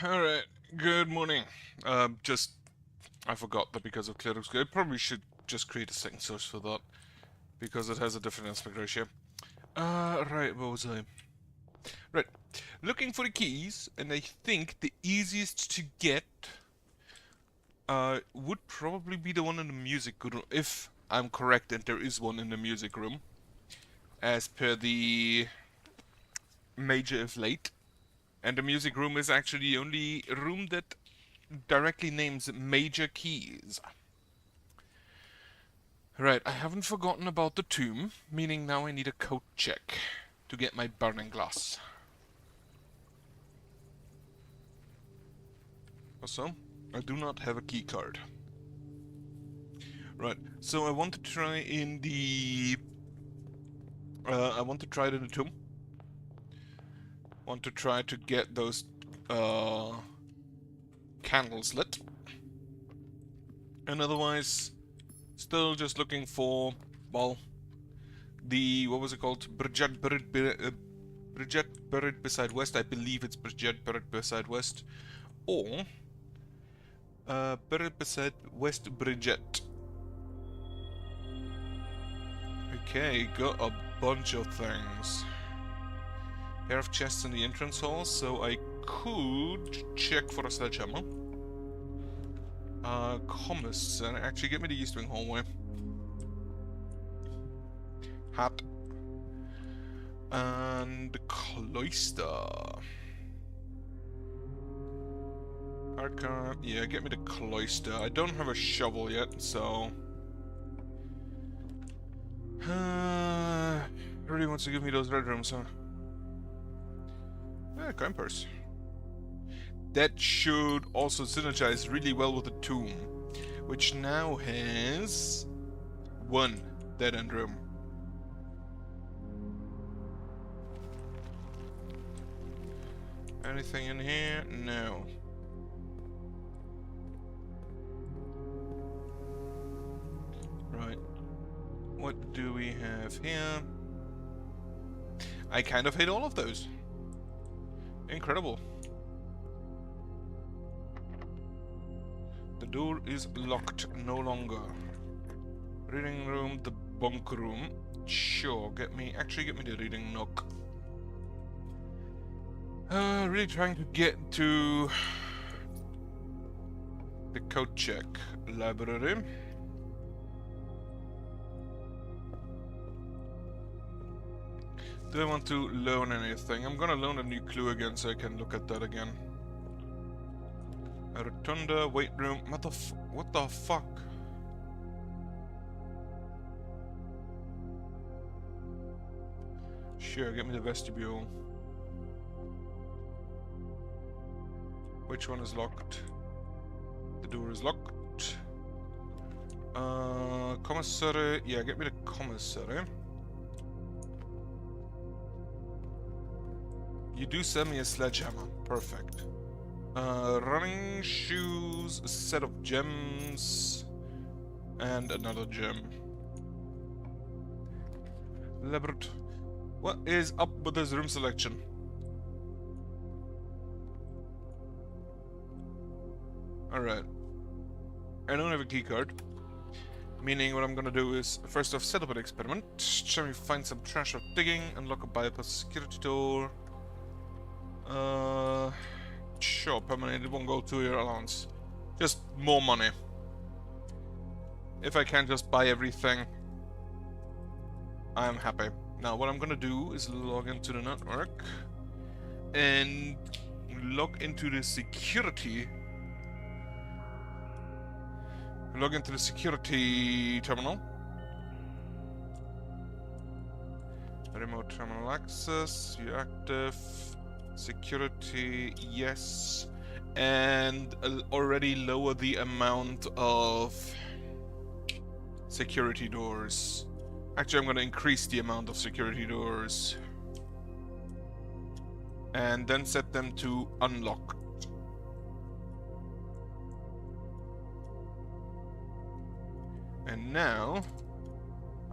Alright, good morning. Just, I forgot that because of Clear Looks Good. I probably should just create a second source for that, because it has a different aspect ratio. Right, what was I? Right, looking for the keys, and I think the easiest to get, would probably be the one in the music room, if I'm correct and there is one in the music room, as per the major of late. And the music room is actually the only room that directly names major keys. Right, I haven't forgotten about the tomb, meaning now I need a code check to get my burning glass. Also, I do not have a key card. Right, so I want to try in the... I want to try it in the tomb. Want to try to get those candles lit. And otherwise, still just looking for, well, the, what was it called? Bridget buried beside West. I believe it's Bridget buried beside West. Or buried beside West Bridget. Okay, got a bunch of things. Pair of chests in the entrance hall, so I could check for a sledgehammer. Commissary, actually get me the East Wing hallway. Hat. And cloister. Arcana, yeah, get me the cloister. I don't have a shovel yet, so... really wants to give me those red rooms, huh? Coin purse. That should also synergize really well with the tomb, which now has one dead end room. Anything in here? No. Right. What do we have here? I kind of hate all of those. Incredible. The door is locked no longer. Reading room, the bunk room. Sure, get me the reading nook. Really trying to get to the code check library. Do I want to learn anything? I'm gonna learn a new clue again so I can look at that again. A rotunda, weight room. What the fuck? Sure, get me the vestibule. Which one is locked? The door is locked. Commissary. Yeah, get me the commissary. You do send me a sledgehammer. Perfect. Running shoes, a set of gems, and another gem. Laboratory. What is up with this room selection? Alright. I don't have a keycard. Meaning what I'm gonna do is, first off, set up an experiment. Shall we find some trash of digging, unlock a bypass security door. Sure, permanent, it won't go to your allowance. Just more money. If I can just buy everything, I'm happy. Now, what I'm gonna do is log into the network and log into the security. Log into the security terminal. Remote terminal access, you active. Security, yes. And already lower the amount of security doors. Actually, I'm going to increase the amount of security doors. And then set them to unlocked. And now,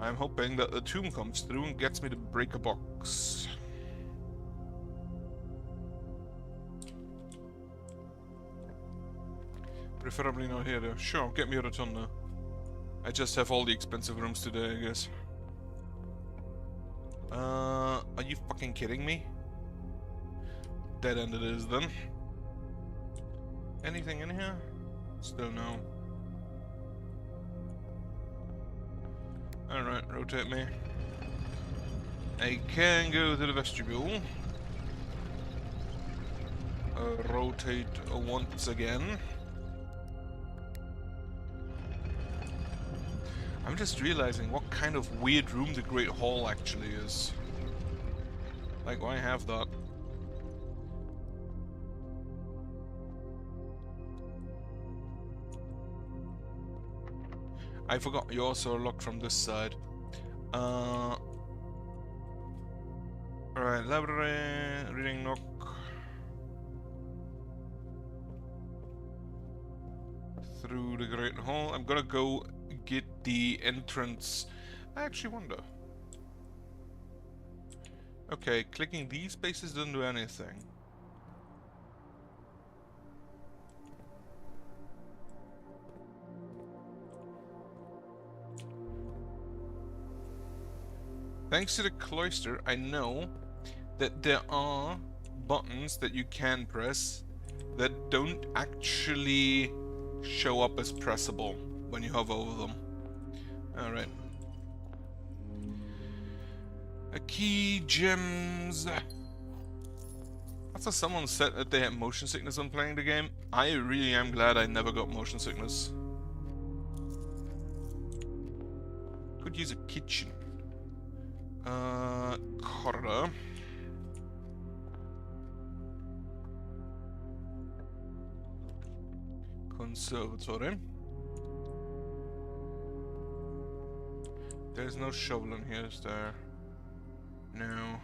I'm hoping that the tomb comes through and gets me to break a box. Preferably not here though. Sure, get me a rotunda. I just have all the expensive rooms today, I guess. Are you fucking kidding me? Dead end it is then. Anything in here? Still no. Alright, rotate me. I can go to the vestibule. Rotate once again. I'm just realizing what kind of weird room the Great Hall actually is. Like, why have that? I forgot you also are locked from this side. Alright, library, reading nook. Through the Great Hall. I'm gonna go get the entrance. I actually wonder. Okay, clicking these spaces doesn't do anything. Thanks to the cloister, I know that there are buttons that you can press that don't actually show up as pressable when you hover over them. Alright. A key, gems. After someone said that they had motion sickness when playing the game, I really am glad I never got motion sickness. Could use a kitchen. Corridor. Conservatory. There's no shovel in here, is there? No.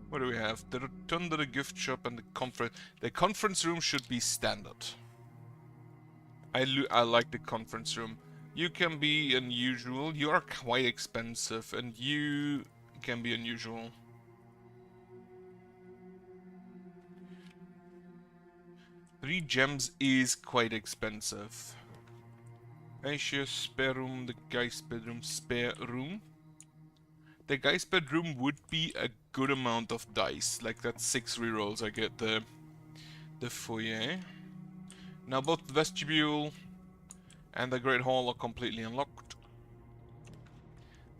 What do we have? The rotunda, the gift shop, and the conference. The conference room should be standard. I like the conference room. You can be unusual. You are quite expensive, and you can be unusual. Three gems is quite expensive. Asia, spare room, the guy's bedroom, spare room. The guy's bedroom would be a good amount of dice. Like, that's 6 rerolls I get the foyer. Now both the vestibule and the Great Hall are completely unlocked.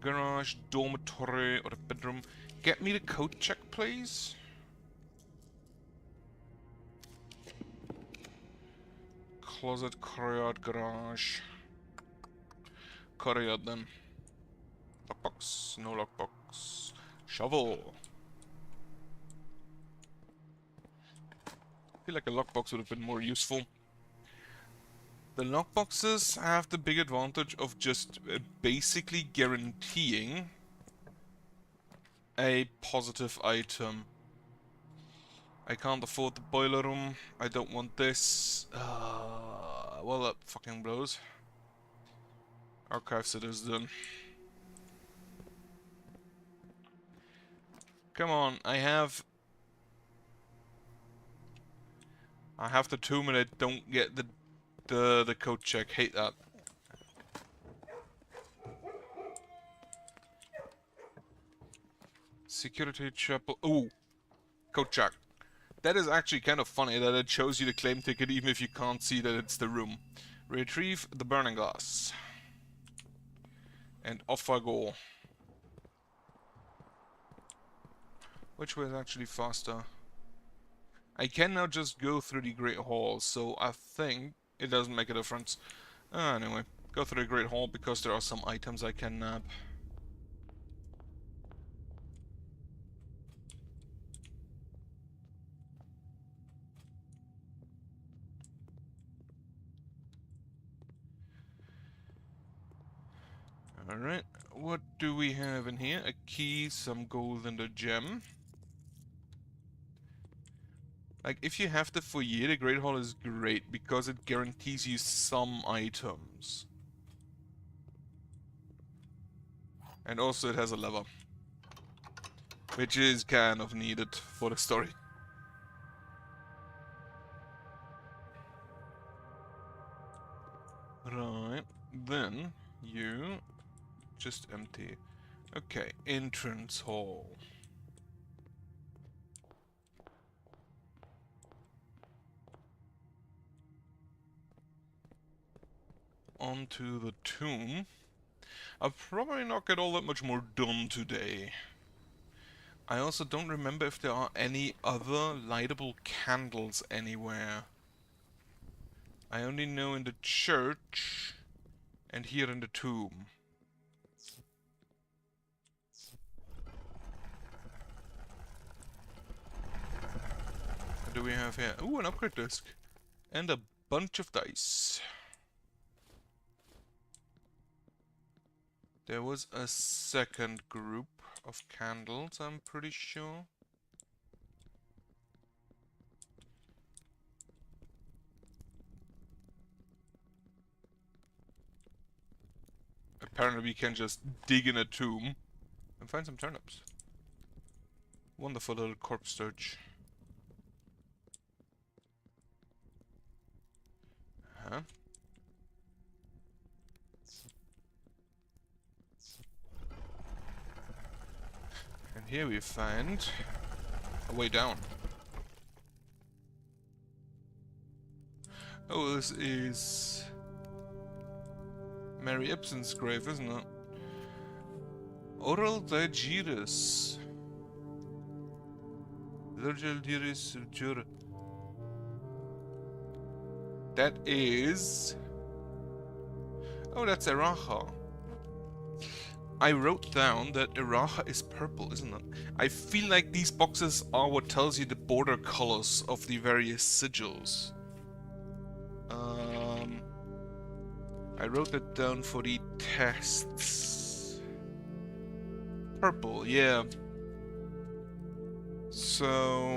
Garage, dormitory, or a bedroom. Get me the code check, please. Closet, courtyard, garage. Courtyard then. Lockbox, no lockbox. Shovel. I feel like a lockbox would have been more useful. The lockboxes have the big advantage of just basically guaranteeing a positive item. I can't afford the boiler room. I don't want this. Well, that fucking blows. Archives it is then. Come on, I have the 2 minute. Don't get the code check. Hate that. Security chapel. Ooh, code check. That is actually kind of funny that it shows you the claim ticket even if you can't see that it's the room. Retrieve the burning glass. And off I go. Which way is actually faster? I can now just go through the Great Hall, so I think it doesn't make a difference. Anyway, go through the Great Hall because there are some items I can nab. Alright, what do we have in here? A key, some gold, and a gem. Like, if you have the foyer, the Great Hall is great because it guarantees you some items. And also it has a lever. Which is kind of needed for the story. Right, then you just empty. Okay, entrance hall. Onto the tomb. I'll probably not get all that much more done today. I also don't remember if there are any other lightable candles anywhere. I only know in the church and here in the tomb. What do we have here? Ooh, an upgrade disc. And a bunch of dice. There was a second group of candles, I'm pretty sure. Apparently we can just dig in a tomb and find some turnips. Wonderful little corpse search. Huh? And here we find a way down. Oh, this is Mary Ibsen's grave, isn't it? Oral Digeris. Virgil Diris Jur. That is... Oh, that's Eraha. I wrote down that Eraha is purple, isn't it? I feel like these boxes are what tells you the border colors of the various sigils. I wrote that down for the tests. Purple, yeah. So,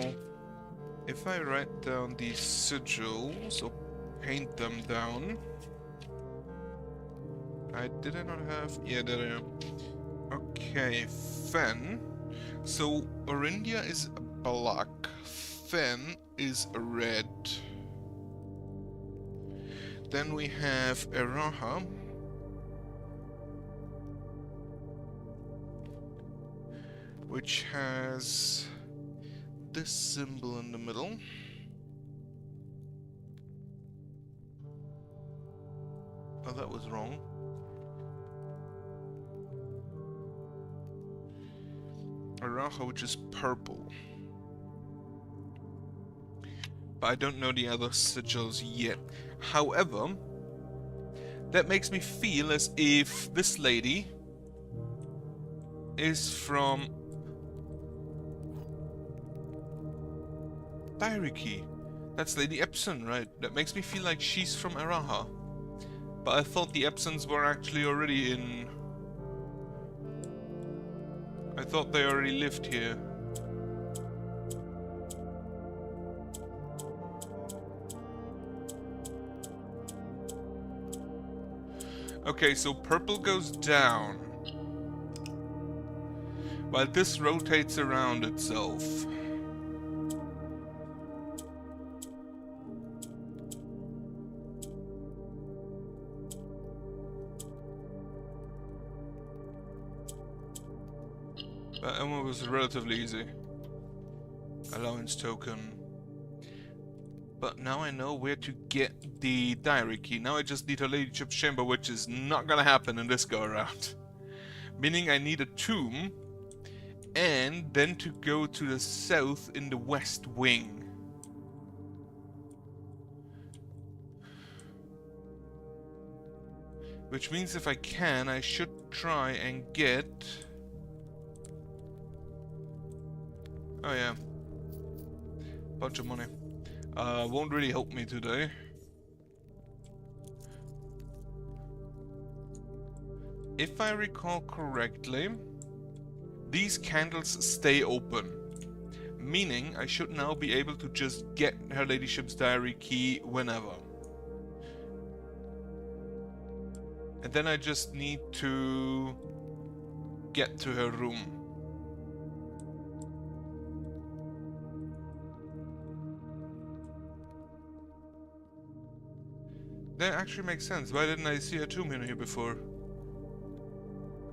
if I write down these sigils, or paint them down... did I not have... Yeah, there I am. Okay, Fen. So, Orindia is black. Fen is red. Then we have Eraha. Which has this symbol in the middle. Oh, that was wrong. Eraha, which is purple. But I don't know the other sigils yet. However, that makes me feel as if this lady is from Diary Key. That's Lady Epson, right? That makes me feel like she's from Eraha. But I thought the Epsons were actually already in... I thought they already lived here. Okay, so purple goes down, while this rotates around itself. That one was relatively easy. Allowance token. But now I know where to get the diary key. Now I just need a ladyship's chamber, which is not gonna happen in this go around. Meaning I need a tomb, and then to go to the south in the west wing. Which means if I can, I should try and get... Oh yeah. Bunch of money. Won't really help me today. If I recall correctly, these candles stay open. Meaning I should now be able to just get her ladyship's diary key whenever. And then I just need to get to her room. That actually makes sense. Why didn't I see a tomb in here before?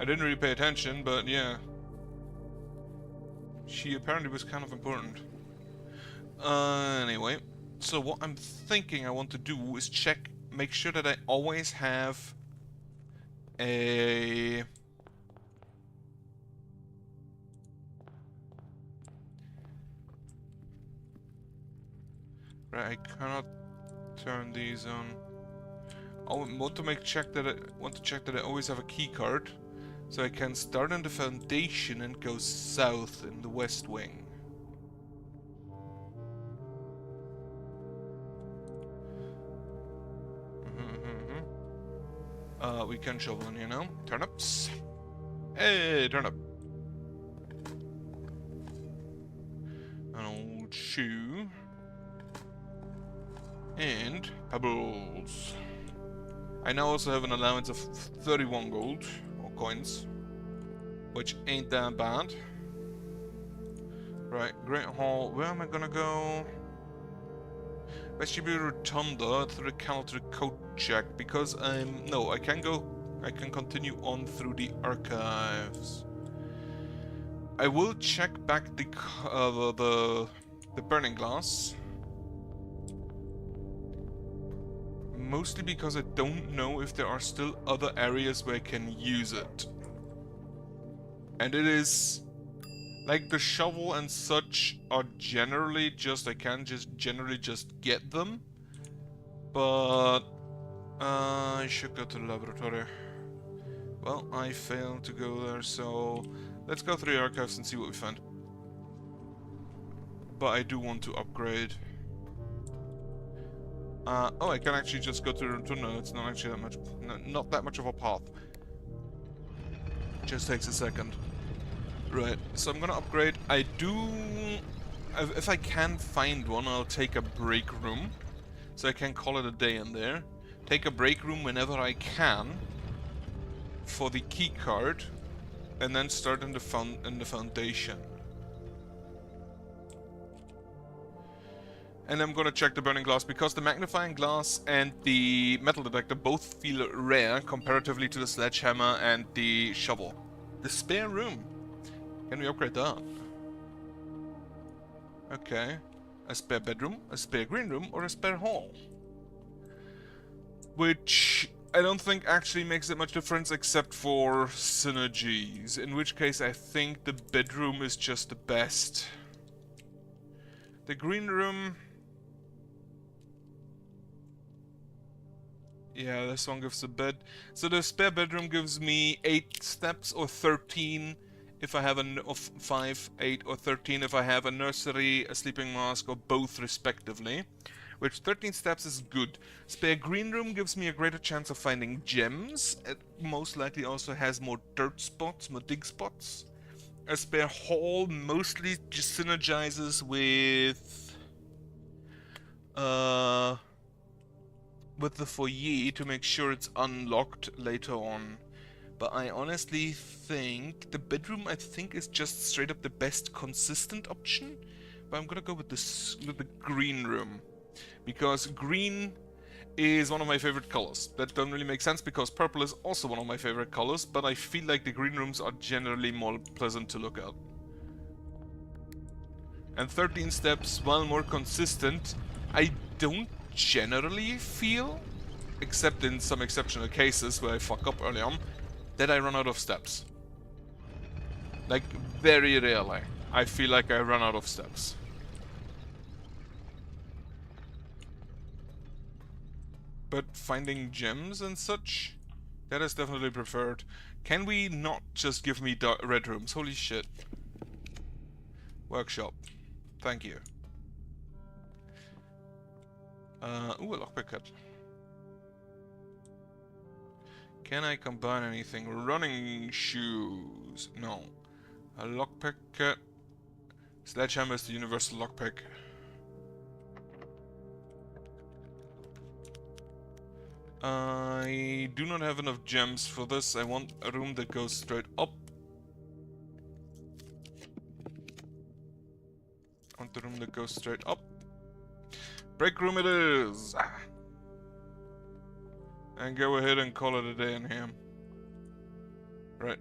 I didn't really pay attention, but yeah. She apparently was kind of important. Anyway. So what I'm thinking I want to do is check, make sure that I always have a... Right, I cannot turn these on. I want to check that I always have a key card, so I can start on the foundation and go south in the west wing. We can shovel in here now. Turnips. Hey, turnip. An old shoe. And pebbles. I now also have an allowance of 31 gold, or coins, which ain't that bad. Right, Great Hall, where am I gonna go? Vestibule Rotunda, through the canal to the coat check, because no, I can continue on through the archives. I will check back the burning glass. Mostly because I don't know if there are still other areas where I can use it. And it is... like, the shovel and such are generally just... I can just generally just get them. But... I should go to the laboratory. Well, I failed to go there, so... let's go through the archives and see what we find. But I do want to upgrade. Oh, I can actually just go to the Rotunda. It's not actually that much... not that much of a path. Just takes a second. Right, so I'm gonna upgrade. I do... if I can find one, I'll take a break room. So I can call it a day in there. Take a break room whenever I can. For the key card. And then start in the foundation. And I'm gonna check the burning glass, because the magnifying glass and the metal detector both feel rare comparatively to the sledgehammer and the shovel. The spare room. Can we upgrade that? Okay. A spare bedroom, a spare green room, or a spare hall? Which I don't think actually makes that much difference except for synergies. In which case I think the bedroom is just the best. The green room... yeah, this one gives a bed. So the spare bedroom gives me 8 steps or 13 if I have of 5, 8 or 13 if I have a nursery, a sleeping mask, or both respectively. Which 13 steps is good. Spare green room gives me a greater chance of finding gems. It most likely also has more dirt spots, more dig spots. A spare hall mostly just synergizes with the foyer to make sure it's unlocked later on. But I honestly think the bedroom, I think, is just straight up the best consistent option. But I'm gonna go with the green room, because green is one of my favorite colors. That don't really make sense because purple is also one of my favorite colors, but I feel like the green rooms are generally more pleasant to look at. And 13 steps, while more consistent, I don't generally feel, except in some exceptional cases where I fuck up early on, that I run out of steps. Like, very rarely I feel like I run out of steps. But finding gems and such, that is definitely preferred. Can we not just give me red rooms? Holy shit. Workshop. Thank you. Ooh, a lockpick kit. Can I combine anything? Running shoes. No. A lockpick kit. Sledgehammer is the universal lockpick. I do not have enough gems for this. I want a room that goes straight up. I want the room that goes straight up. Break room it is! And go ahead and call it a day in here. Right.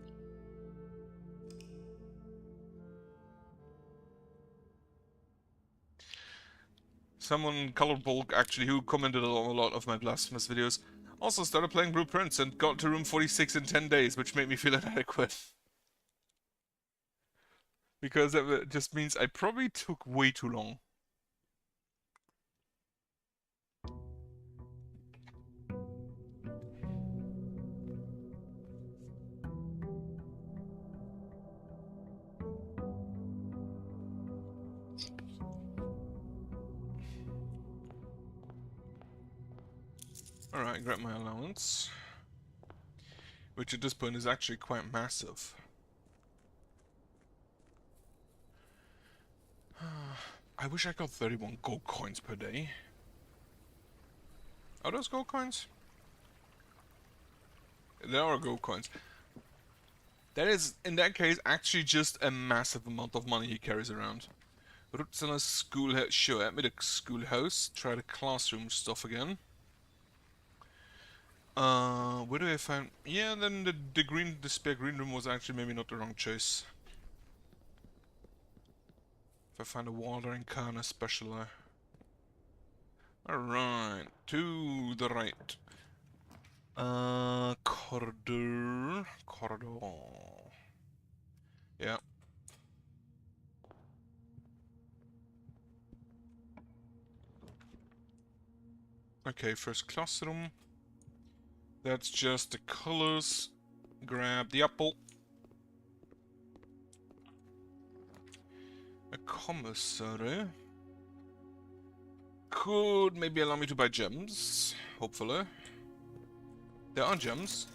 Someone, Colorbulk, actually, who commented on a lot of my Blasphemous videos, also started playing Blueprints and got to room 46 in 10 days, which made me feel inadequate. Because that just means I probably took way too long. Alright, grab my allowance. Which at this point is actually quite massive. I wish I got 31 gold coins per day. Are those gold coins? There are gold coins. That is, in that case, actually just a massive amount of money he carries around. Rutzena's schoolhouse. Sure, at me the schoolhouse. Try the classroom stuff again. Where do I find... Yeah, then the spare green room was actually maybe not the wrong choice. If I find a Water Incarna specialer. Alright, to the right. Corridor. Yeah. Okay, first classroom. That's just the colors. Grab the apple. A commissary. Could maybe allow me to buy gems. Hopefully. There are gems.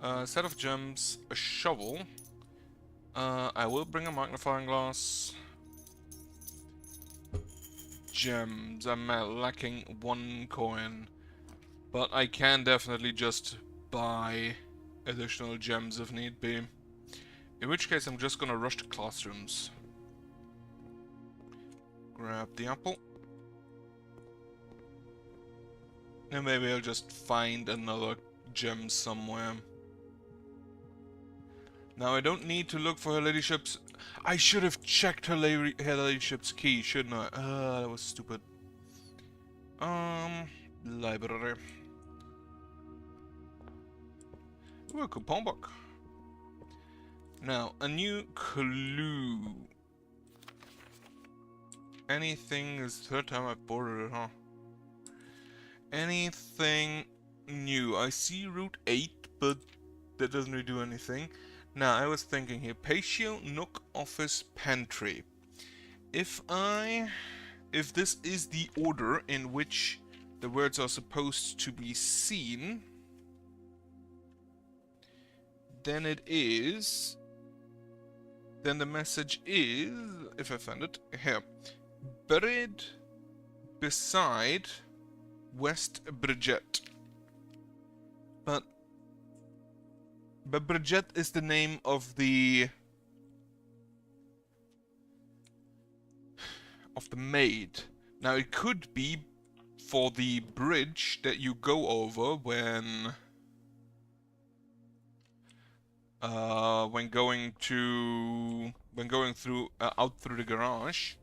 A set of gems. A shovel. I will bring a magnifying glass. Gems. I'm lacking 1 coin. But I can definitely just buy additional gems if need be. In which case I'm just gonna rush to classrooms. Grab the apple. And maybe I'll just find another gem somewhere. Now I don't need to look for her ladyship's... I should have checked her ladyship's key, shouldn't I? That was stupid. Library. Ooh, a coupon book. Now, a new clue. Anything is the 3rd time I've boarded it, huh? Anything new? I see Route 8, but that doesn't really do anything. Now, I was thinking here, Patio, Nook, Office, Pantry. If this is the order in which the words are supposed to be seen, then the message is, if I find it, here. Buried beside West Bridget. But Bridget is the name of the maid. Now it could be for the bridge that you go over when going through out through the garage.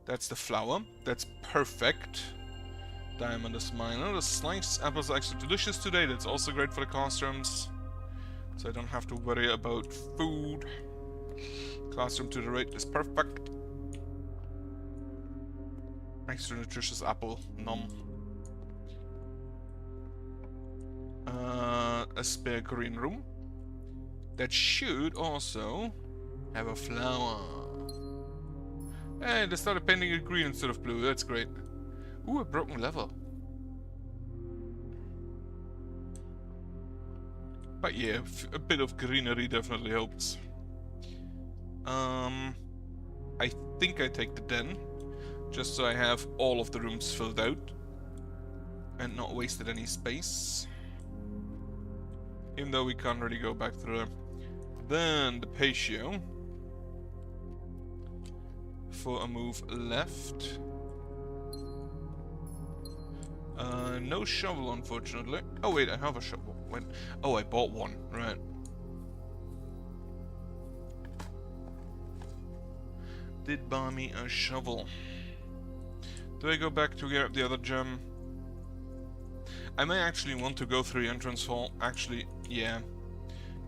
That's the flower. That's perfect. Diamond is minor. The sliced apples are extra delicious today. That's also great for the classrooms. So I don't have to worry about food. Classroom to the right is perfect. Extra nutritious apple. Nom. A spare green room. That should also have a flower. Hey, they started painting it green instead of blue. That's great. Ooh, a broken level. But yeah, a bit of greenery definitely helps. I think I take the den, just so I have all of the rooms filled out and not wasted any space. Even though we can't really go back through there. Then the patio for a move left. No shovel, unfortunately. Oh wait, I have a shovel. Wait. Oh, I bought one. Right. Did buy me a shovel. Do I go back to get the other gem? I may actually want to go through the entrance hall. Actually, yeah.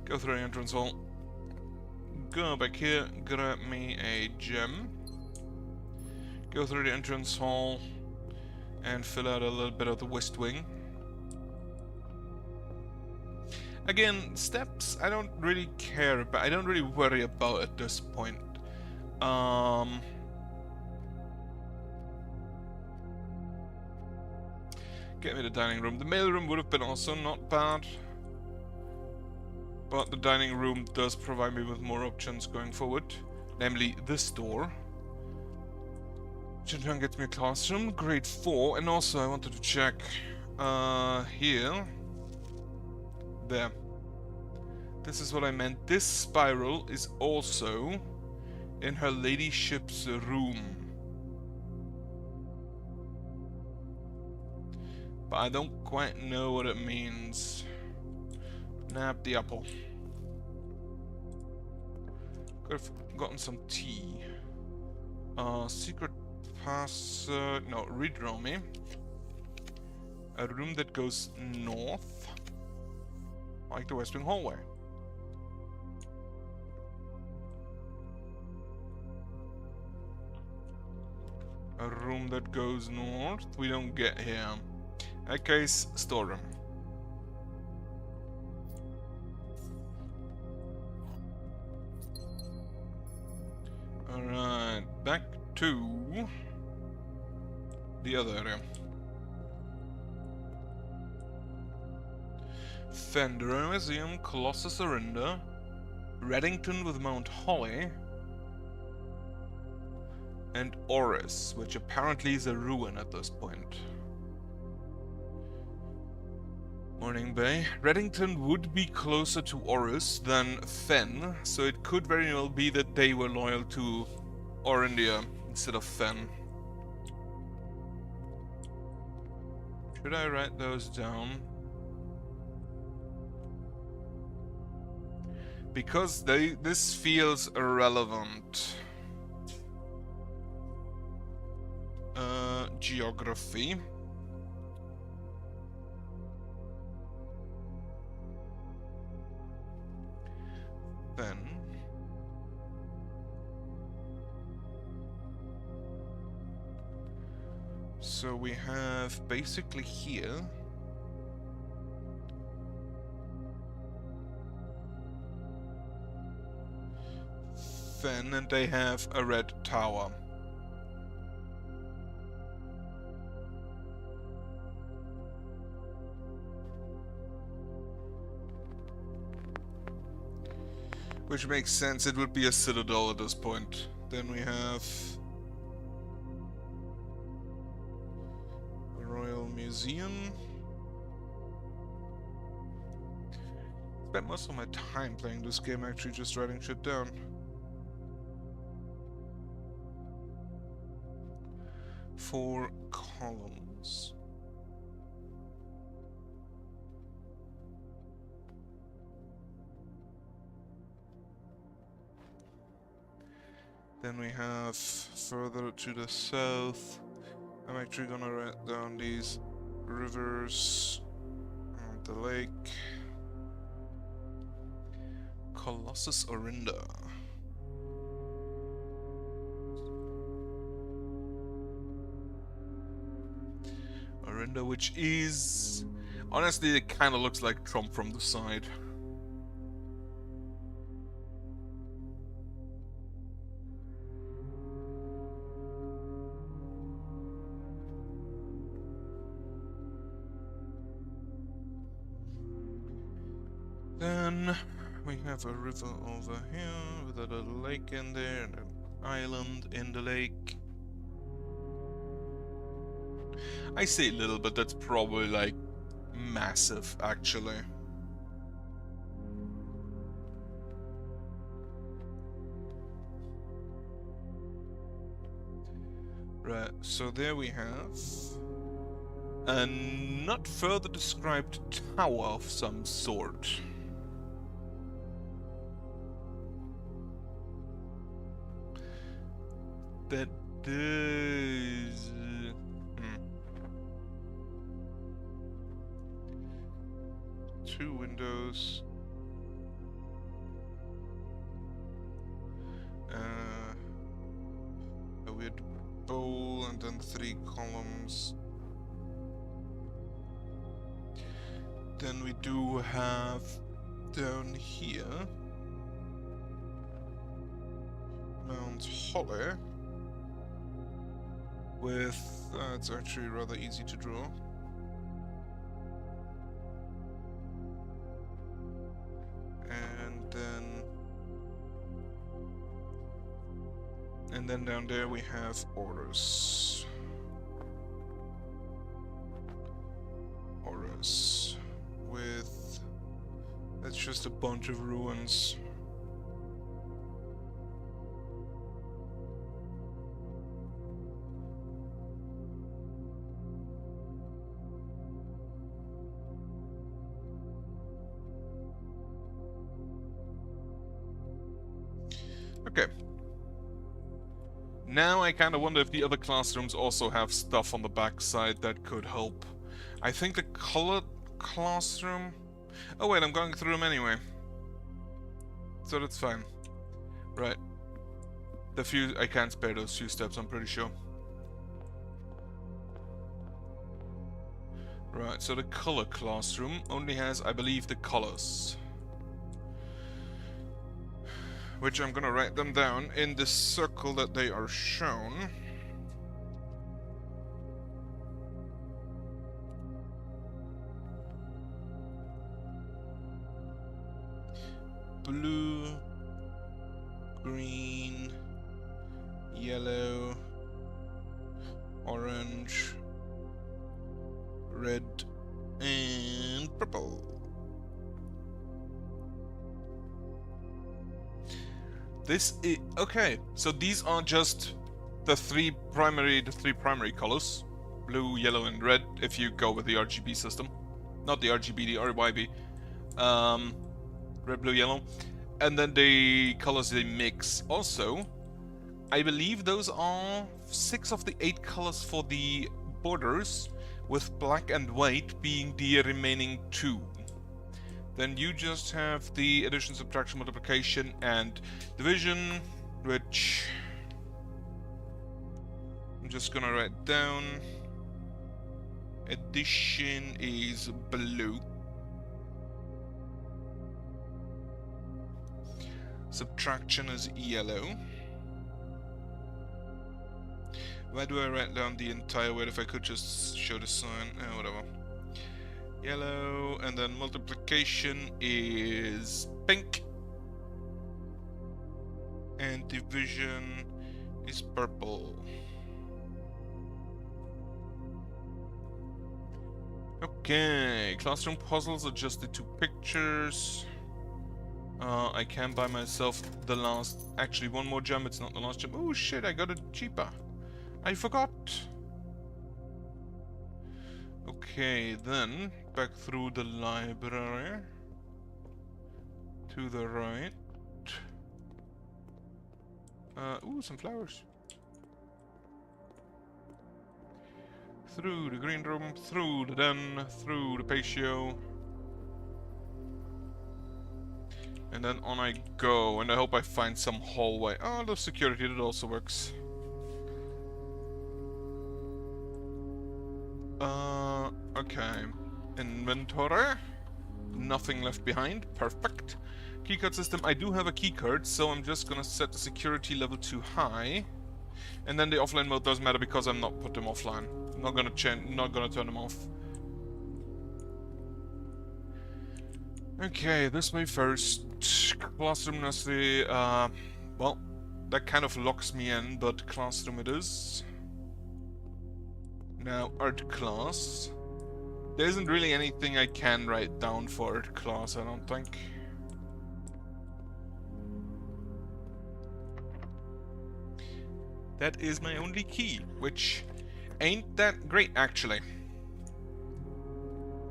Go through the entrance hall. Go back here, grab me a gem. Go through the entrance hall and fill out a little bit of the west wing. Again, steps I don't really care about. I don't really worry about at this point. Get me the dining room. The mailroom would have been also not bad. But the dining room does provide me with more options going forward. Namely, this door. Which in turn gets me a classroom, grade 4. And also I wanted to check here. There. This is what I meant. This spiral is also in her ladyship's room. But I don't quite know what it means. Nab the apple. Could have gotten some tea. Secret password. No, redraw me. A room that goes north. Like the West Wing hallway. A room that goes north. We don't get here. In that case, storeroom. Alright, back to the other area. Fender Museum, Colossus Orinda, Reddington with Mount Holly, and Oris, which apparently is a ruin at this point. Morning Bay. Reddington would be closer to Oris than Fen, so it could very well be that they were loyal to Orindia instead of Fen. Should I write those down? Because this feels irrelevant. Geography. Then so we have basically here Fen, and they have a red tower. Which makes sense, it would be a citadel at this point. Then we have a Royal Museum. Spent most of my time playing this game actually just writing shit down. Four columns. Then we have further to the south. I'm actually gonna write down these rivers and the lake. Colossus Orinda. Orinda, which is... honestly, it kind of looks like Trump from the side. Then we have a river over here with a little lake in there and an island in the lake. I say little, but that's probably like massive actually. Right, so there we have A not further described tower of some sort. That does... Two windows. A weird bowl and then 3 columns. Then we do have down here Mount Holly with it's actually rather easy to draw. And then down there we have Orders. Orders with that's just a bunch of ruins. Okay. Now I kind of wonder if the other classrooms also have stuff on the backside that could help. I think the colored classroom... Oh wait, I'm going through them anyway. So that's fine. Right. The few... I can't spare those few steps, I'm pretty sure. Right, so the color classroom only has, I believe, the colors. Which I'm gonna write them down in the circle that they are shown. Blue, green, yellow, orange, red, and purple. This is okay. So these are just the three primary colors: blue, yellow, and red. If you go with the RGB system, not the RGB, the RYB. Red, blue, yellow, and then the colors they mix. Also, I believe those are 6 of the 8 colors for the borders, with black and white being the remaining 2. Then you just have the addition, subtraction, multiplication, and division, which I'm just gonna write down. Addition is blue. Subtraction is yellow. Why do I write down the entire word if I could just show the sign? Whatever. Yellow, and then multiplication is pink, and division is purple. Okay, classroom puzzles are just the 2 pictures. I can buy myself the last, actually one more gem, it's not the last gem. Oh shit, I got it cheaper. I forgot. Okay, then back through the library to the right. Ooh, some flowers. Through the green room, through the den, through the patio. And then on I go, and I hope I find some hallway. Oh, the security, that also works. Okay. Inventory. Nothing left behind. Perfect. Keycard system. I do have a keycard, so I'm just gonna set the security level to high. And then the offline mode doesn't matter because I'm not put them offline. Not gonna turn them off. Okay, this way first. Classroom nursery. Well, that kind of locks me in, but classroom it is. Now, art class. There isn't really anything I can write down for art class, I don't think. That is my only key, which ain't that great, actually.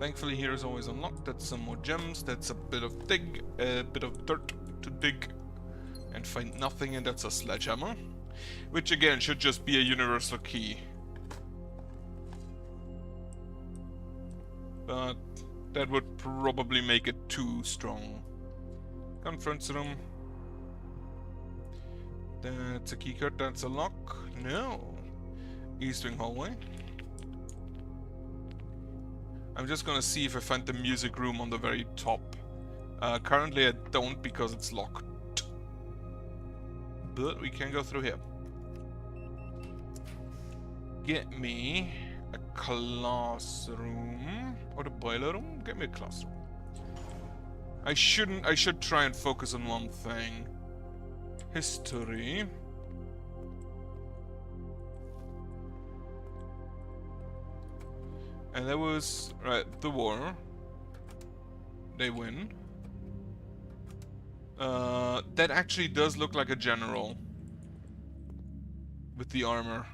Thankfully here is always unlocked. That's some more gems. That's a bit of dirt to dig and find nothing, and that's a sledgehammer. Which again should just be a universal key. But that would probably make it too strong. Conference room. That's a keycard, that's a lock. No. East wing hallway. I'm just gonna see if I find the music room on the very top. Currently I don't because it's locked. But we can go through here. Get me a classroom. Or the boiler room? Get me a classroom. I should try and focus on one thing. History. And that was, right, the war. They win. That actually does look like a general. With the armor.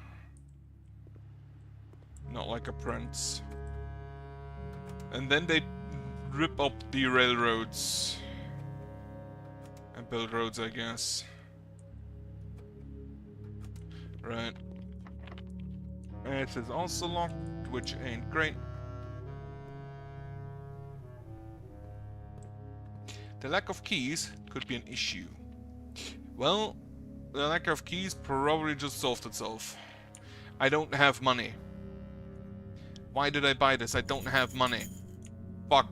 Not like a prince. And then they rip up the railroads. And build roads, I guess. Right. It is also locked, which ain't great. The lack of keys could be an issue. Well, the lack of keys probably just solved itself. I don't have money. Why did I buy this? I don't have money. Fuck.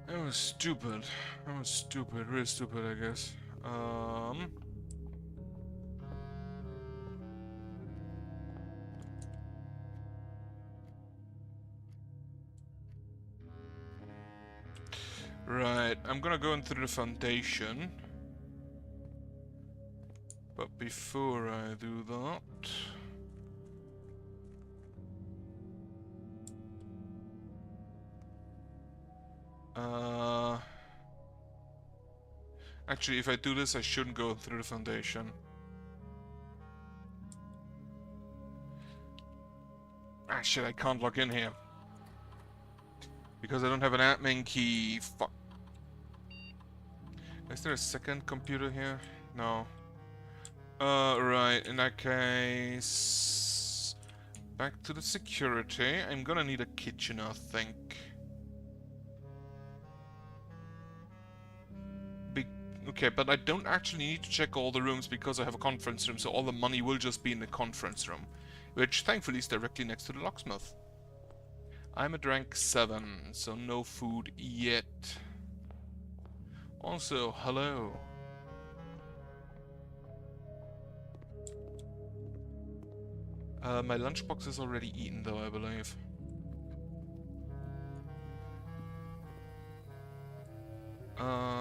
That was stupid. That was stupid. Really stupid, I guess. Right, I'm gonna go in through the foundation. But before I do that... Actually, if I do this, I shouldn't go through the foundation. Ah, shit, I can't log in here. Because I don't have an admin key. Fuck. Is there a second computer here? No. Right, in that case... Back to the security. I'm gonna need a kitchen, I think. Okay, but I don't actually need to check all the rooms because I have a conference room, so all the money will just be in the conference room. Which, thankfully, is directly next to the locksmith. I'm at rank 7, so no food yet. Also, hello. My lunchbox is already eaten, though, I believe.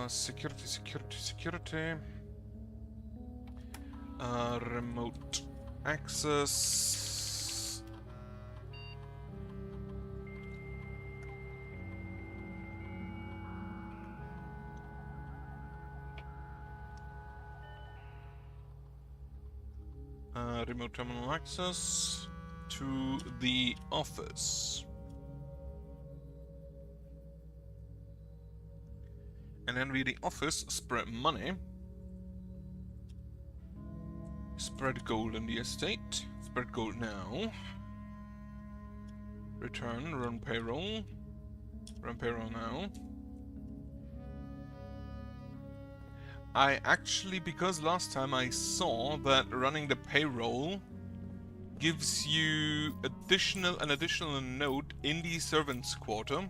Security. Remote access. Remote terminal access to the office. And then we the office spread money. Spread gold in the estate. Spread gold now. Return, run payroll. Run payroll now. I actually, because last time I saw that running the payroll gives you an additional note in the servants' quarter.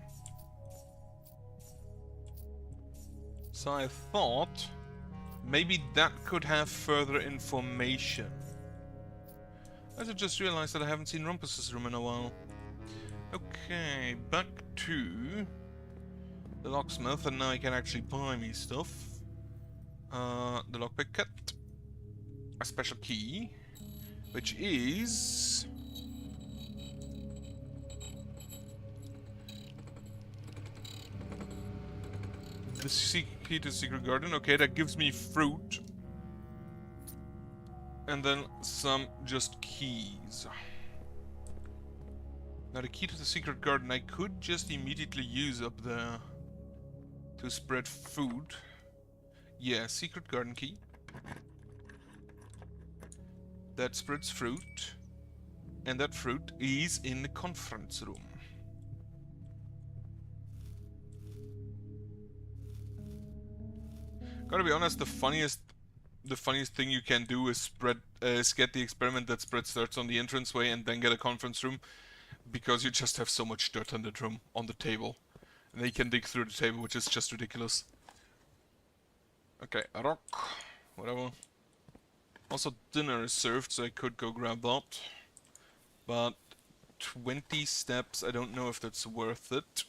So I thought maybe that could have further information. I just realized that I haven't seen Rumpus's room in a while. Okay, back to the locksmith, and now I can actually buy me stuff. The lockpick kit, a special key, which is The key to the secret garden. Okay, that gives me fruit. And then some just keys. Now the key to the secret garden I could just immediately use up there to spread food. Yeah, secret garden key. That spreads fruit. And that fruit is in the conference room. Gotta be honest, the funniest thing you can do is get the experiment that spreads dirt on the entranceway and then get a conference room, because you just have so much dirt in the room on the table, and they can dig through the table, which is just ridiculous. Okay, a rock, whatever. Also, dinner is served, so I could go grab that, but 20 steps, I don't know if that's worth it.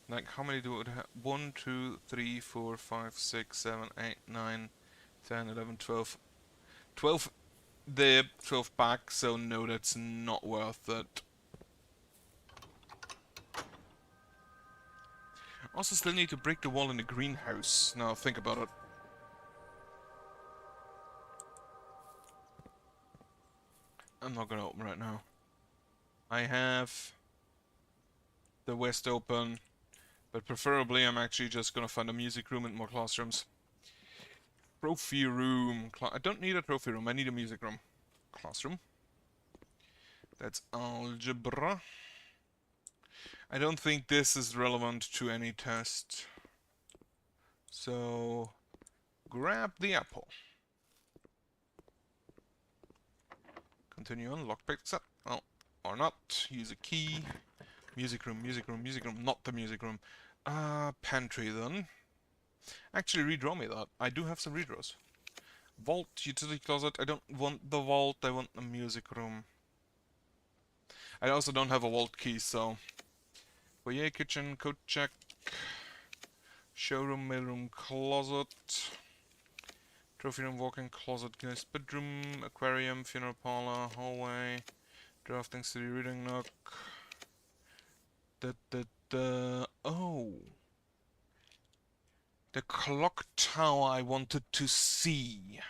Like, how many do it have? 1, 2, 3, 4, 5, 6, 7, 8, 9, 10, 11, 12. 12 there, 12 back, so no, that's not worth it. Also, still need to break the wall in the greenhouse. Now, think about it. I'm not gonna open right now. I have the west open. But preferably, I'm actually just gonna find a music room and more classrooms. Trophy room. I don't need a trophy room, I need a music room. Classroom. That's algebra. I don't think this is relevant to any test. So, grab the apple. Continue on, lockpick set. Oh, or not. Use a key. Music room, music room, music room. Not the music room. Pantry then. Actually, redraw me that. I do have some redraws. Vault, utility closet. I don't want the vault, I want the music room. I also don't have a vault key, so... Foyer, kitchen, coat check. Showroom, mailroom, closet. Trophy room, walk-in closet, guest bedroom, aquarium, funeral parlor, hallway. Drafting, city reading nook. Oh! The clock tower I wanted to see.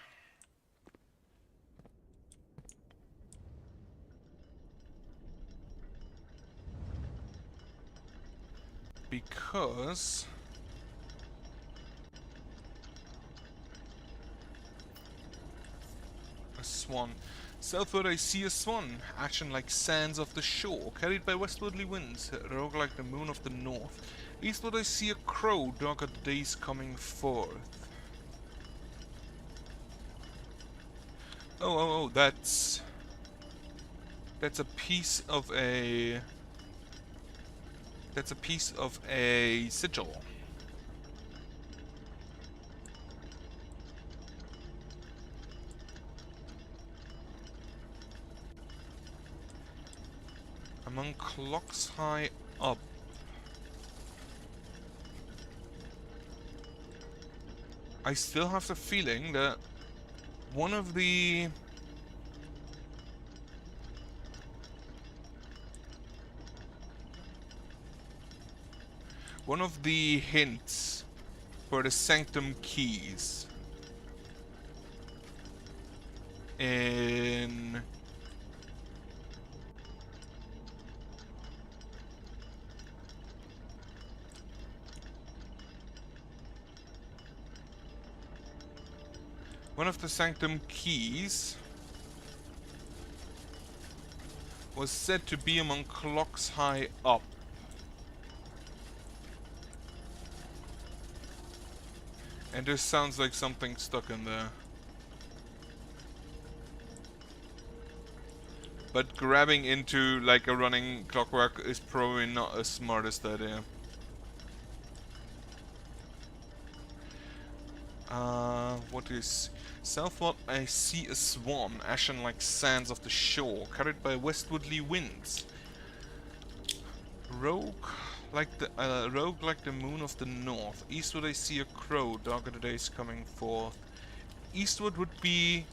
Because... a swan. Southward I see a swan, ashen like sands of the shore, carried by westwardly winds, rogue like the moon of the north. Eastward I see a crow, dark are the days coming forth. Oh, that's a piece of a... That's a piece of a sigil. Among clocks high up. I still have the feeling that one of the... One of the hints for the sanctum keys in... One of the sanctum keys was said to be among clocks high up. And this sounds like something stuck in there. But grabbing into like a running clockwork is probably not the smartest idea. What is... Southward I see a swan, ashen like sands of the shore, carried by westwardly winds. Rogue like the moon of the north. Eastward I see a crow, darker the days coming forth. Eastward would be...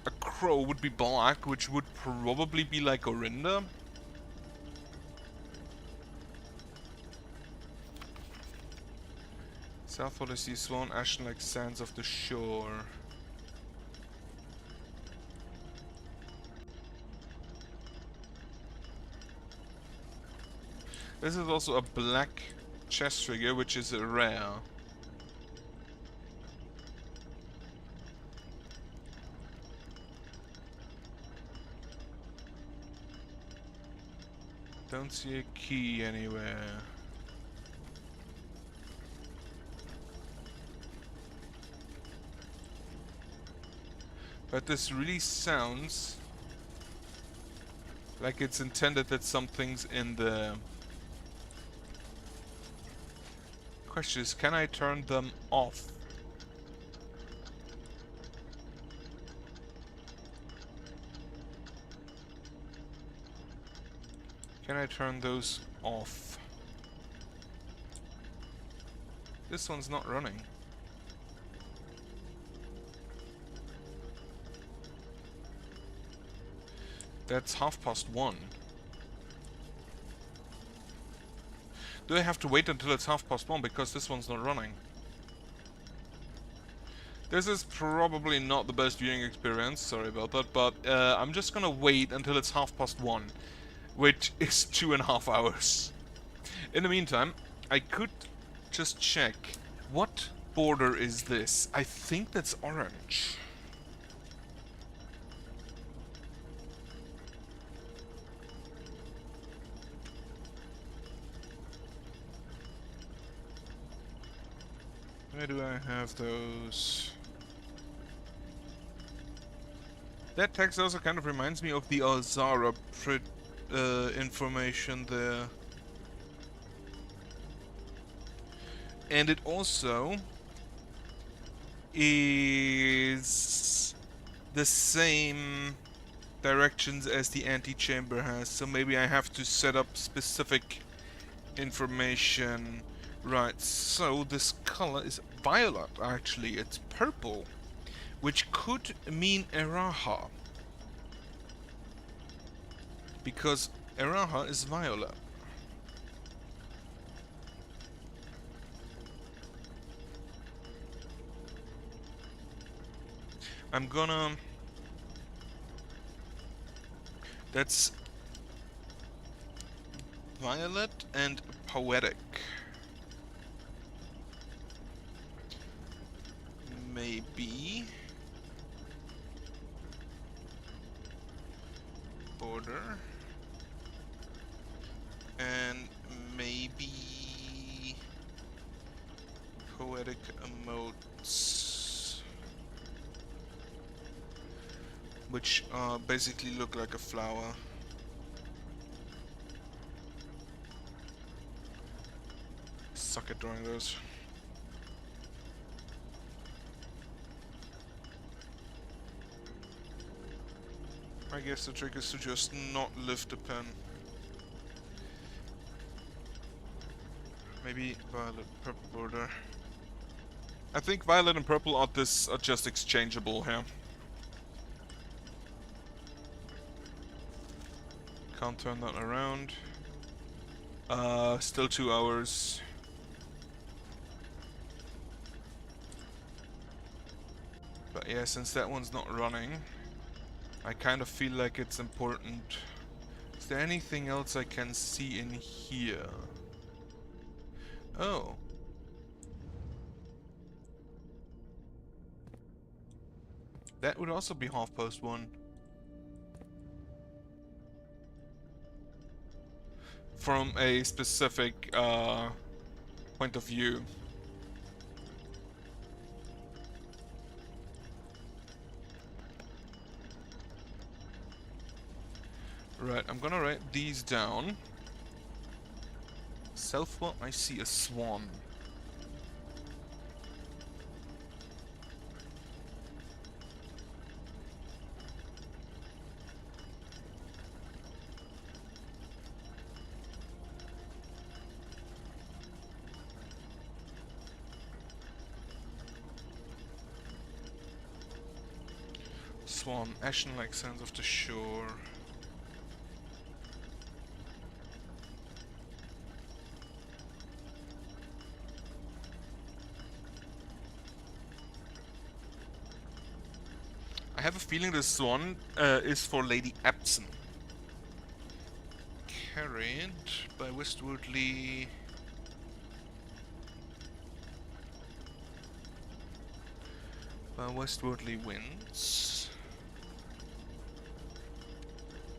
A crow would be black, which would probably be like Orinda. Southward I see swan, ashen like sands of the shore. This is also a black chest figure, which is rare. Don't see a key anywhere. But this really sounds like it's intended that something's in the... Question is, can I turn them off? Can I turn those off? This one's not running. That's 1:30. Do I have to wait until it's 1:30 because this one's not running? This is probably not the best viewing experience, sorry about that, but I'm just gonna wait until it's 1:30, which is 2.5 hours. In the meantime, I could just check. What border is this? I think that's orange. Where do I have those? That text also kind of reminds me of the Alzara information there. And it also is the same directions as the antechamber has, so maybe I have to set up specific information. Right, so this color is violet, actually, it's purple, which could mean Eraha, because Eraha is violet. I'm gonna... That's violet and poetic. Maybe border and maybe poetic emotes, which basically look like a flower. Suck at drawing those. I guess the trick is to just not lift the pen. Maybe violet, purple border. I think violet and purple are just exchangeable here. Can't turn that around. Still 2 hours. But yeah, since that one's not running, I kind of feel like it's important. Is there anything else I can see in here? Oh. That would also be 1:30. From a specific point of view. Right, I'm gonna write these down. Southward, I see a swan. Swan, ashen-like sands of the shore. I have a feeling this one is for Lady Epson. Carried by Westwardly. By Westwardly winds.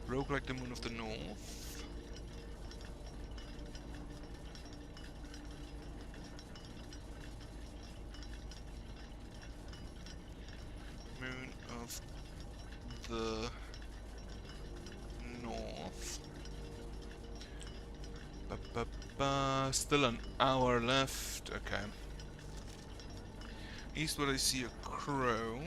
Rogue like the Moon of the North. Moon of the North. Still an hour left. Okay. Eastward I see a crow.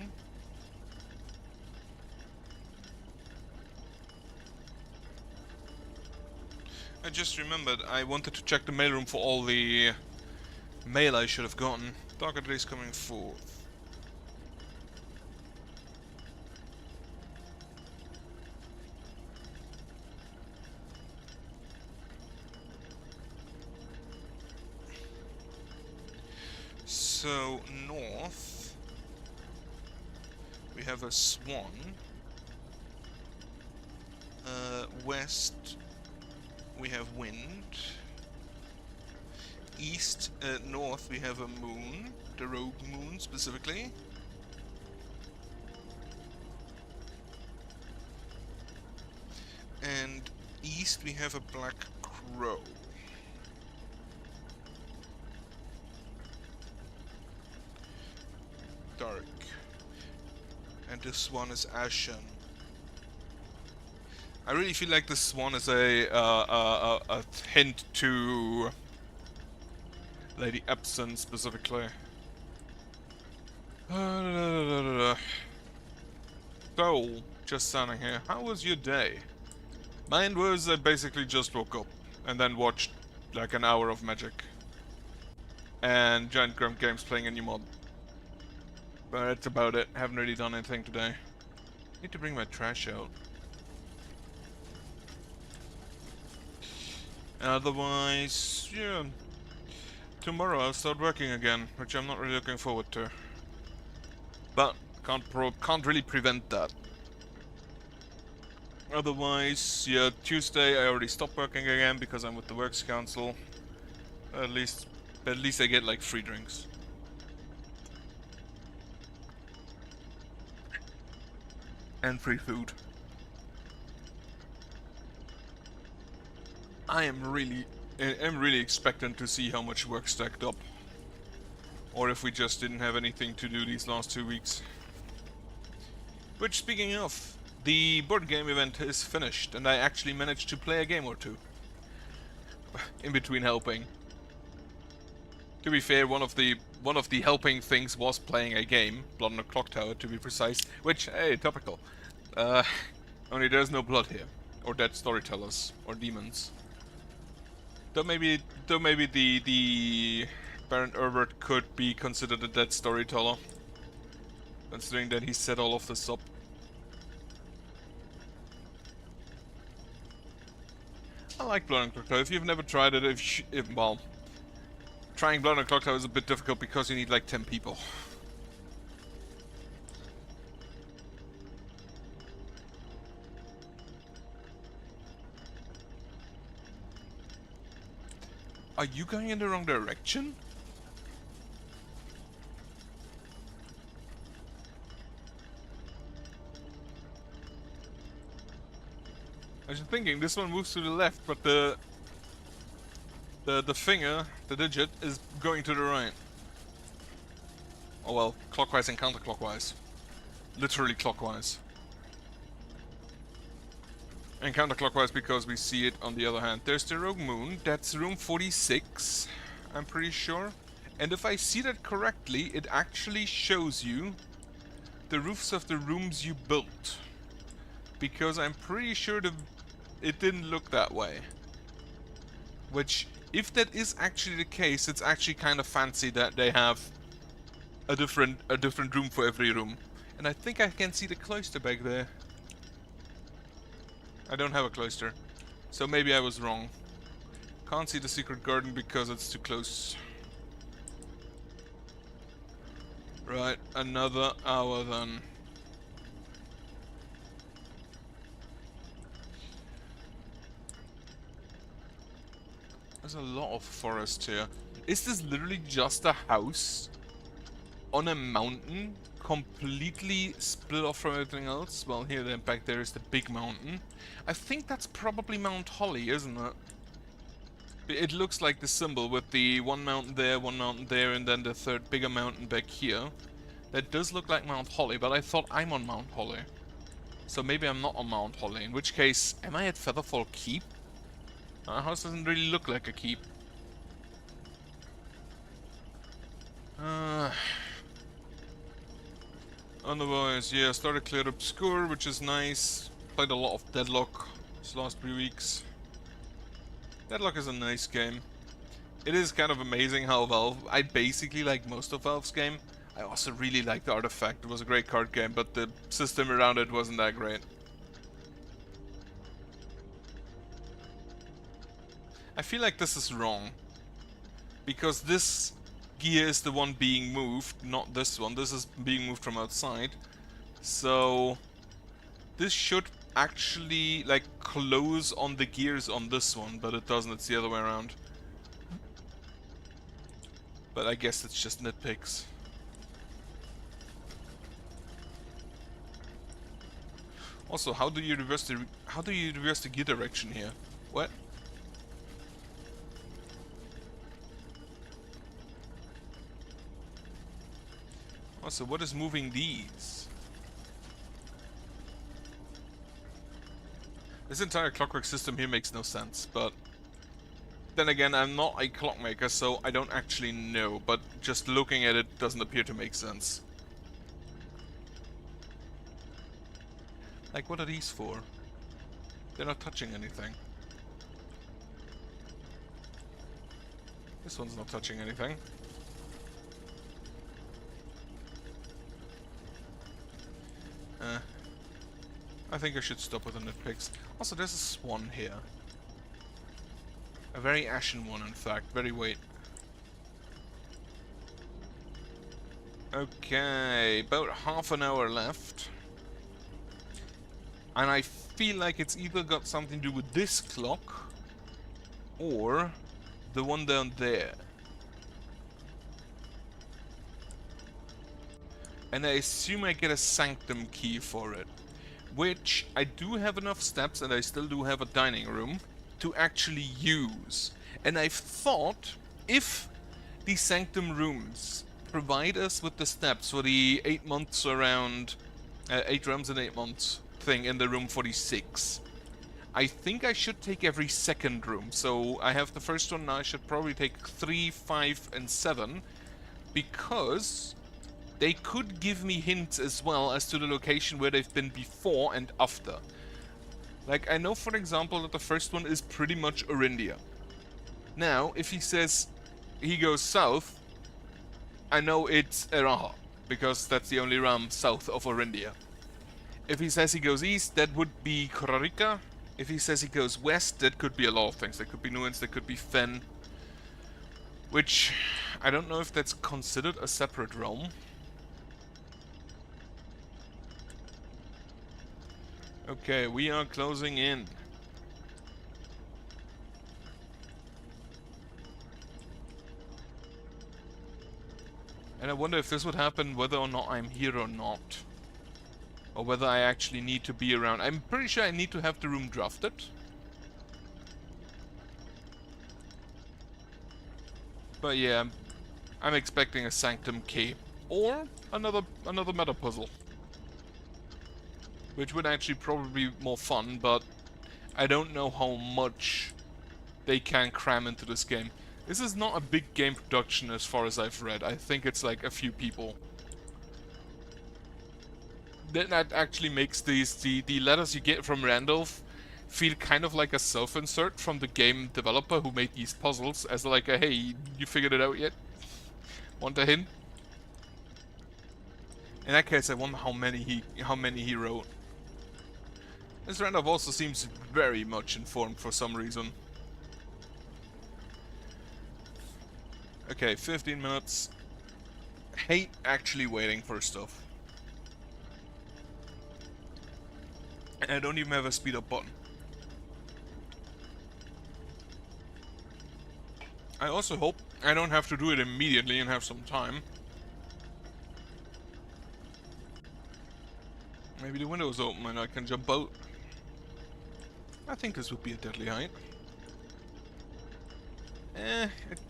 I just remembered I wanted to check the mailroom for all the mail I should have gotten. Darker days coming forth. So, north, we have a swan. West, we have wind. East, north, we have a moon, the rogue moon specifically. And east, we have a black crow. Dark. And this one is ashen. I really feel like this one is a hint to Lady Epson specifically. So, just standing here. How was your day? Mine was I basically just woke up and then watched like an hour of Magic. And Giant Grump Games playing a new mod. But that's about it. Haven't really done anything today. Need to bring my trash out. Otherwise, yeah. Tomorrow I'll start working again, which I'm not really looking forward to. But can't really prevent that. Otherwise, yeah, Tuesday I already stopped working again because I'm with the Works Council. At least I get like free drinks. And free food. I'm really expectant to see how much work stacked up. Or if we just didn't have anything to do these last 2 weeks. Which, speaking of, the board game event is finished and I actually managed to play a game or two. In between helping. To be fair, one of the helping things was playing a game, Blood on the Clock Tower to be precise, which, hey, topical. Only there's no blood here. Or dead storytellers. Or demons. Though maybe the Baron Herbert could be considered a dead storyteller. Considering that he set all of this up. I like Blood on the Clock Tower. If you've never tried it, well, trying Blood on the Clock Tower is a bit difficult because you need like 10 people. Are you going in the wrong direction? I was thinking this one moves to the left, but the finger, the digit, is going to the right. Oh well, clockwise and counterclockwise. Literally clockwise. And counterclockwise because we see it on the other hand. There's the Rogue Moon, that's room 46, I'm pretty sure. And if I see that correctly, it actually shows you the roofs of the rooms you built. Because I'm pretty sure it didn't look that way. Which, if that is actually the case, it's actually kind of fancy that they have a different room for every room. And I think I can see the cloister back there. I don't have a cloister, so maybe I was wrong. Can't see the secret garden because it's too close. Right, another hour then. There's a lot of forest here. Is this literally just a house on a mountain, completely split off from everything else? Well, here then back there is the big mountain. I think that's probably Mount Holly, isn't it? It looks like the symbol with the one mountain there, and then the third bigger mountain back here. That does look like Mount Holly, but I thought I'm on Mount Holly. So maybe I'm not on Mount Holly, in which case, am I at Featherfall Keep? Our house doesn't really look like a keep. Otherwise, yeah, started Clear Obscure, which is nice. Played a lot of Deadlock these last 3 weeks. Deadlock is a nice game. It is kind of amazing how Valve... I basically like most of Valve's game. I also really liked Artifact. It was a great card game, but the system around it wasn't that great. I feel like this is wrong. Because this gear is the one being moved, not this one. This is being moved from outside. So this should actually like close on the gears on this one, but it doesn't. It's the other way around. But I guess it's just nitpicks. Also, how do you reverse the gear direction here? What? Also, what is moving these? This entire clockwork system here makes no sense, but then again, I'm not a clockmaker, so I don't actually know, but just looking at it doesn't appear to make sense. Like, what are these for? They're not touching anything. This one's not touching anything. I think I should stop with the nitpicks. Also, there's a swan here. A very ashen one, in fact. Very white. Okay, about half an hour left. And I feel like it's either got something to do with this clock or the one down there. And I assume I get a sanctum key for it. Which I do have enough steps, and I still do have a dining room to actually use. And I've thought, if the sanctum rooms provide us with the steps for the 8 months around 8 rooms in 8 months thing in the room 46, I think I should take every second room. So I have the first one now. I should probably take 3, 5 and 7, because they could give me hints as well as to the location where they've been before and after. Like, I know, for example, that the first one is pretty much Orindia. Now, if he says he goes south, I know it's Eraha, because that's the only realm south of Orindia. If he says he goes east, that would be Korarika. If he says he goes west, that could be a lot of things. That could be Nuance, that could be Fen. Which, I don't know if that's considered a separate realm. Okay, we are closing in. And I wonder if this would happen whether or not I'm here or not. Or whether I actually need to be around. I'm pretty sure I need to have the room drafted. But yeah, I'm expecting a Sanctum key. Or another meta puzzle. Which would actually probably be more fun, but I don't know how much they can cram into this game. This is not a big game production as far as I've read. I think it's like a few people. That actually makes the letters you get from Randolph feel kind of like a self-insert from the game developer who made these puzzles, as like a, hey, you figured it out yet? Want a hint? In that case, I wonder how many he wrote. This Randolph also seems very much informed for some reason. Okay, 15 minutes. Hate actually waiting for stuff. And I don't even have a speed up button. I also hope I don't have to do it immediately and have some time. Maybe the window's open and I can jump out. I think this would be a deadly height.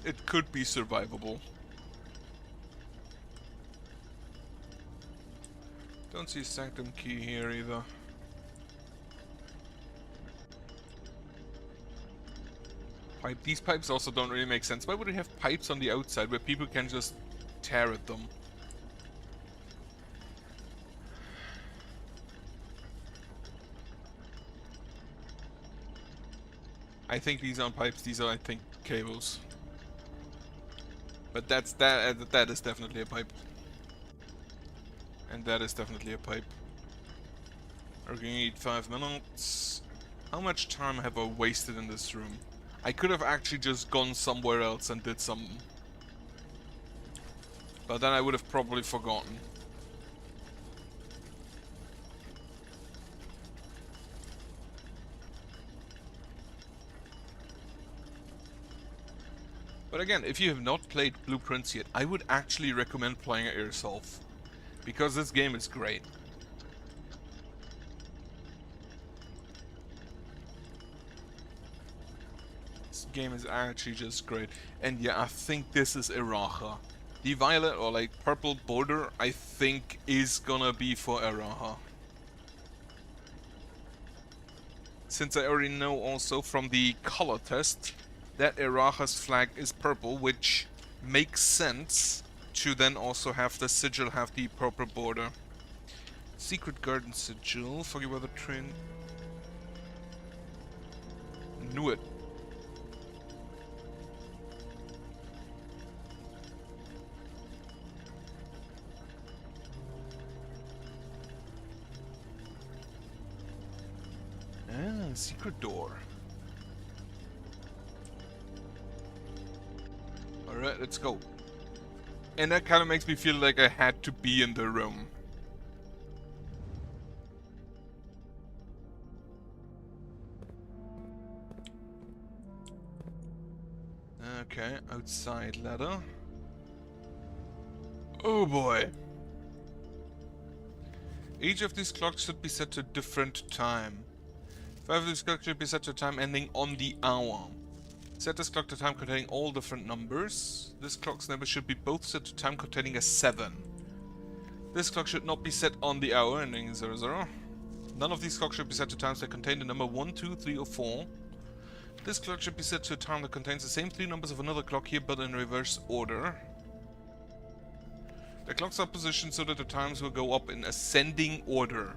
It could be survivable. Don't see a sanctum key here either. These pipes also don't really make sense. Why would we have pipes on the outside where people can just tear at them? I think these aren't pipes, these are, I think, cables. But that is definitely a pipe. And that is definitely a pipe. We're gonna need 5 minutes. How much time have I wasted in this room? I could have actually just gone somewhere else and did something. But then I would have probably forgotten. But again, if you have not played Blueprints yet, I would actually recommend playing it yourself. Because this game is great. This game is actually just great. And yeah, I think this is Iraha. The violet or like purple border, I think, is gonna be for Iraha. Since I already know also from the color test that Iraha's flag is purple, which makes sense to then also have the sigil have the purple border. Secret garden sigil, forget about the train. Knew it. Ah, secret door. Alright, let's go. And that kind of makes me feel like I had to be in the room. Okay, outside ladder. Oh boy. Each of these clocks should be set to a different time. 5 of these clocks should be set to a time ending on the hour. Set this clock to time containing all different numbers. This clock's number should be both set to time containing a 7. This clock should not be set on the hour ending 00. None of these clocks should be set to times that contain the number 1, 2, 3 or 4. This clock should be set to a time that contains the same 3 numbers of another clock here but in reverse order. The clocks are positioned so that the times will go up in ascending order.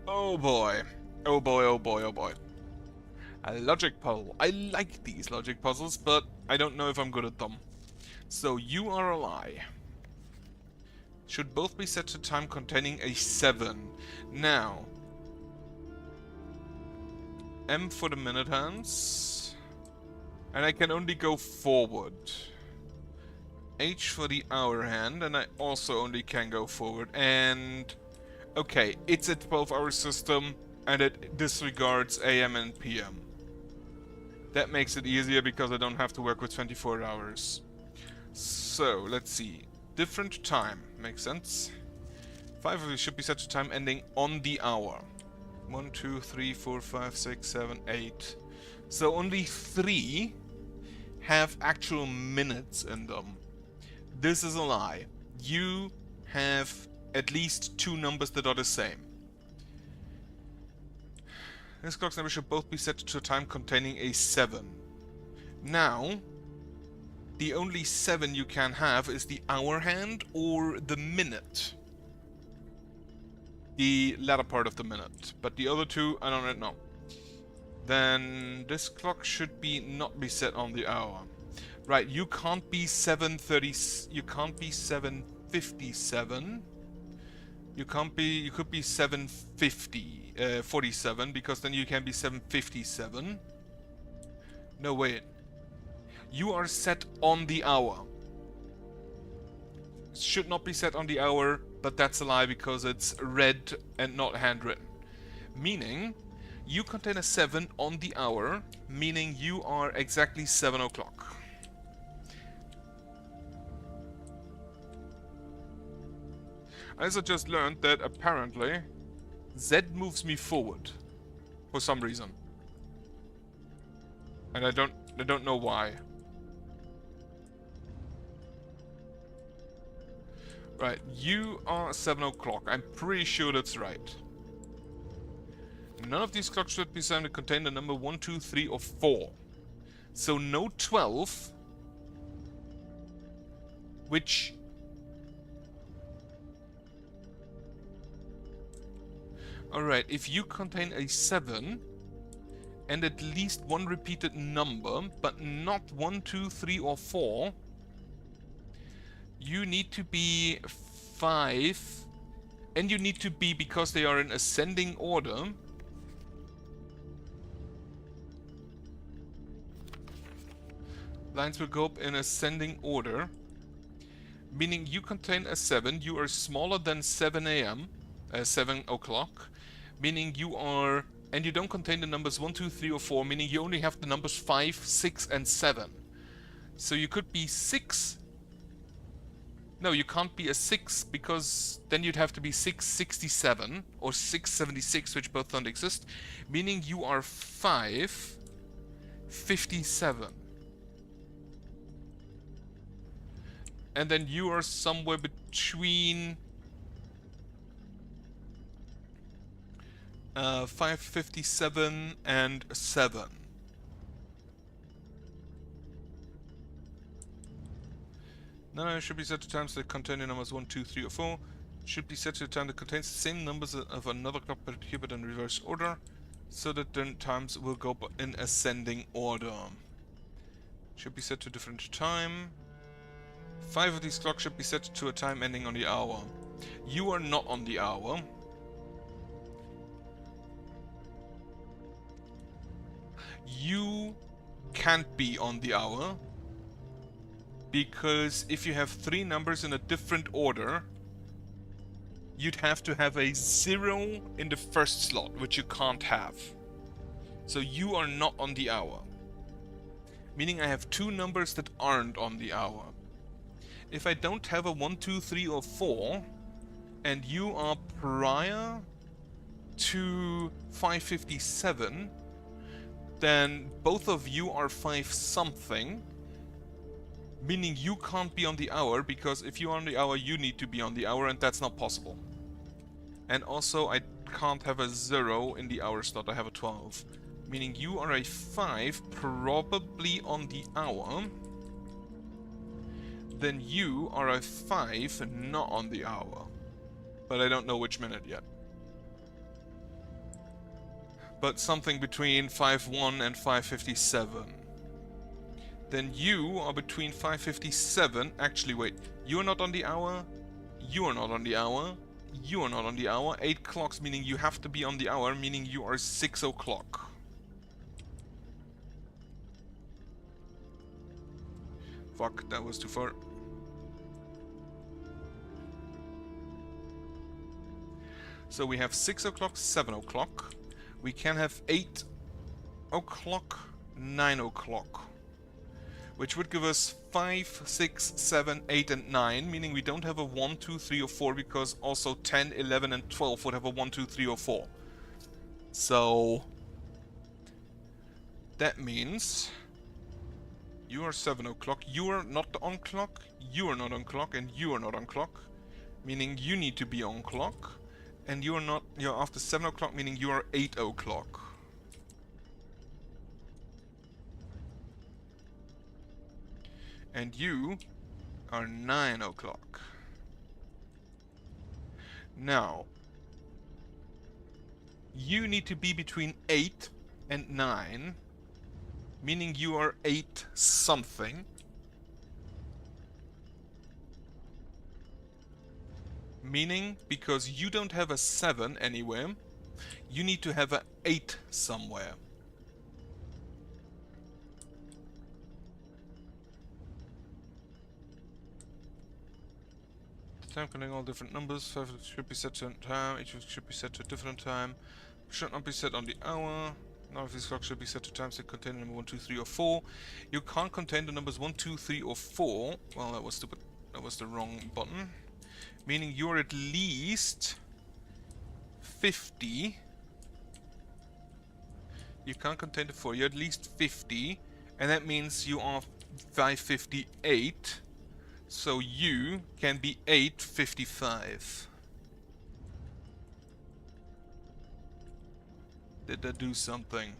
Oh boy. Oh boy, oh boy, oh boy. A logic puzzle. I like these logic puzzles, but I don't know if I'm good at them. So, you are a lie. Should both be set to time containing a 7. Now, M for the minute hands. And I can only go forward. H for the hour hand, and I also only can go forward. And okay, it's a 12-hour system, and it disregards AM and PM. That makes it easier because I don't have to work with 24 hours. So, let's see. Different time. Makes sense. 5 of these should be set to time ending on the hour. 1, 2, 3, 4, 5, 6, 7, 8. So only 3 have actual minutes in them. This is a lie. You have at least 2 numbers that are the same. This clock's number should both be set to a time containing a 7. Now, the only 7 you can have is the hour hand or the minute. The latter part of the minute. But the other 2, I don't know. Then this clock should not be set on the hour. Right, you can't be 7:30. You can't be 7:57. You could be 47 because then you can be 7:57. No, wait. You are set on the hour. It should not be set on the hour, but that's a lie because it's read and not handwritten. Meaning, You contain a 7 on the hour, meaning you are exactly 7 o'clock. As I just learned that apparently Z moves me forward for some reason. And I don't know why. Right, you are 7 o'clock. I'm pretty sure that's right. None of these clocks should be designed to contain the number 1, 2, 3, or 4. So no 12, which... Alright, if you contain a 7, and at least one repeated number, but not 1, 2, 3, or 4, you need to be 5, and you need to be, because they are in ascending order, lines will go up in ascending order, meaning you contain a 7, you are smaller than 7 a.m., 7 o'clock, meaning you are, and you don't contain the numbers 1, 2, 3, or 4, meaning you only have the numbers 5, 6, and 7. So you could be 6. No, you can't be a 6, because then you'd have to be 667 or 676, which both don't exist, meaning you are 557. And then you are somewhere between 557 and 7. No, it should be set to times that contain the numbers 1, 2, 3, or 4. Should be set to a time that contains the same numbers of another clock, but here but in reverse order, so that then times will go in ascending order. Should be set to a different time. 5 of these clocks should be set to a time ending on the hour. You are not on the hour. You can't be on the hour, because if you have 3 numbers in a different order, you'd have to have a 0 in the first slot, which you can't have. So you are not on the hour. Meaning I have 2 numbers that aren't on the hour. If I don't have a 1, 2, 3, or 4, and you are prior to 557, then both of you are 5 something, meaning you can't be on the hour, because if you're on the hour, you need to be on the hour, and that's not possible. And also, I can't have a 0 in the hour slot, I have a 12. Meaning you are a 5, probably on the hour. Then you are a 5, not on the hour. But I don't know which minute yet. But something between 5:1 and 5:57. Then you are between 5:57. Actually, wait. You are not on the hour. You are not on the hour. You are not on the hour. 8 clocks, meaning you have to be on the hour, meaning you are 6 o'clock. Fuck, that was too far. So we have 6 o'clock, 7 o'clock. We can have 8 o'clock, 9 o'clock. Which would give us 5, 6, 7, 8, and 9, meaning we don't have a 1, 2, 3, or 4, because also 10, 11, and 12 would have a 1, 2, 3, or 4. So that means you are 7 o'clock, you are not on clock, you are not on clock, and you are not on clock, meaning you need to be on clock, and you are not, you're after 7 o'clock, meaning you are 8 o'clock. And you are 9 o'clock. Now, you need to be between 8 and 9, meaning you are 8 something. Meaning, because you don't have a 7 anywhere, you need to have a 8 somewhere. Time counting all different numbers. 5 should be set to a time, each should be set to a different time. should not be set on the hour. None of these clocks should be set to times that contain the number 1, 2, 3, or 4. You can't contain the numbers 1, 2, 3, or 4. Well, that was stupid. That was the wrong button. Meaning you're at least 50. You can't contain the 4. You're at least 50. And that means you are 558. So you can be 855. Did that do something?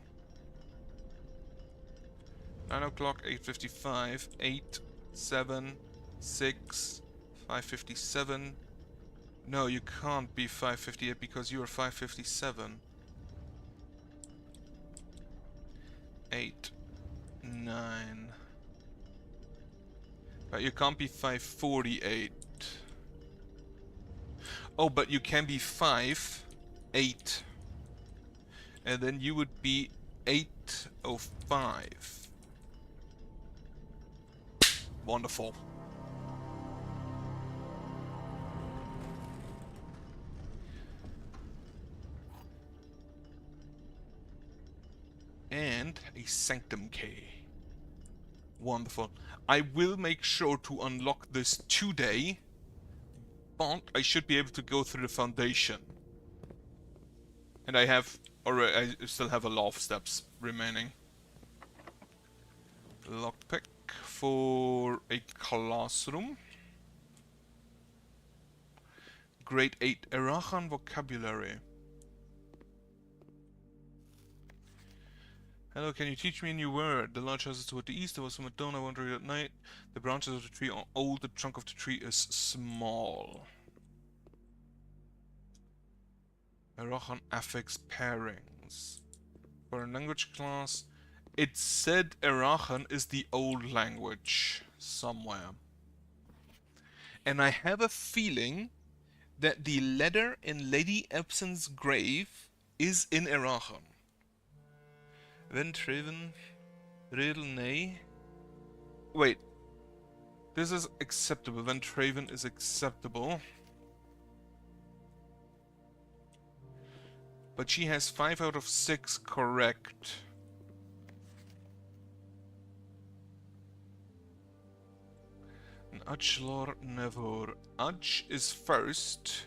9 o'clock, 8:55, 8, 7, 6, 5:57. No, you can't be 5:58 because you are 5:57. 8, 9. But you can't be 5:48. Oh, but you can be 5, 8. And then you would be 8:05. Wonderful. And a Sanctum key. Wonderful. I will make sure to unlock this today, but I should be able to go through the foundation. And I still have a lot of steps remaining. Lockpick for a classroom. Grade 8 Erachan vocabulary. Hello, can you teach me a new word? The large house is toward the east, there was some at dawn, I won't read at night. The branches of the tree are old, the trunk of the tree is small. Erachan affix pairings. For a language class, it said Erachan is the old language somewhere. And I have a feeling that the letter in Lady Epson's grave is in Erachan. Ventraven, Redel, wait. This is acceptable. Ventraven is acceptable. But she has 5 out of 6 correct. Adj lor nevor. Adj is first.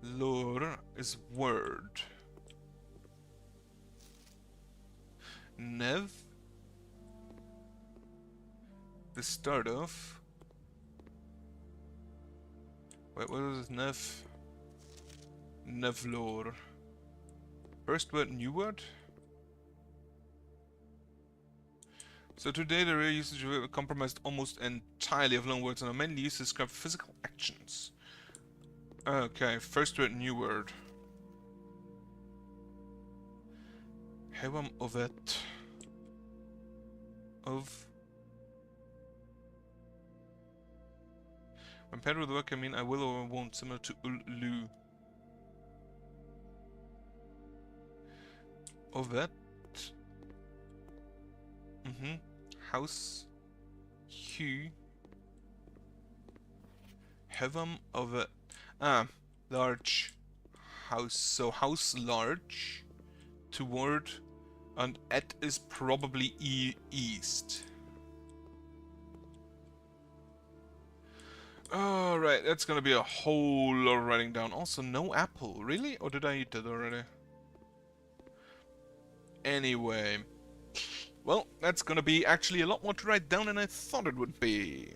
Lor is word. Nev, the start of. Wait, what is Nev? Nevlor. First word, new word? So today the real usage of it compromised almost entirely of loanwords and are mainly used to describe physical actions. Okay, first word, new word. Hevam ovet. Of. When paired with the work, I mean I will or won't, similar to ul-lu. Ovet. House. Hue. Hevam ovet. Large. House. So house large. Toward. And et is probably east. Alright, that's gonna be a whole lot of writing down. Also, no apple. Really? Or did I eat it already? Anyway. Well, that's gonna be actually a lot more to write down than I thought it would be.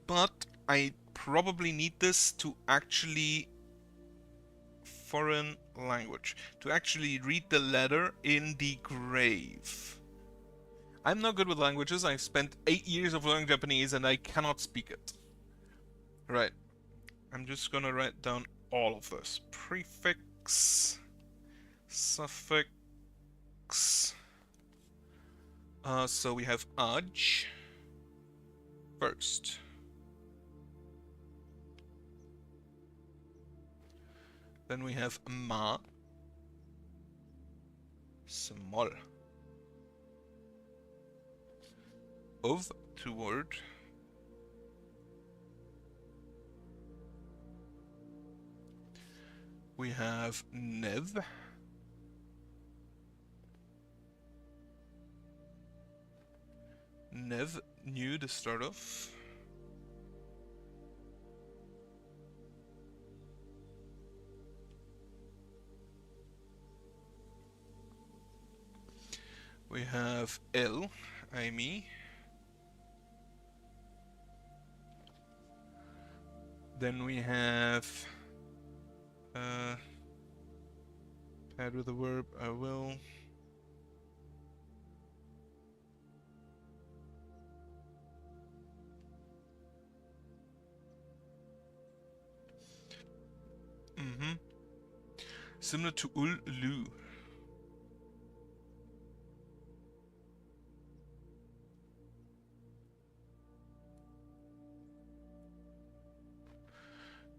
But I probably need this to actually... foreign language. To actually read the letter in the grave. I'm not good with languages. I've spent 8 years of learning Japanese and I cannot speak it. Right. I'm just gonna write down all of this. Prefix. Suffix. So we have aj. First. Then we have ma. Small. Of, toward. We have Nev. Nev, new to start off. We have El, Amy. Then we have add with a verb, I will. Similar to ul, lu.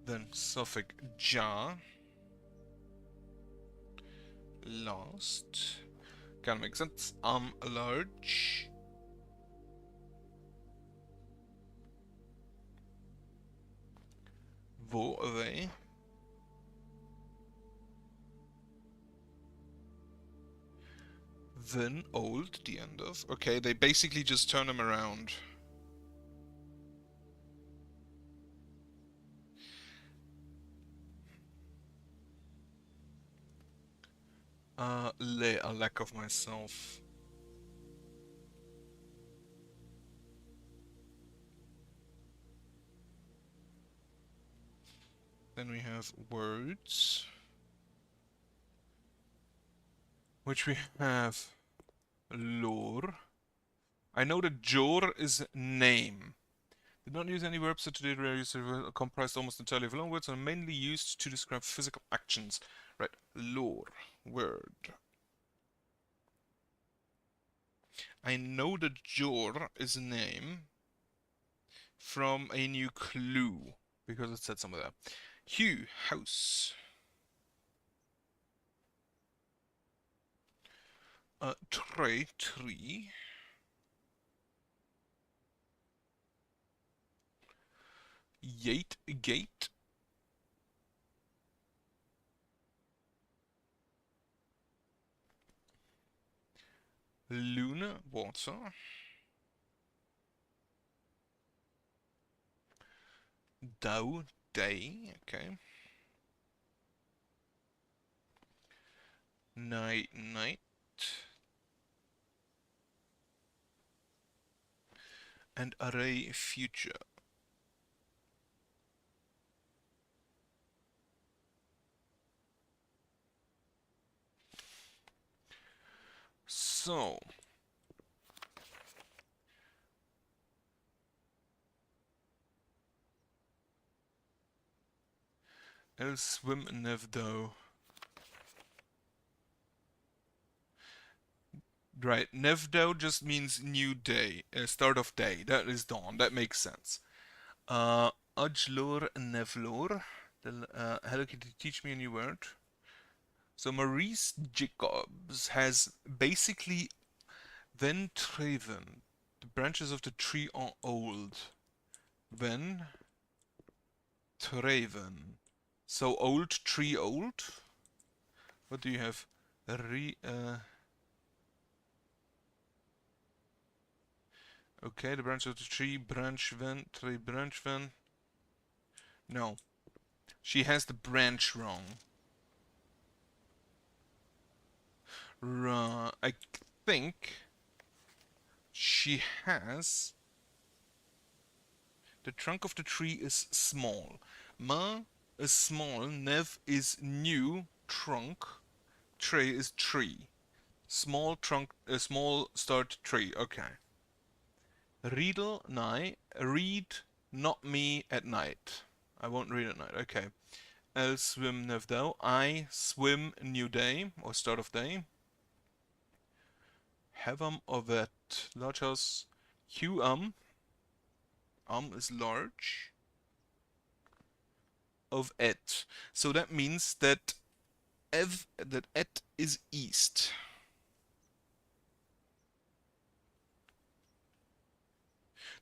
Then suffix ja. Last. Kind of makes sense. Large. Wo away. Then old, the end of. Okay, they basically just turn them around. A lack of myself. Then we have words. Which we have lore. I know that jor is name. Did not use any verbs that today are comprised almost entirely of long words and mainly used to describe physical actions. Right, lore, word. I know that jor is a name from a new clue, because it said somewhere there. Hue, house. Tray, tree. Yate, gate. Luna, water. Dow, day, okay. Night, night. And array, future. So, I'll swim Nevdo. Right, Nevdo just means new day, start of day. That is dawn. That makes sense. Ujlor Nevlor. Hello Kitty, teach me a new word. So Maurice Jacobs has basically when Traven. The branches of the tree are old. When Traven. So old tree old. What do you have? Okay, the branch of the tree, branch when, tree branch when. No. She has the branch wrong. I think she has... The trunk of the tree is small. Ma is small, nev is new, trunk, tray is tree. Small trunk, small start tree, okay. Riedel, night. Read, not me at night. I won't read at night, okay. I'll swim nevdau. I swim new day, or start of day. Heavam ovet. Large house. Hugh is large. Of et. So that means that et is east.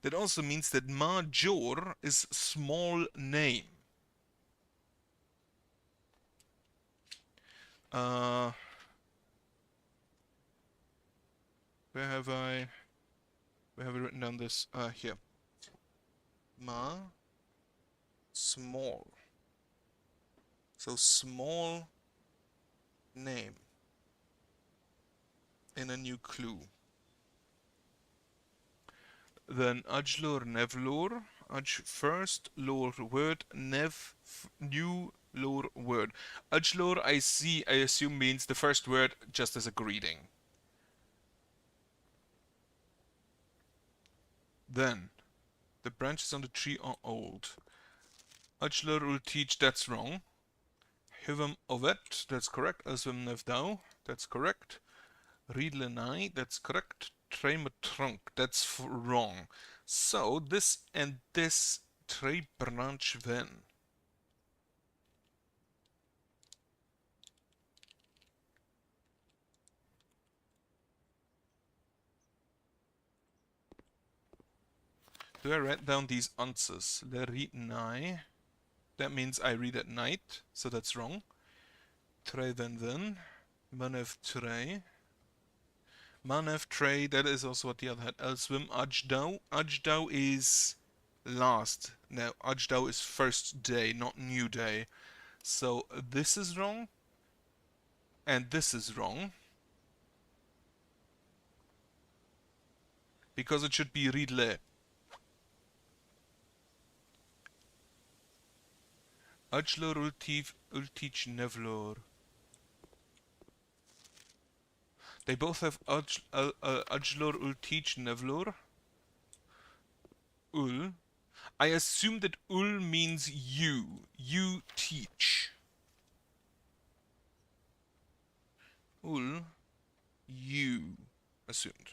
That also means that major is small name. Uh, where have I written down this? Here. Ma small. So small name in a new clue. Then ajlor nevlor, aj first lor word, nev new lor word. Ajlor I assume means the first word just as a greeting. Then the branches on the tree are old. Ajlor will teach, that's wrong. Hivam ovet, that's correct. Aswim nevdau, that's correct. Riedlenai, that's correct. Treme trunk, that's wrong. So this and this tre branch ven. Do I write down these answers? Le riednai. That means I read at night, so that's wrong. Tre ven. Manev tre. Manev tre, that is also what the other had. Elswim ajdau. Ajdau is last. Now, ajdau is first day, not new day. So this is wrong. And this is wrong. Because it should be ridle. Ajlor ultich nevlor. They both have Ajlor ultich nevlor. Ul. I assume that ul means you. You teach. Ul. You. Assumed.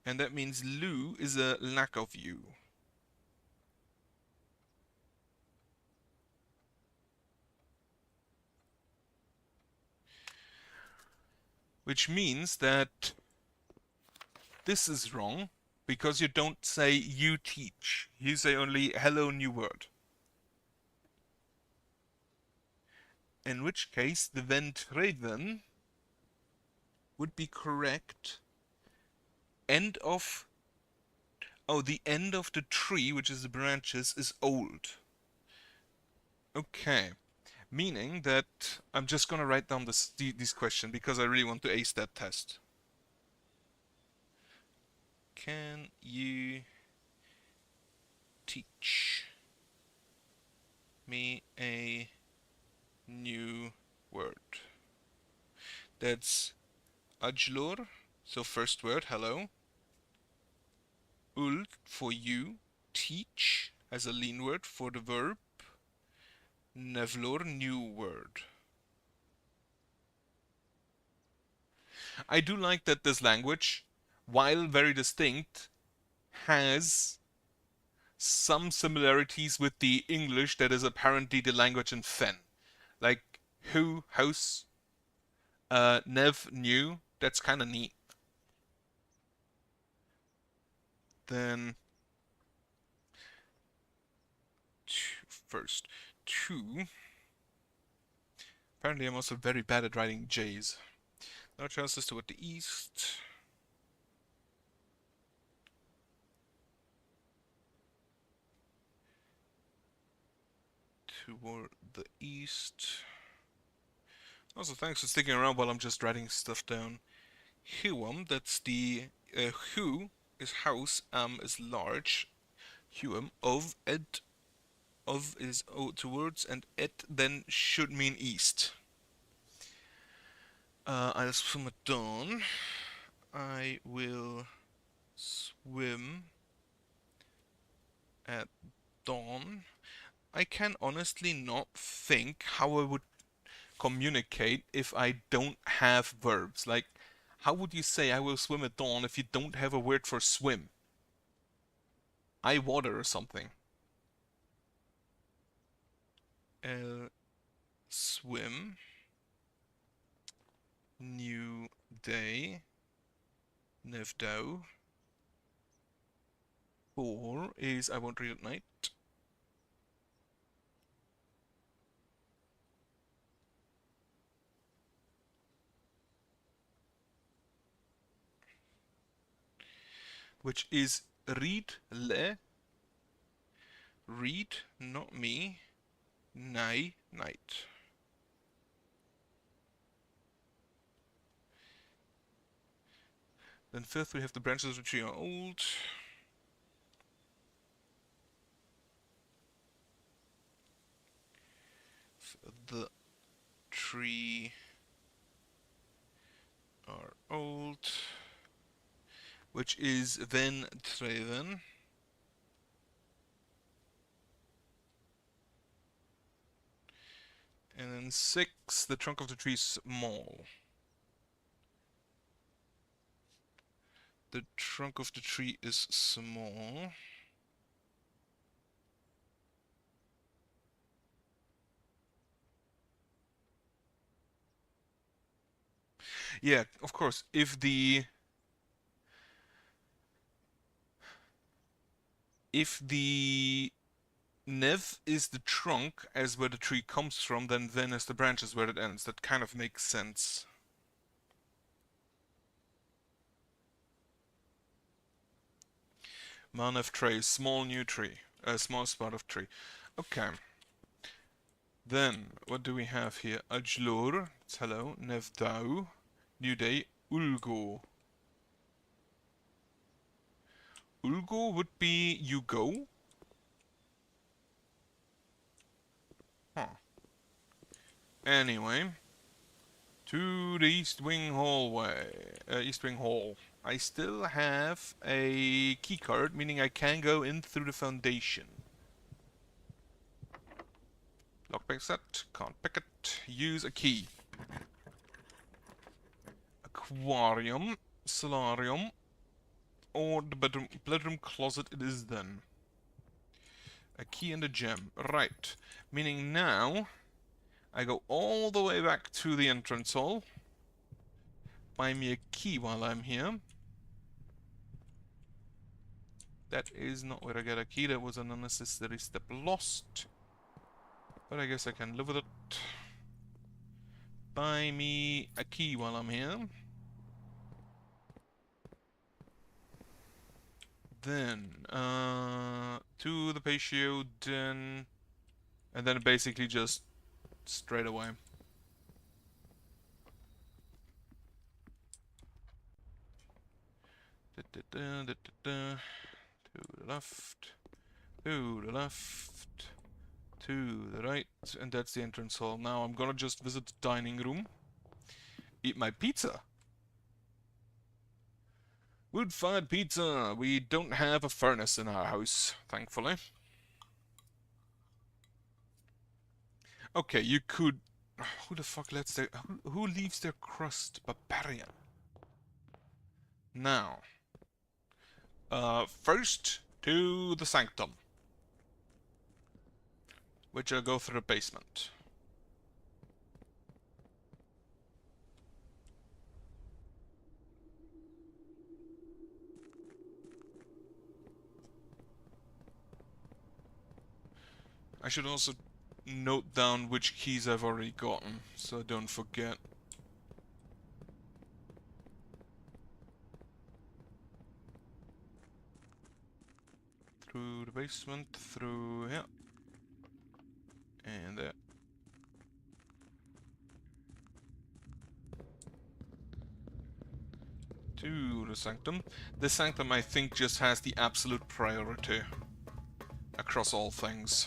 And that means lu is a lack of you. Which means that this is wrong, because you don't say you teach. You say only hello new word. In which case the ventreden would be correct. End of... Oh, the end of the tree, which is the branches, is old. Okay. Meaning that I'm just gonna write down these questions because I really want to ace that test. Can you teach me a new word? That's ajlor, so first word, hello. Ul for you, teach as a lean word for the verb. Nevlor, new word. I do like that this language, while very distinct, has some similarities with the English that is apparently the language in Fen. Like who, house, nev, new. That's kind of neat. Then first two. Apparently I'm also very bad at writing J's. No chances toward the east. Toward the east. Also, thanks for sticking around while I'm just writing stuff down. Huam, that's the who is house, is large. Huam of ed, of is towards, and et then should mean east. I'll swim at dawn. I will swim at dawn. I can honestly not think how I would communicate if I don't have verbs. Like, how would you say I will swim at dawn if you don't have a word for swim? I water or something. Swim. New day. Nevdau. Or is I won't read at night. which is read le, read, not me, nay, night. Then fifth, we have the branches of the tree are old. The tree are old, which is then treven. And then 6, the trunk of the tree is small. The trunk of the tree is small. Yeah, of course, if the nev is the trunk as where the tree comes from, then ven is the branches where it ends. That kind of makes sense. Manev tray, small new tree. A small spot of tree. Okay. Then, what do we have here? Ajlur, it's hello. Nevdau, new day. Ulgo. Ulgo would be you go. Huh. Anyway, to the East Wing hallway. East Wing hall. I still have a key card, meaning I can go in through the foundation. Lockpick set, can't pick it. Use a key. Aquarium, solarium, or the bedroom closet it is then. A key and a gem. Right. Meaning now I go all the way back to the entrance hall. Buy me a key while I'm here. That is not where I get a key. That was an unnecessary step lost. But I guess I can live with it. Buy me a key while I'm here. Then, to the patio den. And then basically just straight away. To the left. To the left. To the right. And that's the entrance hall. Now I'm gonna just visit the dining room. Eat my pizza. Wood-fired pizza. We don't have a furnace in our house, thankfully. Okay, you could... Who the fuck lets their... Who leaves their crust? Barbarian. Now. First, to the sanctum. Which I'll go through the basement. I should also note down which keys I've already gotten, so I don't forget. Through the basement, through here. And there. To the sanctum. The sanctum, I think, just has the absolute priority across all things.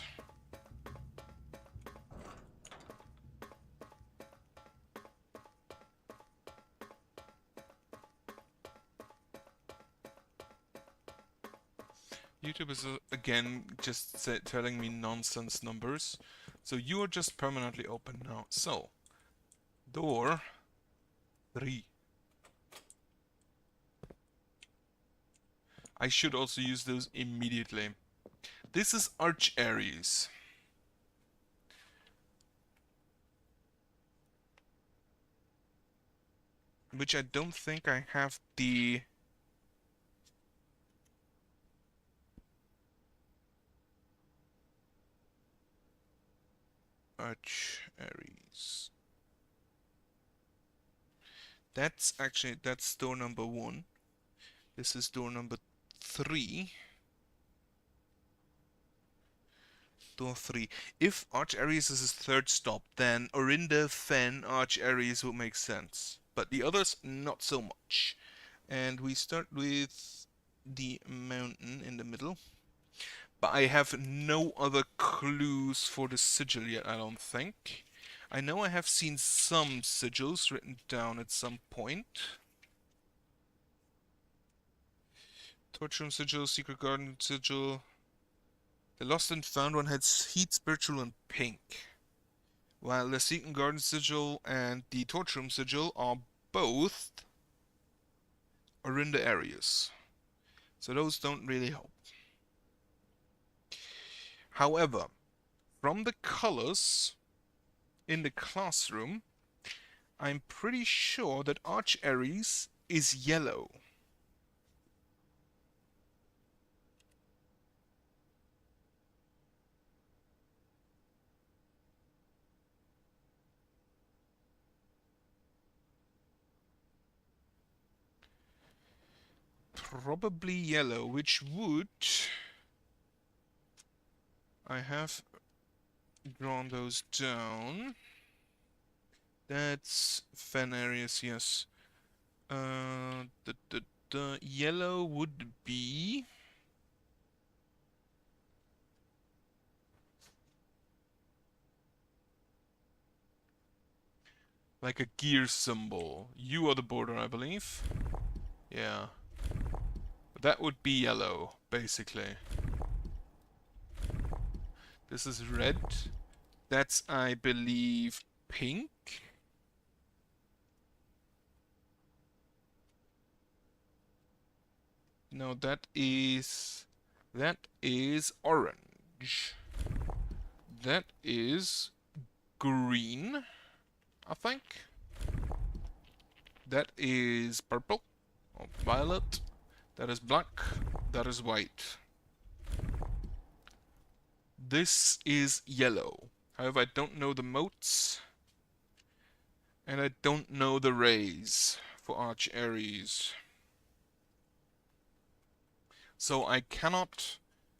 YouTube is again just telling me nonsense numbers. So you are just permanently open now. So, door 3. I should also use those immediately. This is Arch Aries. Which I don't think I have the... Arch Aries. That's door number 1. This is door number 3. Door 3. If Arch Aries is his third stop, then Orinda, Fen, Arch Aries would make sense. But the others, not so much. And we start with the mountain in the middle. But I have no other clues for the sigil yet, I don't think. I know I have seen some sigils written down at some point. Torchroom sigil, Secret Garden sigil. The Lost and Found one had Heat, Spiritual, and Pink. While the Secret Garden sigil and the Torchroom sigil are both Orinda areas. So those don't really help. However, from the colors in the classroom, I'm pretty sure that Arch Aries is yellow. Probably yellow, which would... I have drawn those down. That's Fen areas, yes. The yellow would be... like a gear symbol. You are the border, I believe. Yeah. That would be yellow, basically. This is red. That's, I believe, pink. No, that is orange. That is green, I think. That is purple or violet. That is black. That is white. This is yellow. However, I don't know the motes. And I don't know the rays for Arch Aries. So I cannot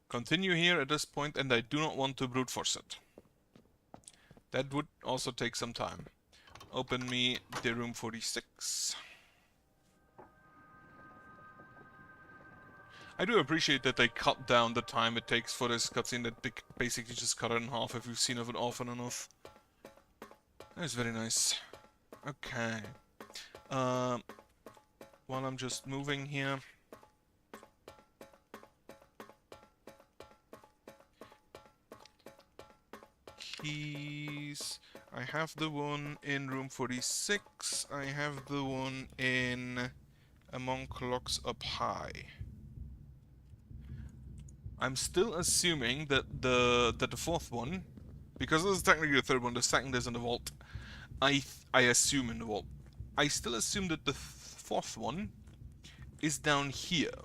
continue here at this point, and I do not want to brute force it. That would also take some time. Open me the room 46. I do appreciate that they cut down the time it takes for this cutscene, that they basically just cut it in half if you've seen of it often enough. That's very nice. Okay. While I'm just moving here. Keys. I have the one in room 46. I have the one in Among Clocks Up High. I'm still assuming that the fourth one, because this is technically the third one, the second is in the vault. I assume in the vault. I still assume that the fourth one is down here.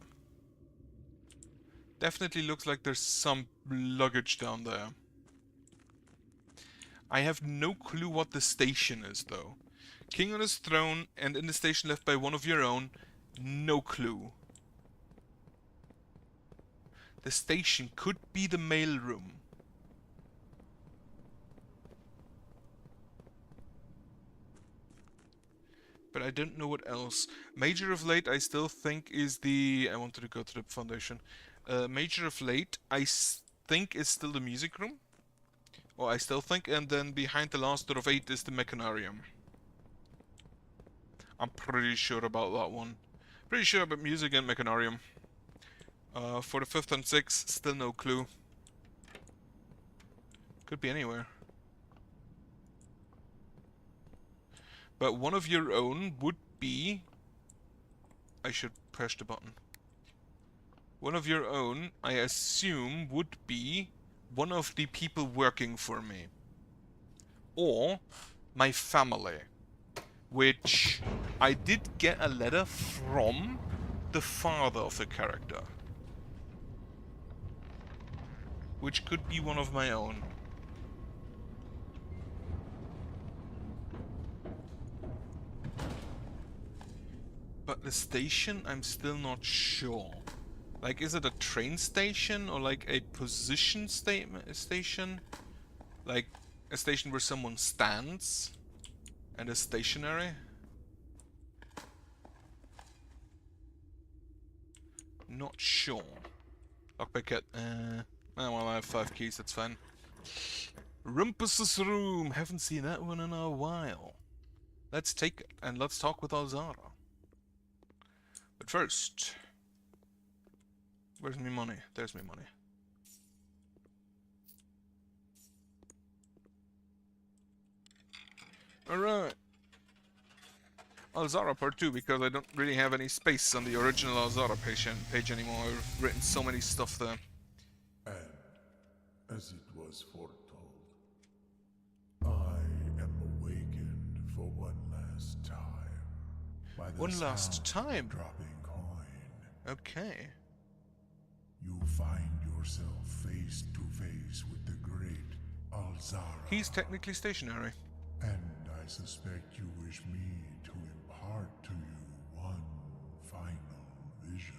Definitely looks like there's some luggage down there. I have no clue what the station is, though. King on his throne, and in the station left by one of your own, no clue. The station could be the mail room. But I don't know what else. Major of Late, I still think is the... I wanted to go to the foundation. Major of Late, I think is still the music room. Or I still think, and then behind the last door of 8 is the Mechanarium. I'm pretty sure about that one. Pretty sure about music and Mechanarium. For the 5th and 6th, still no clue. Could be anywhere. But one of your own would be... I should press the button. One of your own, I assume, would be one of the people working for me. Or my family. Which I did get a letter from the father of the character. Which could be one of my own. But the station, I'm still not sure. Like, is it a train station or like a position station? Like a station where someone stands and is stationary? Not sure. Lockpick it. Well, I have 5 keys, that's fine. Rumpus's room! Haven't seen that one in a while. Let's take it and let's talk with Alzara. But first... Where's my money? There's my money. Alright. Alzara part 2, because I don't really have any space on the original Alzara page anymore. I've written so many stuff there. And, as it was foretold, I am awakened for one last time. By the One last sound of time? dropping coin. Okay. You find yourself face to face with the great Alzara. He's technically stationary. And I suspect you wish me to impart to you one final vision.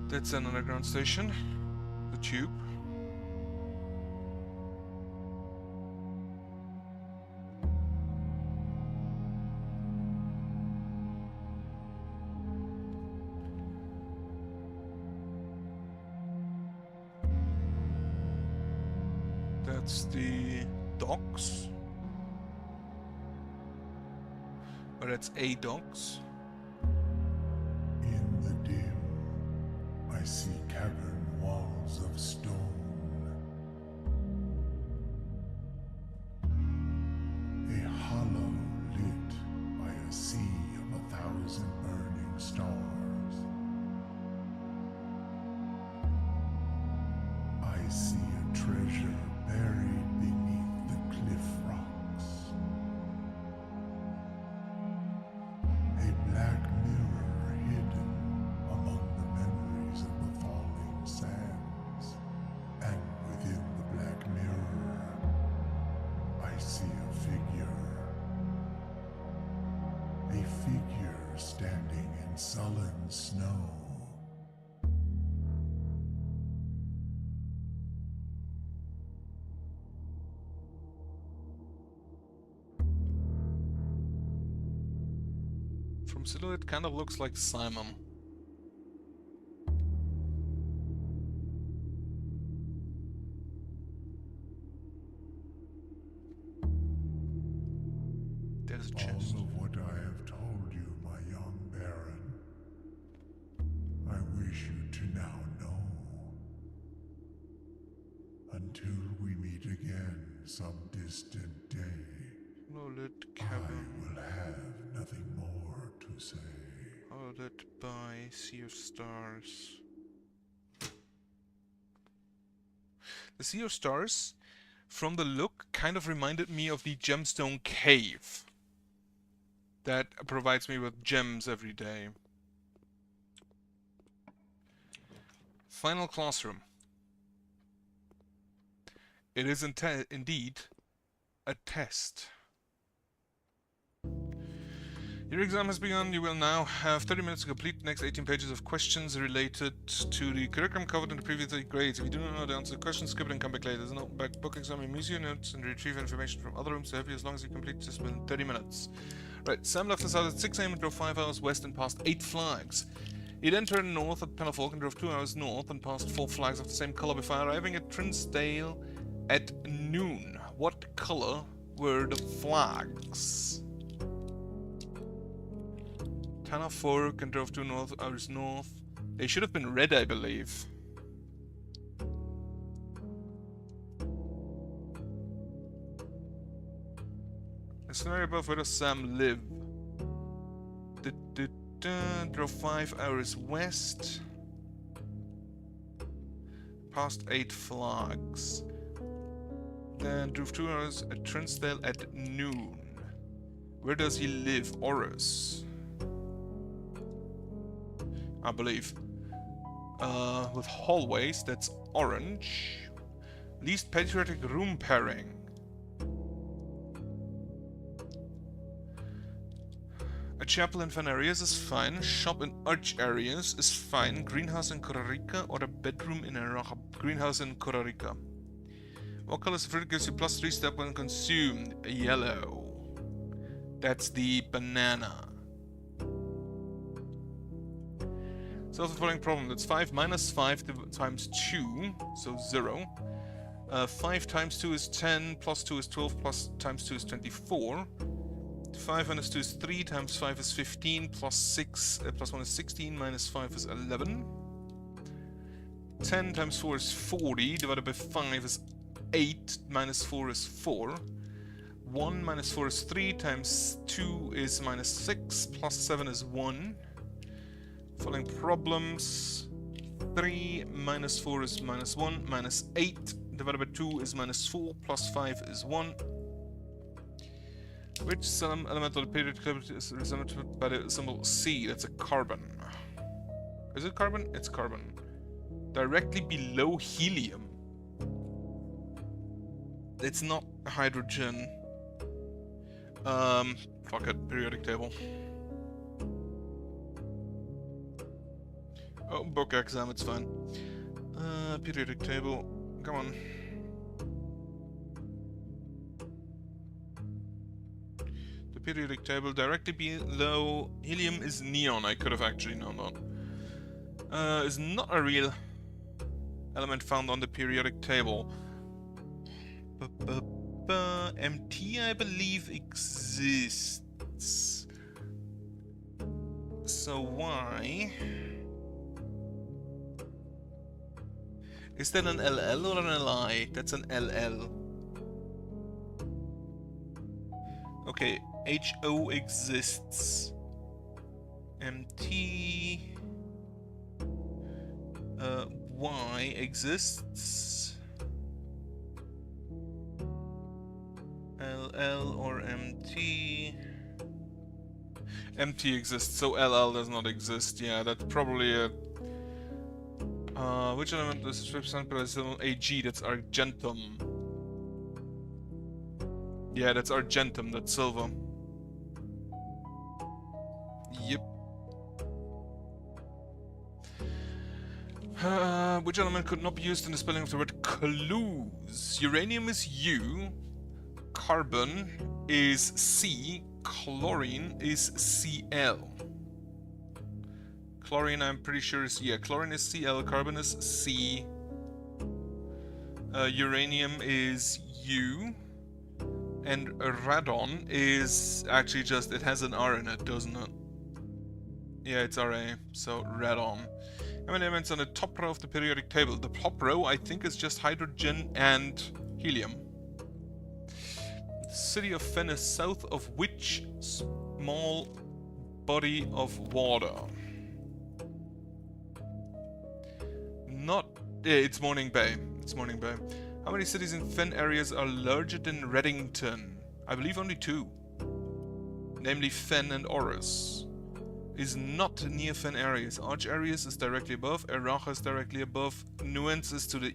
That's an underground station. The tube. That's the docks. Or that's a docks. In the dim, I see cavern walls of stone. A hollow lit by a sea of 1,000 burning stars. I see a treasure buried beneath the cliff rocks. A black mirror hidden among the memories of the falling sands. And within the black mirror, I see a figure. A figure standing in sullen snow. From silhouette, kind of looks like Simon. There's a chest. All of what I have told you, my young Baron, I wish you to now know. Until we meet again some distant day, Loaded I cabin. will have nothing more to say. Loaded by Sea of Stars. The Sea of Stars, from the look, kind of reminded me of the gemstone cave that provides me with gems every day. Final classroom. It is indeed a test. Your exam has begun. You will now have 30 minutes to complete the next 18 pages of questions related to the curriculum covered in the previous 8 grades. If you do not know the answer to the question, skip it and come back later. There's an open back book exam. Use your notes and retrieve information from other rooms to help you as long as you complete this within 30 minutes. Right, Sam left us out at 6 AM and drove 5 hours west and passed 8 flags. He then turned north at Penfolk and drove 2 hours north and passed 4 flags of the same color before arriving at Trinsdale at noon. What color were the flags? Tanner Fork and drove 2 hours north. They should have been red, I believe. The scenario above, where does Sam live? Drove 5 hours west. Past 8 flags. Then drove 2 hours at Trinsdale at noon. Where does he live? Oris, I believe. With hallways, that's orange. Least patriotic room pairing. chapel in Fen areas is fine. Shop in arch areas is fine. Greenhouse in Korarika or a bedroom in a greenhouse in Korarika. What color is fruit gives you +3 step when consumed? Yellow. That's the banana. Solve the following problem. That's 5 minus 5 times 2, so 0. 5 times 2 is 10, plus 2 is 12, plus times 2 is 24. 5 minus 2 is 3, times 5 is 15, plus 1 is 16, minus 5 is 11. 10 times 4 is 40, divided by 5 is 8, minus 4 is 4. 1 minus 4 is 3, times 2 is minus 6, plus 7 is 1. Following problems. 3 minus 4 is minus 1, minus 8, divided by 2 is minus 4, plus 5 is 1. Which some element of the periodic table is represented by the symbol C? That's a carbon. Is it carbon? It's carbon. Directly below helium. It's not hydrogen. Fuck it. Periodic table. Oh, book exam, it's fine. Periodic table. Come on. The periodic table directly below helium is neon. I could have actually known that. Is not a real element found on the periodic table. MT, I believe, exists. So why? Is that an LL or an LI? That's an LL. Okay, HO exists. MT... Y exists. LL or MT... MT exists, so LL does not exist. Yeah, that's probably a... which element is represented by the symbol AG? That's argentum. Yeah, that's argentum, that's silver. Yep. Which element could not be used in the spelling of the word clues? Uranium is U, carbon is C, chlorine is Cl. Chlorine, I'm pretty sure is, yeah, chlorine is Cl, carbon is C. Uranium is U. And radon is actually just, it has an R in it, doesn't it? Yeah, it's Ra, so radon. How many elements on the top row of the periodic table? The top row, I think, is just hydrogen and helium. The city of Fen is south of which small body of water? Not... yeah, it's Morning Bay. It's Morning Bay. How many cities in Fen areas are larger than Reddington? I believe only 2. Namely Fen and Oris. Is not near Fen areas. Arch areas is directly above. Eracha is directly above. Nuance is to the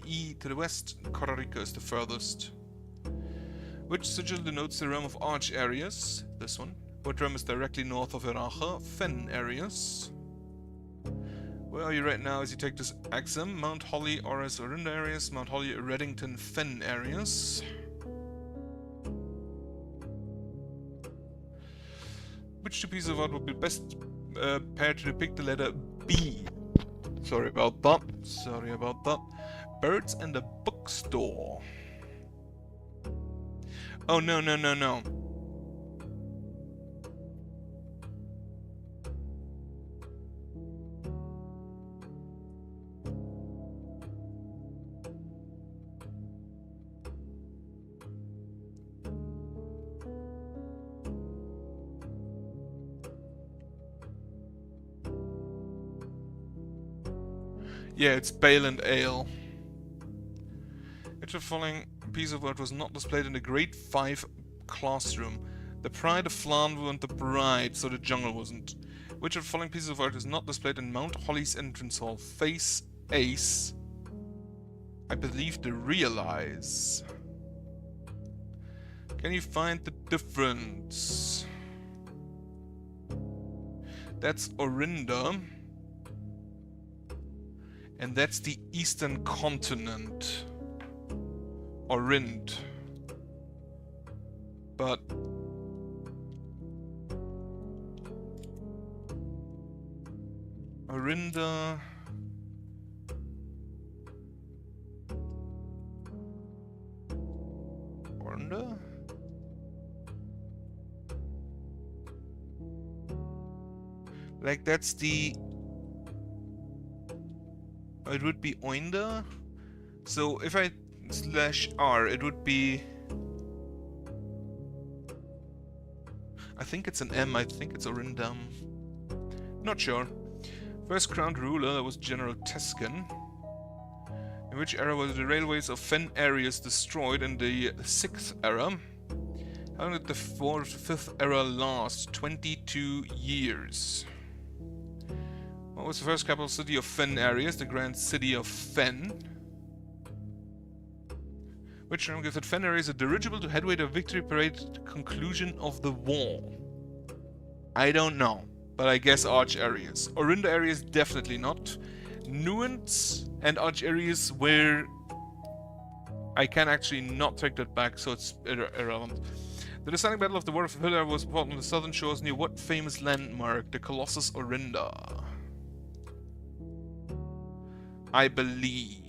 west. Korarika is the furthest. Which sigil denotes the realm of arch areas? This one. What realm is directly north of Eracha? Fen areas. Where are you right now as you take this exam? Mount Holly, Oris, Orinda areas. Mount Holly, Reddington, Fen areas. Which two pieces of art would be best paired to depict the letter B? Sorry about that. Sorry about that. Birds and a bookstore. Oh, no, no, no, no. Yeah, it's Bale and Ale. Which of the following piece of art was not displayed in the grade 5 classroom? The Pride of Flandre and the Bride, so the jungle wasn't. Which of the following pieces of art is not displayed in Mount Holly's entrance hall? Face, Ace. I believe the Realize. Can you find the difference? That's Orinda. And that's the eastern continent. Orind. But Orinda. Orinda? Like that's the... It would be Oinda. So if I /R, it would be... I think it's an M, I think it's Orindam. Not sure. First crowned ruler was General Teskin. In which era were the railways of Fen areas destroyed? In the 6th era. How long did the 5th era last? 22 years. What was the first capital city of Fen areas? The Grand City of Fen. Which term gives it Fen areas a dirigible to headway the victory parade at the conclusion of the war? I don't know, but I guess Arch areas. Orinda areas definitely not. Nuance and Arch areas where I can actually not take that back, so it's irrelevant. The deciding battle of the War of Hilda was fought on the southern shores near what famous landmark? The Colossus Orinda, I believe.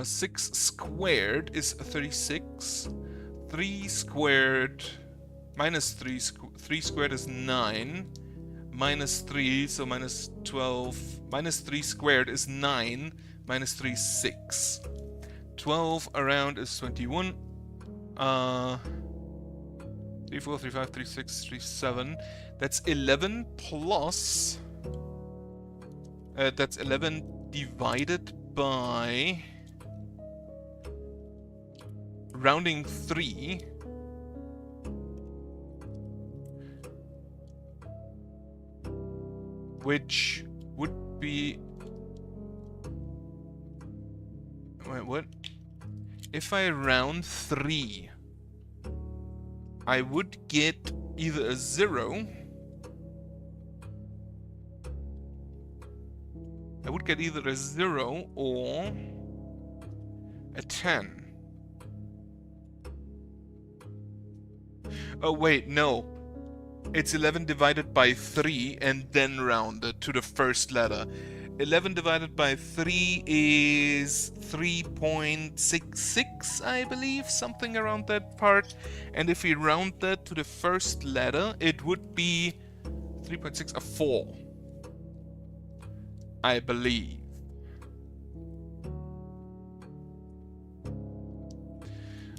6 squared is 36. 3 squared minus 3 squared is 9. Minus 3, so minus 12. Minus 3 squared is 9. Minus 3 is 6. 12 around is 21. 3, 4, 3, 5, 3, 6, 3, 7. That's 11 plus... that's 11 divided by... rounding 3. Which would be... Wait, what? If I round 3, I would get either a 0. I would get either a 0 or a 10. Oh wait, no. It's 11 divided by 3 and then rounded to the first letter. 11 divided by 3 is 3.66, I believe, something around that part. And if we round that to the first letter, it would be 3.6, a 4, I believe.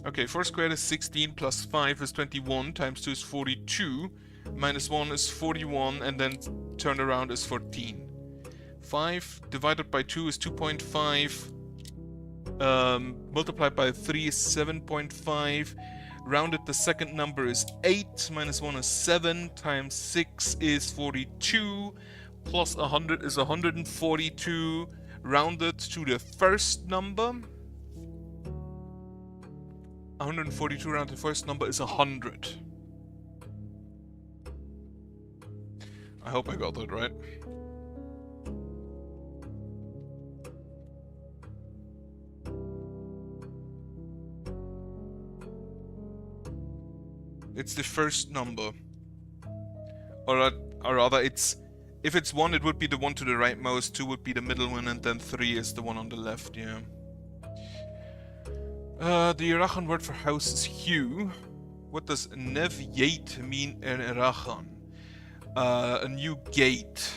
Okay, 4 squared is 16 plus 5 is 21, times 2 is 42, minus 1 is 41, and then turned around is 14. 5 divided by 2 is 2.5, multiplied by 3 is 7.5, rounded the second number is 8, minus 1 is 7, times 6 is 42, plus 100 is 142, rounded to the first number. 142 round the first number is 100. I hope I got that right. It's the first number. Or rather, it's... If it's 1, it would be the one to the rightmost, 2 would be the middle one, and then 3 is the one on the left, yeah. The Iraqan word for house is hue. What does Nevyate mean in Iraqan? A new gate.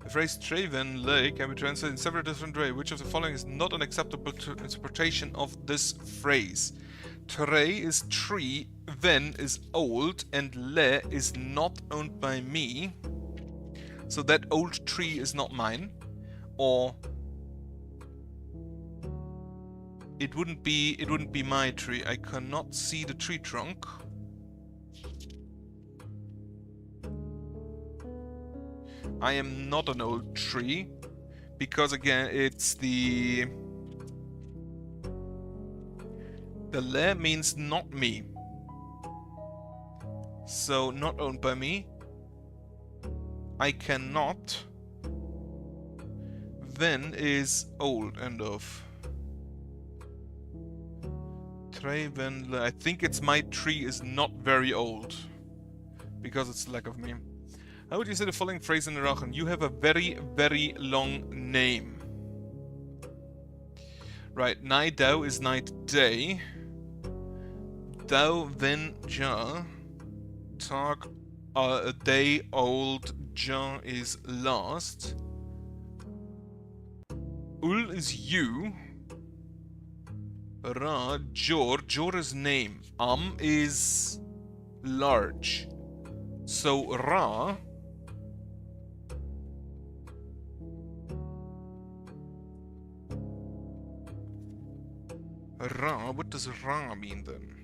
The phrase Traven Lake can be translated in several different ways. Which of the following is not an acceptable interpretation of this phrase? Tre is tree, Ven is old, and Le is not owned by me. So that old tree is not mine, or it wouldn't be my tree. I cannot see the tree trunk. I am not an old tree, because again it's the The le means not me. So, not owned by me. I cannot. Then is old, end of. I think it's my tree is not very old. Because it's lack of me. How would you say the following phrase in Iraqian? You have a very, very long name. Right, night dao is night day. Dao then ja. Tag a day old. Ja is last. Ul is you. Ra, Jor. Jor is name. Is large. So Ra. Ra, what does Ra mean then?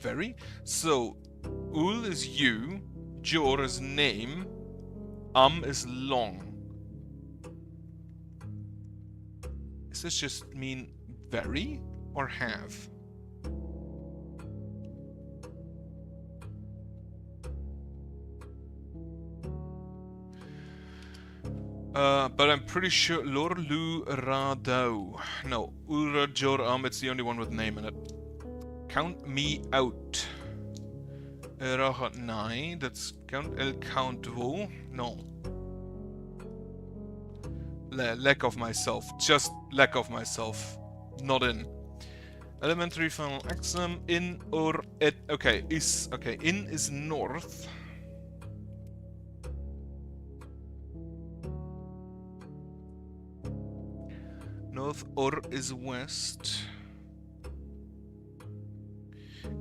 Very. So Ul is you. Jor is name. Is long. Does this just mean very or have? But I'm pretty sure Lor Lu Ra Dao. No, Ura Jor it's the only one with name in it. Count me out. Raha Nai, that's count el count wo. No. Lack of myself. Just lack of myself. Not in. Elementary final axiom. In or et. Okay, is. Okay, in is north. North or is west.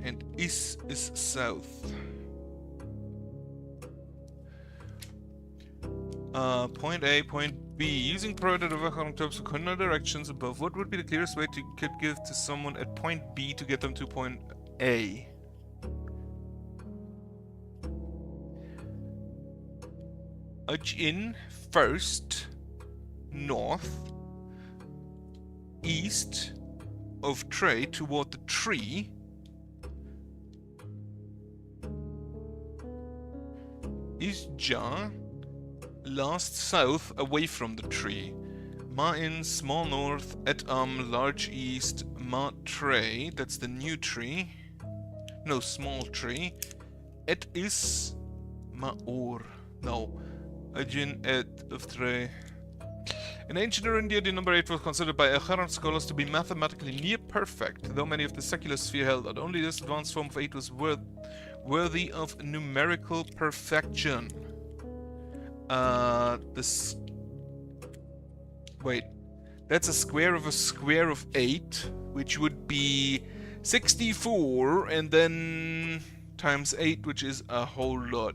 And is south. Point A, point B. Using provided overcoming terms for cardinal directions above, what would be the clearest way to give to someone at point B to get them to point A? Edge in first, north, east of tray toward the tree. Is ja last south away from the tree. Ma in small north at large east ma tray, that's the new tree. No, small tree. Et is ma or. No. Ajin et of tray. In ancient India, the number 8 was considered by Akharan scholars to be mathematically near perfect, though many of the secular sphere held that only this advanced form of 8 was worthy of numerical perfection. Wait. That's a square of 8, which would be 64, and then times 8, which is a whole lot.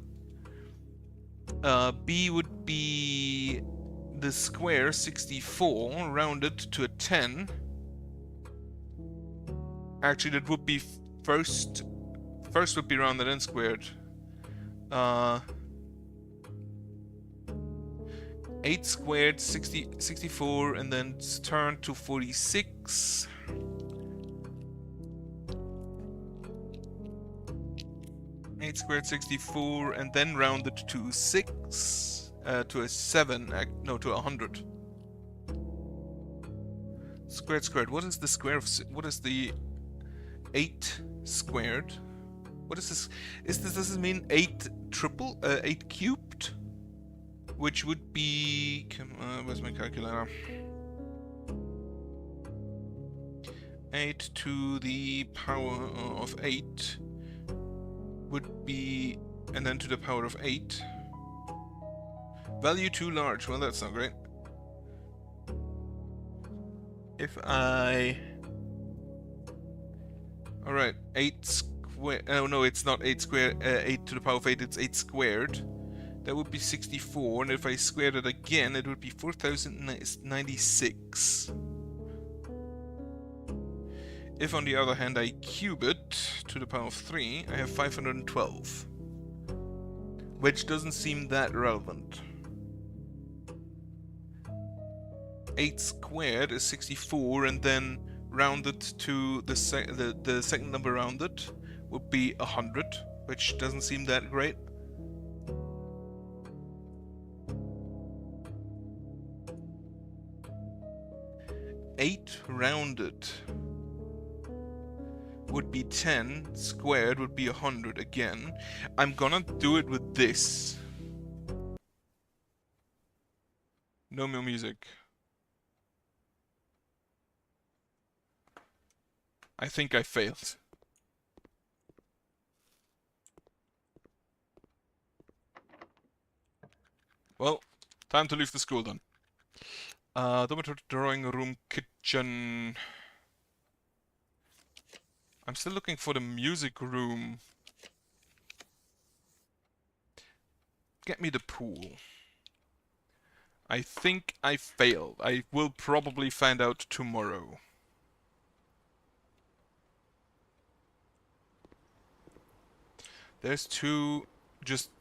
B would be the square 64 rounded to a 10. Actually, that would be first would be rounded and squared. 8 squared 64 and then turn to 46. Eight squared 64 and then rounded to 6, to a 7, no, to 100. Squared. What is the square of? What is the 8 squared? What is this? Does this mean 8 cubed? Which would be, where's my calculator? 8 to the power of 8 would be, and then to the power of 8. Value too large. Well, that's not great. If I... Alright, 8 squared... Oh no, it's not 8 squared, 8 to the power of 8, it's 8 squared. That would be 64, and if I squared it again, it would be 4096. If, on the other hand, I cube it to the power of 3, I have 512. Which doesn't seem that relevant. 8 squared is 64, and then rounded to the second number rounded would be 100, which doesn't seem that great. Eight rounded would be 10, squared would be 100 again. I'm gonna do it with this. No more music. I think I failed. Well, time to leave the school then. Dormitory, drawing room, kitchen. I'm still looking for the music room. Get me the pool. I think I failed. I will probably find out tomorrow. There's two just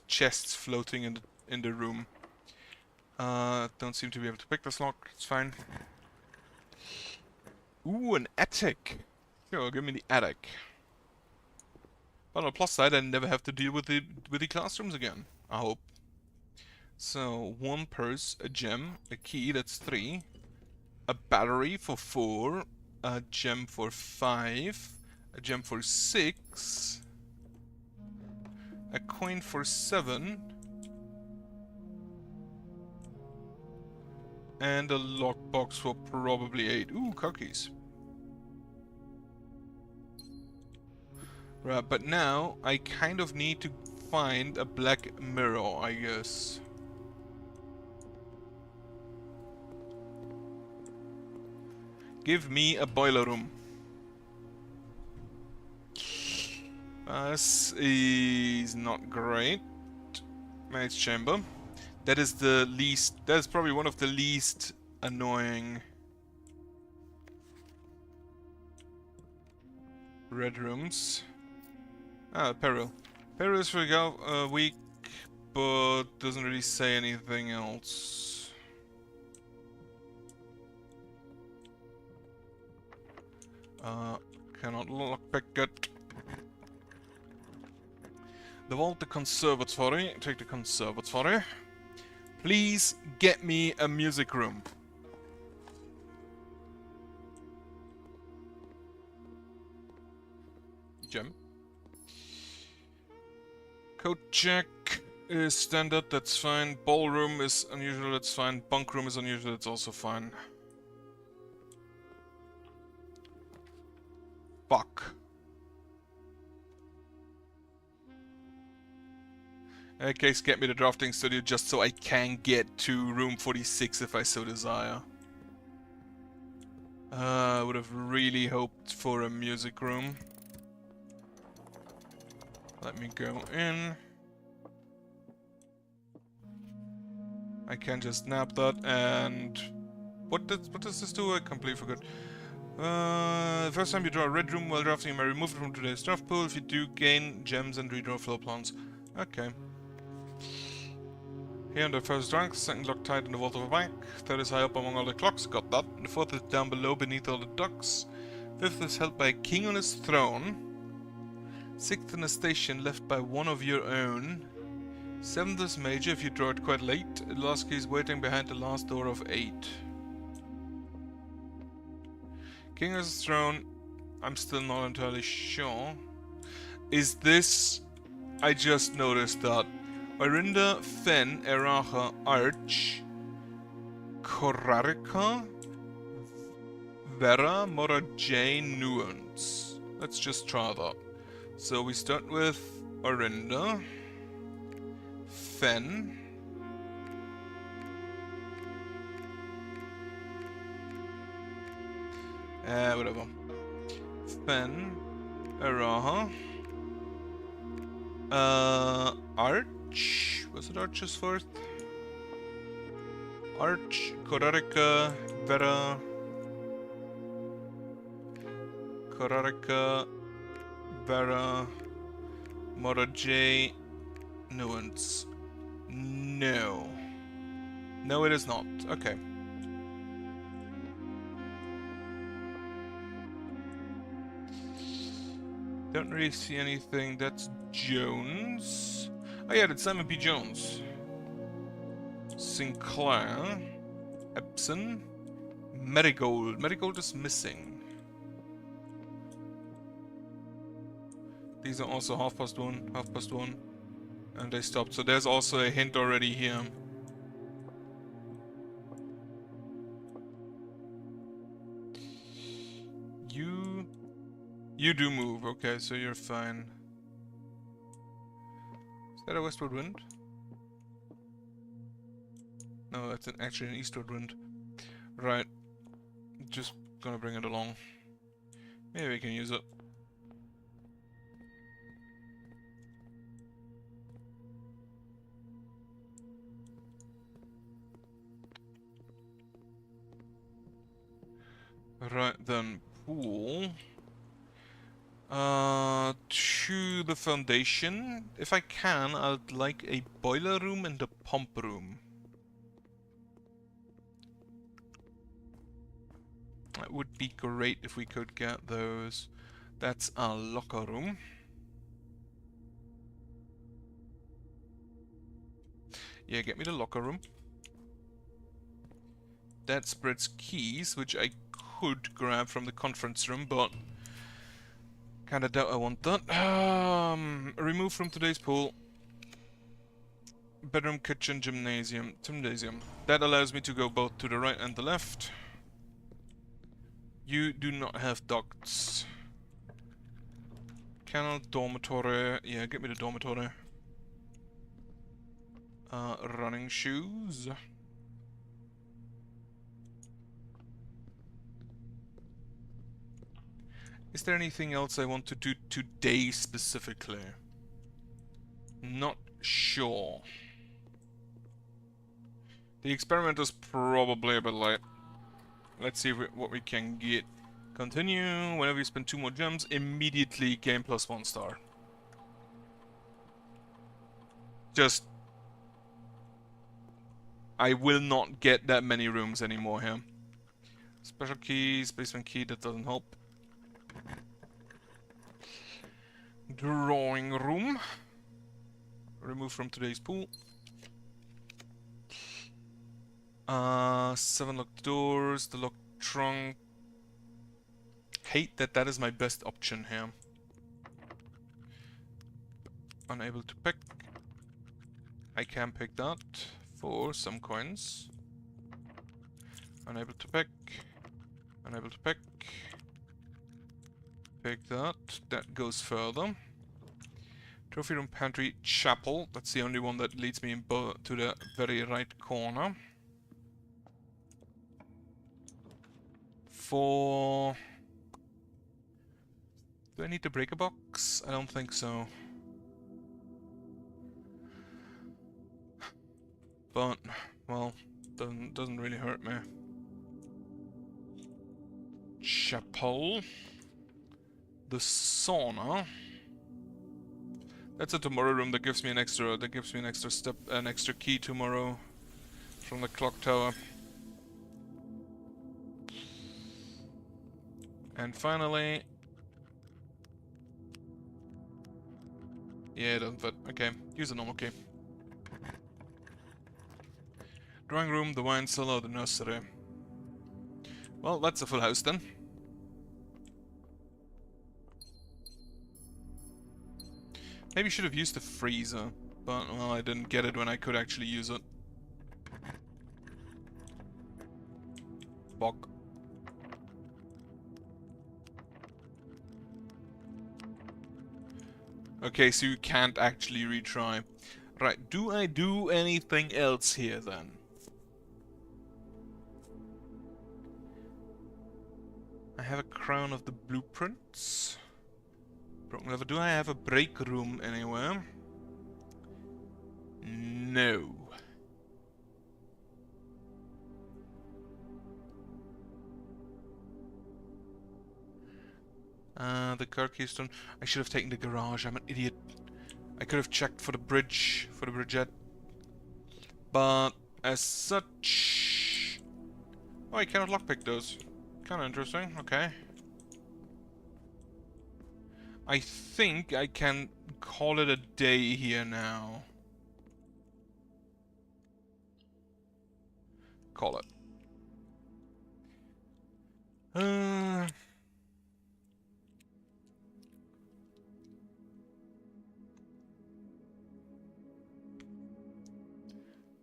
chests floating in the room. Don't seem to be able to pick this lock. It's fine. Ooh, an attic. Sure, give me the attic. But on the plus side, I never have to deal with the classrooms again. I hope. So, one purse, a gem, a key, that's 3. A battery for 4. A gem for 5. A gem for 6. A coin for 7. And a lockbox for probably 8. Ooh, cookies. Right, but now I kind of need to find a black mirror, I guess. Give me a boiler room. This is not great. Maid's chamber. That is the least. That is probably one of the least annoying red rooms. Ah, peril. Peril is for weak, but doesn't really say anything else. Cannot lockpick it. The vault, the conservatory. Take the conservatory. Please get me a music room. Gem. Code check is standard, that's fine. Ballroom is unusual, that's fine. Bunk room is unusual, that's also fine. Fuck. In that case, get me the drafting studio just so I can get to room 46 if I so desire. I would have really hoped for a music room. Let me go in. I can just nab that and... What does this do? I completely forgot. First time you draw a red room while drafting, you may remove it from today's draft pool. If you do, gain gems and redraw floor plans. Okay. Here on the first rank, second lock tied in the vault of a bank. Third is high up among all the clocks, got that. The fourth is down below beneath all the ducks. Fifth is held by a king on his throne. Sixth in a station left by one of your own. Seventh is major if you draw it quite late. The last key is waiting behind the last door of 8. King on his throne, I'm still not entirely sure. Is this... I just noticed that. Orinda, Fen, Eracha, Arch, Korarika, Vera, Mora, J, Nuance. Let's just try that. So we start with Orinda, Fen, whatever. Fen, Eraha, Arch. Was it Arch's fourth? Arch, Korarika, Vera, Korarika, Vera, Mora J, Nuance. No. No, it is not. Okay. Don't really see anything. That's Jones. Oh yeah, that's Simon P. Jones. Sinclair. Epson. Marigold. Marigold is missing. These are also 1:30, 1:30. And they stopped. So there's also a hint already here. You do move. Okay, so you're fine. Is that a westward wind? No, that's actually an eastward wind. Right. Just gonna bring it along. Maybe we can use it. Right then, pool. To the foundation. If I can, I'd like a boiler room and a pump room. That would be great if we could get those. That's our locker room. Yeah, get me the locker room. That spreads keys, which I could grab from the conference room, but kinda doubt I want that. Remove from today's pool. Bedroom, kitchen, gymnasium. Gymnasium. That allows me to go both to the right and the left. You do not have ducts. Kennel, dormitory. Yeah, get me the dormitory. Running shoes. Is there anything else I want to do today specifically? Not sure. The experimenter's probably a bit late. Let's see what we can get. Continue. Whenever you spend 2 more gems, immediately gain +1 star. Just... I will not get that many rooms anymore here. Special keys, basement key, that doesn't help. Drawing room. Remove from today's pool. 7 locked doors, the locked trunk. Hate that that is my best option here. Unable to pick. I can pick that for some coins. Unable to pick. Unable to pick. Pick that. That goes further. Trophy room, pantry, chapel. That's the only one that leads me to the very right corner. For... Do I need to break a box? I don't think so. But, well, doesn't really hurt me. Chapel. The sauna. That's a tomorrow room that gives me an extra step, an extra key tomorrow from the clock tower. And finally, yeah, it doesn't fit. Okay, use a normal key. Drawing room, the wine cellar, the nursery. Well, that's a full house then. Maybe should have used the freezer, but well, I didn't get it when I could actually use it. Bog. Okay, so you can't actually retry. Right, do I do anything else here then? I have a crown of the blueprints. Broken lever. Do I have a break room anywhere? No. The car keystone. I should have taken the garage. I'm an idiot. I could have checked for the bridge, for the bridgette. But as such... Oh, I cannot lockpick those. Kinda interesting. Okay. I think I can call it a day here now. Call it.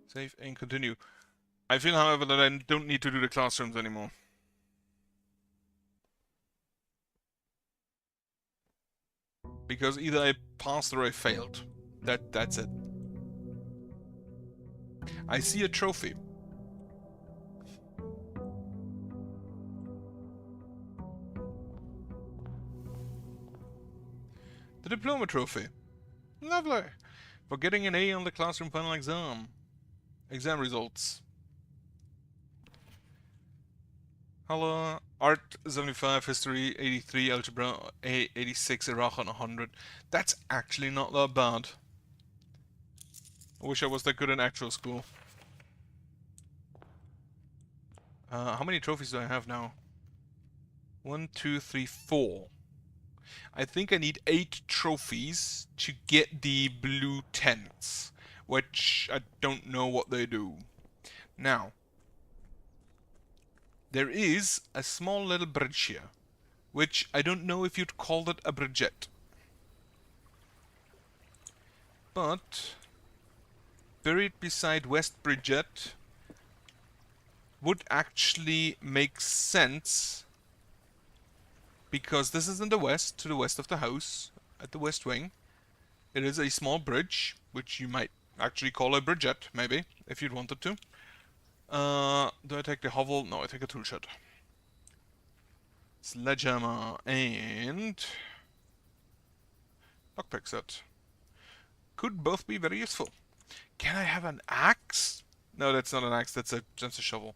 Save and continue. I feel, however, that I don't need to do the classrooms anymore. Because either I passed or I failed. That's it. I see a trophy. The diploma trophy. Lovely. For getting an A on the classroom final exam. Exam results. Hello. Art 75, History 83, Algebra 86, Iraq 100. That's actually not that bad. I wish I was that good in actual school. How many trophies do I have now? 1, 2, 3, 4. I think I need 8 trophies to get the blue tents, which I don't know what they do. Now, there is a small little bridge here, which I don't know if you'd call it a bridgette. But buried beside West Bridgette would actually make sense, because this is in the west, to the west of the house, at the west wing. It is a small bridge, which you might actually call a bridgette, maybe, if you'd wanted to. Do I take the hovel? No, I take a tool shed. Sledgehammer and lockpick set. Could both be very useful. Can I have an axe? No, that's not an axe, that's a shovel.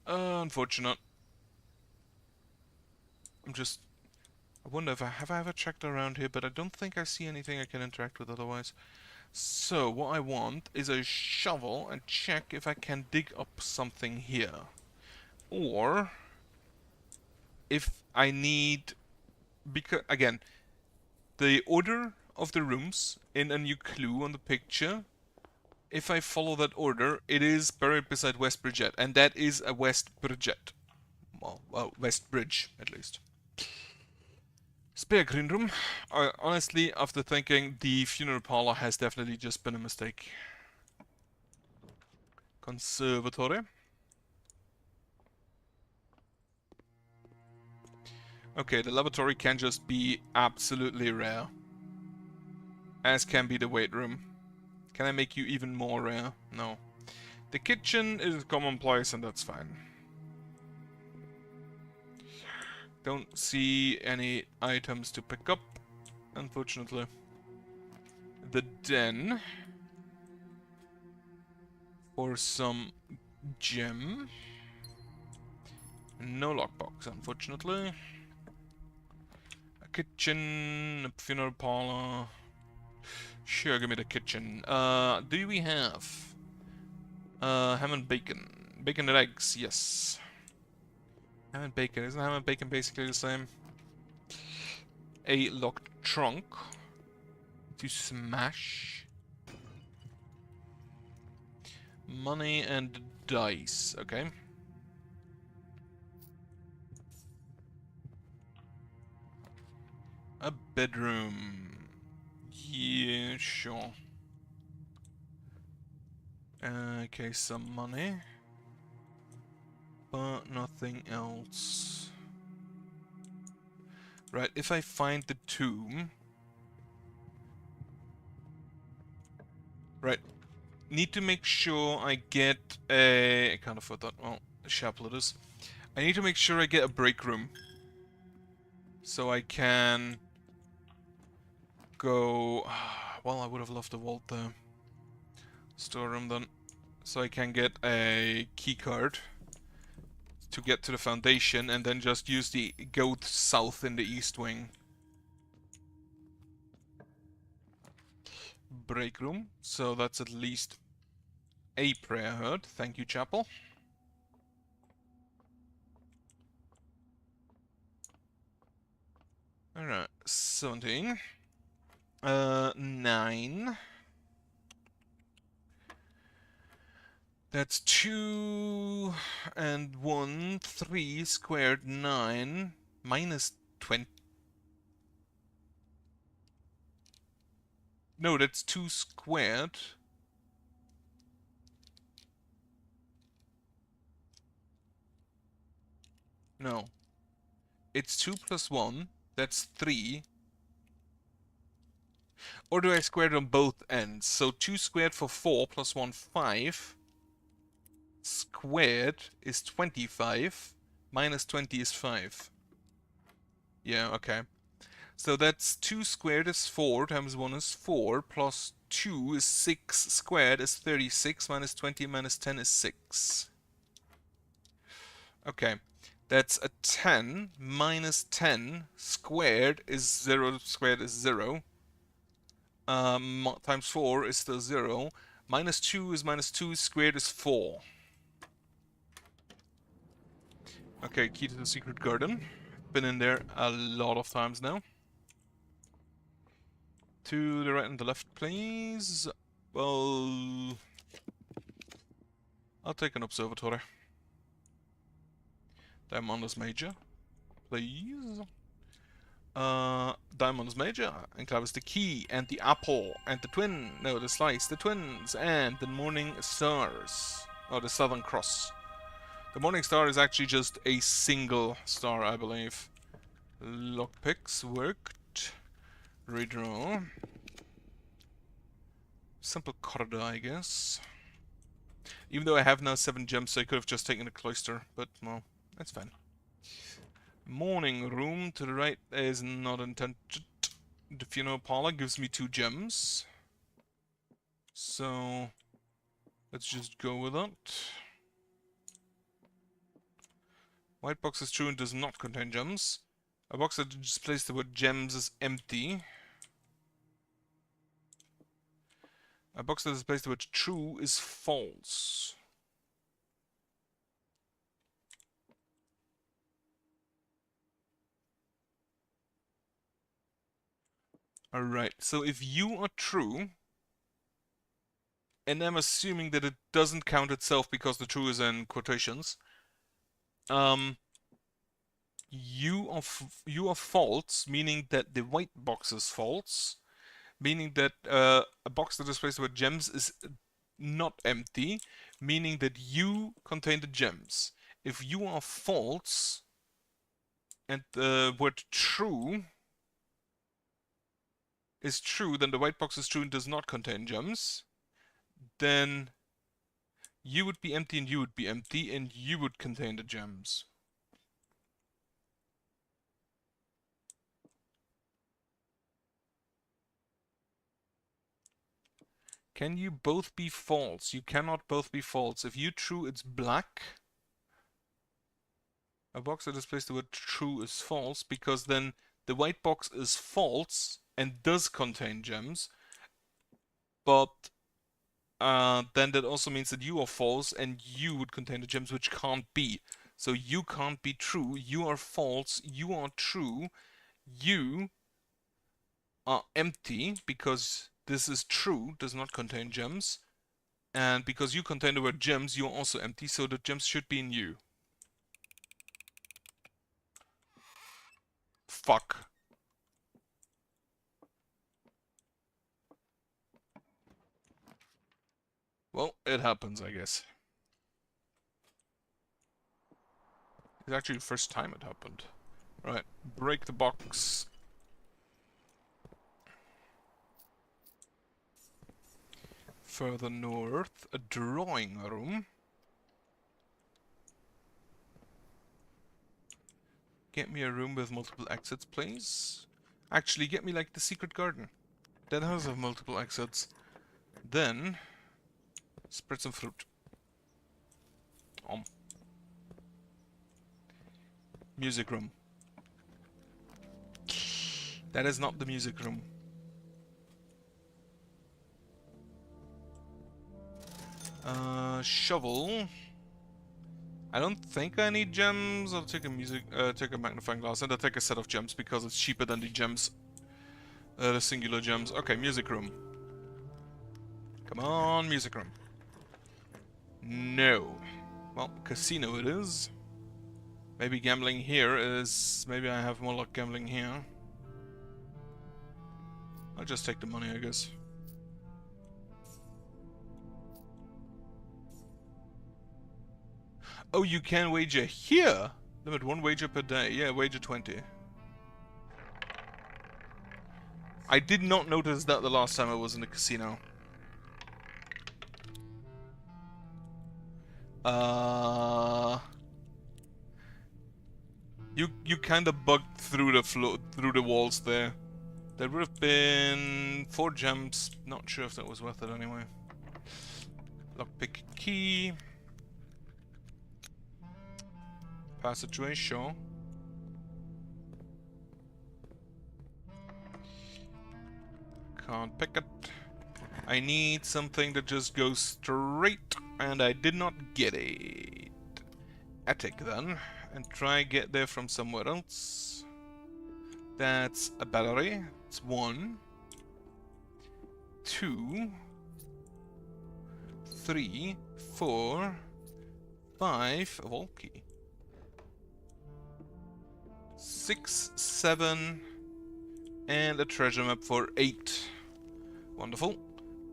Unfortunate. I wonder if have I ever checked around here, but I don't think I see anything I can interact with otherwise. So, what I want is a shovel and check if I can dig up something here. Or if I need, because again, the order of the rooms in a new clue on the picture, if I follow that order, it is buried beside West Bridgette, and that is a West Bridgette. Well, West Bridge, at least. Spare green room. Honestly, after thinking, the funeral parlor has definitely just been a mistake. Conservatory. Okay, the lavatory can just be absolutely rare. As can be the weight room. Can I make you even more rare? No. The kitchen is commonplace and that's fine. Don't see any items to pick up, unfortunately. The den. For some gem. No lockbox, unfortunately. A kitchen, a funeral parlor. Sure, give me the kitchen. Do we have ham and bacon? Bacon and eggs, yes. Ham and bacon. Isn't ham and bacon basically the same? A locked trunk to smash. Money and dice, okay. A bedroom. Yeah, sure. Okay, some money. But nothing else. Right, if I find the tomb... Right. Need to make sure I get a... I can't afford that. Well, a chapel it is. I need to make sure I get a break room. So I can... go... Well, I would have loved to vault the storeroom then. So I can get a key card to get to the foundation and then just use the go south in the east wing. Break room. So that's at least a prayer heard. Thank you, chapel. Alright, 17. 9. That's 2 and 1, 3 squared 9 minus 20. No, that's 2 squared. No. It's 2 plus 1. That's 3. Or do I square it on both ends? So 2 squared for 4 plus 1, 5. Squared is 25. Minus 20 is 5. Yeah, okay. So that's 2 squared is 4 times 1 is 4 plus 2 is 6 squared is 36 minus 20 minus 10 is 6. Okay, that's a 10 minus 10 squared is 0 squared is 0. Times 4 is still 0. Minus 2 is minus 2 squared is 4. Okay, key to the secret garden. Been in there a lot of times now. To the right and the left, please. Well, I'll take an observatory. Diamondus Major, please. Diamondus Major, Enclave is the key, and the apple, and the twin, no, the slice, the twins, and the morning stars. Oh, the Southern Cross. The morning star is actually just a single star, I believe. Lockpicks worked. Redraw. Simple corridor, I guess. Even though I have now 7 gems, so I could have just taken a cloister, but, well, that's fine. Morning room to the right is not intended. The funeral parlor gives me 2 gems. So, let's just go with that. White box is true and does not contain gems. A box that displays the word gems is empty. A box that displays the word true is false. Alright, so if you are true, and I'm assuming that it doesn't count itself because the true is in quotations, you are false, meaning that the white box is false, meaning that a box that displays the word gems is not empty, meaning that you contain the gems. If you are false, and the word true is true, then the white box is true and does not contain gems, then you would be empty and you would be empty, and you would contain the gems. Can you both be false? You cannot both be false. If you true, it's black. A box that displays the word true is false, because then the white box is false and does contain gems, but then that also means that you are false and you would contain the gems, which can't be. So you can't be true, you are false, you are true, you are empty, because this is true, does not contain gems, and because you contain the word gems, you are also empty, so the gems should be in you. Fuck. Well, it happens, I guess. It's actually the first time it happened. Right, break the box. Further north, a drawing room. Get me a room with multiple exits, please. Actually, get me like the secret garden. That has multiple exits. Then, spread some fruit. Music room. That is not the music room. Shovel. I don't think I need gems. I'll take take a magnifying glass, and I'll take a set of gems because it's cheaper than the gems, the singular gems. Okay, music room. Come on, music room. No. Well, casino it is. Maybe gambling here is... Maybe I have more luck gambling here. I'll just take the money, I guess. Oh, you can wager here? Limit 1 wager per day. Yeah, wager 20. I did not notice that the last time I was in the casino. You kind of bugged through the walls there. There would have been 4 gems. Not sure if that was worth it anyway. Lockpick key. Passageway, sure. Can't pick it. I need something that just goes straight, and I did not get it. Attic then, and try get there from somewhere else. That's a battery. It's 1, 2, 3, 4, 5. A vault key. 6, 7, and a treasure map for 8. Wonderful.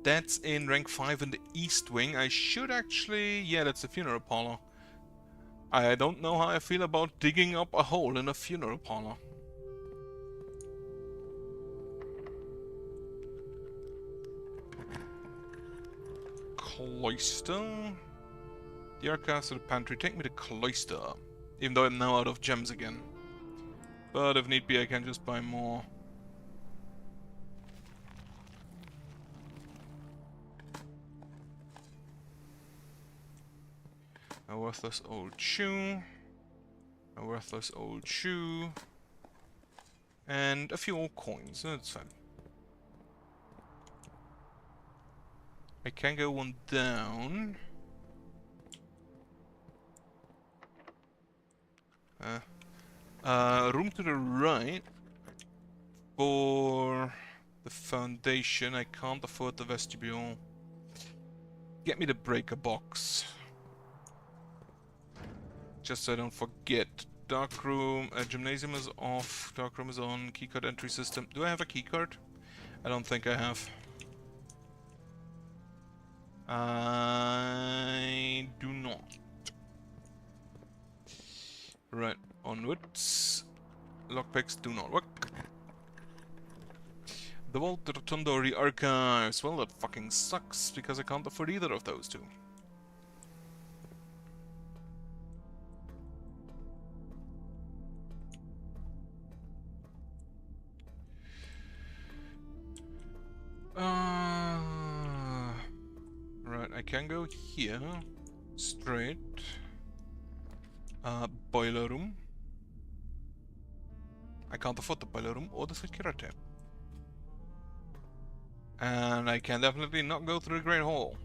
That's in rank 5 in the East Wing. I should actually... Yeah, that's a funeral parlor. I don't know how I feel about digging up a hole in a funeral parlor. Cloister? The archives of the pantry. Take me to Cloister. Even though I'm now out of gems again. But if need be, I can just buy more. A worthless old shoe. A worthless old shoe. And a few old coins. That's fine. I can go one down. Room to the right for the foundation. I can't afford the vestibule. Get me the breaker box. Just so I don't forget. Dark room, gymnasium is off. Dark room is on. Keycard entry system. Do I have a keycard? I don't think I have. I do not. Right, onwards. Lockpicks do not work. The Vault Rotundori Archives. Well, that fucking sucks, because I can't afford either of those two. Right, I can go here. Straight. Boiler room. I can't afford the boiler room or the security. And I can definitely not go through the Great Hall.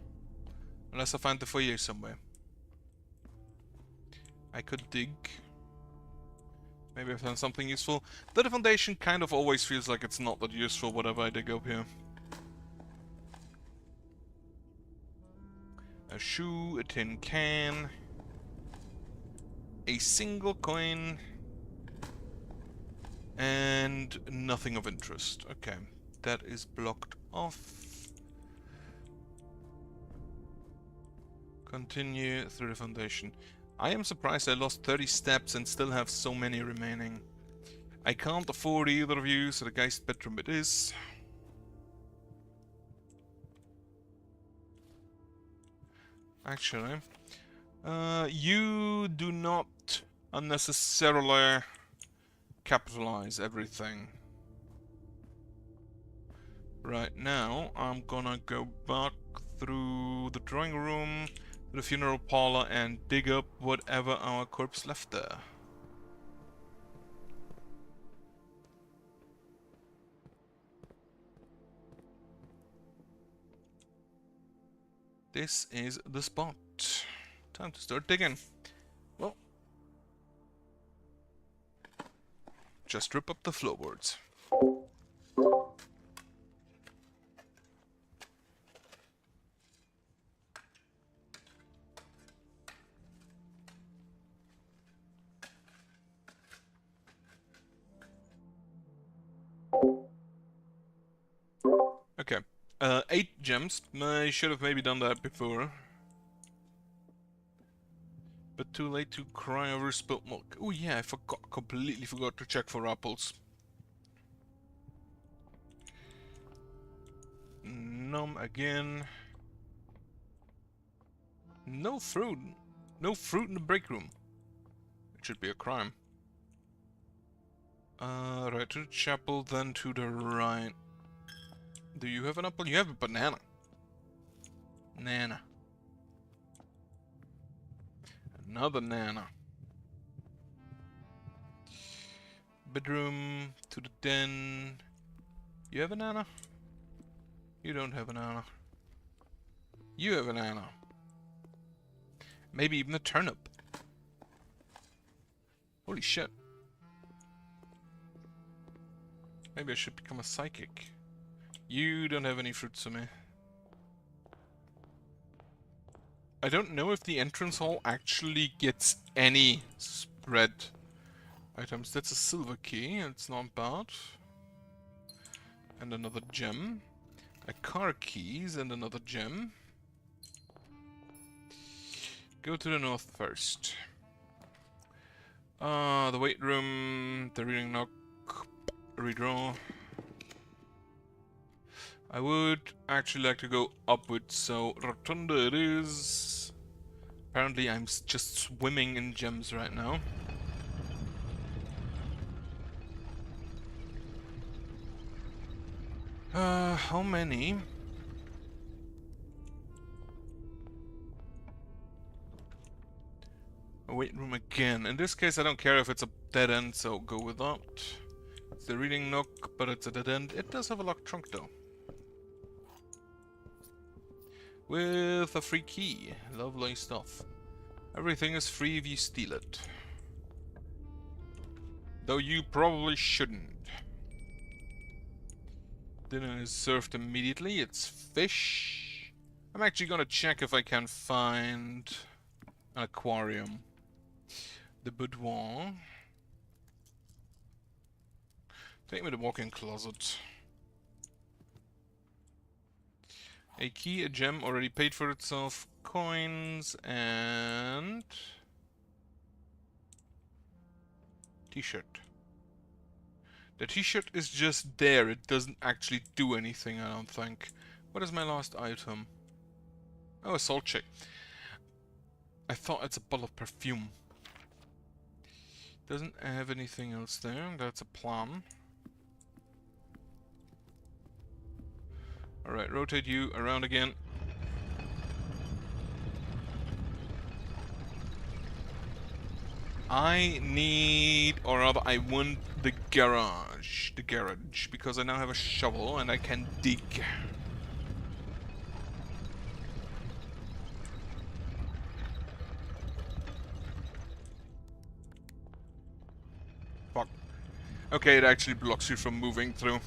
Unless I find the foyer somewhere. I could dig. Maybe I've done something useful. The foundation kind of always feels like it's not that useful whatever I dig up here. A shoe, a tin can. A single coin. And nothing of interest. Okay, that is blocked off. Continue through the foundation. I am surprised I lost 30 steps and still have so many remaining. I can't afford either of you, so the guy's bedroom it is. Actually, you do not unnecessarily capitalize everything. Right now, I'm gonna go back through the drawing room, to the funeral parlor, and dig up whatever our corpse left there. This is the spot. Time to start digging. just rip up the floorboards. Okay. 8 gems. I should have maybe done that before. But too late to cry over spilt milk. Oh yeah, I completely forgot to check for apples. Nom again. No fruit. No fruit in the break room. It should be a crime. Right to the chapel, then to the right. Do you have an apple? You have a banana. Nana. Another nana. Bedroom, to the den. You have a nana? You don't have a nana. You have a nana. Maybe even a turnip. Holy shit. Maybe I should become a psychic. You don't have any fruits for me. I don't know if the entrance hall actually gets any spread items. That's a silver key, it's not bad. And another gem. A car keys and another gem. Go to the north first. The weight room, the reading nook, redraw. I would actually like to go upwards, so Rotunda it is. Apparently I'm just swimming in gems right now. How many? A weight room again. In this case I don't care if it's a dead end, so go with that. It's the reading nook, but it's a dead end. It does have a locked trunk though. With a free key. Lovely stuff. Everything is free if you steal it. Though you probably shouldn't. Dinner is served immediately. It's fish. I'm actually gonna check if I can find an aquarium. The boudoir. Take me to the walk-in closet. A key, a gem, already paid for itself. Coins and... T-shirt. The t-shirt is just there, it doesn't actually do anything, I don't think. What is my last item? Oh, a salt check. I thought it's a bottle of perfume. Doesn't have anything else there, that's a plan. Alright, rotate you around again. I need, or rather I want the garage, because I now have a shovel and I can dig. Fuck. Okay, it actually blocks you from moving through.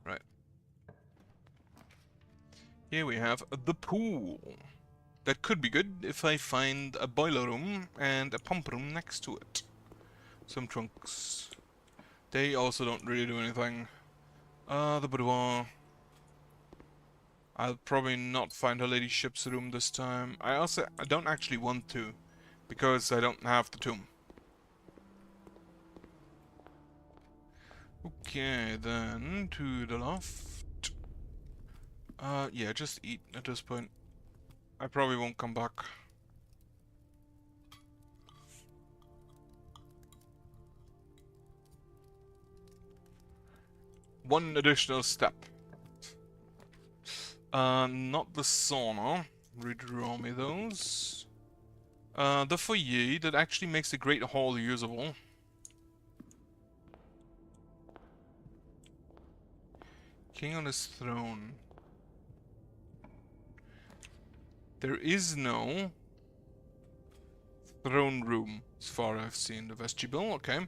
Right. Here we have the pool. That could be good if I find a boiler room and a pump room next to it. Some trunks. They also don't really do anything. The boudoir. I'll probably not find her ladyship's room this time. I don't actually want to, because I don't have the tomb. Okay, then to the left. Yeah, just eat at this point. I probably won't come back. One additional step. Not the sauna. Redraw me those. The foyer, that actually makes the Great Hall usable. King on his throne. There is no throne room, as far as I've seen. The vestibule, okay.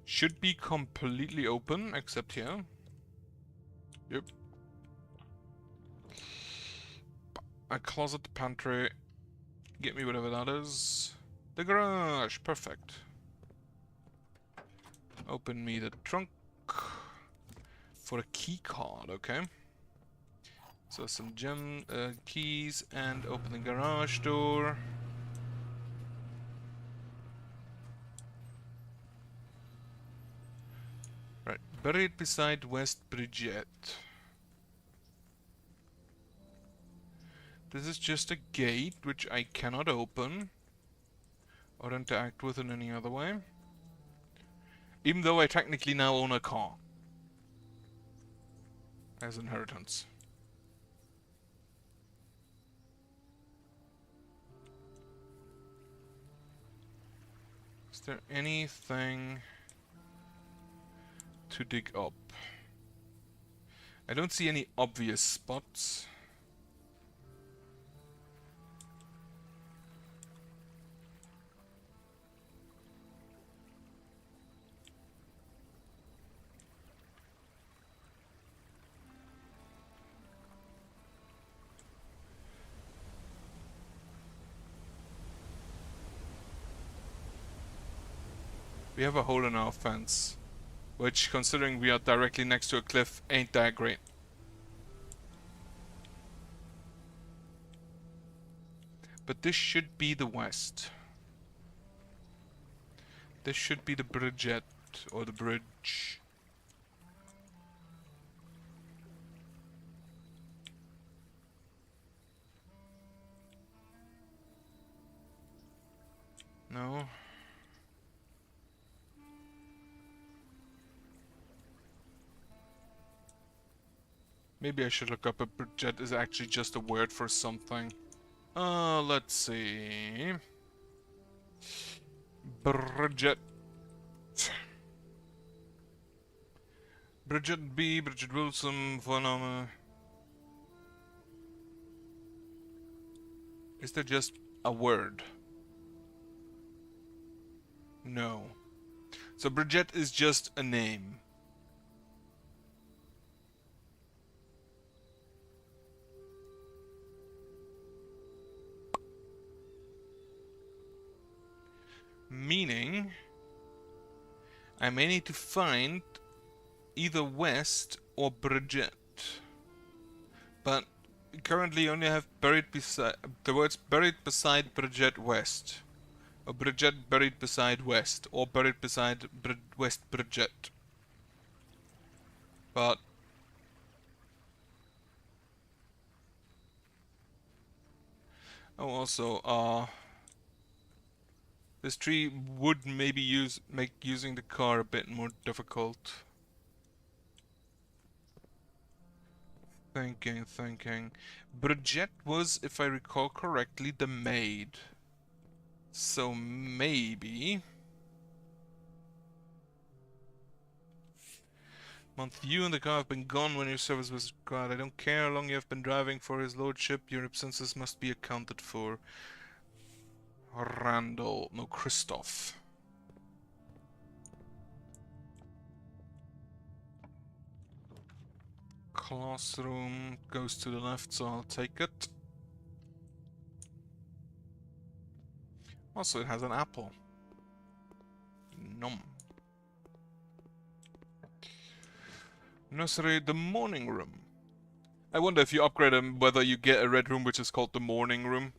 Should be completely open, except here. Yep. A closet, pantry. Get me whatever that is. The garage, perfect. Open me the trunk for a key card, okay. So some gem keys and open the garage door. Right, buried beside West Bridget. This is just a gate which I cannot open or interact with in any other way. Even though I technically now own a car as inheritance. Is there anything to dig up? I don't see any obvious spots. We have a hole in our fence, which, considering we are directly next to a cliff, ain't that great. But this should be the west. This should be the bridget, or the bridge. No. Maybe I should look up if bridget is actually just a word for something. Let's see. Bridget. Bridget B, Bridget Wilson, Vorname. Is there just a word? No. So Bridget is just a name. Meaning, I may need to find either West or Bridget. But currently only have buried beside the words buried beside Bridget West. Or Bridget buried beside West. Or buried beside West Bridget. But oh, also, this tree would maybe make using the car a bit more difficult. Thinking. Bridget was, if I recall correctly, the maid. So maybe... Month, you and the car have been gone when your service was required. I don't care how long you have been driving for his lordship. Your absences must be accounted for. Randall, no, Christoph. Classroom goes to the left, so I'll take it. Also, it has an apple. Nom. Nursery, the morning room. I wonder if you upgrade them, whether you get a red room which is called the morning room.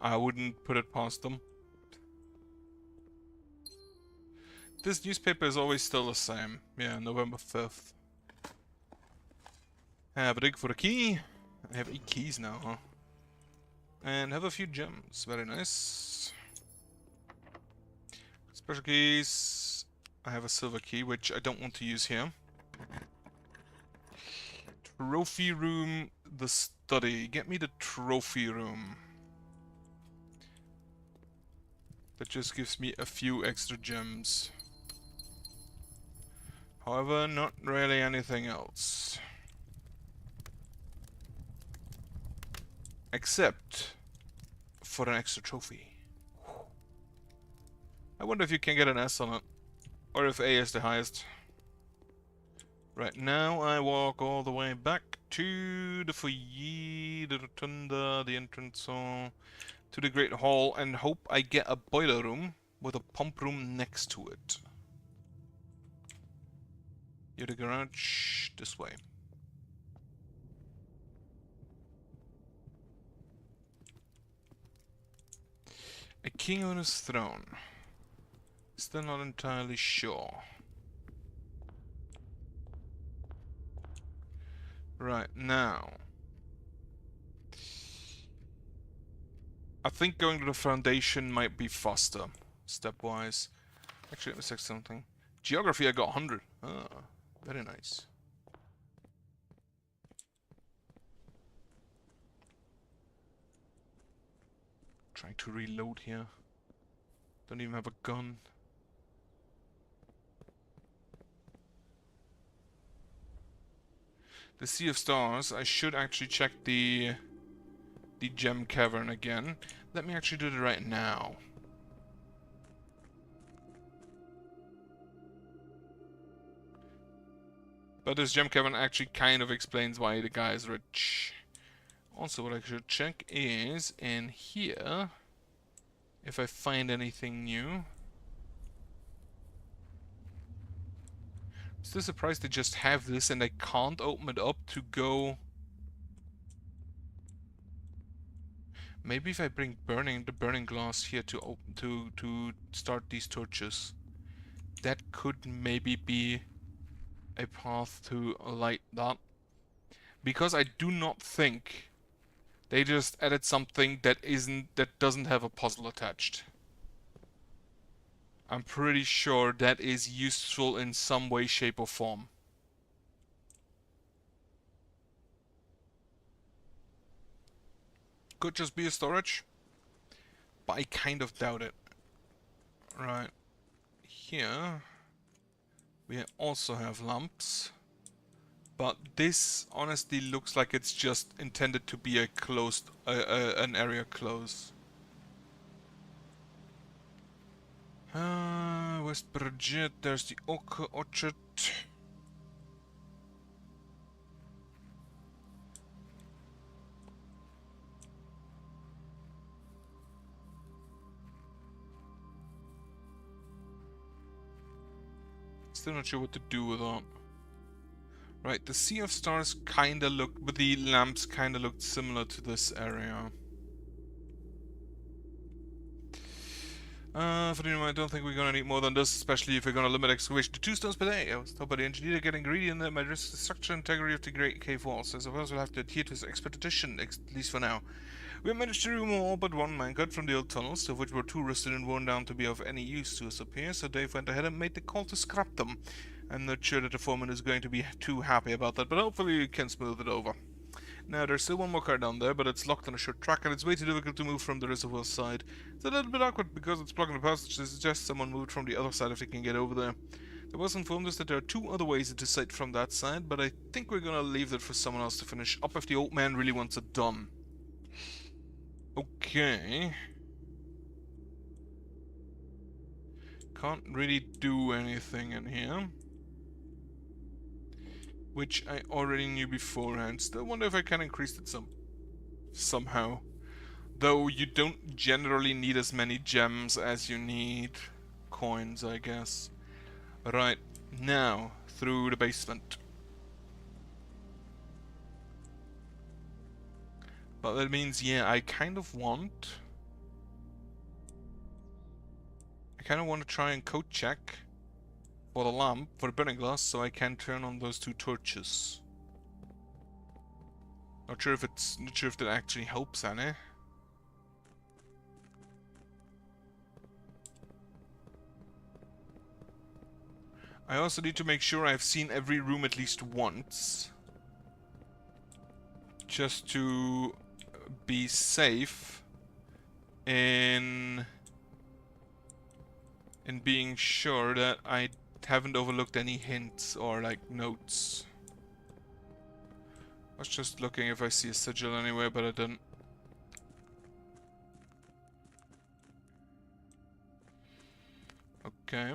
I wouldn't put it past them. This newspaper is always still the same. Yeah, November 5th. Have a dig for a key. I have 8 keys now, huh? And have a few gems. Very nice. Special keys. I have a silver key, which I don't want to use here. Trophy room, the study. Get me the trophy room. That just gives me a few extra gems. However, not really anything else. Except for an extra trophy. I wonder if you can get an S on it. Or if A is the highest. Right, now I walk all the way back to the foyer, the rotunda, the entrance hall, to the Great Hall, and hope I get a boiler room with a pump room next to it. You're the garage, this way. A king on his throne. Still not entirely sure. Right, now. I think going to the foundation might be faster, stepwise. Actually, let me check something. Geography, I got 100. Ah, very nice. Trying to reload here. Don't even have a gun. The Sea of Stars, I should actually check the gem cavern again. Let me actually do it right now. But this gem cavern actually kind of explains why the guy is rich. Also, what I should check is in here, if I find anything new. I'm still surprised they just have this and I can't open it up to go. Maybe if I bring the burning glass here to open to start these torches, that could maybe be a path to light that. Because I do not think they just added something that doesn't have a puzzle attached. I'm pretty sure that is useful in some way, shape, or form. Could just be a storage, but I kind of doubt it. Right. Here, we also have lamps. But this honestly looks like it's just intended to be a closed, an area close. West Bridget, there's the Oak Orchard. Still not sure what to do with that. Right, the Sea of Stars kinda looked, but the lamps kinda looked similar to this area. For the moment, I don't think we're gonna need more than this, especially if we're gonna limit excavation to 2 stones per day. I was told by the engineer to get ingredient that might risk the structural integrity of the Great Cave Walls. I suppose we'll have to adhere to his expedition, at least for now. We have managed to remove all but one minecart from the old tunnels, two of which were too rusted and worn down to be of any use to us up here, so Dave went ahead and made the call to scrap them. I'm not sure that the foreman is going to be too happy about that, but hopefully we can smooth it over. Now, there's still one more car down there, but it's locked on a short track and it's way too difficult to move from the reservoir side. It's a little bit awkward because it's blocking the passage to suggest someone moved from the other side if they can get over there. It was informed us that there are 2 other ways into sight from that side, but I think we're gonna leave that for someone else to finish up if the old man really wants it done. Okay. Can't really do anything in here. Which I already knew beforehand. Still wonder if I can increase it somehow. Though you don't generally need as many gems as you need coins, I guess. Right, now through the basement. But that means, yeah, I kind of want to try and code check for the lamp, for the burning glass, so I can turn on those 2 torches. Not sure if that actually helps any. I also need to make sure I've seen every room at least once. Just to be safe in being sure that I haven't overlooked any hints or like notes. I was just looking if I see a sigil anywhere, but I didn't. Okay.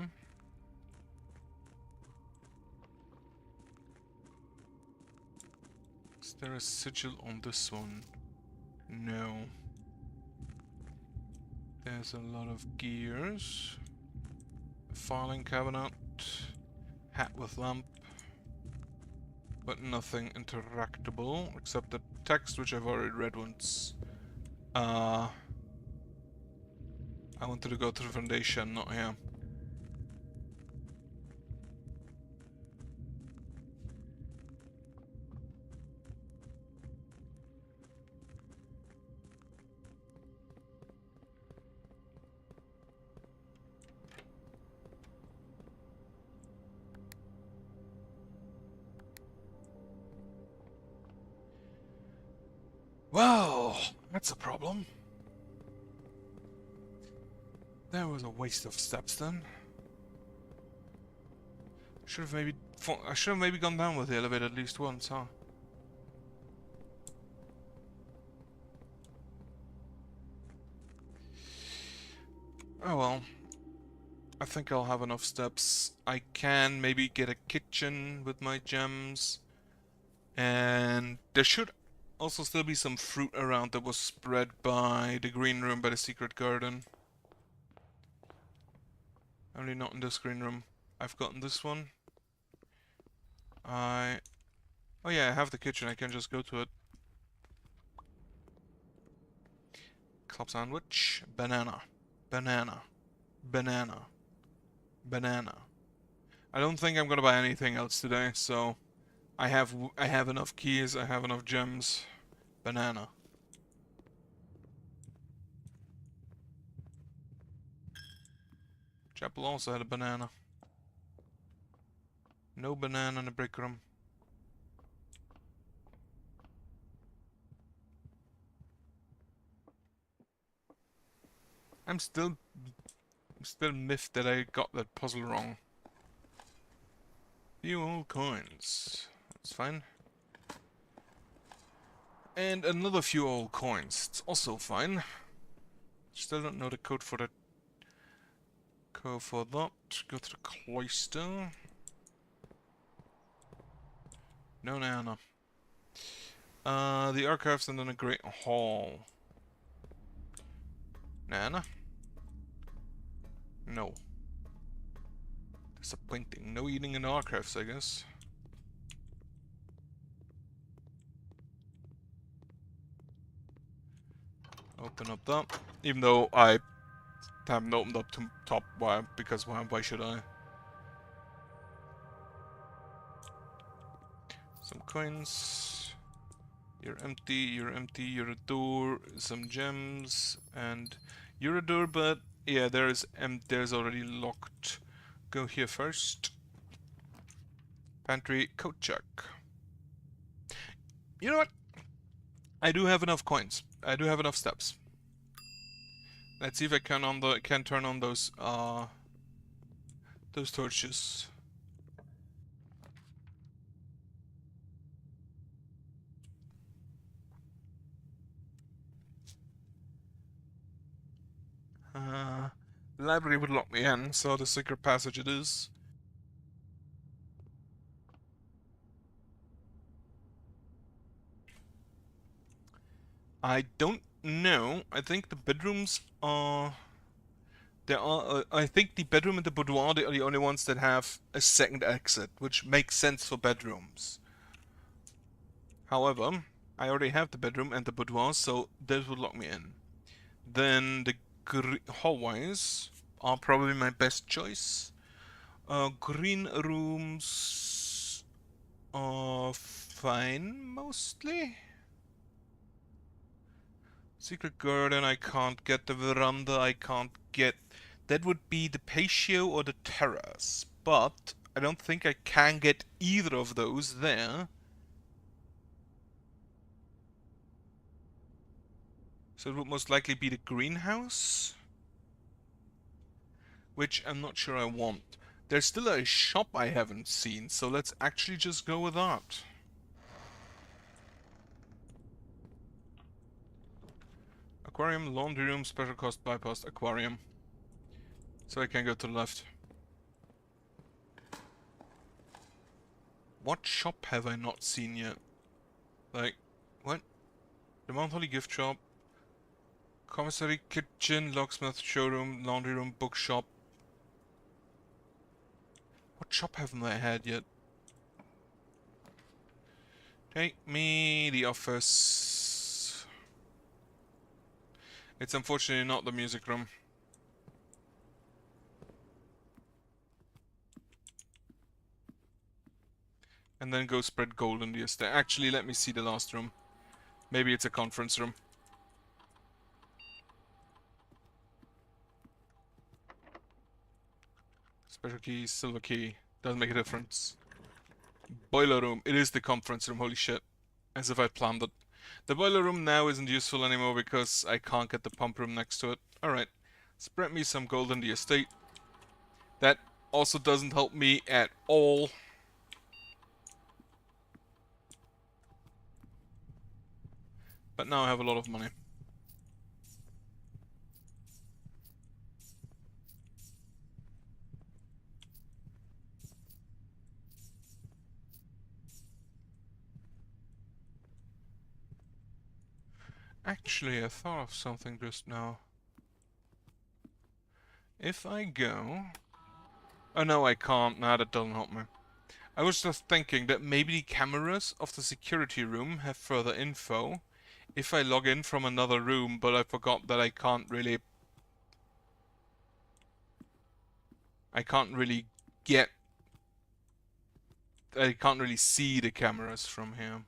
Is there a sigil on this one? No. There's a lot of gears. Filing cabinet. Hat with lamp. But nothing interactable except the text, which I've already read once. I wanted to go to the foundation, not here. Well, that's a problem. That was a waste of steps then. I should have maybe gone down with the elevator at least once, huh? Oh well. I think I'll have enough steps. I can maybe get a kitchen with my gems. And there should also still be some fruit around that was spread by the green room by the secret garden. Only not in this green room. I've gotten this one. Oh yeah, I have the kitchen. I can just go to it. Club sandwich. Banana. Banana. Banana. Banana. I don't think I'm gonna buy anything else today, so I have enough keys, I have enough gems. Banana. Chapel also had a banana. No banana in the break room. I'm still miffed that I got that puzzle wrong. Few old coins. That's fine. And another few old coins. It's also fine. Still don't know the code for that. Code for that. Go to the cloister. No nana. The archives and then a great hall. Nana? No. Disappointing. No eating in the archives, I guess. Open up that. Even though I haven't opened up to top, why? Because why should I? Some coins. You're empty, you're a door, some gems, and you're a door, but yeah, there's already locked. Go here first. Pantry, coat check. You know what? I do have enough coins. I do have enough steps. Let's see if I can turn on those torches. The library would lock me in, so the secret passage it is. I don't know. I think the bedrooms are... I think the bedroom and the boudoir are the only ones that have a second exit, which makes sense for bedrooms. However, I already have the bedroom and the boudoir, so those would lock me in. Then the hallways are probably my best choice. Green rooms are fine, mostly. Secret garden, I can't get. The veranda, I can't get. That would be the patio or the terrace. But I don't think I can get either of those there. So it would most likely be the greenhouse. Which I'm not sure I want. There's still a shop I haven't seen, so let's actually just go with that. Aquarium, laundry room, special cost bypass, aquarium. So I can go to the left. What shop have I not seen yet? Like, what? The Mount Holly gift shop. Commissary, kitchen, locksmith, showroom, laundry room, bookshop. What shop haven't I had yet? Take me the office. It's unfortunately not the music room. And then go spread gold on the estate. Actually, let me see the last room. Maybe it's a conference room. Special key, silver key. Doesn't make a difference. Boiler room. It is the conference room. Holy shit. As if I planned it. The boiler room now isn't useful anymore because I can't get the pump room next to it. Alright. Spread me some gold on the estate. That also doesn't help me at all. But now I have a lot of money. Actually, I thought of something just now. If I go... Oh no, I can't. Nah, that doesn't help me. I was just thinking that maybe the cameras of the security room have further info if I log in from another room, but I forgot that I can't really get... I can't really see the cameras from here.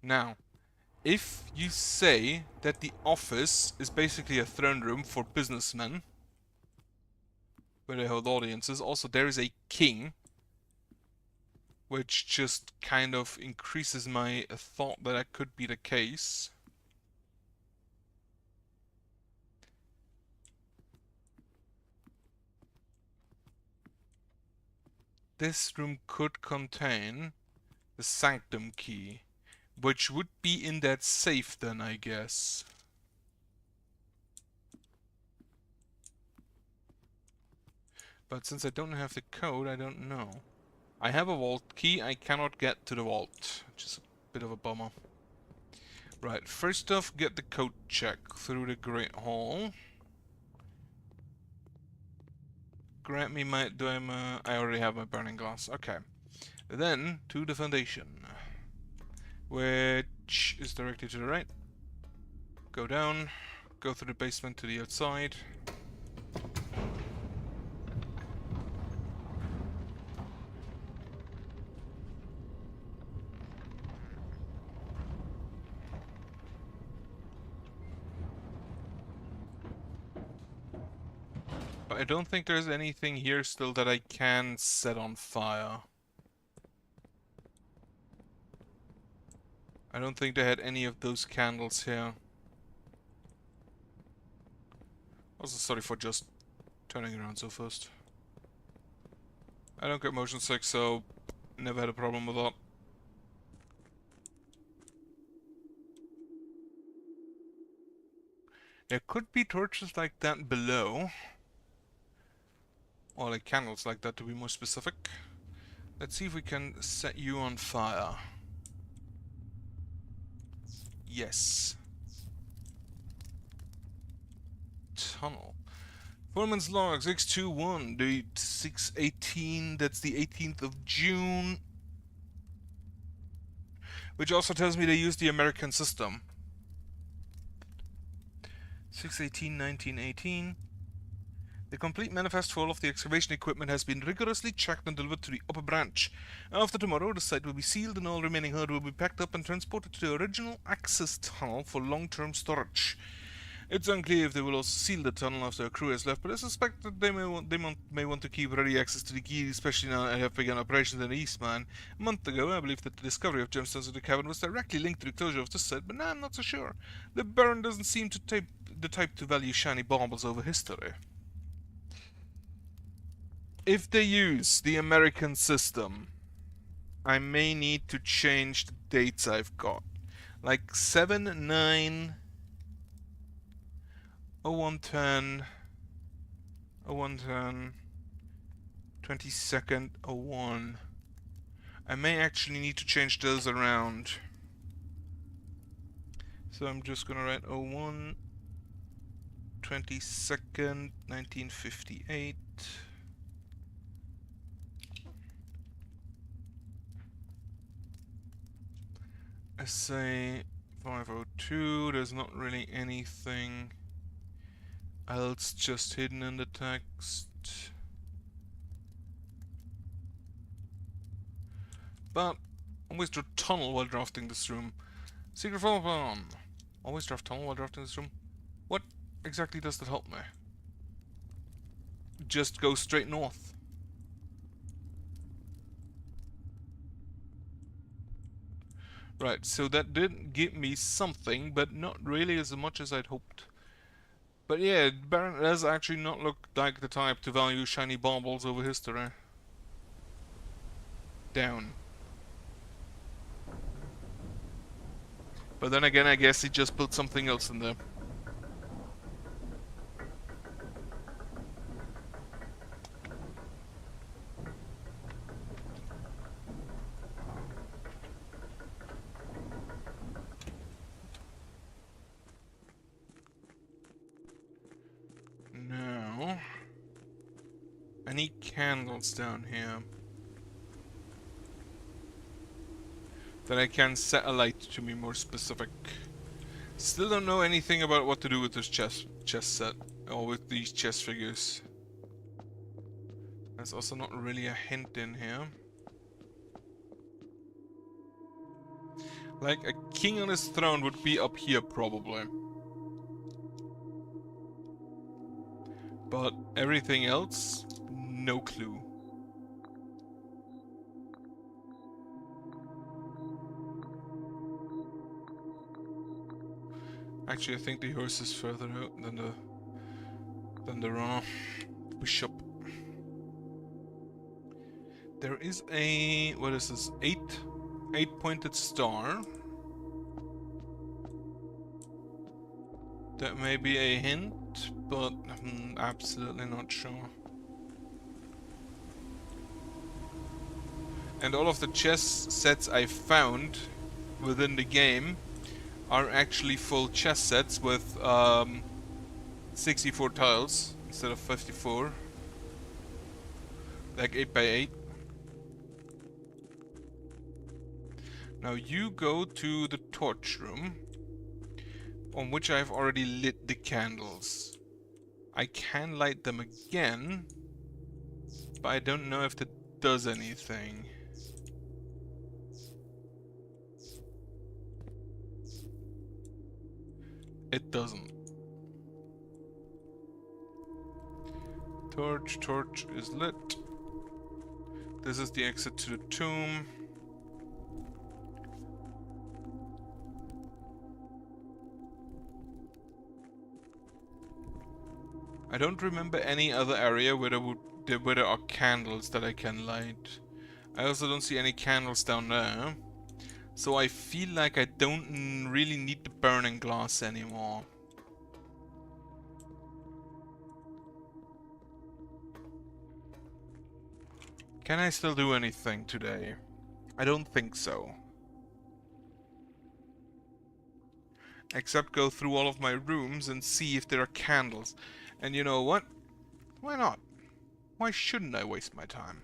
Now, if you say that the office is basically a throne room for businessmen, where they hold audiences, also there is a king, which just kind of increases my thought that that could be the case. This room could contain the sanctum key, which would be in that safe then, I guess. But since I don't have the code, I don't know. I have a vault key, I cannot get to the vault, which is a bit of a bummer. Right, first off, get the code check through the Great Hall. Grant me my... I already have my burning glass. Okay. Then, to the foundation. Which is directly to the right. Go down. Go through the basement to the outside. But I don't think there's anything here still that I can set on fire. I don't think they had any of those candles here. Also, sorry for just turning around so fast. I don't get motion sick, so never had a problem with that. There could be torches like that below. Or like candles like that, to be more specific. Let's see if we can set you on fire. Yes. Tunnel. Foreman's logs, X21, date 6/18, that's the 18th of June. Which also tells me they use the American system. 6/18/1918. The complete manifest for all of the excavation equipment has been rigorously checked and delivered to the upper branch. After tomorrow, the site will be sealed and all remaining herd will be packed up and transported to the original access tunnel for long-term storage. It's unclear if they will also seal the tunnel after a crew has left, but I suspect that they may want to keep ready access to the key, especially now I have begun operations in the East, man. A month ago, I believe that the discovery of gemstones in the cavern was directly linked to the closure of this site, but now I'm not so sure. The Baron doesn't seem to the type to value shiny baubles over history. If they use the American system, I may need to change the dates I've got. Like 7/9... 0110, 22nd, 01. I may actually need to change those around. So I'm just gonna write 01 22nd 1958. SA 502, there's not really anything else just hidden in the text. But always draft tunnel while drafting this room. Secret follow on. Always draft tunnel while drafting this room. What exactly does that help me? Just go straight north. Right, so that did give me something, but not really as much as I'd hoped. But yeah, Baron does actually not look like the type to value shiny baubles over history. Down. But then again, I guess he just put something else in there. Now, I need candles down here that I can set a light to be more specific. Still don't know anything about what to do with this chess set, or with these chess figures. There's also not really a hint in here. Like, a king on his throne would be up here, probably. But everything else, no clue. Actually, I think the horse is further out than the bishop. There is a, what is this? 8-pointed star. That may be a hint, but I'm absolutely not sure. And all of the chess sets I found within the game are actually full chess sets with 64 tiles instead of 54. Like 8 by 8. Now you go to the torch room, on which I've already lit the candles. I can light them again, but I don't know if that does anything. It doesn't. Torch is lit. This is the exit to the tomb. I don't remember any other area where there are candles that I can light. I also don't see any candles down there. So I feel like I don't really need the burning glass anymore. Can I still do anything today? I don't think so. Except go through all of my rooms and see if there are candles. And you know what? Why not? Why shouldn't I waste my time?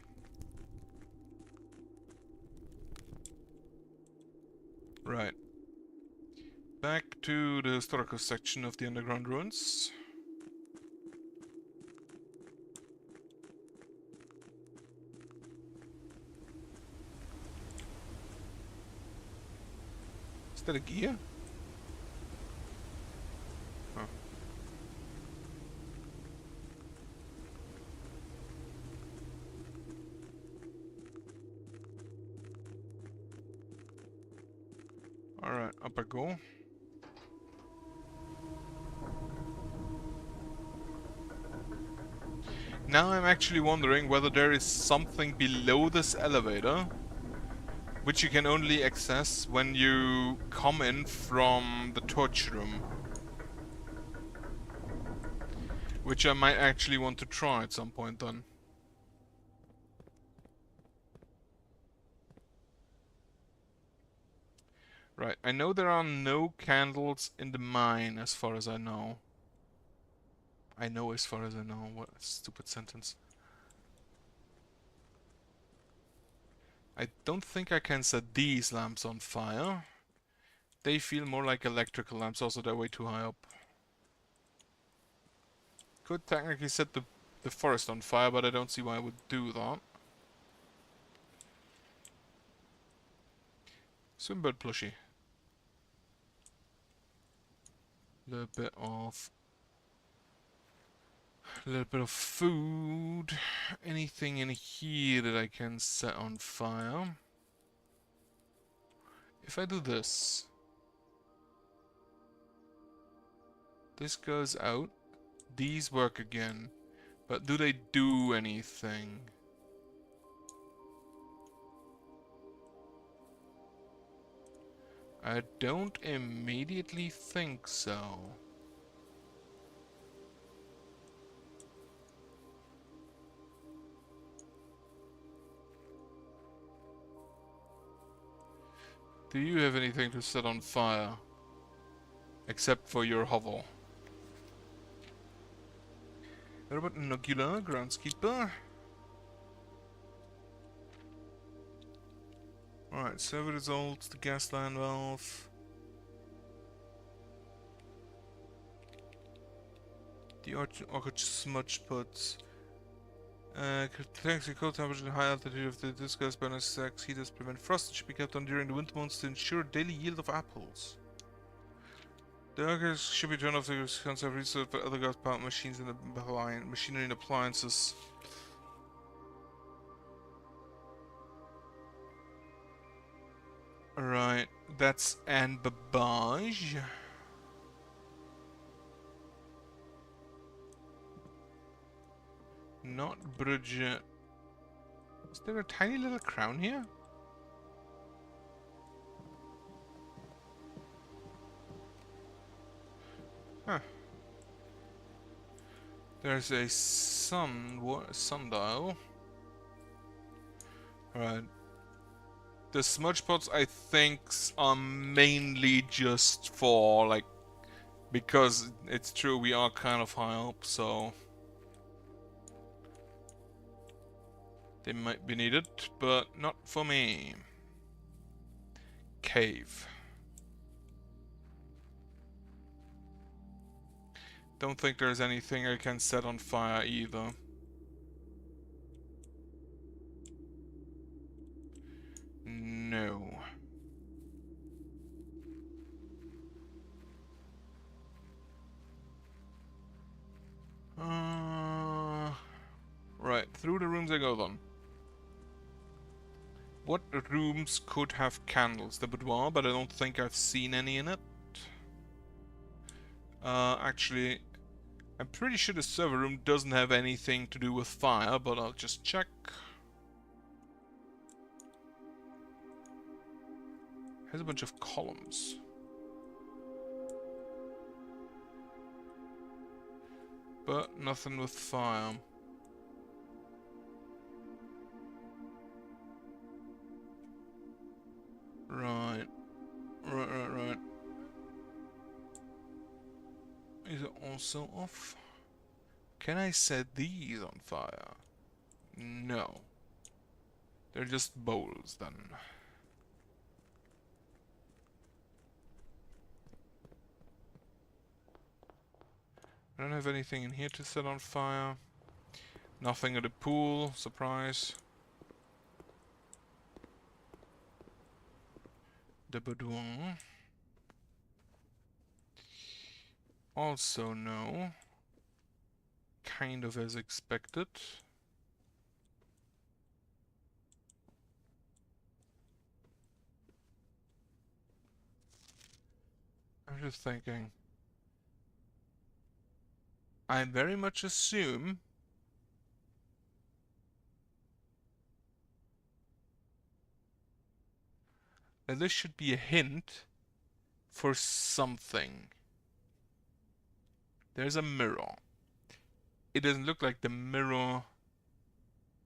Right. Back to the historical section of the underground ruins. Is that a gear? Huh. Alright, up I go. Now I'm actually wondering whether there is something below this elevator which you can only access when you come in from the torch room. Which I might actually want to try at some point then. Right, I know there are no candles in the mine as far as I know. I know as far as I know. What a stupid sentence. I don't think I can set these lamps on fire. They feel more like electrical lamps, also they're way too high up. Could technically set the forest on fire, but I don't see why I would do that. Swimbird plushie. Little bit of food. Anything in here that I can set on fire? If I do this, this goes out. These work again, but do they do anything? I don't immediately think so. Do you have anything to set on fire? Except for your hovel. What about Nocula, groundskeeper? Alright, server results, the gas line valve. The orchid smudge puts. Thanks to cold temperature and high altitude of the discussed bonus sex heaters prevent frost. It should be kept on during the winter months to ensure daily yield of apples. The orchids should be turned off to conserve resources for other gas powered machines and machinery and appliances. Right, that's Anne Babage. Not Bridget. Is there a tiny little crown here? Huh. There's a sundial. Alright. The smudge pots, I think, are mainly just for, like, because it's true, we are kind of high up, so they might be needed, but not for me. Cave. Don't think there's anything I can set on fire either. No. Right, through the rooms I go then. What rooms could have candles? The boudoir, but I don't think I've seen any in it. Actually, I'm pretty sure the server room doesn't have anything to do with fire, but I'll just check. Has a bunch of columns. But nothing with fire. Right. Right. Is it also off? Can I set these on fire? No. They're just bowls then. I don't have anything in here to set on fire. Nothing at the pool. Surprise. The boudoir. Also no. Kind of as expected. I'm just thinking. I very much assume that this should be a hint for something. There's a mirror. It doesn't look like the mirror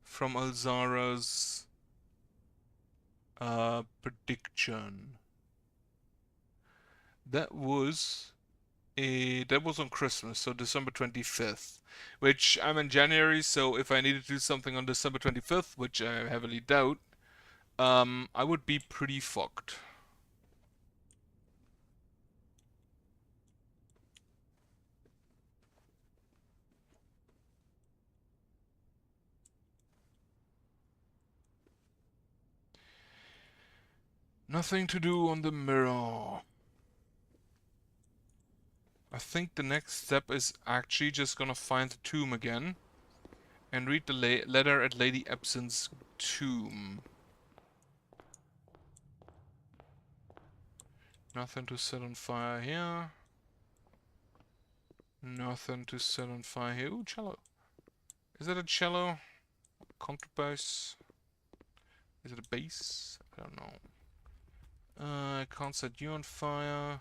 from Alzara's prediction. That was that was on Christmas, so December 25th. Which I'm in January, so if I needed to do something on December 25th, which I heavily doubt, I would be pretty fucked. Nothing to do on the mirror. I think the next step is actually just gonna find the tomb again and read the letter at Lady Epson's tomb. Nothing to set on fire here. Nothing to set on fire here. Ooh, cello. Is that a cello? Contrabass? Is it a bass? I don't know. I can't set you on fire.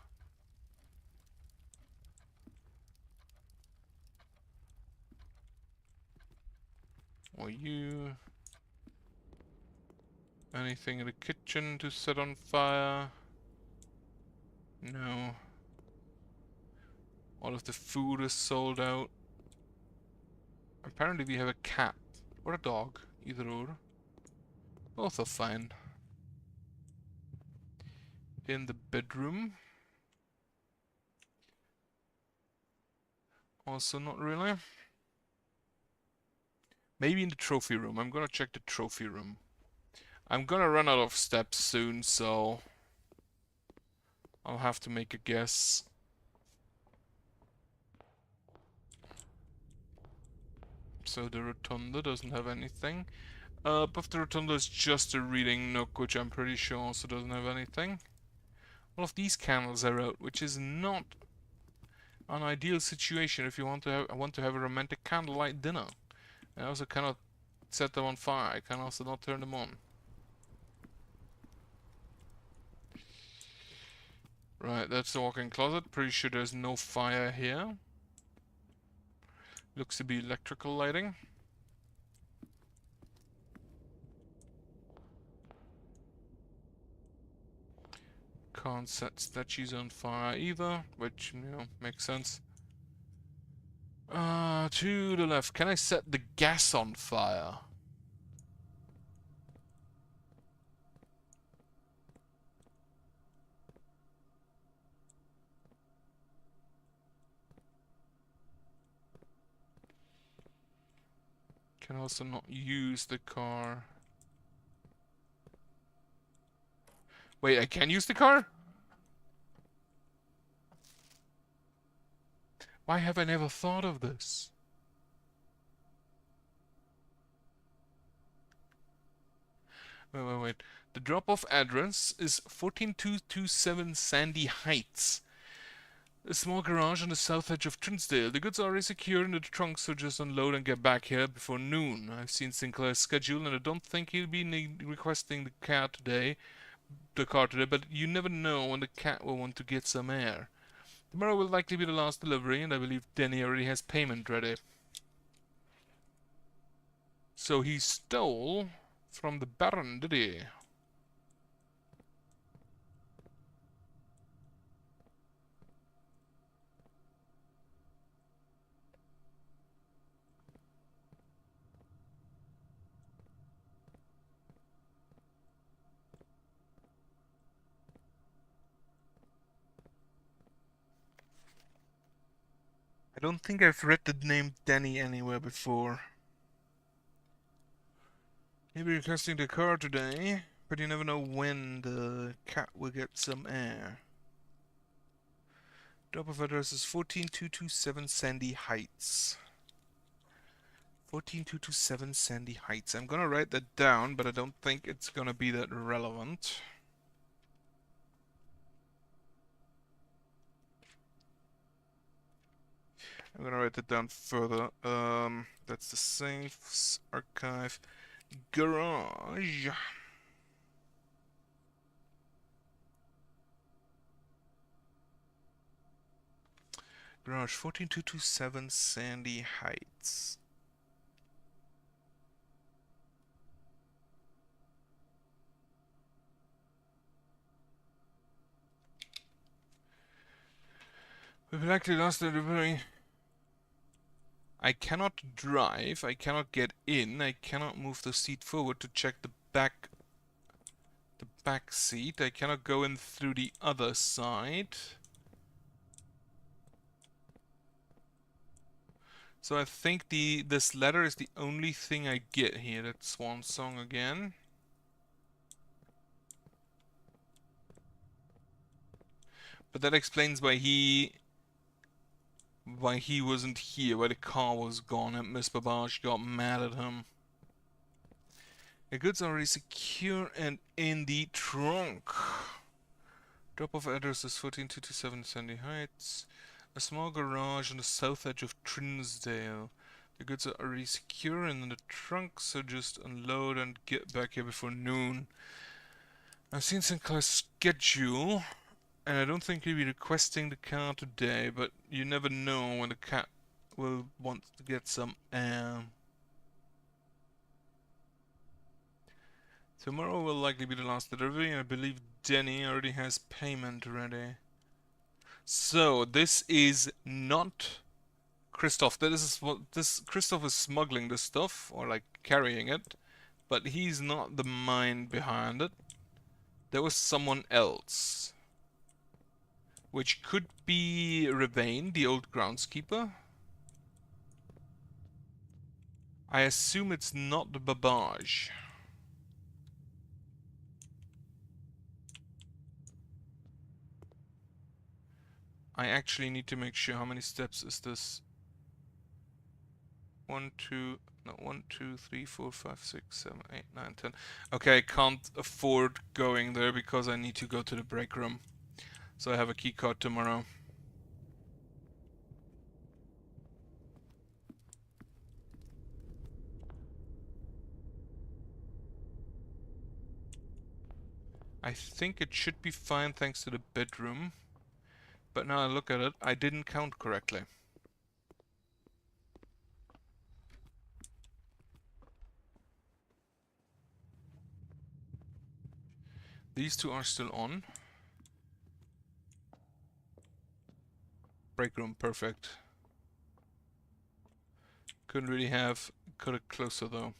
Or you. Anything in the kitchen to set on fire? No. All of the food is sold out. Apparently we have a cat. Or a dog. Either or. Both are fine. In the bedroom. Also not really. Maybe in the trophy room. I'm gonna check the trophy room. I'm gonna run out of steps soon, so I'll have to make a guess. So the rotunda doesn't have anything. Above the rotunda is just a reading nook, which I'm pretty sure also doesn't have anything. All of these candles are out, which is not an ideal situation if you want to have a romantic candlelight dinner. I also cannot set them on fire. I can also not turn them on. Right, that's the walk-in closet. Pretty sure there's no fire here. Looks to be electrical lighting. Can't set statues on fire either, which, you know, makes sense. To the left. Can I set the gas on fire? Can also not use the car. Wait, I can use the car? Why have I never thought of this? Wait. The drop-off address is 14227 Sandy Heights. A small garage on the south edge of Trinsdale. The goods are already secured in the trunk, so just unload and get back here before noon. I've seen Sinclair's schedule, and I don't think he'll be requesting the car today, but you never know when the cat will want to get some air. Tomorrow will likely be the last delivery, and I believe Denny already has payment ready. So he stole from the Baron, did he? I don't think I've read the name Denny anywhere before. Maybe requesting the car today, but you never know when the cat will get some air. Drop-off address is 14227 Sandy Heights. 14227 Sandy Heights. I'm gonna write that down, but I don't think it's gonna be that relevant. I'm gonna write that down further. That's the safes, archive, garage. Garage 14227 Sandy Heights. We've likely lost the delivery. I cannot drive, I cannot get in, I cannot move the seat forward to check the back seat. I cannot go in through the other side. So I think this letter is the only thing I get here. That swan song again. But that explains why he wasn't here, why the car was gone and Miss Babbage got mad at him. The goods are already secure and in the trunk. Drop-off address is 14227 Sandy Heights. A small garage on the south edge of Trinsdale. The goods are already secure and in the trunk, so just unload and get back here before noon. I've seen Sinclair's schedule, and I don't think he'll be requesting the car today, but you never know when the cat will want to get some air. Tomorrow will likely be the last delivery, and I believe Denny already has payment ready. So, this is not Christoph. Christoph is smuggling this stuff, or like carrying it, but he's not the mind behind it. There was someone else. Which could be Revane, the old groundskeeper. I assume it's not the Babbage. I actually need to make sure how many steps is this. 1, 2, 3, 4, 5, 6, 7, 8, 9, 10. Okay, I can't afford going there because I need to go to the break room. So I have a key card tomorrow. I think it should be fine thanks to the bedroom. But now I look at it, I didn't count correctly. These two are still on. Break room, perfect. Couldn't really have cut it closer though.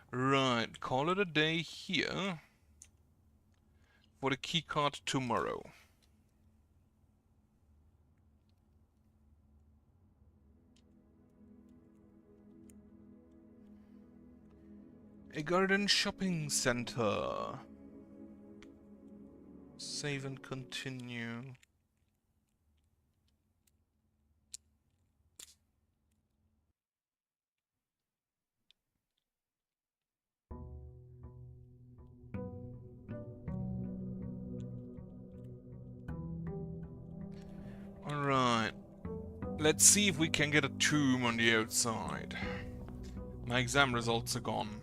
Right, call it a day here for the keycard tomorrow. A garden shopping center. Save and continue. Alright. Let's see if we can get a tomb on the outside. My exam results are gone.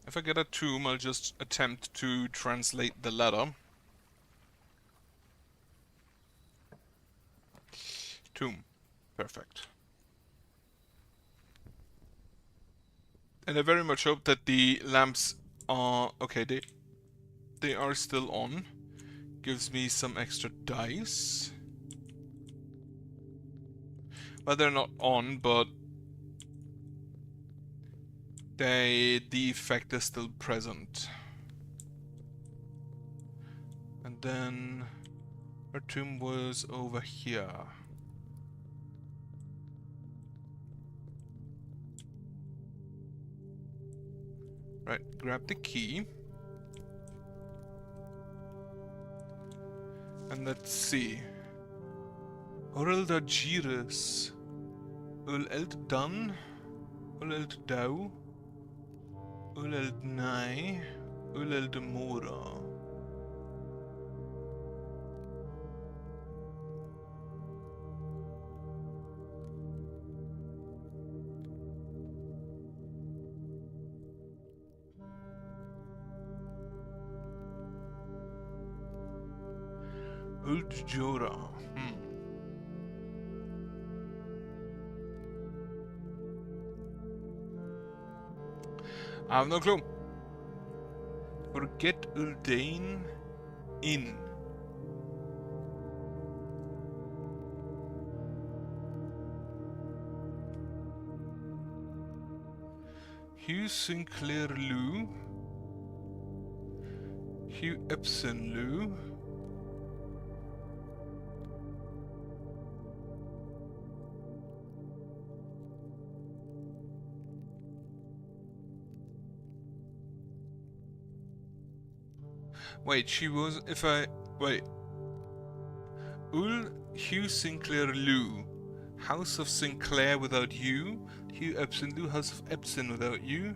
If I get a tomb, I'll just attempt to translate the letter. Tomb. Perfect. And I very much hope that the lamps are... okay, they are still on. Gives me some extra dice. Well, they're not on, but... the effect is still present. And then... our tomb was over here. Right, grab the key. And let's see. Oral da Giris. Ul eld dan. Ul eld dau. Ul eld nai. Ul eld mora. Uld Jora. I have no clue. Forget Uldane in. Hugh Sinclair Lou. Hugh Epson Lou. Wait, she was. If I. Wait. Hugh Sinclair Lou. House of Sinclair without you. Hugh Epson Lou. House of Epson without you.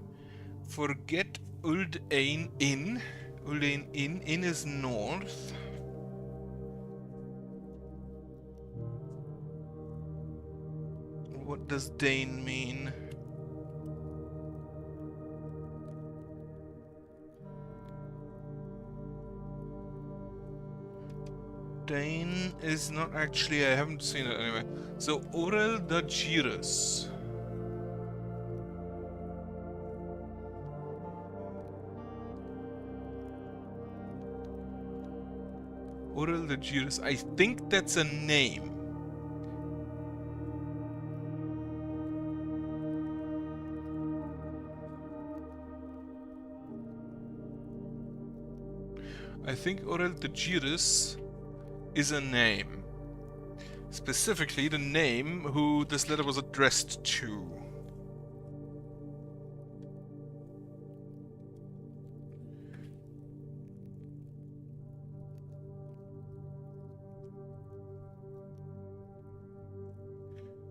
Forget Uldane Inn. Uldane Inn. Inn is north. What does Dane mean? Dane is not actually, I haven't seen it anyway. So, Orel da Giras. Orel da Giras. I think that's a name. I think Orel da Giras is a name. Specifically, the name who this letter was addressed to.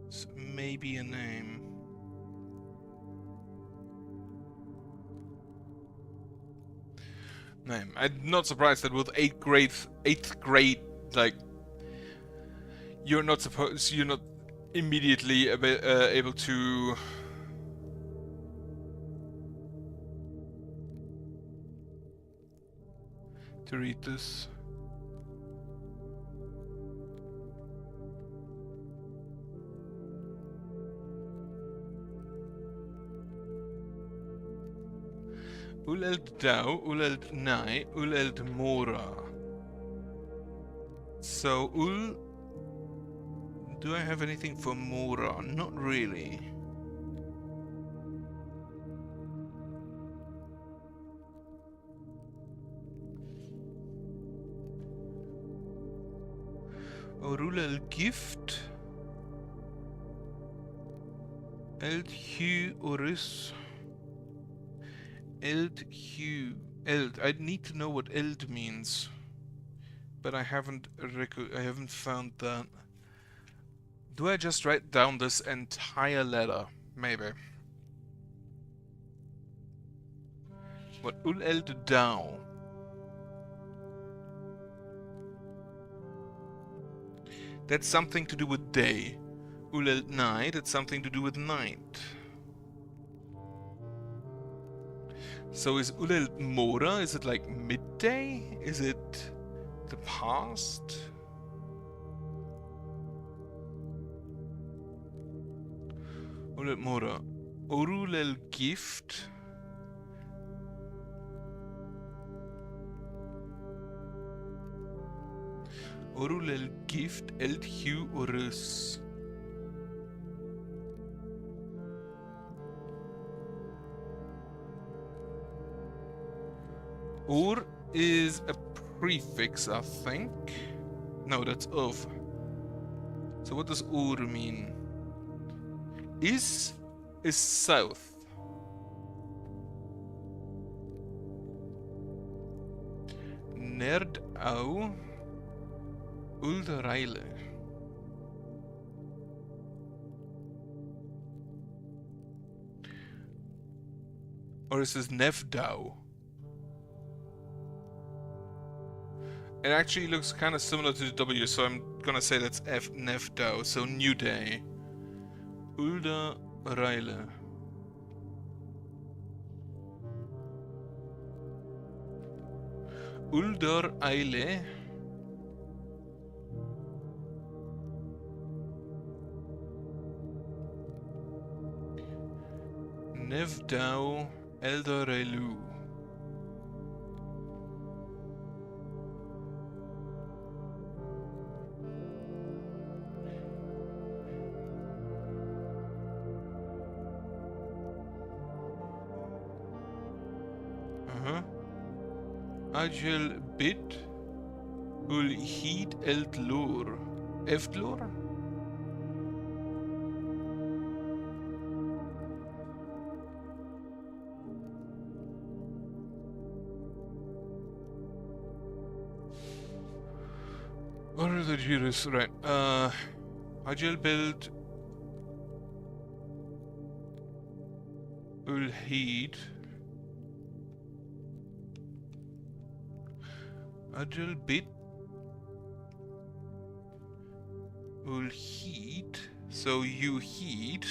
So maybe a name. Name. I'm not surprised that with 8th grade, like, you're not immediately able to read this. Uleld Dau, Uleld Nai, Uleld Mora. So, do I have anything for Mora? Not really. Orulel Gift. Eld Hugh Oris. Eld Hugh. Eld. I need to know what Eld means. But I haven't found that. Do I just write down this entire letter? Maybe. What Uleld Dau? That's something to do with day. Uleld Night, that's something to do with night. So is Uleld Mora, is it like midday? Is it the past? Uleld Mora. Orulel Gift. Orulel Gift Eld Hugh Orus. Or is a prefix, I think. No, that's of. So what does or mean? Is south. Nerdau Uldereile. Or is this Nevdau? It actually looks kind of similar to the W, so I'm gonna say that's F Nevdau, so New Day. Uldereile. Uldereile. Nevdau Elderelu. Agil bit ul hid eldlur. Eftlur? What are the Judas? Right. Agil build ul hid. Agil bit ul heat. So you heat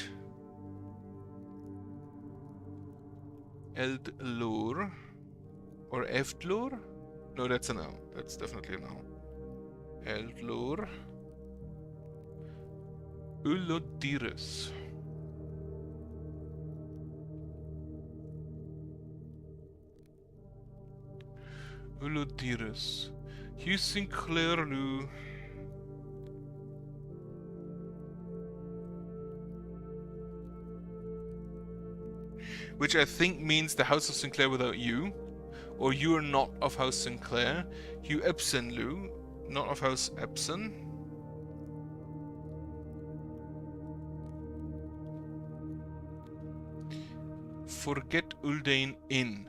Eldlur or Eftlur? No, that's a noun. That's definitely a noun. Eldlur Ulodiris. Ulodiris. Hugh Sinclair Lu. Which I think means the House of Sinclair without you. Or you are not of House Sinclair. Hugh Epson Lu, not of House Epson. Forget Uldane Inn.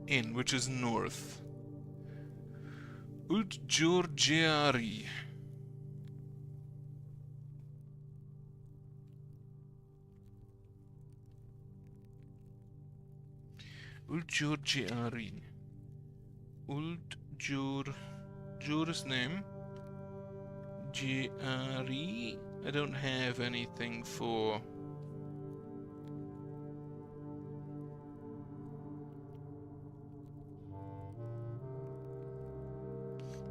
In, which is north. Uldjorgiari. Uldjorgiari. Jur's name. Giari. I don't have anything for.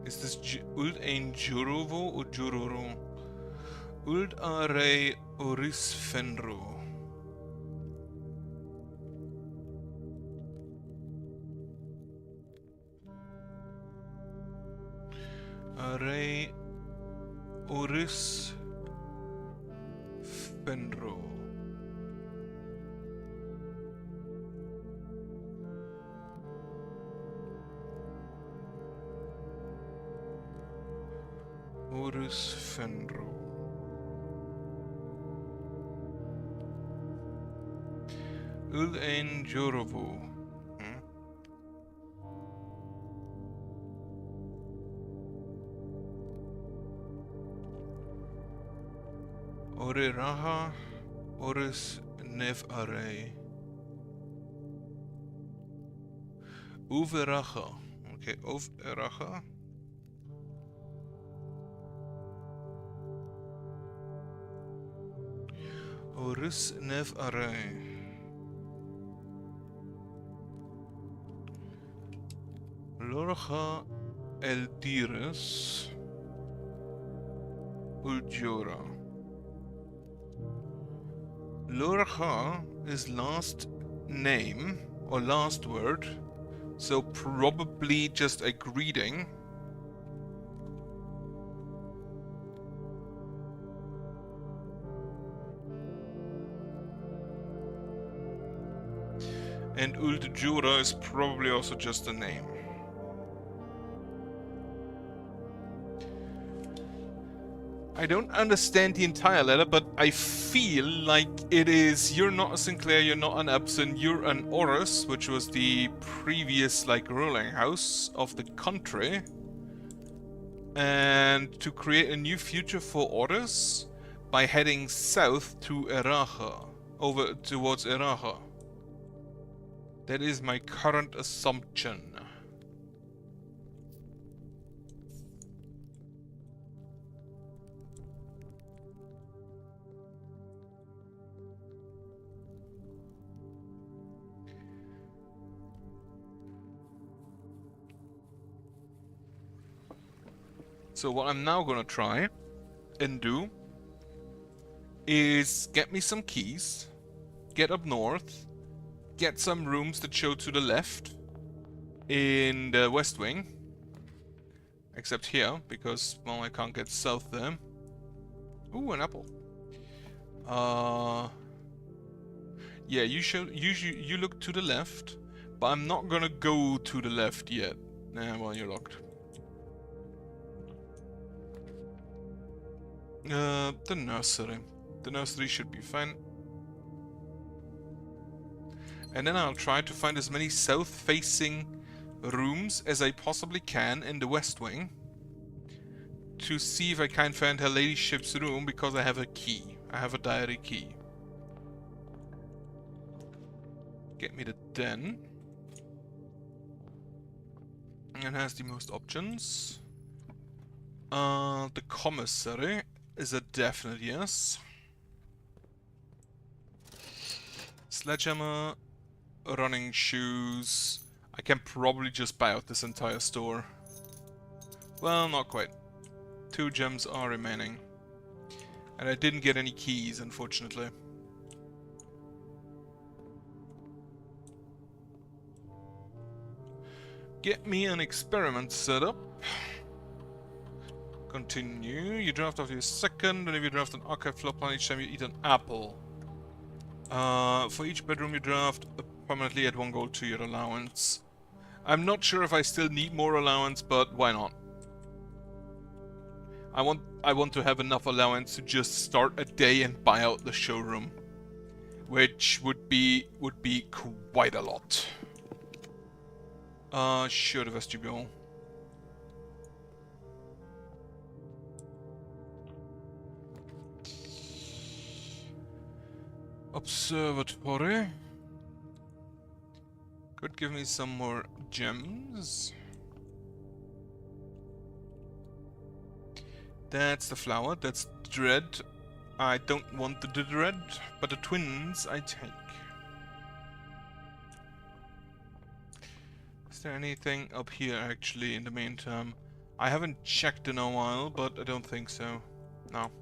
Is this Uld ein Jurovo or Juroro? Uld are Orisfenro. Are Orisfenro. Orisfenro. Uld ein Jurovo. Ore Raha, Oris Nev Are. Uveracha. Okay, Uveracha. Oris Nev Are. Lorcha Eldiris. Uljora. Lorcha is last name or last word, so probably just a greeting. And Uldjura is probably also just a name. I don't understand the entire letter, but I feel like it is you're not a Sinclair, you're not an Epson, you're an Oris, which was the previous ruling house of the country. And to create a new future for Oris by heading south to Eracha, over towards Eracha. That is my current assumption. So what I'm now gonna try and do is get me some keys, get up north, get some rooms that show to the left in the west wing. Except here, because, well, I can't get south there. Ooh, an apple. Yeah, you look to the left, but I'm not gonna go to the left yet. Nah, well, you're locked. The nursery. The nursery should be fine. And then I'll try to find as many south-facing rooms as I possibly can in the west wing to see if I can find her ladyship's room, because I have a key. I have a diary key. Get me the den. And has the most options. The commissary is a definite yes. Sledgehammer, running shoes. I can probably just buy out this entire store. Well, not quite. 2 gems are remaining. And I didn't get any keys, unfortunately. Get me an experiment set up. Continue. You draft off your second, and if you draft an archive floor plan each time you eat an apple. For each bedroom you draft, permanently add 1 gold to your allowance. I'm not sure if I still need more allowance, but why not? I want to have enough allowance to just start a day and buy out the showroom, which would be quite a lot. Sure, the vestibule. Observatory. Could give me some more gems. That's the flower, that's dread. I don't want the dread, but the twins I take. Is there anything up here actually in the meantime? I haven't checked in a while, but I don't think so. No.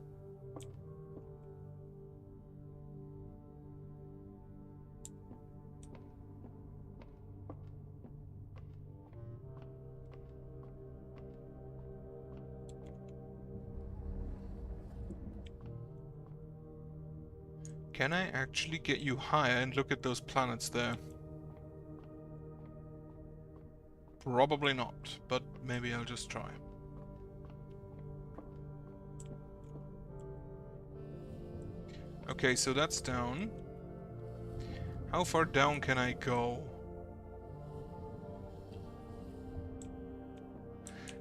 Can I actually get you higher and look at those planets there? Probably not, but maybe I'll just try. Okay, so that's down. How far down can I go?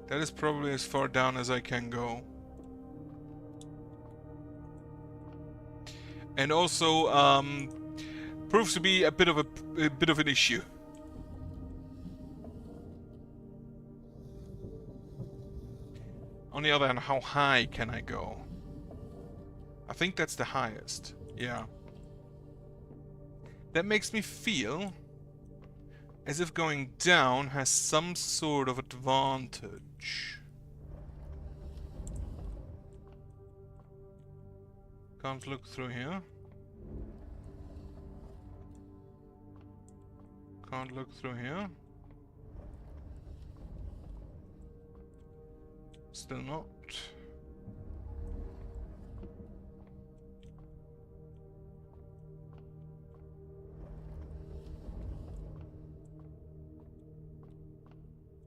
That is probably as far down as I can go. And also, proves to be a bit of an issue. On the other hand, how high can I go? I think that's the highest. Yeah. That makes me feel as if going down has some sort of advantage. Can't look through here. Can't look through here. Still not.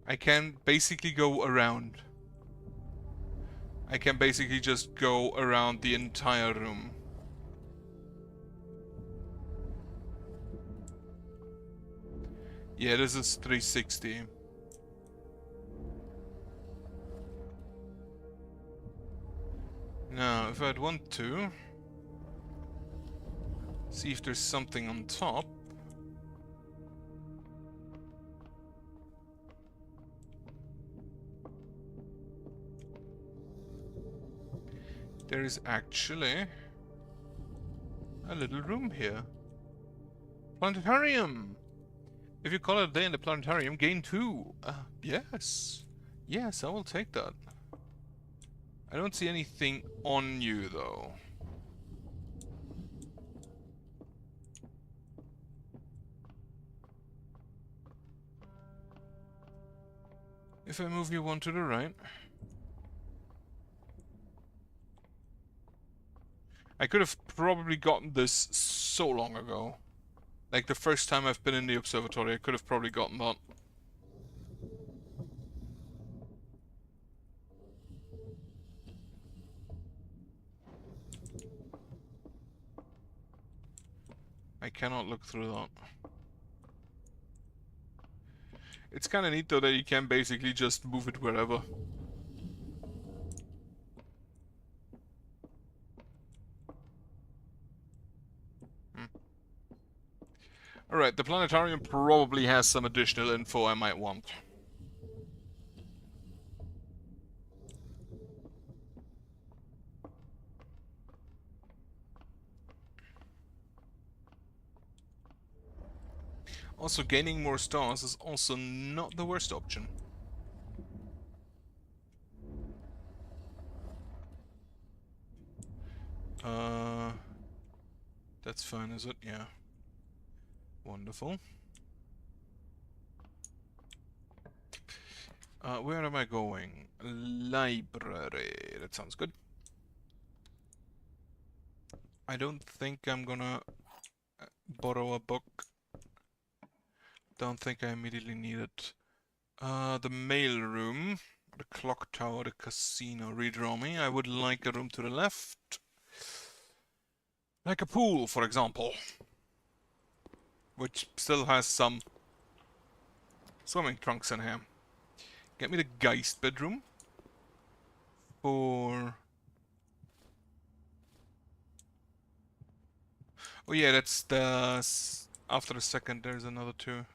I can basically go around. I can basically just go around the entire room. Yeah, this is 360. Now, if I'd want to see if there's something on top. There is actually a little room here. Planetarium! If you call it a day in the planetarium, gain 2. Yes. Yes, I will take that. I don't see anything on you, though. If I move you one to the right... I could have probably gotten this so long ago. Like the first time I've been in the observatory, I could have probably gotten that. I cannot look through that. It's kind of neat though that you can basically just move it wherever. Alright, the planetarium probably has some additional info I might want. Also, gaining more stars is also not the worst option. That's fine, is it? Yeah. Wonderful. Where am I going? Library. That sounds good. I don't think I'm gonna borrow a book. Don't think I immediately need it. The mail room, the clock tower, the casino. Redraw me. I would like a room to the left. Like a pool, for example. Which still has some swimming trunks in here. Get me the Geist bedroom. For... Oh yeah, that's the... After the second, there's another two.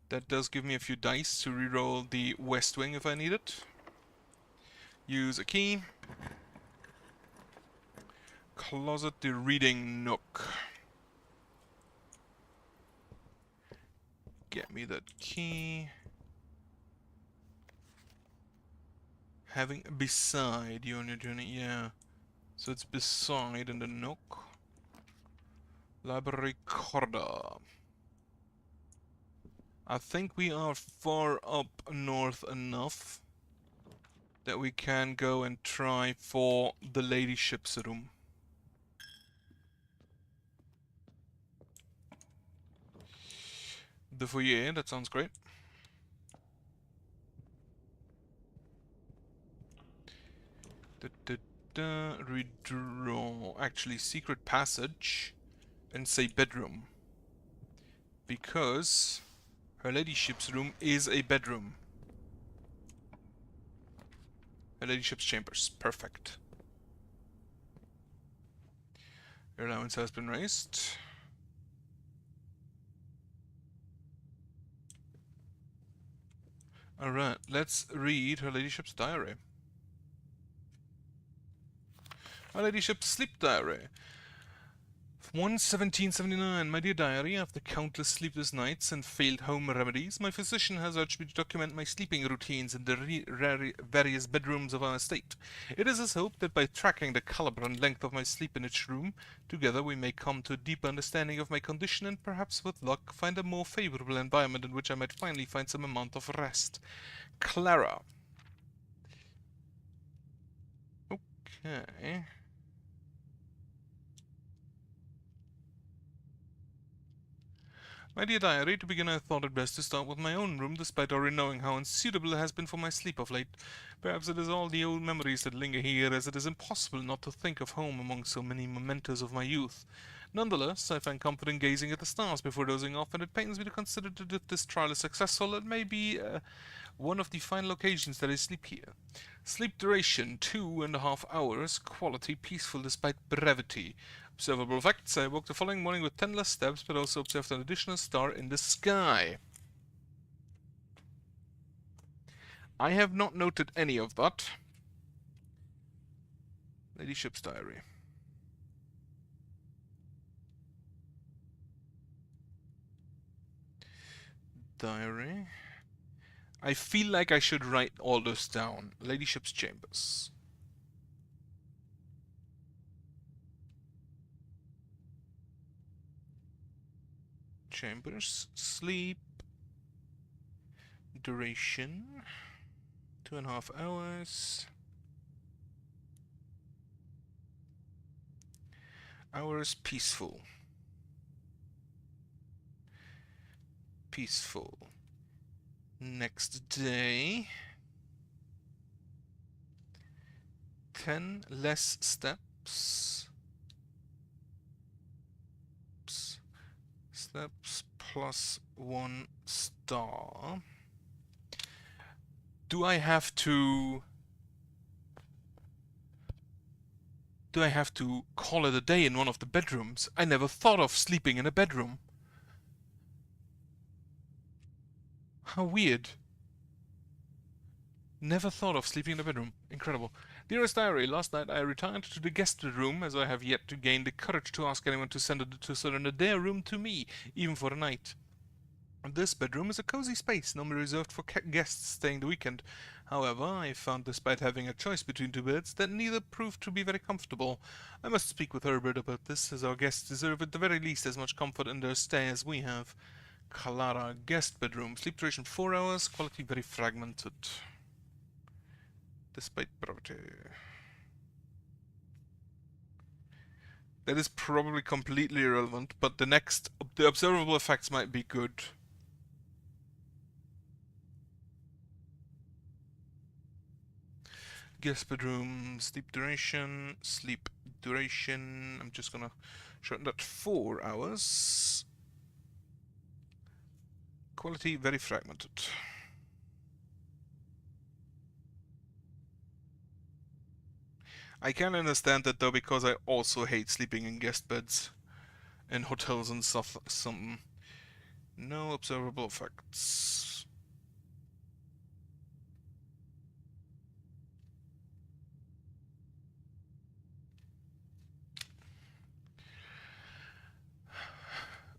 That does give me a few dice to reroll the West Wing if I need it. Use a key. Closet, the reading nook. Get me that key. Having beside you on your journey, yeah. So it's beside in the nook. Library corridor. I think we are far up north enough that we can go and try for the ladyship's room. The foyer, that sounds great. Redraw. Actually, secret passage and say bedroom. Because her ladyship's room is a bedroom. Her ladyship's chambers. Perfect. Your allowance has been raised. Alright, let's read her ladyship's diary. Her ladyship's sleep diary. 1/17/79. My dear diary, after countless sleepless nights and failed home remedies, my physician has urged me to document my sleeping routines in the various bedrooms of our estate. It is his hope that by tracking the caliber and length of my sleep in each room, together we may come to a deeper understanding of my condition and perhaps with luck find a more favorable environment in which I might finally find some amount of rest. Clara. Okay. My dear diary, to begin I thought it best to start with my own room, despite already knowing how unsuitable it has been for my sleep of late. Perhaps it is all the old memories that linger here, as it is impossible not to think of home among so many mementos of my youth. Nonetheless, I find comfort in gazing at the stars before dozing off, and it pains me to consider that if this trial is successful, it may be one of the final occasions that I sleep here. Sleep duration, 2.5 hours. Quality, peaceful despite brevity. Observable facts, I woke the following morning with 10 less steps, but also observed an additional star in the sky. I have not noted any of that. Ladyship's diary. Diary. I feel like I should write all this down. Ladyship's chambers. Chambers. Sleep. Duration. 2.5 hours. Hours peaceful. Peaceful. Next day. 10 less steps. Steps plus 1 star. Do I have to call it a day in one of the bedrooms? I never thought of sleeping in a bedroom. How weird. Never thought of sleeping in a bedroom. Incredible. Dearest Diary, last night I retired to the guest room as I have yet to gain the courage to ask anyone to surrender their room to me, even for a night. This bedroom is a cozy space, normally reserved for guests staying the weekend. However, I found despite having a choice between two beds that neither proved to be very comfortable. I must speak with Herbert about this, as our guests deserve at the very least as much comfort in their stay as we have. Clara, guest bedroom, sleep duration 4 hours, quality very fragmented. Despite poverty. That is probably completely irrelevant, but the observable effects might be good. Guest bedroom, sleep duration. I'm just gonna shorten that 4 hours. Quality very fragmented. I can understand that though, because I also hate sleeping in guest beds in hotels and stuff. No observable effects.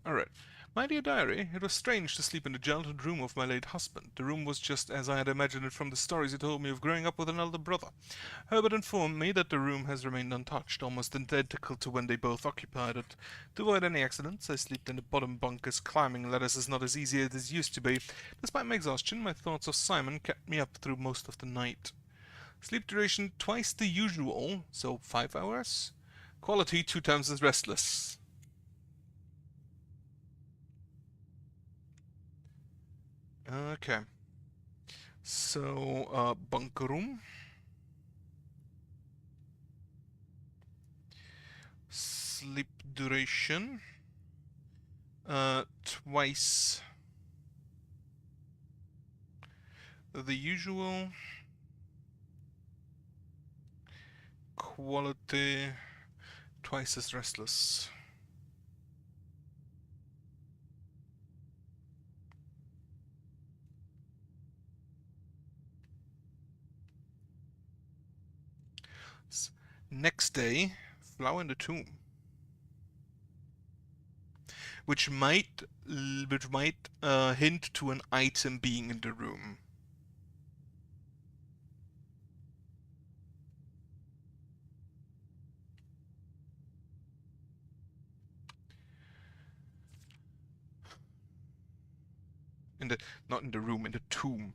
Alright. My dear diary, it was strange to sleep in the childhood room of my late husband. The room was just as I had imagined it from the stories he told me of growing up with an elder brother. Herbert informed me that the room has remained untouched, almost identical to when they both occupied it. To avoid any accidents, I slept in the bottom bunk, as climbing ladders is not as easy as it used to be. Despite my exhaustion, my thoughts of Simon kept me up through most of the night. Sleep duration twice the usual, so 5 hours. Quality 2 times as restless. Okay. So, bunk room. Sleep duration. Twice the usual. Quality twice as restless. Next day, flower in the tomb, which might hint to an item being in the room. Not in the room, in the tomb.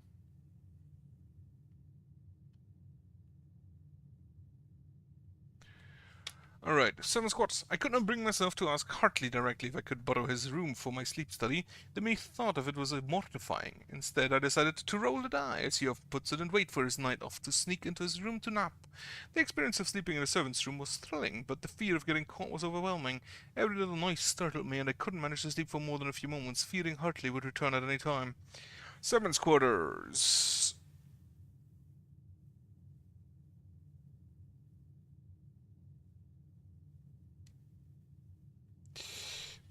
Alright, 7 squats. I could not bring myself to ask Hartley directly if I could borrow his room for my sleep study. The mere thought of it was mortifying. Instead, I decided to roll the die, as he often puts it, and wait for his night off to sneak into his room to nap. The experience of sleeping in a servant's room was thrilling, but the fear of getting caught was overwhelming. Every little noise startled me, and I couldn't manage to sleep for more than a few moments, fearing Hartley would return at any time. Servants' quarters.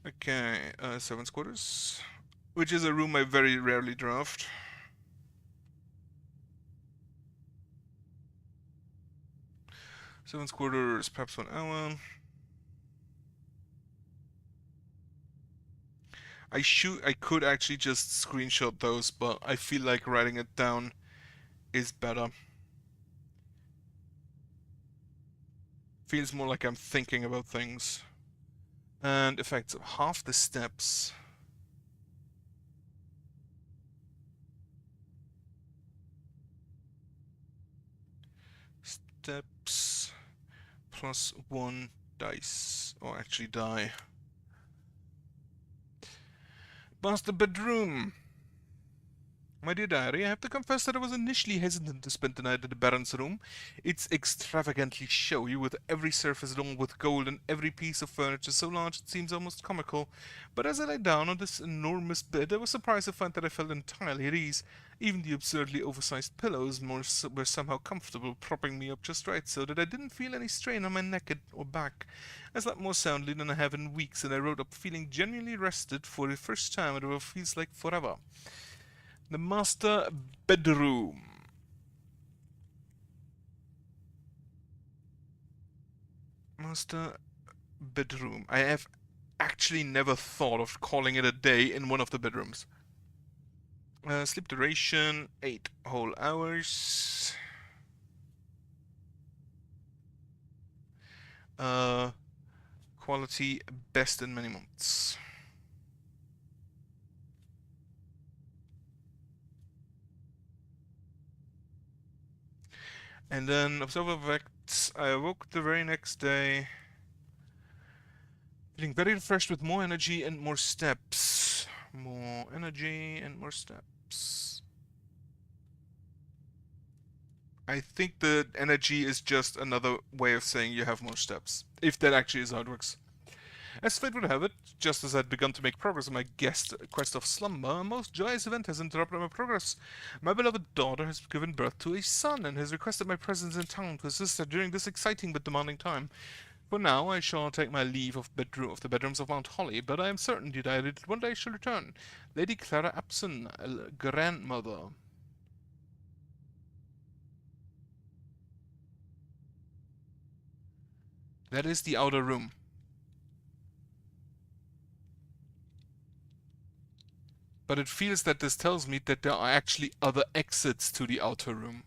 Okay, servants' quarters, which is a room I very rarely draft. Servants' quarters, perhaps 1 hour. I could actually just screenshot those, but I feel like writing it down is better. Feels more like I'm thinking about things. And effects of half the steps. Steps plus 1 dice. Or actually die. Master bedroom. My dear diary, I have to confess that I was initially hesitant to spend the night at the Baron's room. It's extravagantly showy, with every surface adorned with gold and every piece of furniture so large it seems almost comical. But as I lay down on this enormous bed, I was surprised to find that I felt entirely at ease. Even the absurdly oversized pillows were somehow comfortable, propping me up just right so that I didn't feel any strain on my neck or back. I slept more soundly than I have in weeks, and I rode up feeling genuinely rested for the first time in what feels like forever. The master bedroom. Master bedroom. I have actually never thought of calling it a day in one of the bedrooms. Sleep duration, 8 whole hours. Quality, best in many months. And then observer effects. I awoke the very next day, feeling very refreshed with more energy and more steps. More energy and more steps. I think the energy is just another way of saying you have more steps, if that actually is how it works. As fate would have it, just as I'd begun to make progress on my quest of slumber, a most joyous event has interrupted my progress. My beloved daughter has given birth to a son and has requested my presence in town to assist her during this exciting but demanding time. For now, I shall take my leave of the bedrooms of Mount Holly, but I am certain, dear diary, that one day I shall return. Lady Clara Apson, grandmother. That is the outer room. But it feels that this tells me that there are actually other exits to the outer room.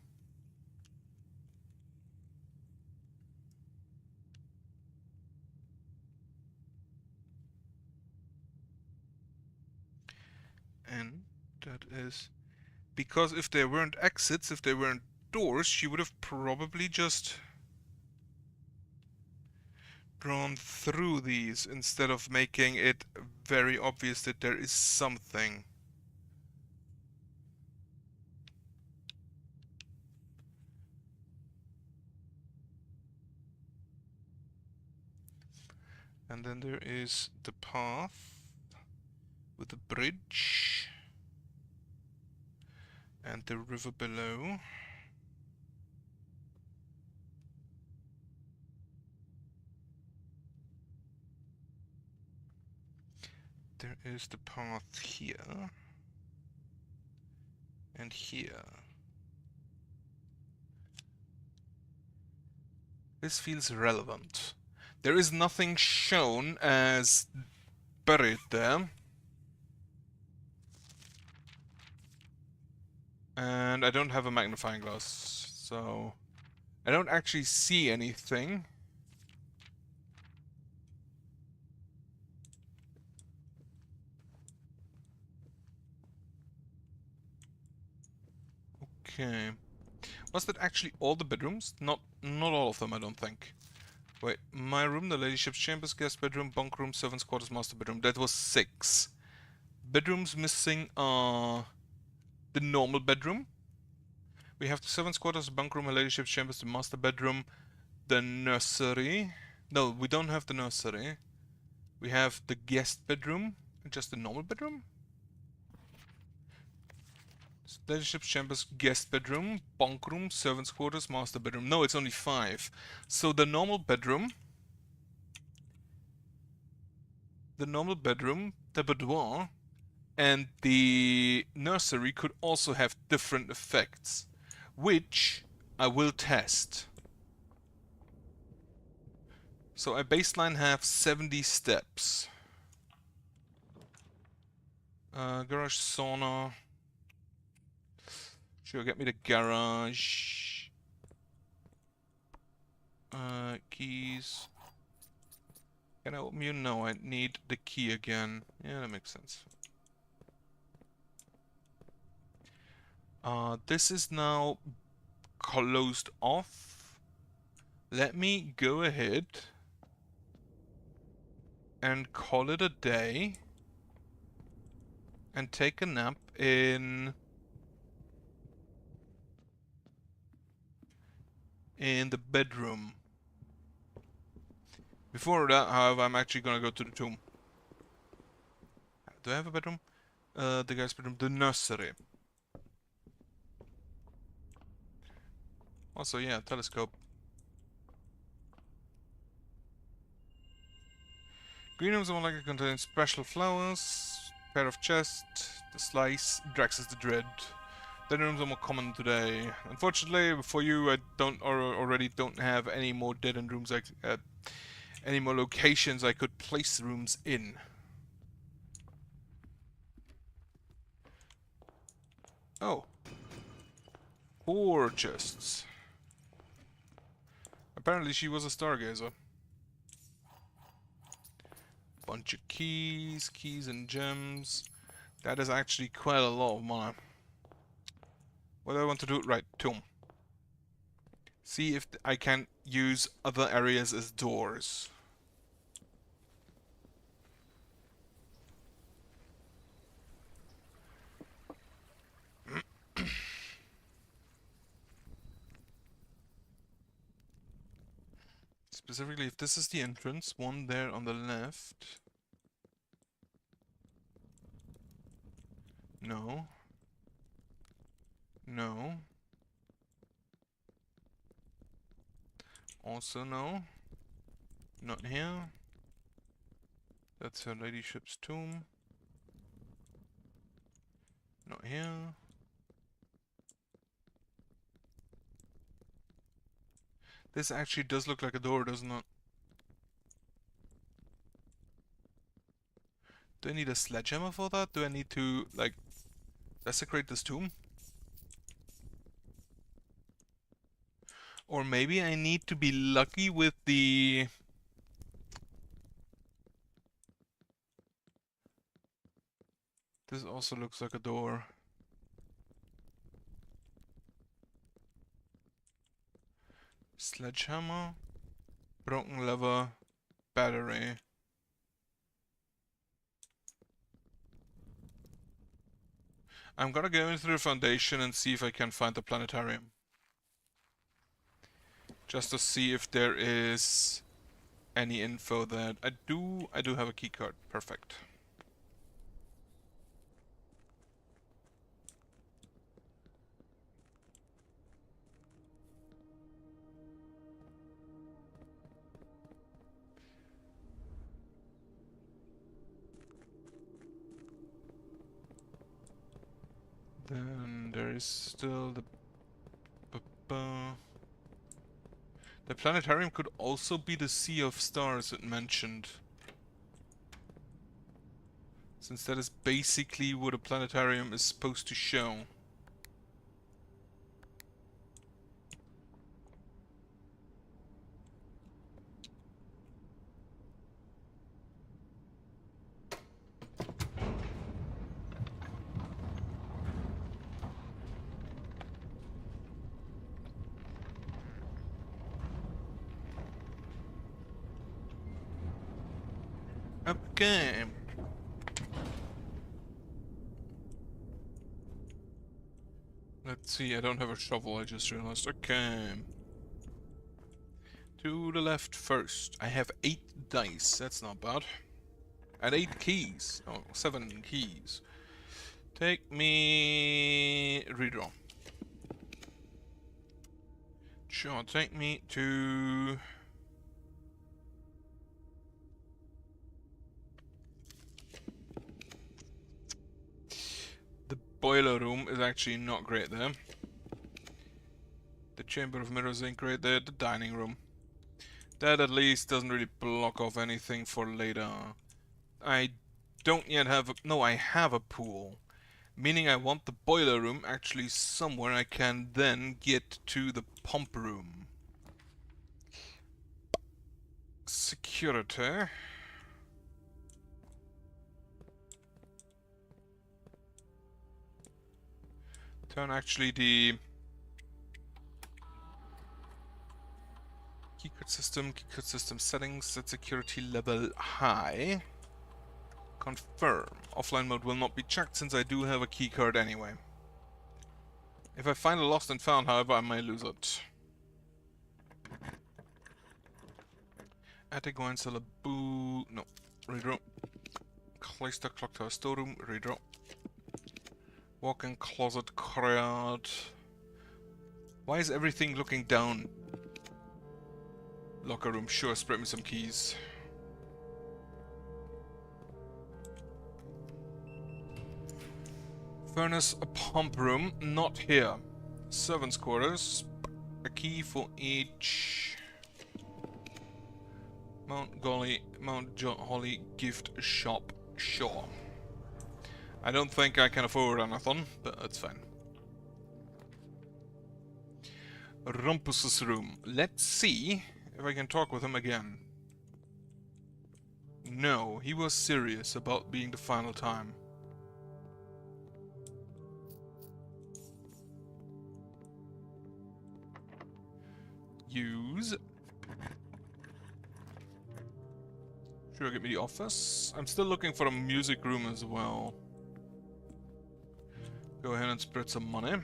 And that is... Because if there weren't exits, if there weren't doors, she would have probably just drawn through these instead of making it very obvious that there is something. And then there is the path with the bridge and the river below. There is the path here and here. This feels relevant. There is nothing shown as buried there. And I don't have a magnifying glass, so I don't actually see anything. Okay. Was that actually all the bedrooms? Not all of them, I don't think. Wait, my room, the ladyship's chambers, guest bedroom, bunk room, servant's quarters, master bedroom. That was 6. Bedrooms missing are the normal bedroom. We have the servant's quarters, bunk room, the ladyship's chambers, the master bedroom, the nursery. No, we don't have the nursery. We have the guest bedroom, just the normal bedroom. Ladyship's chambers, guest bedroom, bunk room, servant's quarters, master bedroom. No, it's only 5. So the normal bedroom, the boudoir, and the nursery could also have different effects, which I will test. So I baseline have 70 steps. Garage sauna. Sure, get me the garage. Keys. Can I open you? No, I need the key again. Yeah, that makes sense. This is now closed off. Let me go ahead and call it a day and take a nap in the bedroom. Before that, however, I'm actually gonna go to the tomb. Do I have a bedroom? The guy's bedroom, the nursery. Also, yeah, telescope. Green rooms are more likely to contain special flowers. Pair of chest. The slice. Drax is the dread. Dead rooms are more common today. Unfortunately, for you, I already don't have any more dead end rooms. Any more locations I could place rooms in. Oh, 4 chests. Apparently, she was a stargazer. Bunch of keys, and gems. That is actually quite a lot of money. What do I want to do? Right, tomb. See if I can use other areas as doors. Specifically, if this is the entrance, one there on the left. No. No. Also no. Not here. That's her ladyship's tomb. Not here. This actually does look like a door, doesn't it? Do I need a sledgehammer for that? Do I need to, like, desecrate this tomb? Or maybe I need to be lucky with the... This also looks like a door. Sledgehammer. Broken lever. Battery. I'm gonna go into the foundation and see if I can find the planetarium. Just to see if there is any info that I do have a keycard. Perfect. Then there is still the the planetarium could also be the Sea of Stars it mentioned. Since that is basically what a planetarium is supposed to show. Okay. Let's see, I don't have a shovel, I just realized. Okay. To the left first. I have 8 dice, that's not bad. And 8 keys. Oh, 7 keys. Take me... redraw. Sure, take me to... the boiler room is actually not great there. The chamber of mirrors ain't great there. The dining room. That at least doesn't really block off anything for later. I don't yet have a... No, I have a pool. Meaning I want the boiler room actually somewhere I can then get to the pump room. Security. Turn actually the keycard system settings, set security level high. Confirm. Offline mode will not be checked since I do have a keycard anyway. If I find a lost and found, however, I may lose it. Attic wine cellar boo. No. Redraw. Cloister clock tower storeroom. Redraw. Walk-in closet courtyard. Why is everything looking down? Locker room. Sure, spread me some keys. Furnace, a pump room, not here. Servants' quarters, a key for each. Mount Holly gift shop, sure. I don't think I can afford anything, but that's fine. Rumpus's room. Let's see if I can talk with him again. No, he was serious about being the final time. Use. Sure, get me the office. I'm still looking for a music room as well. Go ahead and spread some money.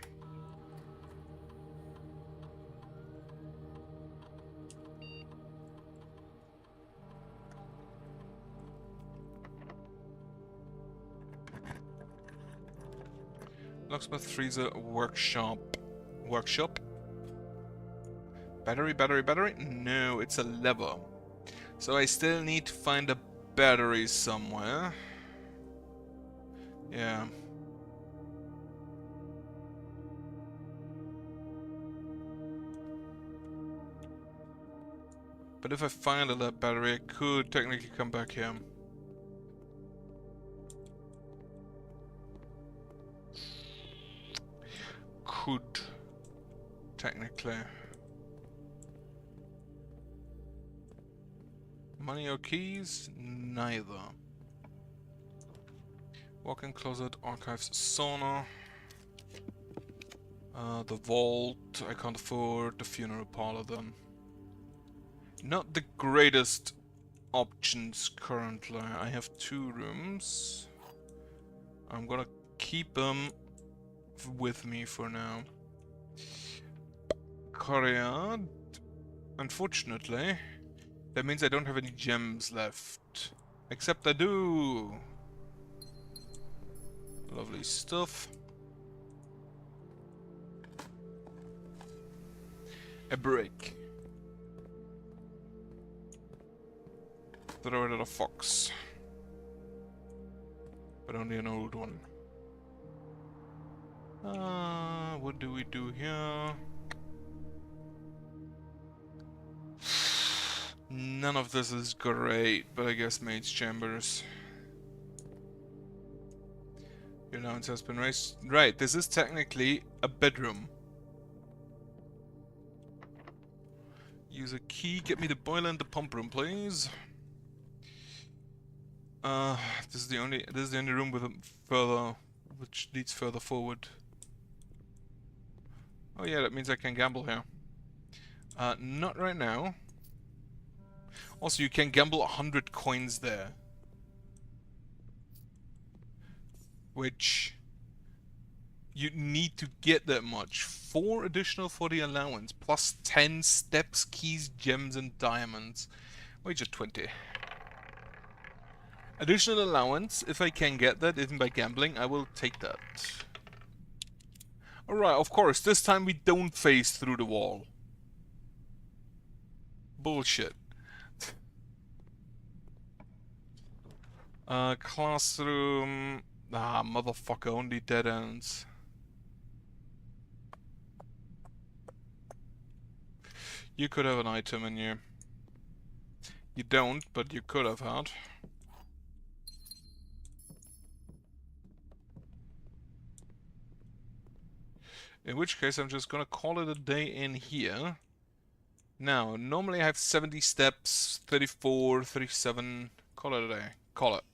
Locksmith, freezer, workshop. Workshop? Battery, battery, battery? No, it's a lever. So I still need to find a battery somewhere. Yeah. But if I find a battery, I could technically come back here. Could. Technically. Money or keys? Neither. Walk-in closet, archives, sauna. The vault, I can't afford. The funeral parlor then. Not the greatest options currently. I have 2 rooms. I'm gonna keep them with me for now. Courtyard. Unfortunately, that means I don't have any gems left. Except I do! Lovely stuff. A brick. Throw it at a fox. But only an old one. What do we do here? None of this is great, but I guess Maid's Chambers. Your allowance has been raised. Right, this is technically a bedroom. Use a key, get me the boiler and the pump room, please. This is the only room with a further, which leads further forward. Oh yeah, that means I can gamble here. Not right now. Also, you can gamble 100 coins there. Which... you need to get that much. 4 additional for the allowance, plus 10 steps, keys, gems, and diamonds. Wager 20. Additional allowance, if I can get that, even by gambling, I will take that. Alright, of course, this time we don't face through the wall. Bullshit. Classroom... Ah, motherfucker, only dead ends. You could have an item in you. You don't, but you could have had. In which case, I'm just gonna call it a day in here. Now, normally I have 70 steps, 34, 37. Call it a day. Call it.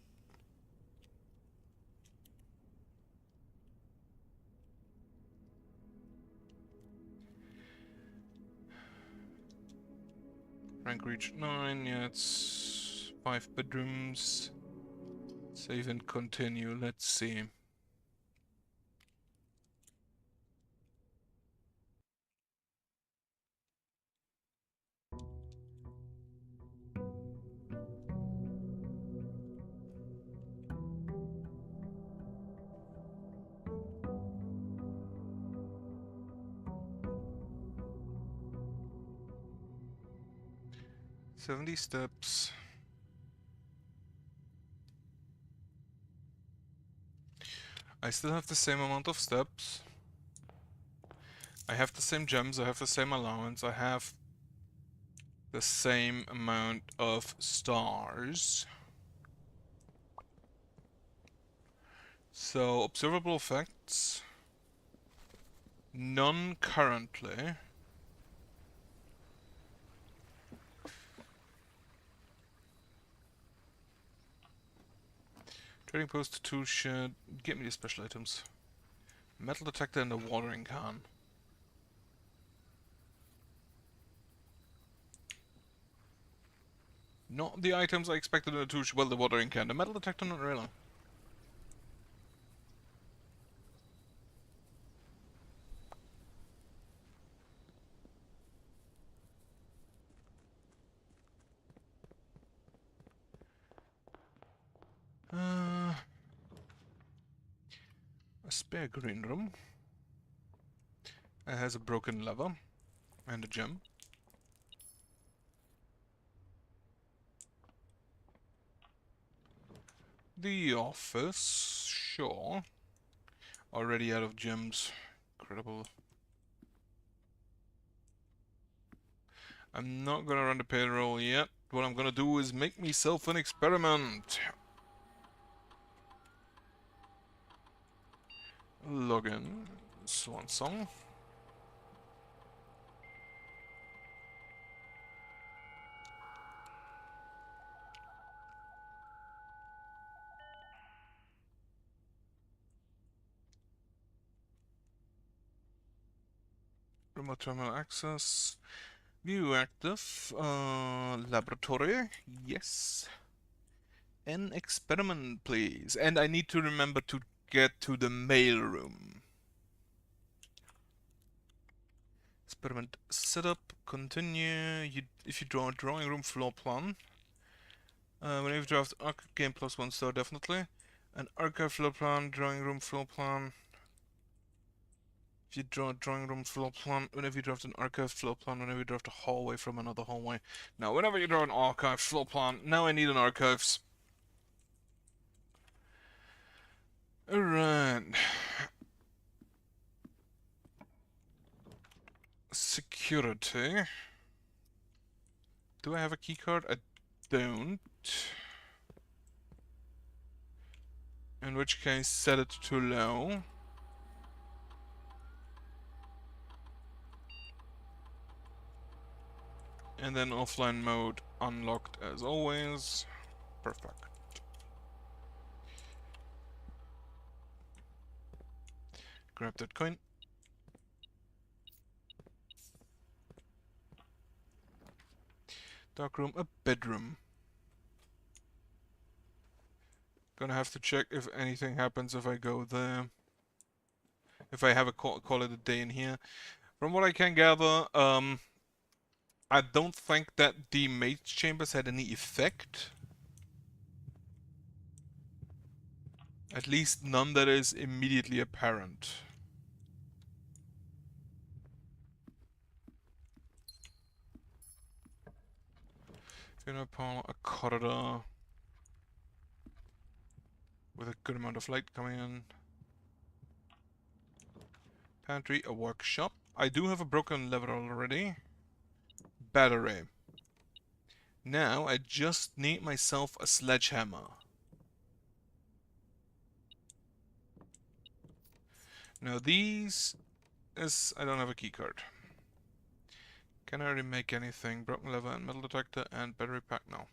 Rank reach 9, yeah, it's 5 bedrooms. Save and continue, let's see. "70 steps. I still have the same amount of steps. I have the same gems, I have the same allowance, I have the same amount of stars. So, observable effects. None currently. Trading post, tool shed. Get me the special items. Metal detector and a watering can. Not the items I expected in a tool shed. Well, the watering can. The metal detector, not really. A spare green room. It has a broken lever and a gem. The office, sure. Already out of gems. Incredible. I'm not gonna run the payroll yet. What I'm gonna do is make myself an experiment. Login. Swan song. Remote terminal access. View active. Laboratory. Yes. An experiment, please. And I need to remember to get to the mail room. Experiment setup. Continue. If you draw a drawing room floor plan. Whenever you draft archive game plus 1 star, definitely. An archive floor plan, drawing room floor plan. If you draw a drawing room floor plan, whenever you draft an archive floor plan, whenever you draft a hallway from another hallway. Now, whenever you draw an archive floor plan, now I need an archives. Alright. Security. Do I have a keycard? I don't. In which case, set it to low. And then offline mode unlocked as always. Perfect. Grab that coin. Dark room, a bedroom. Gonna have to check if anything happens if I go there. If I have a call it a day in here. From what I can gather, I don't think that the mage chambers had any effect. At least none that is immediately apparent. Funeral parlor, a corridor with a good amount of light coming in. Pantry, a workshop. I do have a broken lever already. Battery. Now I just need myself a sledgehammer. Now these is I don't have a key card. Can I already make anything? Broken lever and metal detector and battery pack now.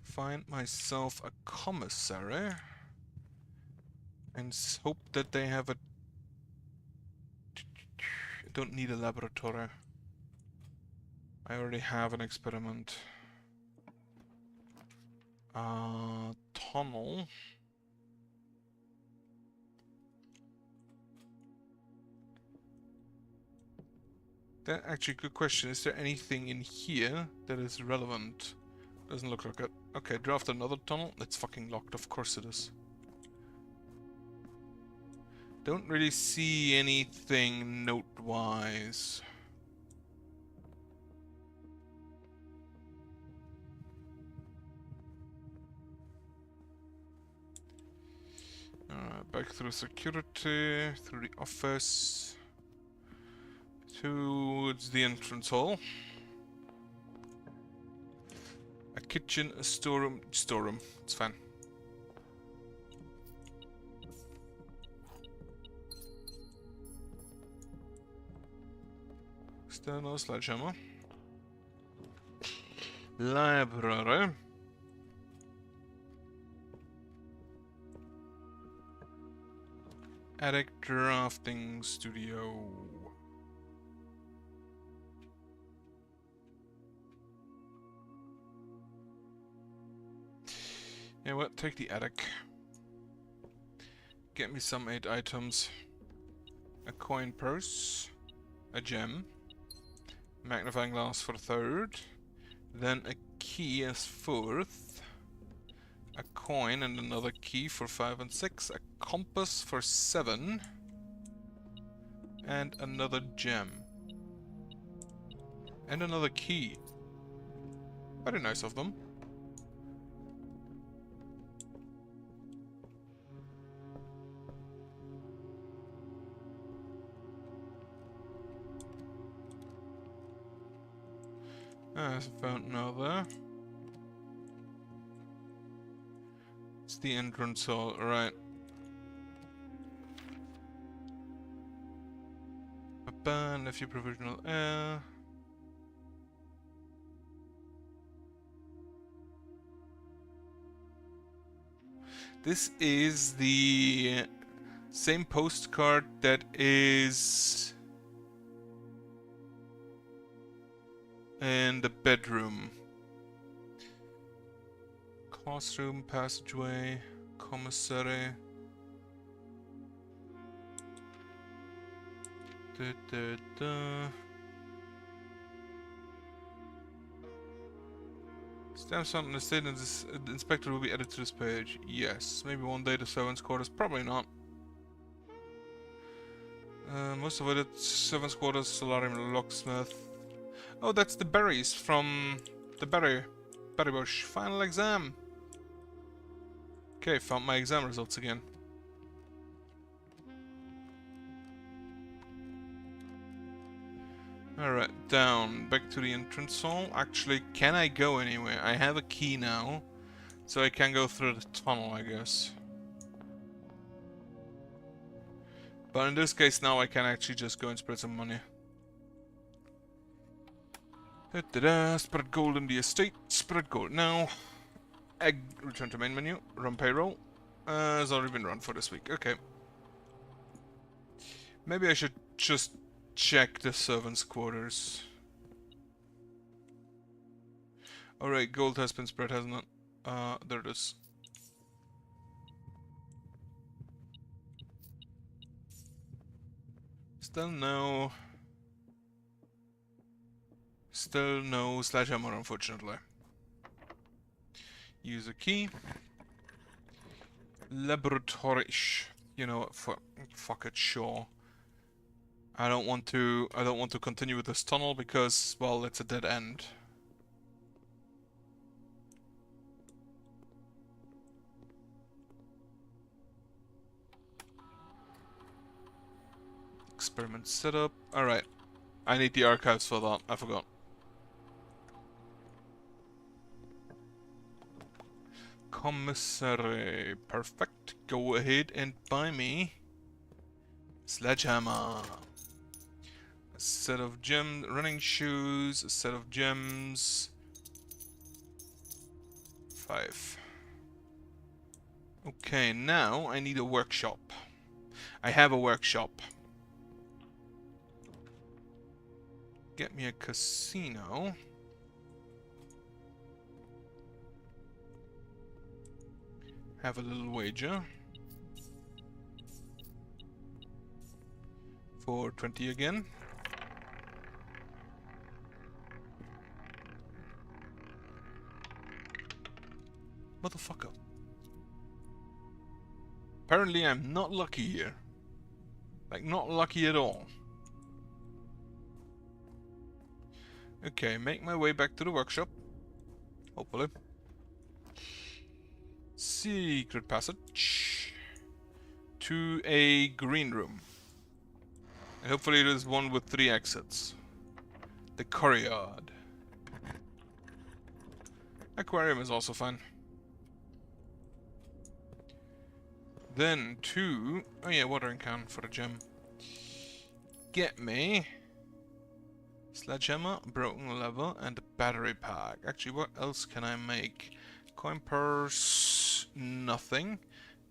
Find myself a commissary and hope that they have a... I don't need a laboratory. I already have an experiment. Tunnel. That actually, good question. Is there anything in here that is relevant? Doesn't look like it. Okay, draft another tunnel. It's fucking locked. Of course it is. Don't really see anything note-wise. Alright, back through security, through the office, towards the entrance hall. A kitchen, a storeroom, it's fine. Still no sledgehammer. Library. Attic drafting studio. You know what? Take the attic. Get me some 8 items. A coin purse. A gem. Magnifying glass for 3rd. Then a key as 4th. A coin and another key for 5 and 6. A compass for 7. And another gem. And another key. Very nice of them. There's a fountain out there. It's the entrance hall, right. Left your provisional air. This is the same postcard that is in the bedroom. Classroom, passageway, commissary. Stamp something in the statement the inspector will be added to this page. Yes. Maybe one day the servants' quarters. Probably not. Most of it, servants' quarters, solarium, locksmith. Oh, that's the berries from the berry bush. Final exam. Okay, found my exam results again. Alright, down, back to the entrance hall. Actually, can I go anywhere? I have a key now, so I can go through the tunnel, I guess. But in this case now I can actually just go and spread some money. Da-da-da, spread gold in the estate, spread gold now. Egg, return to main menu, run payroll. It's already been run for this week, okay. Maybe I should just check the servants' quarters. Alright, gold has been spread, hasn't it? There it is. Still no sledgehammer, unfortunately. Use a key. Laboratory. You know what? Fuck it, sure. I don't want to continue with this tunnel because, well, it's a dead end. Experiment setup. Alright. I need the archives for that. I forgot. Commissary. Perfect. Go ahead and buy me sledgehammer. A set of running shoes, a set of gems. 5. Okay, now I need a workshop. I have a workshop. Get me a casino. Have a little wager. For 20 again. Motherfucker. Apparently I'm not lucky here. Like, not lucky at all. Okay, make my way back to the workshop. Hopefully. Secret passage. To a green room. And hopefully there's one with 3 exits. The courtyard. Aquarium is also fine. Then to... oh yeah, watering can for the gem. Get me... sledgehammer, broken lever, and a battery pack. Actually, what else can I make? Coin purse... nothing.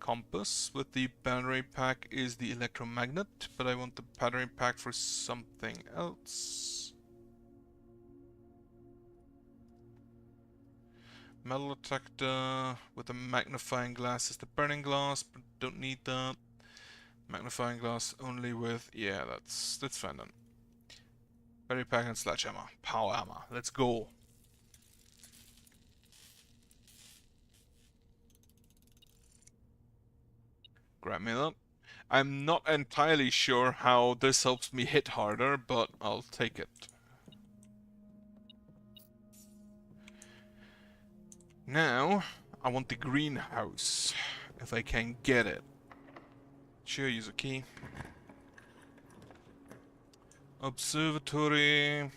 Compass with the battery pack is the electromagnet, but I want the battery pack for something else. Metal detector with a magnifying glass is the burning glass, but don't need that. Magnifying glass only with... yeah, that's fine then. Battery pack and sledgehammer. Power hammer. Let's go. Grab me that. I'm not entirely sure how this helps me hit harder, but I'll take it. Now, I want the greenhouse, if I can get it. Sure, use a key. Observatory.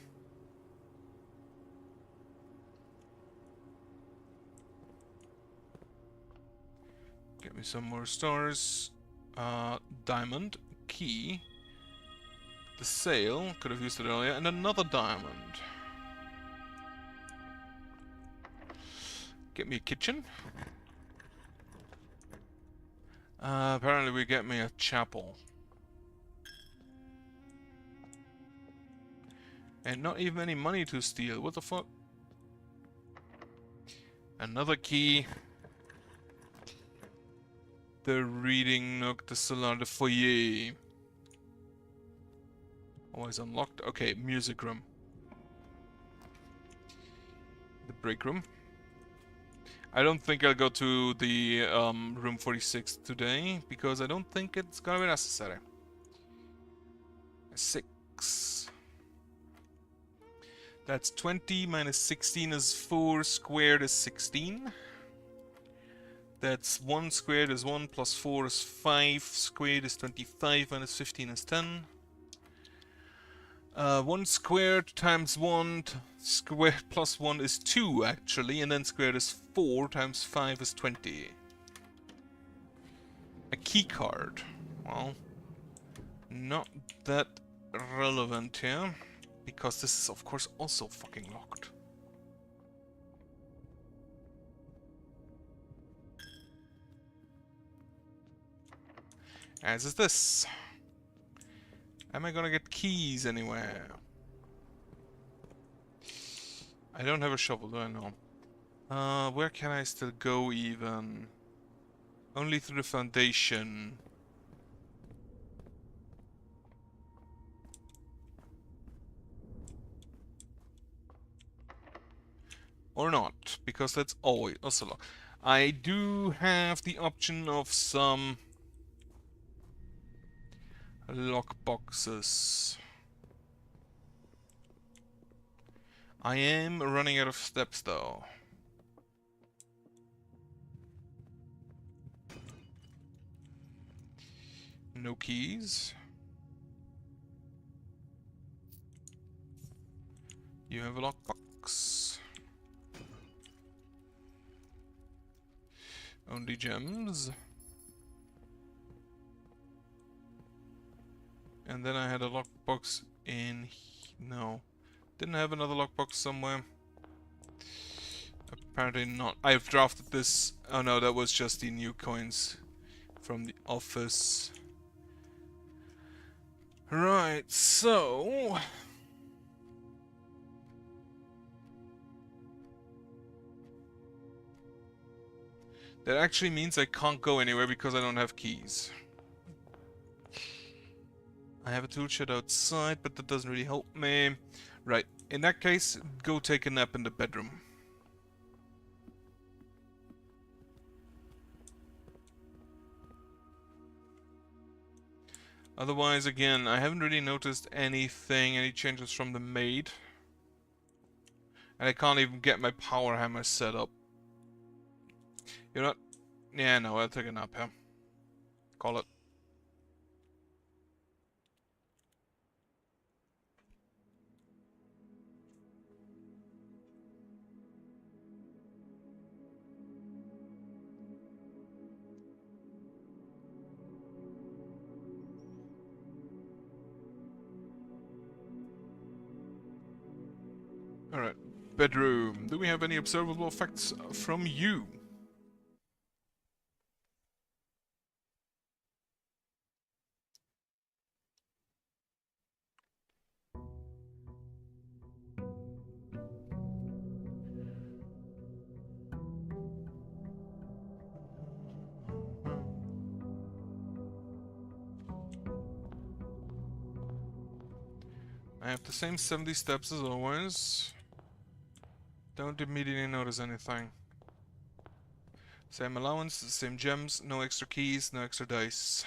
Get me some more stars. Diamond. Key. The sail. Could have used it earlier. And another diamond. Get me a kitchen. Apparently we get me a chapel. And not even any money to steal. What the fuck? Another key. The reading nook, the salon, the foyer. Always unlocked. Okay, music room. The break room. I don't think I'll go to the room 46 today, because I don't think it's gonna be necessary. 6. That's 20 minus 16 is 4, squared is 16. That's 1 squared is 1, plus 4 is 5, squared is 25, minus 15 is 10. 1 squared times 1 squared plus 1 is 2, actually, and then squared is 4 times 5 is 20. A key card. Well, not that relevant here, because this is of course also fucking locked. As is this. Am I gonna get keys anywhere? I don't have a shovel, do I know? Where can I still go even? Only through the foundation. Or not, because that's always also locked. I do have the option of some lock boxes. I am running out of steps though. No keys. You have a lockbox. Only gems. And then I had a lockbox in... No. Didn't I have another lockbox somewhere? Apparently not. I've drafted this... Oh no, that was just the new coins from the office. Right, so... That actually means I can't go anywhere because I don't have keys. I have a tool shed outside, but that doesn't really help me. Right, in that case, go take a nap in the bedroom. Otherwise, again, I haven't really noticed anything, any changes from the maid. And I can't even get my power hammer set up. You know what? Yeah, no, I'll take a nap here. Call it. Alright, bedroom. Do we have any observable effects from you? I have the same 70 steps as always. Don't immediately notice anything. Same allowance, same gems, no extra keys, no extra dice.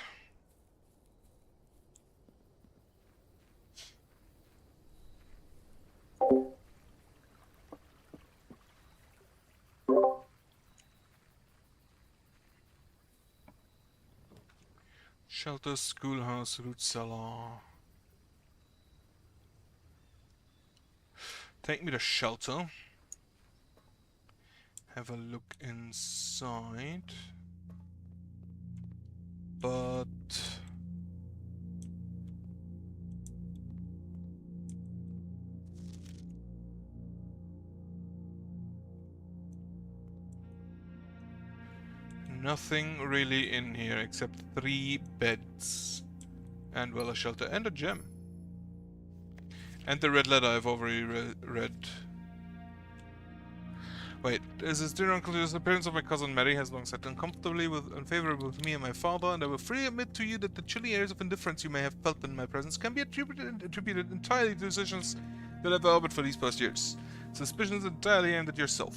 Shelter, schoolhouse, root cellar. Take me to shelter. Have a look inside. But... nothing really in here except 3 beds. And, well, a shelter and a gem. And the red letter I've already read. Wait, as his dear uncle, the disappearance of my cousin Mary has long sat uncomfortably unfavorable with me and my father, and I will freely admit to you that the chilly airs of indifference you may have felt in my presence can be attributed entirely to decisions that I've harbored for these past years. Suspicions entirely aimed at yourself.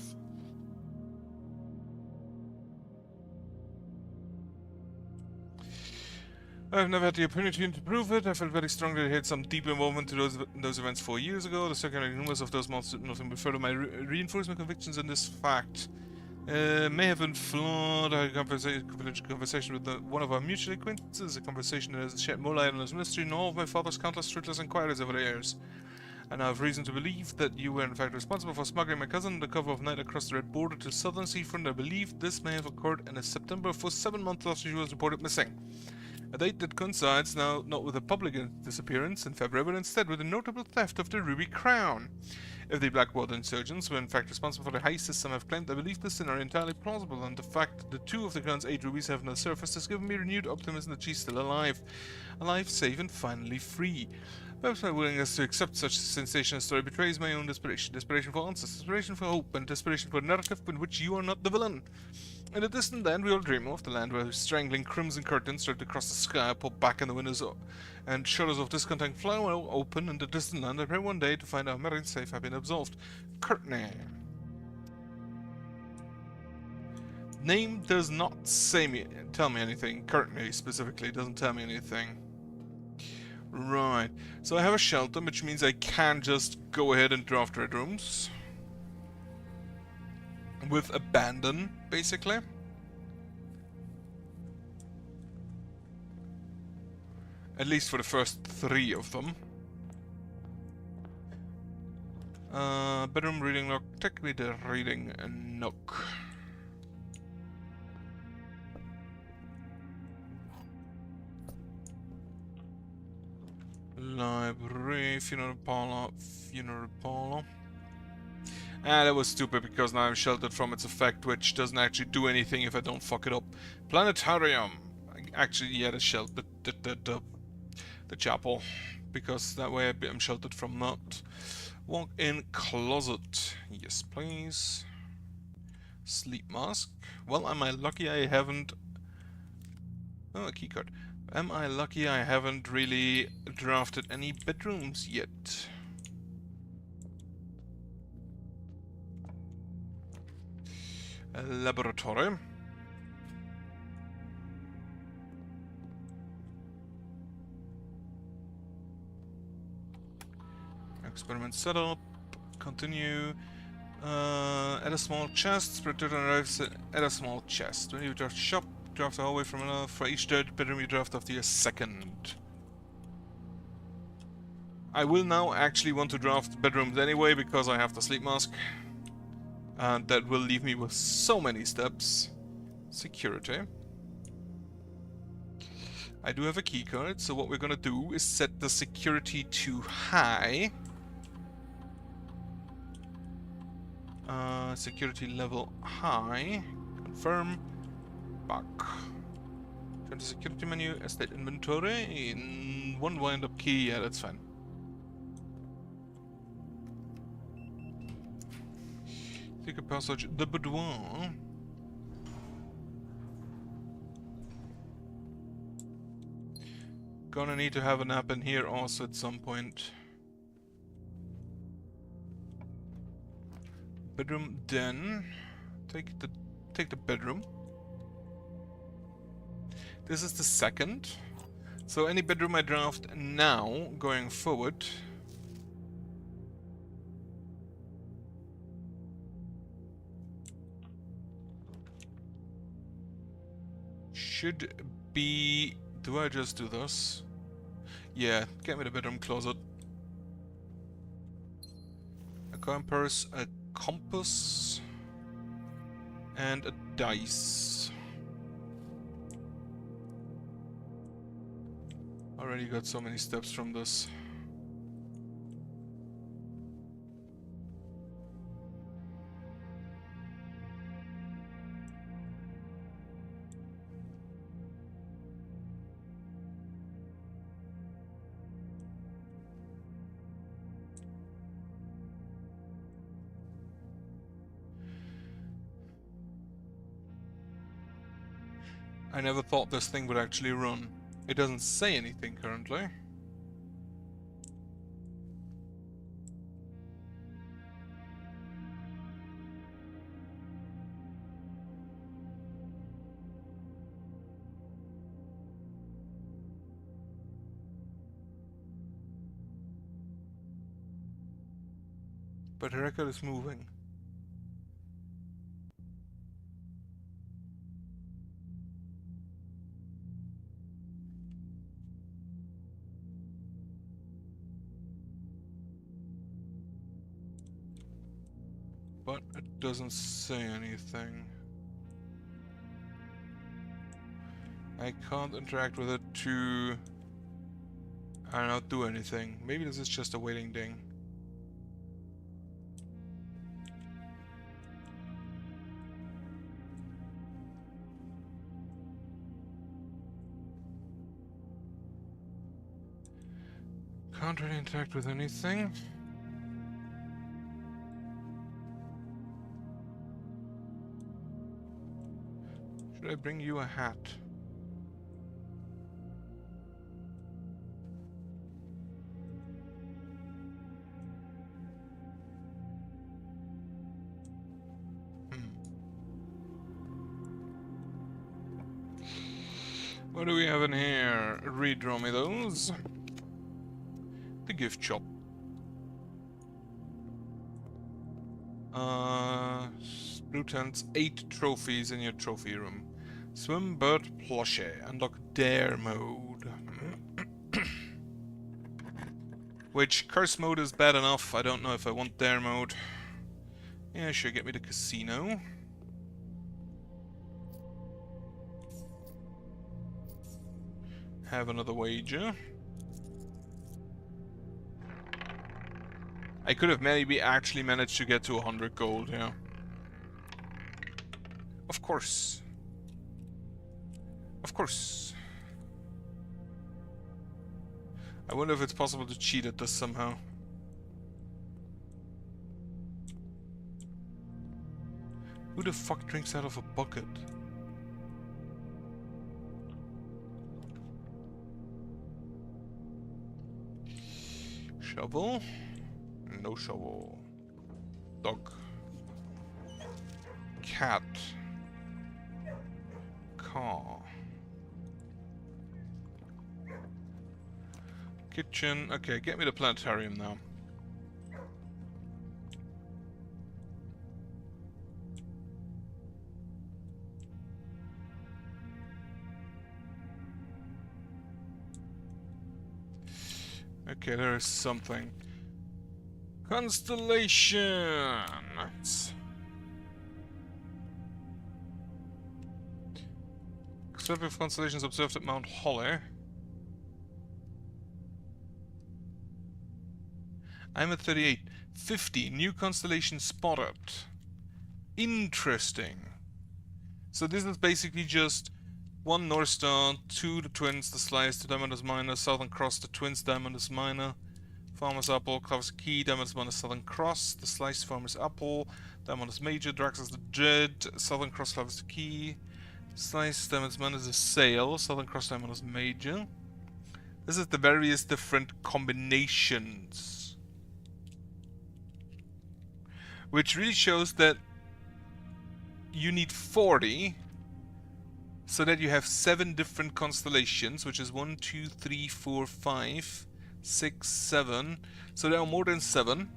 I've never had the opportunity to prove it. I felt very strongly that I had some deep involvement to those events 4 years ago. The secondary rumors of those months did nothing but further reinforce my convictions in this fact. May have been flawed. I had a confidential conversation with one of our mutual acquaintances, a conversation that has shed more light on this mystery than all of my father's countless fruitless inquiries over the years. And I have reason to believe that you were in fact responsible for smuggling my cousin under cover of night across the Red Border to southern seafront. I believe this may have occurred in September, for 7 months after she was reported missing. A date that coincides now not with a public disappearance in February, but instead with a notable theft of the Ruby Crown. If the Blackwater insurgents were in fact responsible for the heist as some have claimed, I believe this scenario entirely plausible, and the fact that the 2 of the Crown's 8 rubies have now surfaced has given me renewed optimism that she's still alive. Alive, safe, and finally free. Perhaps my willingness to accept such a sensational story betrays my own desperation. Desperation for answers, desperation for hope, and desperation for a narrative in which you are not the villain. In the distant land we all dream of, the land where strangling crimson curtains stretched across the sky, pulled back in the windows, and shutters of discontent fly open in the distant land, I pray one day to find our married safe have been absolved. Courtney. Name does not tell me anything. Courtney specifically doesn't tell me anything. Right, so I have a shelter, which means I can just go ahead and draft red rooms. With abandon, basically. At least for the first 3 of them. Bedroom reading nook. Take me the reading nook. cemetery, funeral parlor, funeral parlor. Ah, that was stupid because now I'm sheltered from its effect, which doesn't actually do anything if I don't fuck it up. Planetarium. Actually, yeah, the chapel, because that way I'm sheltered from that. Walk-in closet. Yes, please. Sleep mask. Well, am I lucky I haven't... Oh, a keycard. Am I lucky I haven't really drafted any bedrooms yet? A laboratory. Experiment setup. Continue. Add a small chest. Return arrives at a small chest. When you draft shop, draft a hallway from another. For each third bedroom you draft after your second. I will now actually want to draft bedrooms anyway because I have the sleep mask. And that will leave me with so many steps. Security. I do have a keycard, so what we're gonna do is set the security to high. Security level high. Confirm. Back. Turn to security menu, estate inventory. In one wind-up key, yeah, that's fine. Secret passage, the boudoir. Gonna need to have a nap in here also at some point. Bedroom, then take the bedroom. This is the second. So any bedroom I draft now, going forward, should be... Do I just do this? Yeah, get me the bedroom closet. A coin purse, a compass, and a dice. Already got so many steps from this. I never thought this thing would actually run. It doesn't say anything currently. But the record is moving. But it doesn't say anything. I can't interact with it to... I don't know, do anything. Maybe this is just a waiting ding. Can't really interact with anything. Should I bring you a hat? What do we have in here? Redraw me those. The gift shop. Blue tents, 8 trophies in your trophy room. Swim bird plushie. Unlock dare mode. Which curse mode is bad enough. I don't know if I want dare mode. Yeah, sure, get me the casino. Have another wager. I could have maybe actually managed to get to 100 gold, yeah. Of course. Of course. I wonder if it's possible to cheat at this somehow. Who the fuck drinks out of a bucket? Shovel? No shovel. Dog. Cat. Car. Kitchen. Okay, get me the planetarium now. Okay, there is something. Constellations! Observing constellations observed at Mount Holly. I'm at 38. 50. New constellation spotted. Interesting. So this is basically just 1 North Star, 2 the Twins, the Slice, the Diamondus Minor, Southern Cross, the Twins, Diamondus Minor, Farmer's Apple, Clover's Key, Diamondus Minor, Southern Cross, the Slice, Farmer's Apple, Diamondus Major, Draxus the Dread, Southern Cross, Clover's Key, Slice, Diamondus Minor, the Sail, Southern Cross, Diamondus Major. This is the various different combinations. Which really shows that you need 40 so that you have 7 different constellations, which is 1, 2, 3, 4, 5, 6, 7. So there are more than 7.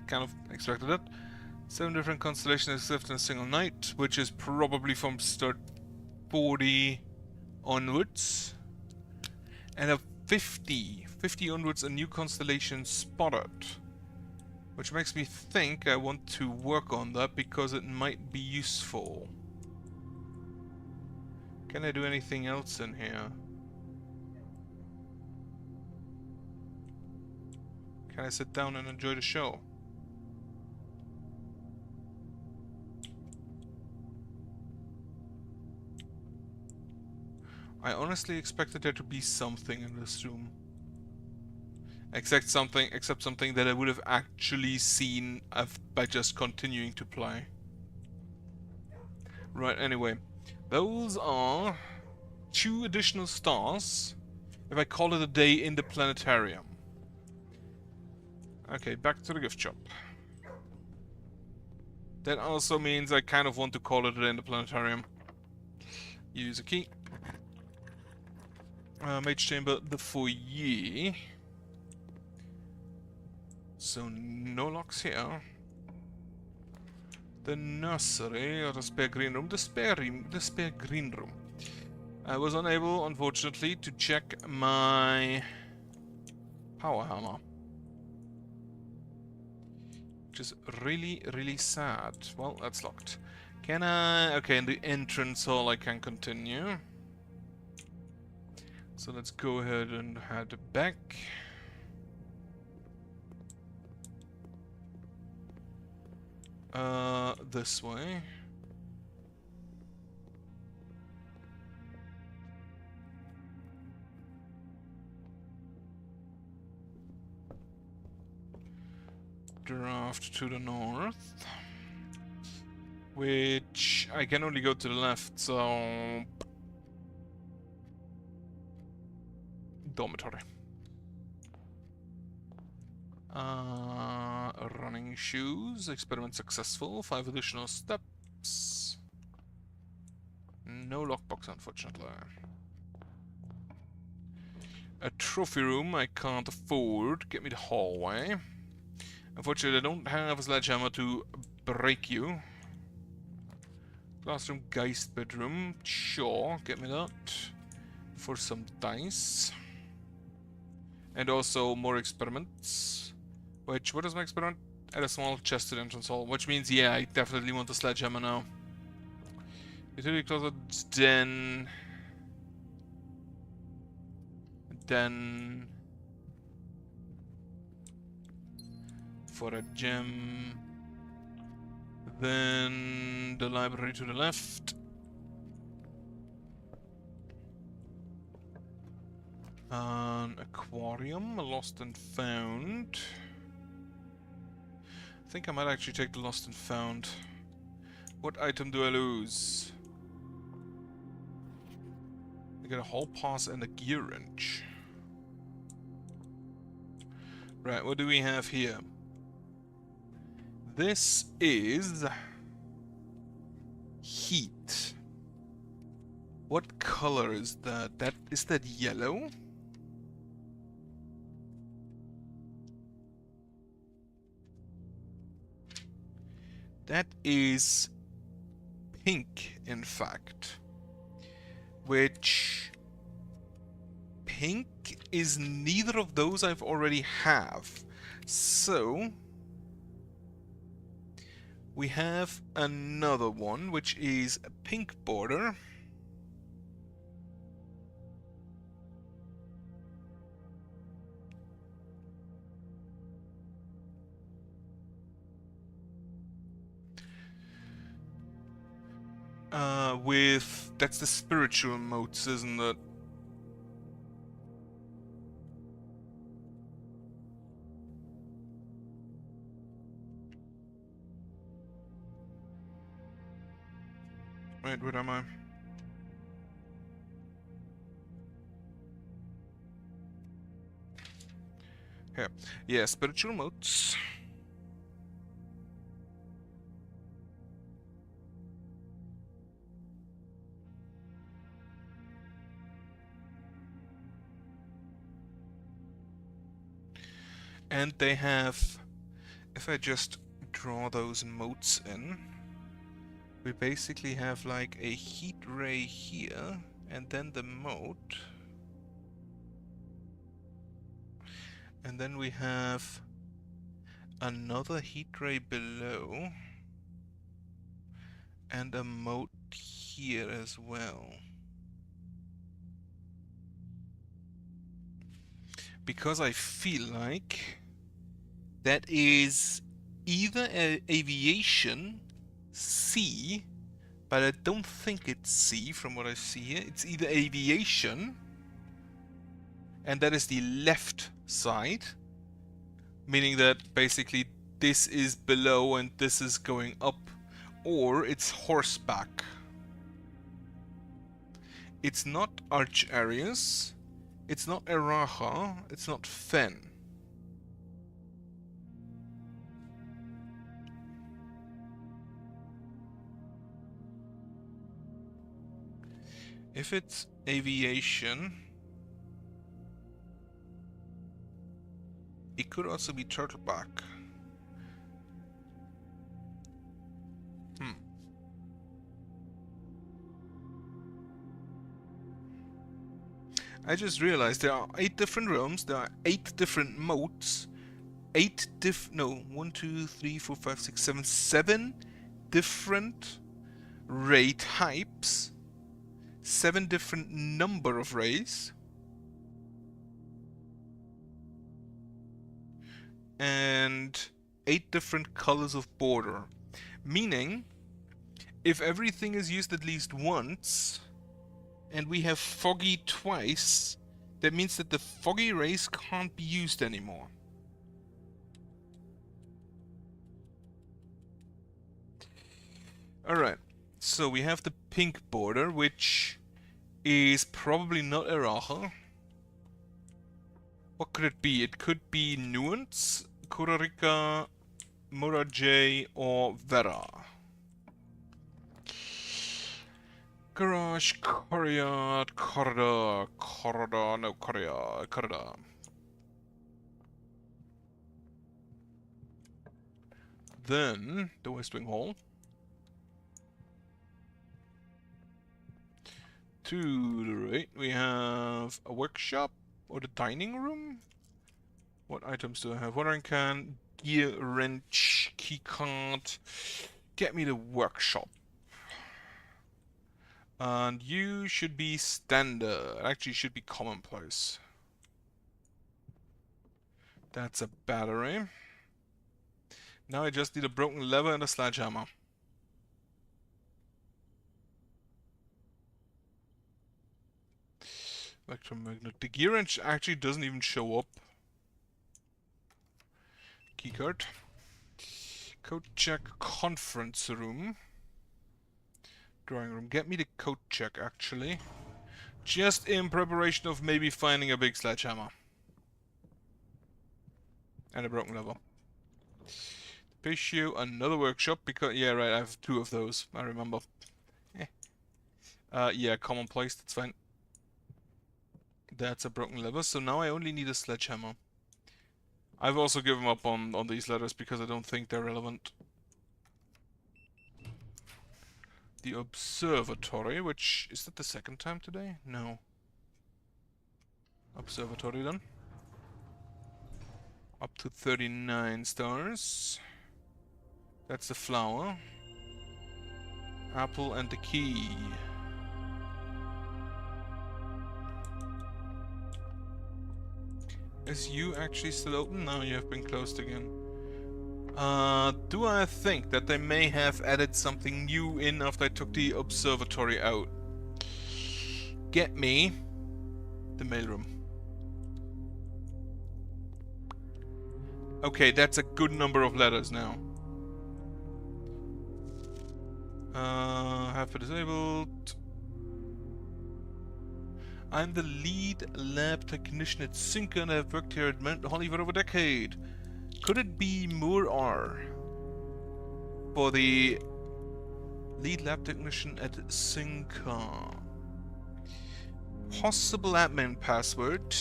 Kind of expected it. 7 different constellations except in a single night, which is probably from start 40 onwards. And a 50 onwards, a new constellation spotted. Which makes me think I want to work on that because it might be useful. Can I do anything else in here? Can I sit down and enjoy the show? I honestly expected there to be something in this room. Except something that I would have actually seen by just continuing to play. Right, anyway. Those are 2 additional stars if I call it a day in the planetarium. Okay, back to the gift shop. That also means I kind of want to call it a day in the planetarium. Use a key. Mage chamber, the foyer. So no locks here. The nursery or the spare green room. The spare green room. I was unable, unfortunately, to check my power hammer. Which is really, really sad. Well, that's locked. Can I... Okay, in the entrance hall I can continue. So let's go ahead and head back. This way. Draft to the north. Which I can only go to the left, so... Dormitory. Running shoes. Experiment successful. 5 additional steps. No lockbox, unfortunately. A trophy room I can't afford. Get me the hallway. Unfortunately, I don't have a sledgehammer to break you. Classroom, Geist bedroom. Sure, get me that. For some dice. And also more experiments. Which, what is my experiment? At a small chested entrance hall. Which means, yeah, I definitely want the sledgehammer now. Utility closet, then... for a gem. Then the library to the left. An aquarium, a lost and found. I think I might actually take the lost and found. What item do I lose? I get a hall pass and a gear wrench. Right, what do we have here? This is heat. What color is that? Is that yellow? That is pink, in fact. Which pink is neither of those I've already have. So we have another one, which is a pink border. That's the spiritual motes, isn't it? Wait, where am I? Here. Yeah, spiritual motes. And they have, if I just draw those motes in, we basically have like a heat ray here, and then the mote. And then we have another heat ray below, and a mote here as well. Because I feel like that is either aviation, C, but I don't think it's C from what I see here. It's either aviation, and that is the left side, meaning that basically this is below and this is going up, or it's horseback. It's not Arch Arius, it's not Eraha, it's not Fen. If it's aviation, it could also be turtleback. I just realized there are 8 different realms, there are 8 different modes, 1, 2, 3, 4, 5, 6, 7, 7 different ray types, 7 different number of rays, and 8 different colors of border. Meaning, if everything is used at least once, and we have foggy twice, that means that the foggy rays can't be used anymore. Alright, so we have the pink border, which is probably not Eraha. What could it be? It could be Nuance, Kurarika, Murajay, or Vera. Garage, Korea, Corridor, no, Corridor. Then, the West Wing Hall. To the right, we have a workshop, or the dining room. What items do I have? Watering can, gear wrench, keycard. Get me the workshop. And you should be standard. Actually, should be commonplace. That's a battery. Now I just need a broken lever and a sledgehammer. Electromagnet. The gear wrench actually doesn't even show up. Keycard. Code check conference room. Drawing room. Get me the code check actually. Just in preparation of maybe finding a big sledgehammer. And a broken lever. Issue, another workshop, because, yeah, right, I have 2 of those, I remember. Yeah, commonplace, that's fine. That's a broken lever, so now I only need a sledgehammer. I've also given up on these letters because I don't think they're relevant. The observatory, which, is that the 2nd time today? No. Observatory then. Up to 39 stars. That's the flower. Apple and the key. Is you actually still open? No, you have been closed again. Do I think that they may have added something new in after I took the observatory out? Get me the mailroom. Okay, that's a good number of letters now. Half disabled. I'm the lead lab technician at Sinka and I've worked here at Mount Holly for over a decade. Could it be more R? For the lead lab technician at Sinka. Possible admin password.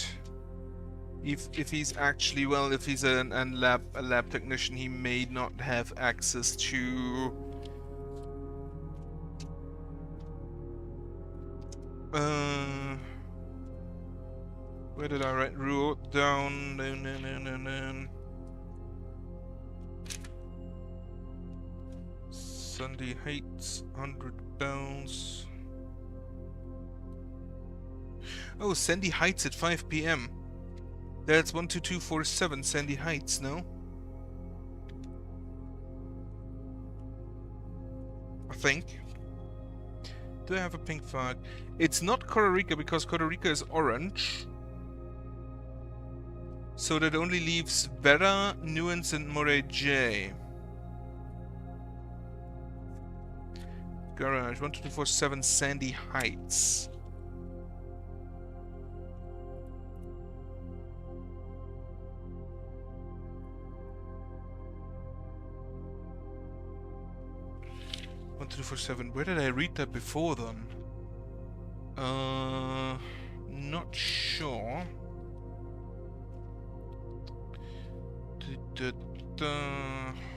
If he's actually, well, if he's a lab technician, he may not have access to where did I write? Wrote down. Sunday Heights, 100 bells. Oh, Sandy Heights at 5 PM. That's 12247 Sandy Heights, no? I think. Do I have a pink flag? It's not Costa Rica because Costa Rica is orange. So that only leaves Vera, Nuance, and Moray J. Garage 12247 Sandy Heights. Where did I read that before then? Not sure.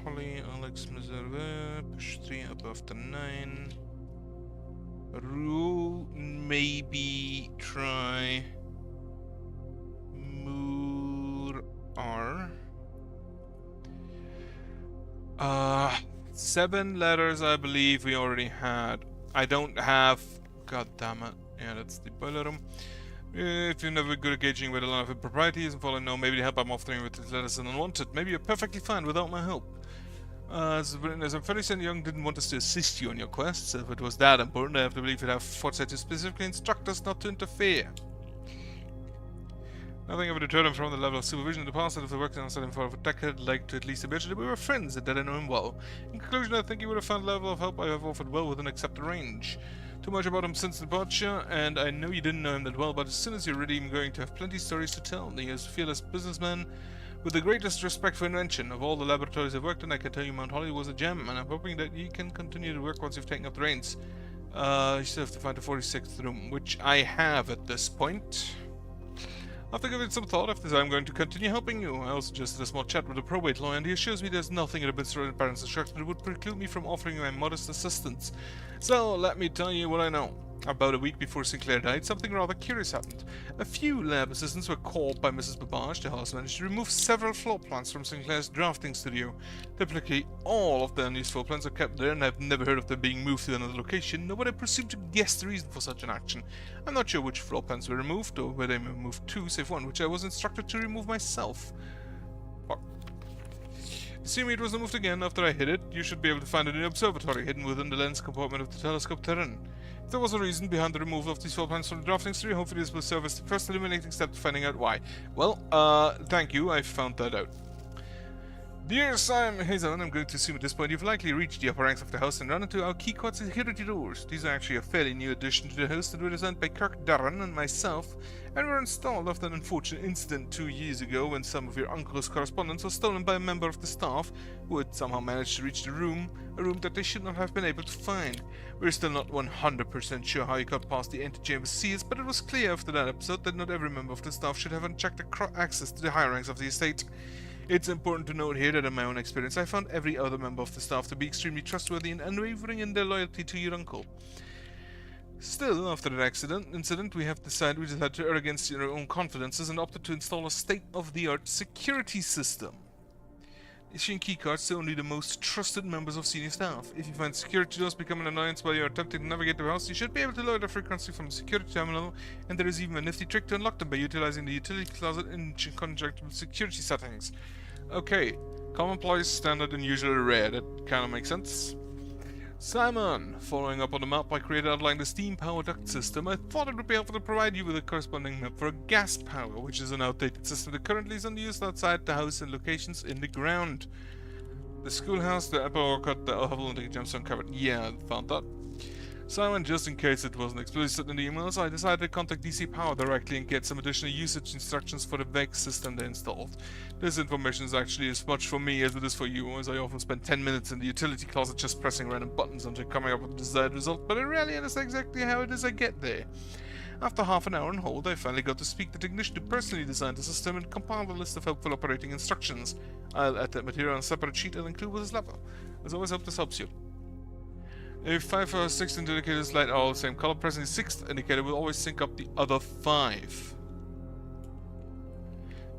Holly, Alex, Miserve, push 3 above the 9. Rule, maybe try Moor R. 7 letters I believe we already had. I don't have... God damn it. Yeah, that's the boiler room. If you're never good at gauging where the line of impropriety is and following, no, maybe the help I'm offering with these letters is unwanted. Maybe you're perfectly fine without my help. As I'm fairly certain Young didn't want us to assist you on your quests. If it was that important, I have to believe you'd have foresight to specifically instruct us not to interfere. Nothing ever deterred him from the level of supervision in the past, and if the work outside him for a decade, I'd like to at least imagine that we were friends and that I know him well. In conclusion, I think he would have found the level of help I have offered well within accepted range. Too much about him since departure, and I know you didn't know him that well, but as soon as you're ready, I'm going to have plenty of stories to tell. He is a fearless businessman with the greatest respect for invention. Of all the laboratories I've worked in, I can tell you Mount Holly was a gem, and I'm hoping that you can continue to work once you've taken up the reins. You still have to find the 46th room, which I have at this point. After giving some thought, I'm going to continue helping you. I also suggested a small chat with a probate lawyer, and he assures me there's nothing in administrative parents' instruction that would preclude me from offering my modest assistance. So, let me tell you what I know. About a week before Sinclair died, something rather curious happened. A few lab assistants were called by Mrs. Babbage, the house manager, to remove several floor plans from Sinclair's drafting studio. Typically, all of the unused floor plans are kept there, and I've never heard of them being moved to another location, nor would I presume to guess the reason for such an action. I'm not sure which floor plans were removed, or where they were moved to, save one, which I was instructed to remove myself. Assuming it was removed again after I hit it, you should be able to find it in the observatory, hidden within the lens compartment of the telescope terrain. If there was a reason behind the removal of these 4 planets from the drafting studio, hopefully this will serve as the first illuminating step to finding out why. Well, thank you, I found that out. Dear Simon, hey Simon, I'm going to assume at this point you've likely reached the upper ranks of the house and run into our keycard security doors. These are actually a fairly new addition to the house that were designed by Kirk Darren and myself, and were installed after an unfortunate incident 2 years ago when some of your uncle's correspondence was stolen by a member of the staff who had somehow managed to reach the room, a room that they should not have been able to find. We're still not 100% sure how he got past the antechamber seals, but it was clear after that episode that not every member of the staff should have unchecked access to the higher ranks of the estate. It's important to note here that in my own experience I found every other member of the staff to be extremely trustworthy and unwavering in their loyalty to your uncle. Still, after that incident, we decided to err against your own confidences and opted to install a state-of-the-art security system. Issuing keycards to only the most trusted members of senior staff. If you find security doors become an annoyance while you're attempting to navigate the house, you should be able to lower the frequency from the security terminal, and there is even a nifty trick to unlock them by utilizing the utility closet in conjunction with security settings. Okay, commonplace, standard, and usually rare. That kind of makes sense. Simon, following up on the map I created outlining the steam power duct system, I thought it would be helpful to provide you with a corresponding map for a gas power, which is an outdated system that currently is unused outside the house in locations in the ground. The schoolhouse, the apple orchard, the hovel, and the gemstone covered. Yeah, I found that. Simon, just in case it wasn't explicit in the emails, I decided to contact DC Power directly and get some additional usage instructions for the VEX system they installed. This information is actually as much for me as it is for you, as I often spend 10 minutes in the utility closet just pressing random buttons until coming up with the desired result, but I rarely understand exactly how it is I get there. After half an hour on hold, I finally got to speak to the technician who personally designed the system and compiled a list of helpful operating instructions. I'll add that material on a separate sheet and include with this level. As always, hope this helps you. If 5 or 6 indicators light are all the same color, pressing the 6th indicator will always sync up the other 5.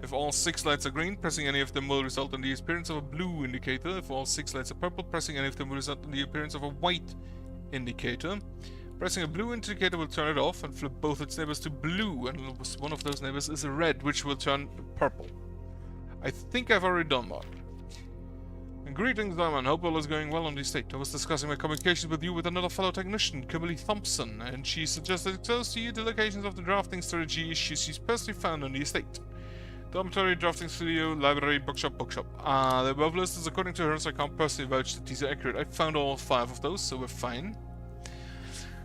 If all 6 lights are green, pressing any of them will result in the appearance of a blue indicator. If all 6 lights are purple, pressing any of them will result in the appearance of a white indicator. Pressing a blue indicator will turn it off and flip both its neighbors to blue, and one of those neighbors is a red, which will turn purple. I think I've already done that. Greetings, Diamond. Hope all is going well on the estate. I was discussing my communications with you with another fellow technician, Kimberly Thompson, and she suggested it tells to you the locations of the drafting strategy issues she's personally found on the estate. Dormitory, drafting studio, library, bookshop. The above list is according to her, so I can't personally vouch that these are accurate. I found all 5 of those, so we're fine.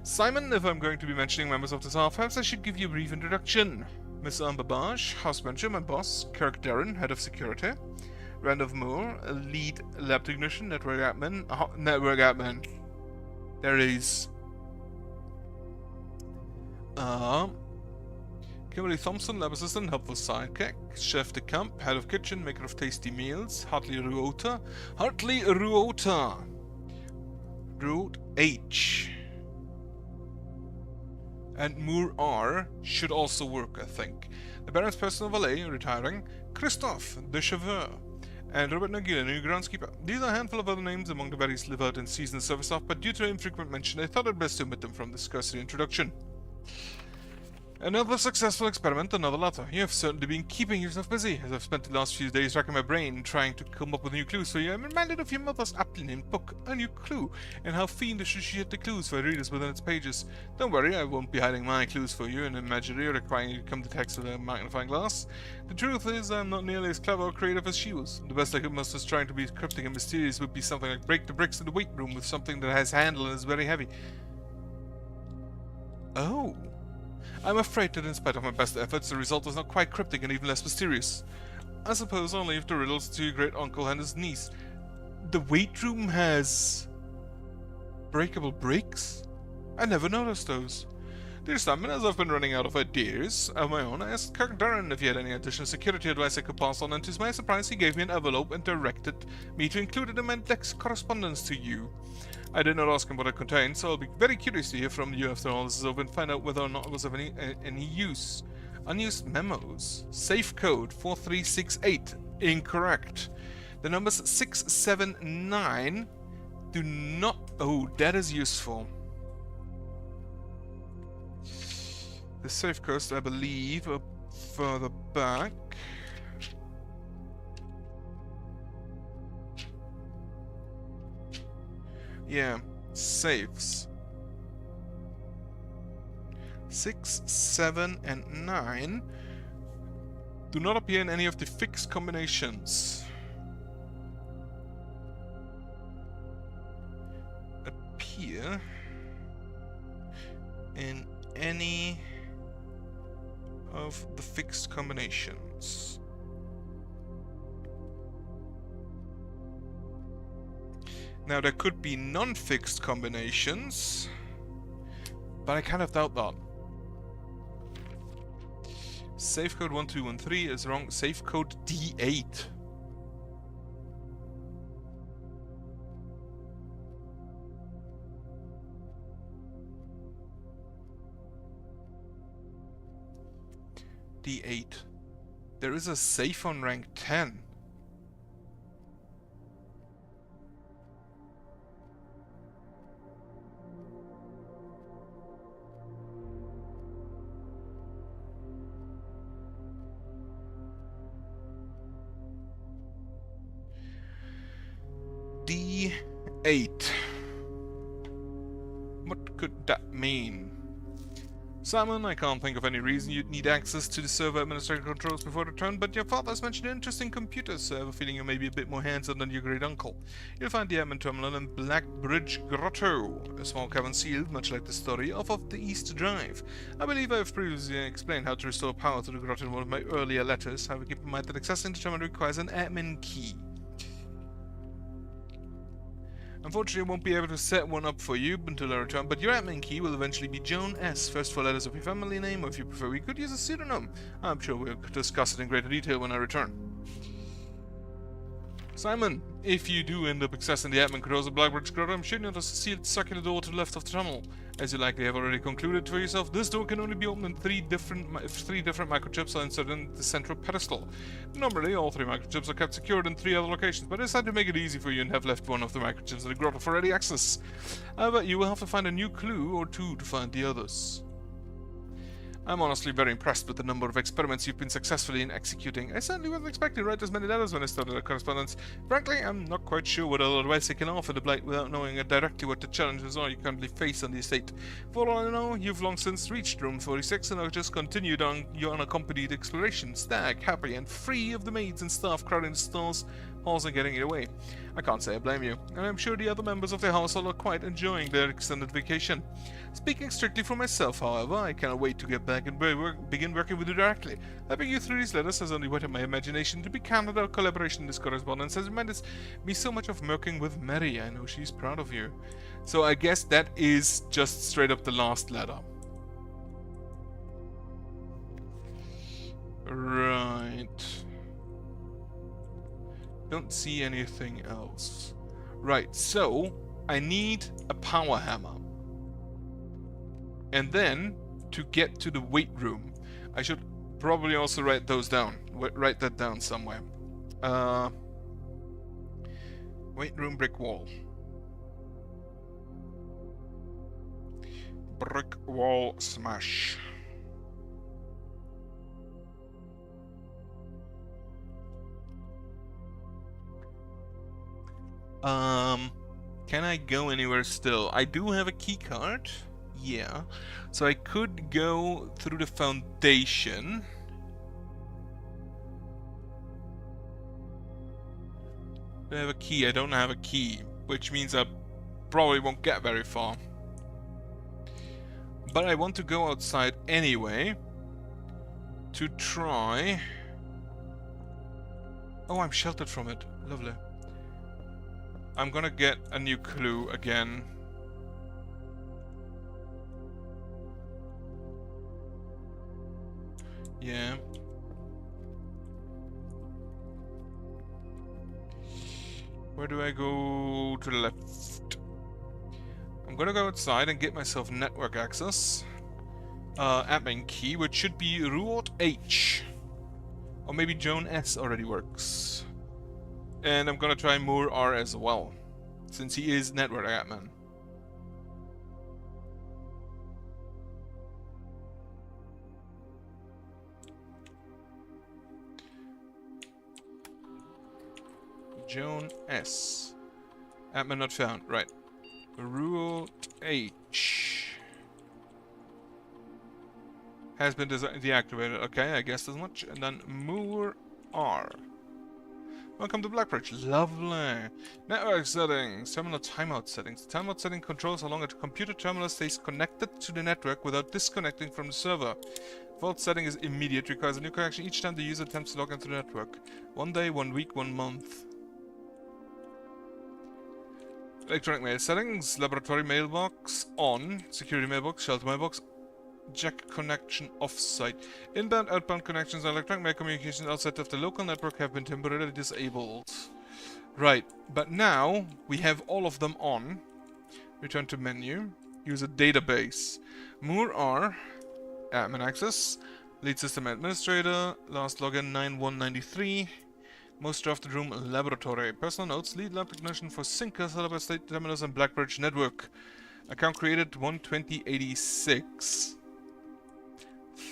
Simon, if I'm going to be mentioning members of the staff, perhaps I should give you a brief introduction. Miss Amber Barge, house manager, my boss. Kirk Darren, head of security. Randolph Moore, a lead lab technician, network admin. There it is. Kimberly Thompson, lab assistant, helpful sidekick. Chef de camp, head of kitchen, maker of tasty meals. Hartley Ruota. Root H. And Moore R should also work, I think. The Baron's personal valet, retiring. Christophe, the chauffeur. And Robert Nagila, new groundskeeper. These are a handful of other names among the various live-out and seasonal service staff, but due to infrequent mention, I thought it best to omit them from this cursory introduction. Another successful experiment, another letter. You have certainly been keeping yourself busy, as I've spent the last few days racking my brain trying to come up with new clues for you. I'm reminded of your mother's aptly named book, A New Clue, and how fiendishly she hid the clues for readers within its pages. Don't worry, I won't be hiding my clues for you in imagery or requiring you to come to text with a magnifying glass. The truth is, I'm not nearly as clever or creative as she was. The best I could muster trying to be cryptic and mysterious would be something like break the bricks in the weight room with something that has handle and is very heavy. Oh. I'm afraid that in spite of my best efforts, the result is not quite cryptic and even less mysterious. I suppose I'll leave the riddles to your great uncle and his niece. The weight room has breakable bricks? I never noticed those. Dear Simon, as I've been running out of ideas of my own, I asked Kirk Darren if he had any additional security advice I could pass on, and to my surprise he gave me an envelope and directed me to include it in my next correspondence to you. I did not ask him what it contained, so I'll be very curious to hear from you after all this is over and find out whether or not it was of any use. Unused memos. Safe code 4368. Incorrect. The numbers 679 do not... Oh, that is useful. The safe code, I believe, are further back. Yeah, saves. 6, 7, and 9 do not appear in any of the fixed combinations. Appear in any of the fixed combinations. Now there could be non-fixed combinations, but I kind of doubt that. Safe code 1213 is wrong. Safe code D8. D8. There is a safe on rank 10. D8. What could that mean? Simon, I can't think of any reason you'd need access to the server administrator controls before the turn, but your father's mentioned an interesting computer, so I have a feeling you may be a bit more hands-on than your great uncle. You'll find the admin terminal in Black Bridge Grotto, a small cavern sealed, much like the story, off of the East Drive. I believe I have previously explained how to restore power to the grotto in one of my earlier letters. However, keep in mind that accessing the terminal requires an admin key. Unfortunately, I won't be able to set one up for you until I return, but your admin key will eventually be Joan S. First four letters of your family name, or if you prefer, we could use a pseudonym. I'm sure we'll discuss it in greater detail when I return. Simon, if you do end up accessing the admin controls of Blackbridge Grotto, I'm sure you notice a sealed circular door to the left of the tunnel. As you likely have already concluded for yourself, this door can only be opened in three different microchips are inserted in the central pedestal. Normally, all 3 microchips are kept secured in 3 other locations, but I decided to make it easy for you and have left one of the microchips in the grotto for ready access. However, you will have to find a new clue or 2 to find the others. I'm honestly very impressed with the number of experiments you've been successfully in executing. I certainly wasn't expecting to write as many letters when I started our correspondence. Frankly, I'm not quite sure what other advice I can offer the Blight without knowing directly what the challenges are you currently face on the estate. For all I know, you've long since reached Room 46 and have just continued on your unaccompanied exploration, stag, happy, and free of the maids and staff crowding the stalls, halls and getting it away. I can't say I blame you, and I'm sure the other members of the household are quite enjoying their extended vacation. Speaking strictly for myself, however, I cannot wait to get back and begin working with you directly. Helping you through these letters has only whetted my imagination. To be candid, our collaboration in this correspondence has reminded me so much of working with Mary. I know she's proud of you. So I guess that is just straight up the last letter. Right. Don't see anything else. Right, so I need a power hammer. And then, to get to the weight room, I should probably also write those down. Write that down somewhere. Weight room, brick wall. Brick wall smash. Can I go anywhere still? I do have a key card. Yeah. So I could go through the foundation. I have a key. I don't have a key, which means I probably won't get very far. But I want to go outside anyway to try. Oh, I'm sheltered from it. Lovely. I'm gonna get a new clue again. Yeah. Where do I go? To the left. I'm gonna go outside and get myself network access. Admin key, which should be Ruot H. Or maybe Joan S already works. And I'm gonna try Moore R as well, since he is network admin. Joan S. Admin not found. Right. Rule H has been deactivated. Okay, I guessed as much. And then Moor R. Welcome to Blackbridge. Lovely. Network settings. Terminal timeout settings. The timeout setting controls how long a computer terminal stays connected to the network without disconnecting from the server. Default setting is immediate. Requires a new connection each time the user attempts to log into the network. 1 day, 1 week, 1 month. Electronic mail settings. Laboratory mailbox on. Security mailbox. Shelter mailbox. Jack connection offsite. Inbound, outbound connections and electronic mail communications outside of the local network have been temporarily disabled. Right, but now we have all of them on. Return to menu. Use a database. Moor R. Admin access. Lead system administrator. Last login 9193. Most drafted room laboratory. Personal notes. Lead lab technician for Sinker, Celebrate State Terminals and Blackbridge Network. Account created 12086.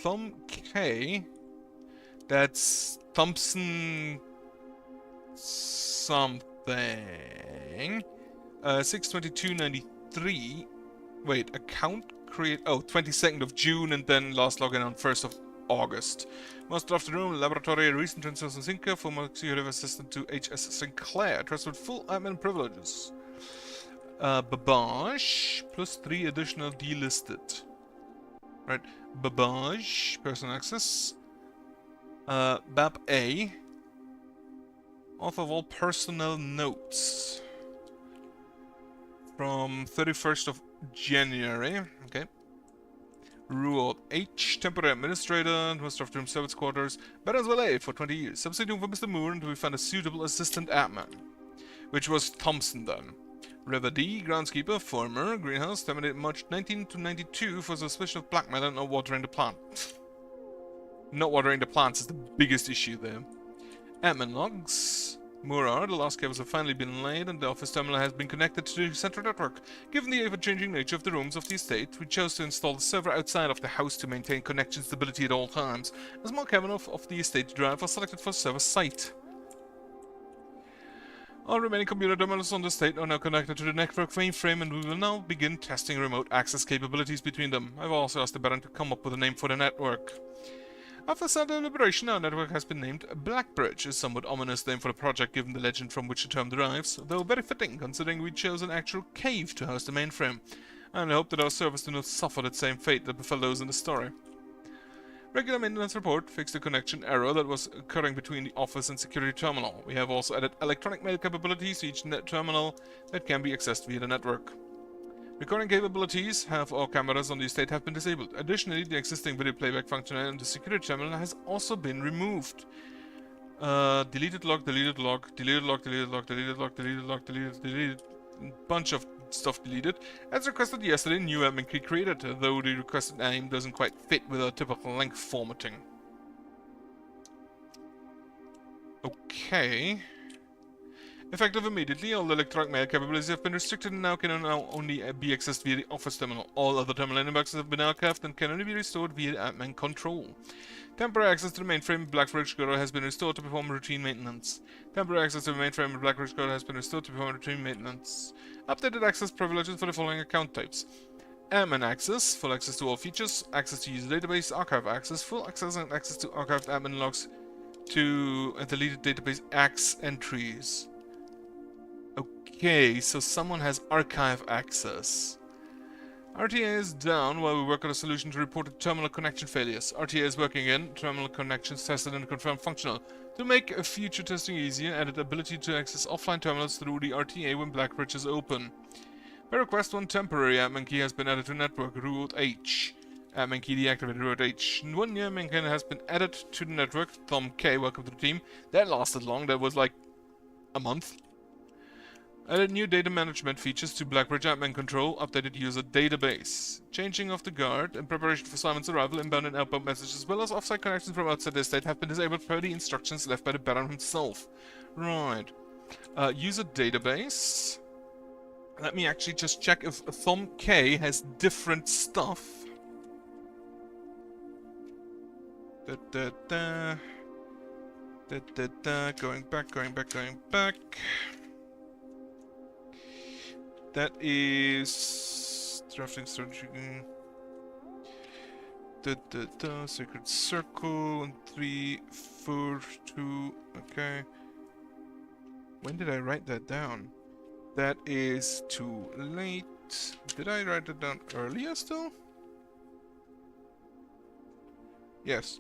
Thumb K, that's Thompson something. 62293. Wait, account create. Oh, 22nd of June and then last login on 1st of August. Master of the room, laboratory, recent transfers in Sinker, former executive assistant to H.S. Sinclair, trusted with full admin privileges. Babage, plus 3 additional delisted. Right, Babage, person access. Bab A, author of all personnel notes. From 31st of January, okay. Rule H, temporary administrator, master of the room service quarters, but as well A for 20 years. Substituting for Mr. Moore until we find a suitable assistant admin. Which was Thompson then. River D, groundskeeper, former, greenhouse, terminated March 1992 for suspicion of blackmail and not watering the plant. Not watering the plants is the biggest issue there. Admin logs. Murar, the last cables have finally been laid and the office terminal has been connected to the central network. Given the ever-changing nature of the rooms of the estate, we chose to install the server outside of the house to maintain connection stability at all times. A small cabin of the estate drive was selected for server site. All remaining computer terminals on the estate are now connected to the network mainframe and we will now begin testing remote access capabilities between them. I've also asked the Baron to come up with a name for the network. After some deliberation, our network has been named Blackbridge, a somewhat ominous name for the project given the legend from which the term derives, though very fitting considering we chose an actual cave to host the mainframe, and I hope that our servers do not suffer the same fate that befell those in the story. Regular maintenance report fixed the connection error that was occurring between the office and security terminal. We have also added electronic mail capabilities to each net terminal that can be accessed via the network. Recording capabilities have all cameras on the estate have been disabled. Additionally, the existing video playback function on the security terminal has also been removed. Deleted log, deleted log, deleted log, deleted log, deleted log, deleted log, deleted, bunch of stuff deleted. As requested yesterday, new admin key created, though the requested name doesn't quite fit with our typical length formatting. Okay. Effective immediately, all electronic mail capabilities have been restricted and now can only be accessed via the office terminal. All other terminal inboxes have been archived and can only be restored via admin control. Temporary access to the mainframe Blackbridge Girl has been restored to perform routine maintenance. Temporary access to the mainframe Blackbridge Girl has been restored to perform routine maintenance. Updated access privileges for the following account types. Admin access, full access to all features, access to user database, archive access, full access and access to archived admin logs to deleted database AX entries. Okay, so someone has archive access. RTA is down while we work on a solution to reported terminal connection failures. RTA is working again, terminal connections tested and confirmed functional. To make future testing easier, added ability to access offline terminals through the RTA when Blackbridge is open. By request, one temporary admin key has been added to network, root H. Admin key deactivated, root H. One new admin key has been added to the network, Thumb K, welcome to the team. That lasted long, that was like a month. Added new data management features to Blackbridge admin control, updated user database. Changing of the guard, in preparation for Simon's arrival, inbound and outbound messages as well as offsite connections from outside the estate have been disabled per the instructions left by the Baron himself. Right. User database. Let me actually just check if Thumb K has different stuff. Going back. That is drafting strategy. Sacred circle and 3, 4, 2. Okay. When did I write that down? That is too late. Did I write it down earlier still? Yes.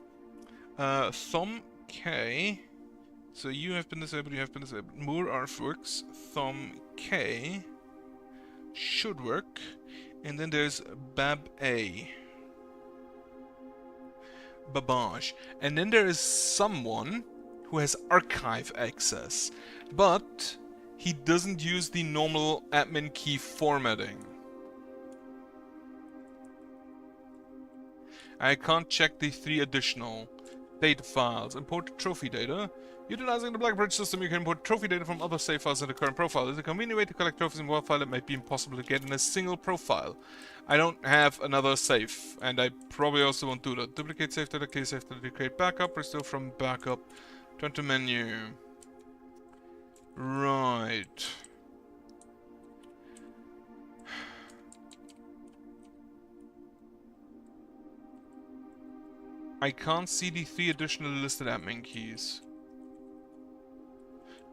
Thumb K. So you have been disabled, you have been disabled. More artworks. Thumb K. Should work. And then there's Bab A. Babage. And then there is someone who has archive access. But he doesn't use the normal admin key formatting. I can't check the 3 additional data files. Import trophy data. Utilizing the Blackbridge system, you can import trophy data from other save files in the current profile. There's a convenient way to collect trophies in one file that might be impossible to get in a single profile. I don't have another save, and I probably also won't do that. Duplicate save data, clear save data, create backup, restore from backup. Turn to menu. Right. I can't see the 3 additional listed admin keys.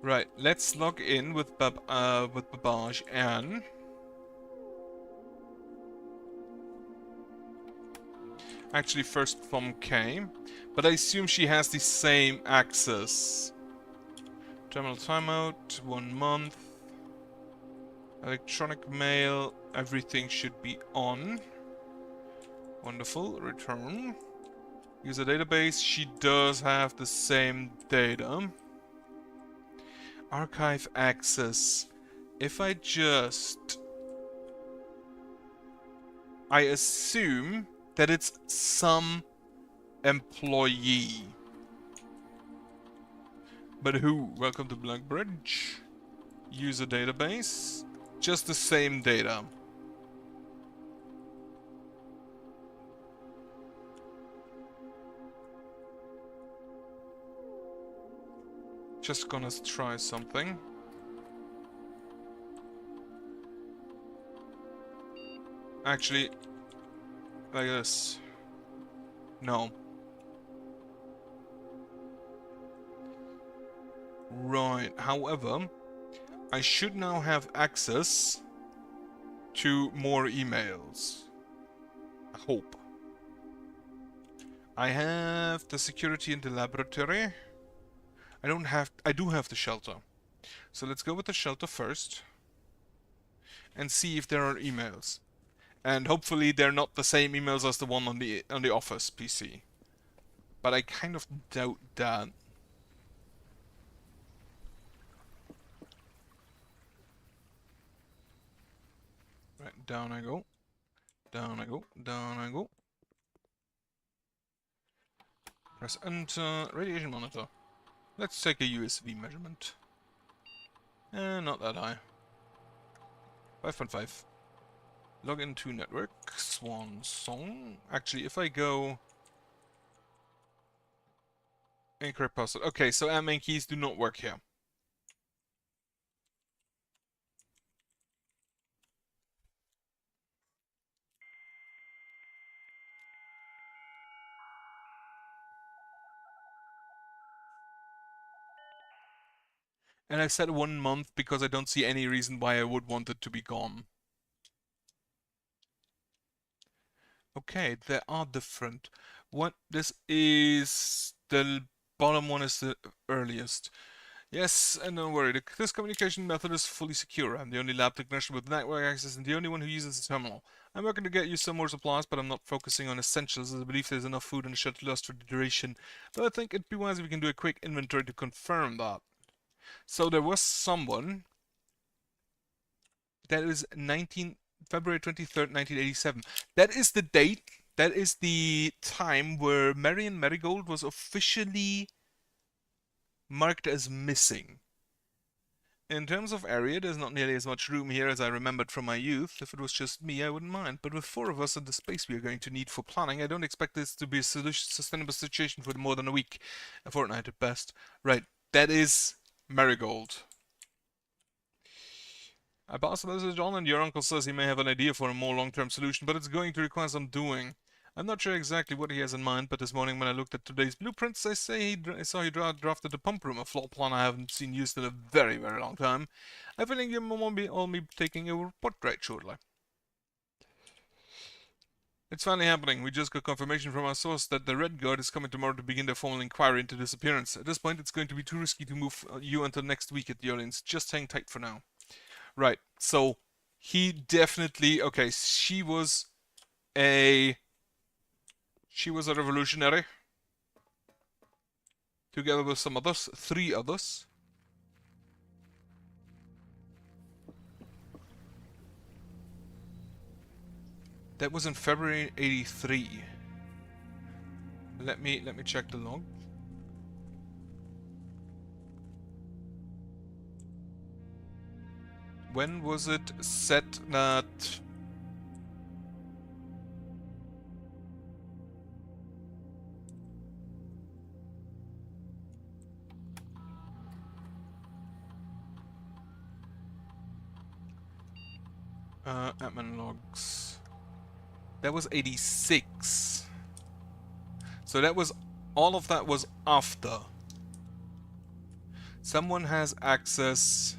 Right, let's log in with Babage and actually first from K, but I assume she has the same access. Terminal timeout, 1 month. Electronic mail, everything should be on. Wonderful, return. User database, she does have the same data. Archive access. If I assume that it's some employee. But who? Welcome to Blackbridge. User database. Just the same data. Just gonna try something. Actually, like this. No. Right, however, I should now have access to more emails. I hope. I have the security in the laboratory. I do have the shelter. So let's go with the shelter first. And see if there are emails. And hopefully they're not the same emails as the one on the office PC. But I kind of doubt that. Right, down I go. Down I go. Down I go. Press enter. Radiation monitor. Let's take a USV measurement. Not that high. 5.5. Log into network. Swan song. Actually, if I go... Incorrect password. Okay, so admin keys do not work here. And I said 1 month because I don't see any reason why I would want it to be gone. Okay, they are different. What this is, the bottom one is the earliest. Yes, and don't worry, this communication method is fully secure. I'm the only lab technician with network access and the only one who uses the terminal. I'm working to get you some more supplies, but I'm not focusing on essentials as I believe there's enough food in the shelter to last for the duration. But I think it'd be wise if we can do a quick inventory to confirm that. So there was someone that is February 23rd, 1987. That is the date, that is the time where Marion Marigold was officially marked as missing. In terms of area, there's not nearly as much room here as I remembered from my youth. If it was just me, I wouldn't mind. But with 4 of us and the space we are going to need for planning, I don't expect this to be a sustainable situation for more than a week. A fortnight at best. Right, that is Marigold. I passed the message on, and your uncle says he may have an idea for a more long-term solution, but it's going to require some doing. I'm not sure exactly what he has in mind, but this morning when I looked at today's blueprints, I saw he drafted a pump room, a floor plan I haven't seen used in a very, very long time. I think you will all be taking a report right shortly. It's finally happening. We just got confirmation from our source that the Red Guard is coming tomorrow to begin their formal inquiry into disappearance. At this point, it's going to be too risky to move you until next week at the earliest. Just hang tight for now. Right, so he definitely... Okay, she was a revolutionary. Together with some others. 3 others. That was in February 83. Let me check the log. When was it set that... admin logs. That was 86. So that was... all of that was after. Someone has access...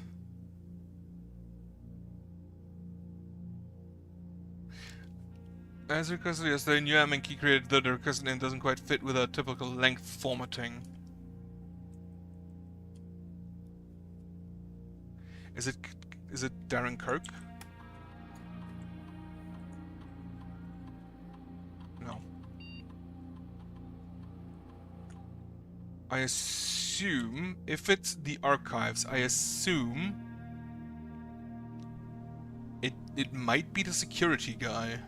As requested yesterday, new admin key created, though the requested name doesn't quite fit with our typical length formatting. Is it Darren Kirk? No. I assume, if it's the archives, I assume it might be the security guy.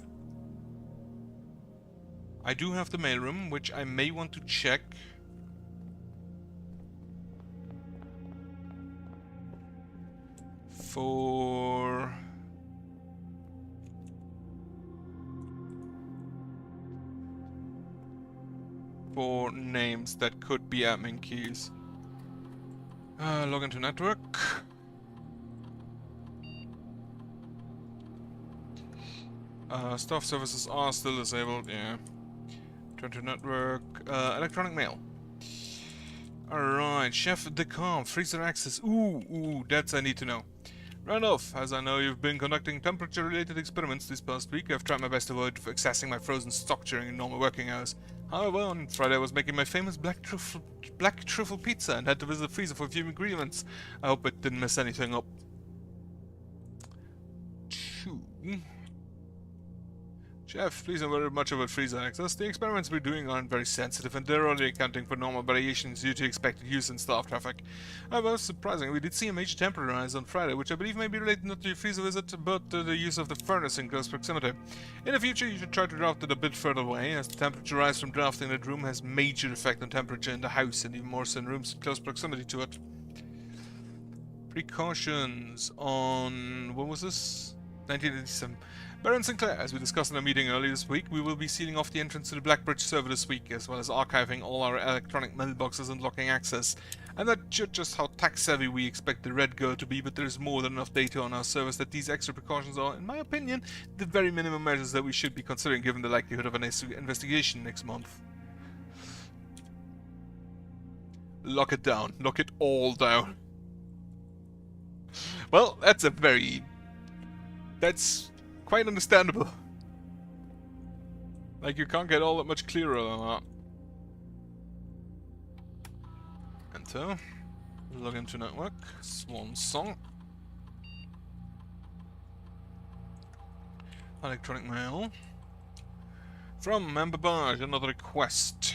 I do have the mailroom, which I may want to check. For names that could be admin keys. Log into network. Staff services are still disabled, yeah. Turn to network. Electronic mail. Alright, Chef Decom, freezer access. Ooh, that's I need to know. Randolph, as I know you've been conducting temperature-related experiments this past week, I've tried my best to avoid accessing my frozen stock during normal working hours. However, on Friday I was making my famous black truffle pizza and had to visit the freezer for a few ingredients. I hope it didn't mess anything up. 2. Chef, please don't worry much about freezer access. The experiments we're doing aren't very sensitive and they're only accounting for normal variations due to expected use in staff traffic. However, surprisingly, we did see a major temperature rise on Friday, which I believe may be related not to your freezer visit, but to the use of the furnace in close proximity. In the future, you should try to draft it a bit further away, as the temperature rise from drafting that room has major effect on temperature in the house and even more so in rooms in close proximity to it. Precautions on... when was this? 1987. Baron Sinclair, as we discussed in a meeting earlier this week, we will be sealing off the entrance to the Blackbridge server this week, as well as archiving all our electronic mailboxes and locking access. I'm not sure just how tech-savvy we expect the Red Girl to be, but there's more than enough data on our servers that these extra precautions are, in my opinion, the very minimum measures that we should be considering given the likelihood of an investigation next month. Lock it down. Lock it all down. Well, that's quite understandable. Like, you can't get all that much clearer than that. Enter. Log into network. Swan Song. Electronic mail. From Member Barge, another request.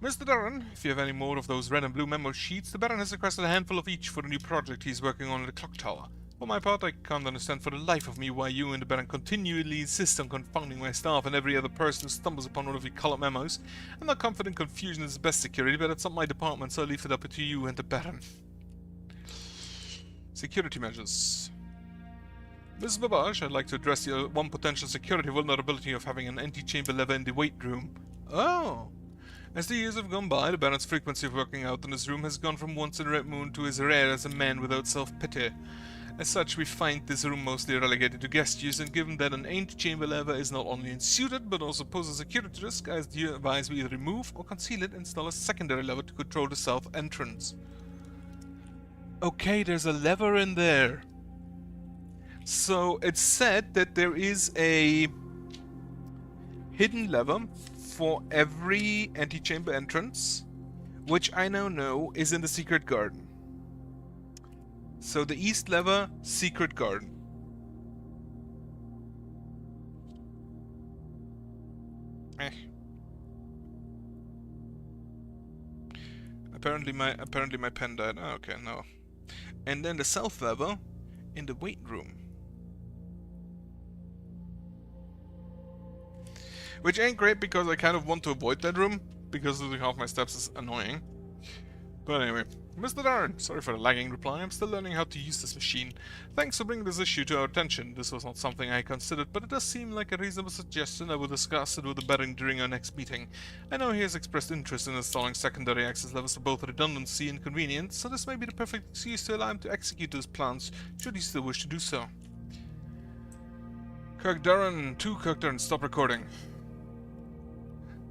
Mr. Darren, if you have any more of those red and blue memo sheets, the Baron has requested a handful of each for a new project he's working on in the clock tower. For my part, I can't understand for the life of me why you and the Baron continually insist on confounding my staff and every other person who stumbles upon one of your colored memos. I'm not confident confusion is the best security, but it's not my department, so I'll leave it up to you and the Baron. Security measures. Mrs. Babbage, I'd like to address the one potential security vulnerability of having an antechamber lever in the weight room. Oh! As the years have gone by, the Baron's frequency of working out in his room has gone from once in a red moon to as rare as a man without self-pity. As such, we find this room mostly relegated to guest use, and given that an antechamber lever is not only unsuited but also poses a security risk, I advise we either remove or conceal it, install a secondary lever to control the south entrance. Okay, there's a lever in there. So it's said that there is a hidden lever for every antechamber entrance, which I now know is in the secret garden. So the east lever, secret garden. Apparently my pen died. Oh, okay, no. And then the south lever in the weight room. Which ain't great because I kind of want to avoid that room, because losing half my steps is annoying. But anyway, Mr. Darn, sorry for the lagging reply, I'm still learning how to use this machine. Thanks for bringing this issue to our attention. This was not something I considered, but it does seem like a reasonable suggestion. I will discuss it with the Baron during our next meeting. I know he has expressed interest in installing secondary access levels for both redundancy and convenience, so this may be the perfect excuse to allow him to execute those plans, should he still wish to do so. Kirk Darren, stop recording.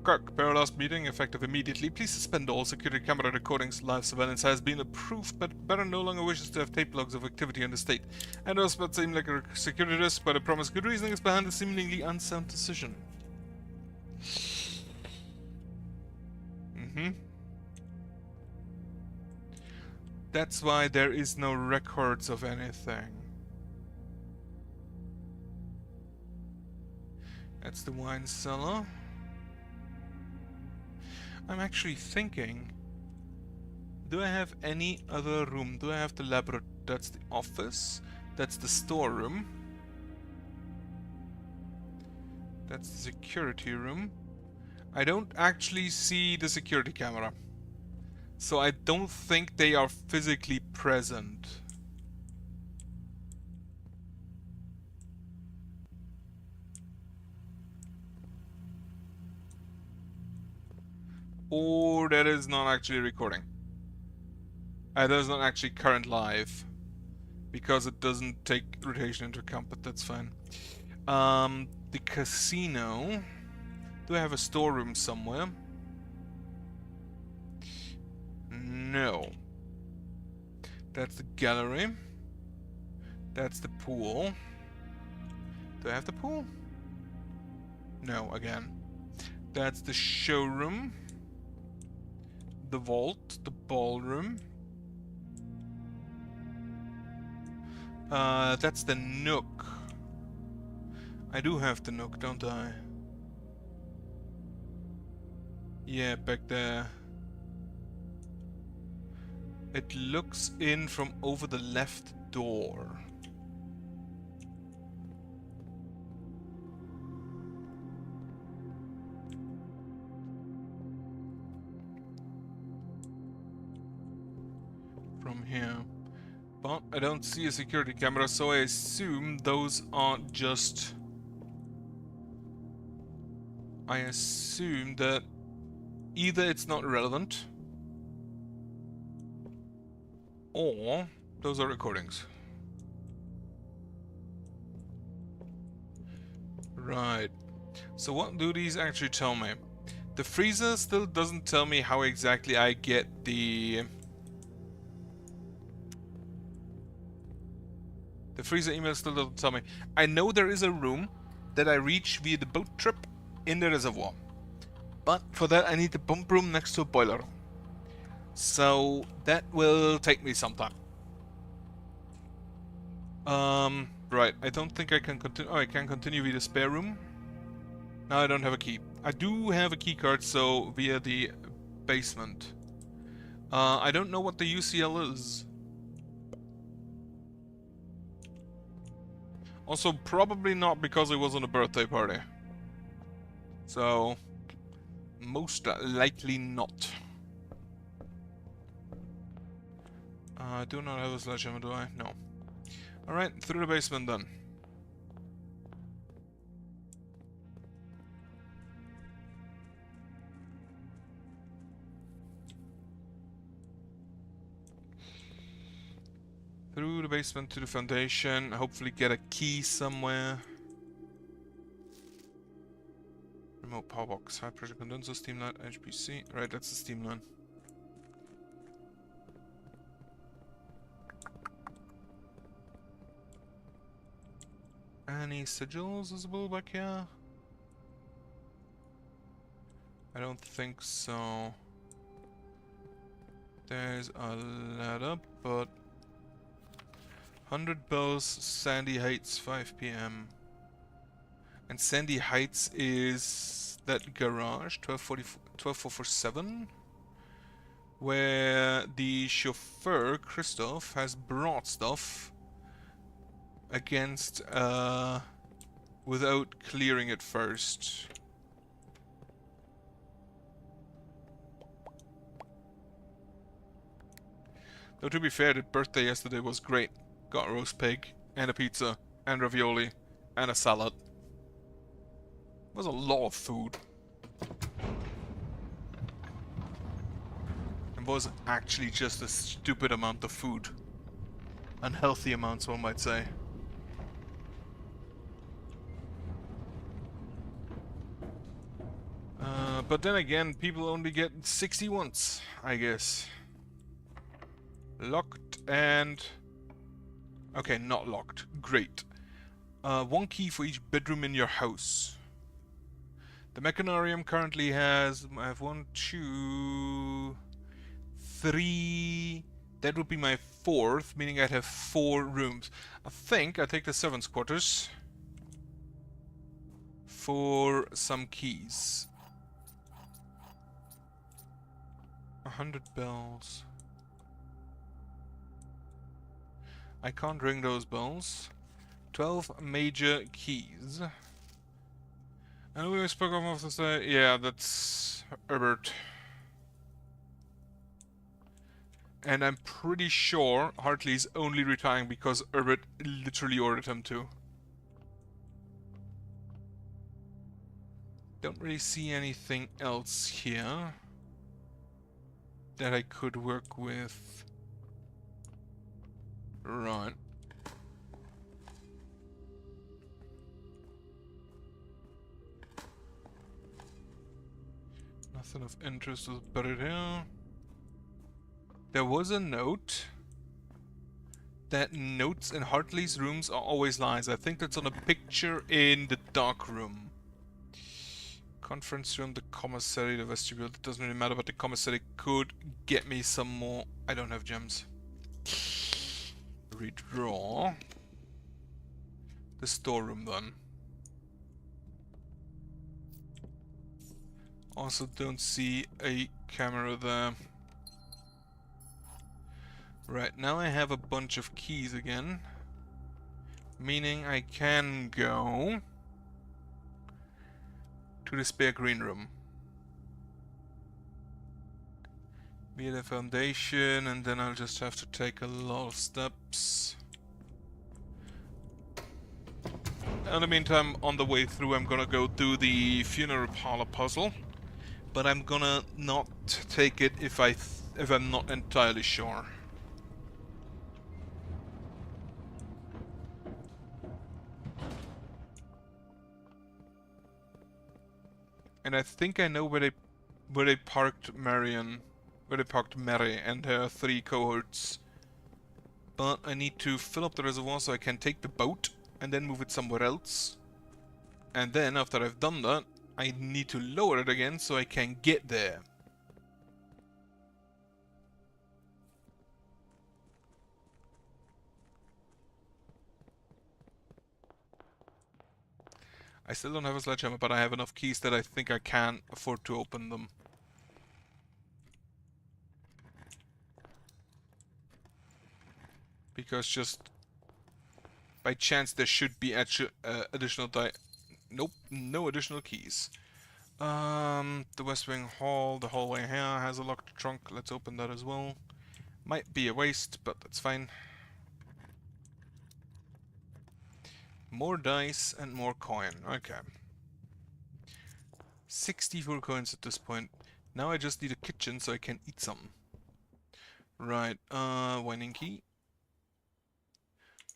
Kirk, per our last meeting, effective immediately, please suspend all security camera recordings. Live surveillance has been approved, but Baron no longer wishes to have tape logs of activity on the state. I know that seemed like a security risk, but I promise good reasoning is behind the seemingly unsound decision. That's why there is no records of anything. That's the wine cellar. I'm actually thinking, do I have any other room? Do I have the laboratory? That's the office. That's the storeroom. That's the security room. I don't actually see the security camera, so I don't think they are physically present. Or that is not actually recording. That is not actually current live, because it doesn't take rotation into account, but that's fine. The casino. Do I have a storeroom somewhere? No. That's the gallery. That's the pool. Do I have the pool? No, again. That's the showroom. The vault, the ballroom. That's the nook. I do have the nook, don't I? Yeah, back there. It looks in from over the left door. From here. But I don't see a security camera, so I assume those are just... I assume that either it's not relevant, or those are recordings. Right. So what do these actually tell me? The freezer still doesn't tell me how exactly I get the... The freezer email still doesn't tell me. I know there is a room that I reach via the boat trip in the reservoir. But for that I need the pump room next to a boiler room. So that will take me some time. Right. I don't think I can continue. Oh, I can continue via the spare room. No, I don't have a key. I do have a key card, so via the basement. I don't know what the UCL is. Also, probably not because it was on a birthday party. So, most likely not. I do not have a sledgehammer, do I? No. Alright, through the basement then. Through Through the basement to the foundation. Hopefully get a key somewhere. Remote power box. High pressure condenser, steam line, HPC. Right, that's the steam line. Any sigils visible back here? I don't think so. There's a ladder, but 100 bells, Sandy Heights, 5 p.m. And Sandy Heights is that garage, 12447, where the chauffeur, Christoph, has brought stuff against, without clearing it first. Though to be fair, the birthday yesterday was great. Got a roast pig, and a pizza, and ravioli, and a salad. It was a lot of food. It was actually just a stupid amount of food. Unhealthy amounts, one might say. But then again, people only get 60 once, I guess. Locked and... Okay, not locked. Great. One key for each bedroom in your house. The mechanarium currently has... I have 1, 2... 3... That would be my 4th, meaning I'd have 4 rooms. I think I take the servants' quarters for some keys. 100 bells. I can't ring those bells. 12 major keys. And we spoke of this. Yeah, that's Herbert. And I'm pretty sure Hartley's only retiring because Herbert literally ordered him to. Don't really see anything else here that I could work with. Right. Nothing of interest is buried here. There was a note that notes in Hartley's rooms are always lies. I think that's on a picture in the dark room. Conference room, the commissary, the vestibule. It doesn't really matter, but the commissary could get me some more. I don't have gems. Redraw. The storeroom then. Also don't see a camera there. Right, now I have a bunch of keys again. Meaning I can go to the spare green room. Via the foundation, and then I'll just have to take a lot of steps. In the meantime, on the way through, I'm gonna go do the funeral parlor puzzle. But I'm gonna not take it if I'm not entirely sure. And I think I know where they parked Marion, where they parked Mary and her 3 cohorts. But I need to fill up the reservoir so I can take the boat and then move it somewhere else. And then after I've done that, I need to lower it again so I can get there. I still don't have a sledgehammer, but I have enough keys that I think I can afford to open them. Because just by chance there should be additional Nope, no additional keys. The West Wing Hall, the hallway here has a locked trunk. Let's open that as well. Might be a waste, but that's fine. More dice and more coin. Okay. 64 coins at this point. Now I just need a kitchen so I can eat some. Right, winding key.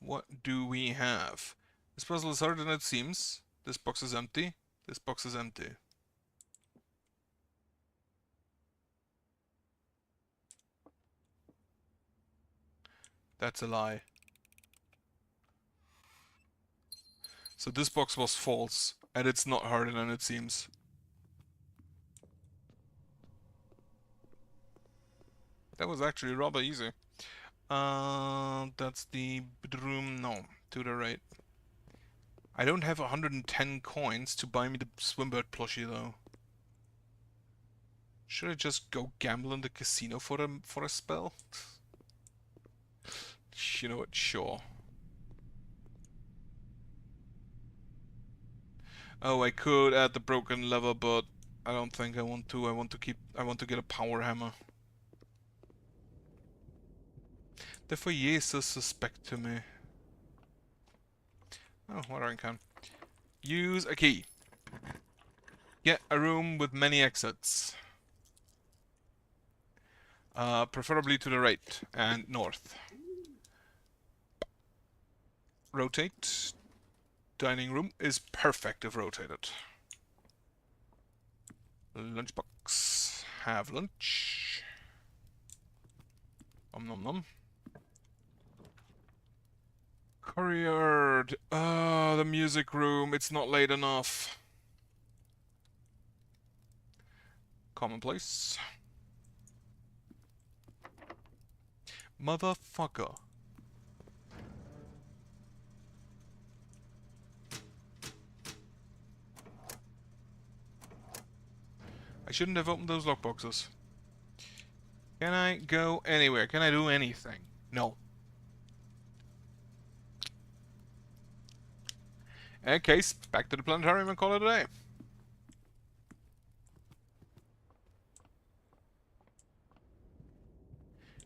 What do we have? This puzzle is harder than it seems. This box is empty. This box is empty. That's a lie. So this box was false, and it's not harder than it seems. That was actually rather easy. That's the bedroom. No, to the right. I don't have 110 coins to buy me the Swimbird plushie though. Should I just go gamble in the casino for a spell? You know what? Sure. Oh, I could add the broken lever, but I don't think I want to. I want to get a power hammer. The foyer is so suspect to me. Oh, watering can. Use a key. Get a room with many exits. Preferably to the right and north. Rotate. Dining room is perfect if rotated. Lunchbox. Have lunch. Nom nom nom. Courtyard. The music room. It's not late enough. Commonplace. Motherfucker. I shouldn't have opened those lockboxes. Can I go anywhere? Can I do anything? No. In that case, back to the planetarium and call it a day.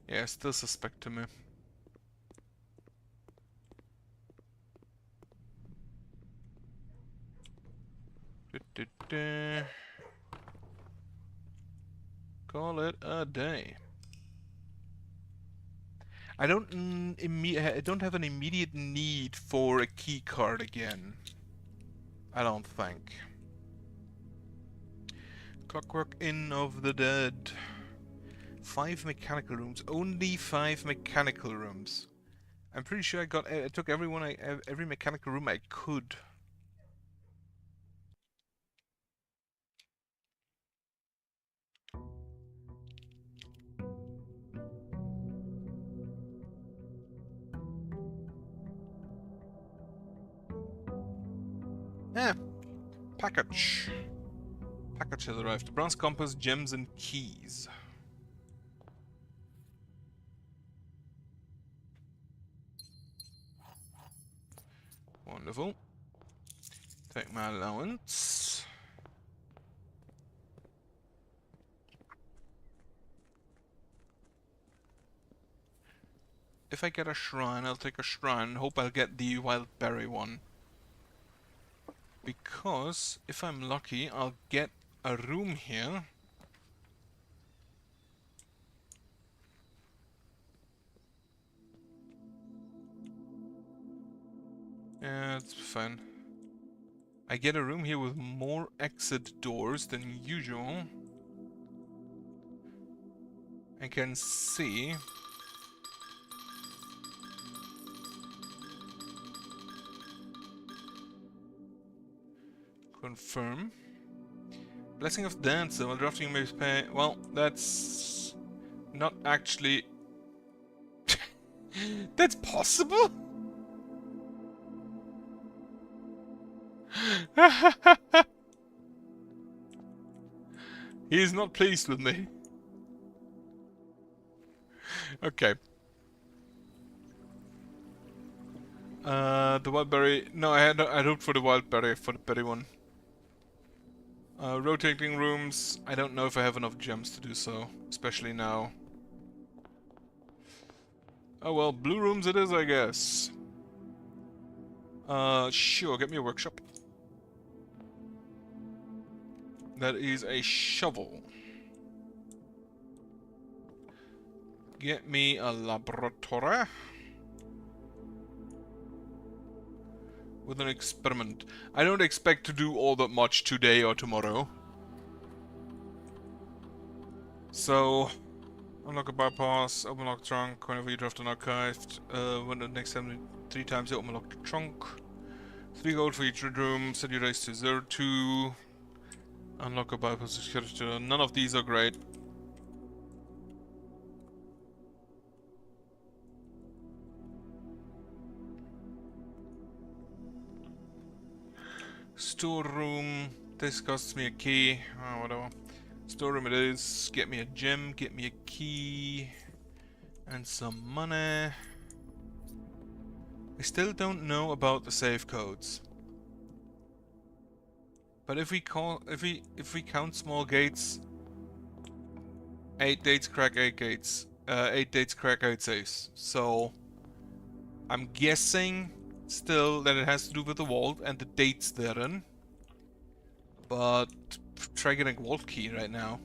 Yeah, still suspect to me. Call it a day. I don't have an immediate need for a key card again. I don't think. Clockwork Inn of the Dead. 5 mechanical rooms. Only 5 mechanical rooms. I'm pretty sure I took every mechanical room I could. Yeah. Package. Package has arrived. Bronze compass, gems, and keys. Wonderful. Take my allowance. If I get a shrine, I'll take a shrine. Hope I'll get the wild berry one. Because, if I'm lucky, I'll get a room here. Yeah, it's fine. I get a room here with more exit doors than usual. I can see... Confirm. Blessing of Dancer. While drafting may pay... Well, that's... not actually... That's possible? He is not pleased with me. Okay. The wild berry... No, I hoped for the wild berry, for the berry one. Rotating rooms. I don't know if I have enough gems to do so, especially now. Oh well, blue rooms it is, I guess. Sure, get me a workshop. That is a shovel. Get me a laboratory. with an experiment. I don't expect to do all that much today or tomorrow. So, unlock a bypass, open lock trunk, whenever you draft an archived, when the next time 3 times you open lock the trunk. 3 gold for each room, set your race to 0-2. Unlock a bypass security. None of these are great. Storeroom. This costs me a key. Oh, whatever. Storeroom it is. Get me a gem, get me a key, and some money. I still don't know about the safe codes. But if we count small gates, 8 dates crack 8 gates. 8 dates crack 8 safes. So I'm guessing still that it has to do with the vault and the dates therein. But try getting a vault key right now.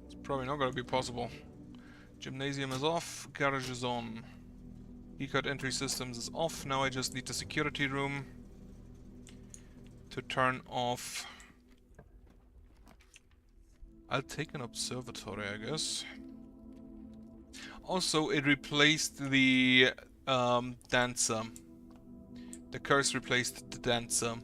It's probably not gonna be possible. Gymnasium is off, garage is on. Keycard entry systems is off. Now I just need the security room to turn off. I'll take an observatory, I guess. Also, it replaced the dancer. The curse replaced the dancer.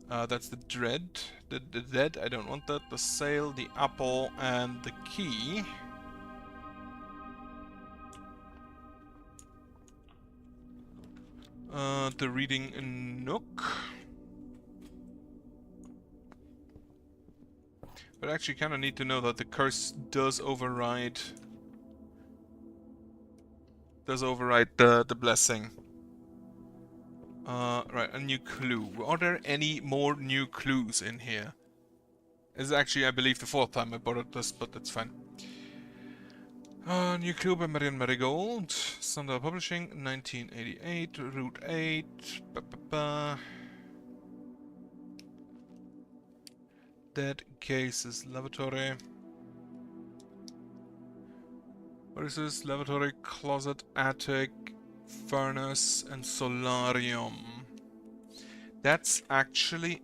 That's the dread. The dead, I don't want that. The sail, the apple, and the key. The reading nook. But I actually kind of need to know that the curse does override the blessing. Right, a new clue. Are there any more new clues in here? This is actually, I believe, the 4th time I borrowed this, but that's fine. New clue by Marian Marigold. Sundial Publishing, 1988, Route 8. Dead Cases Lavatory. What is this? Lavatory, closet, attic, furnace, and solarium. That's actually...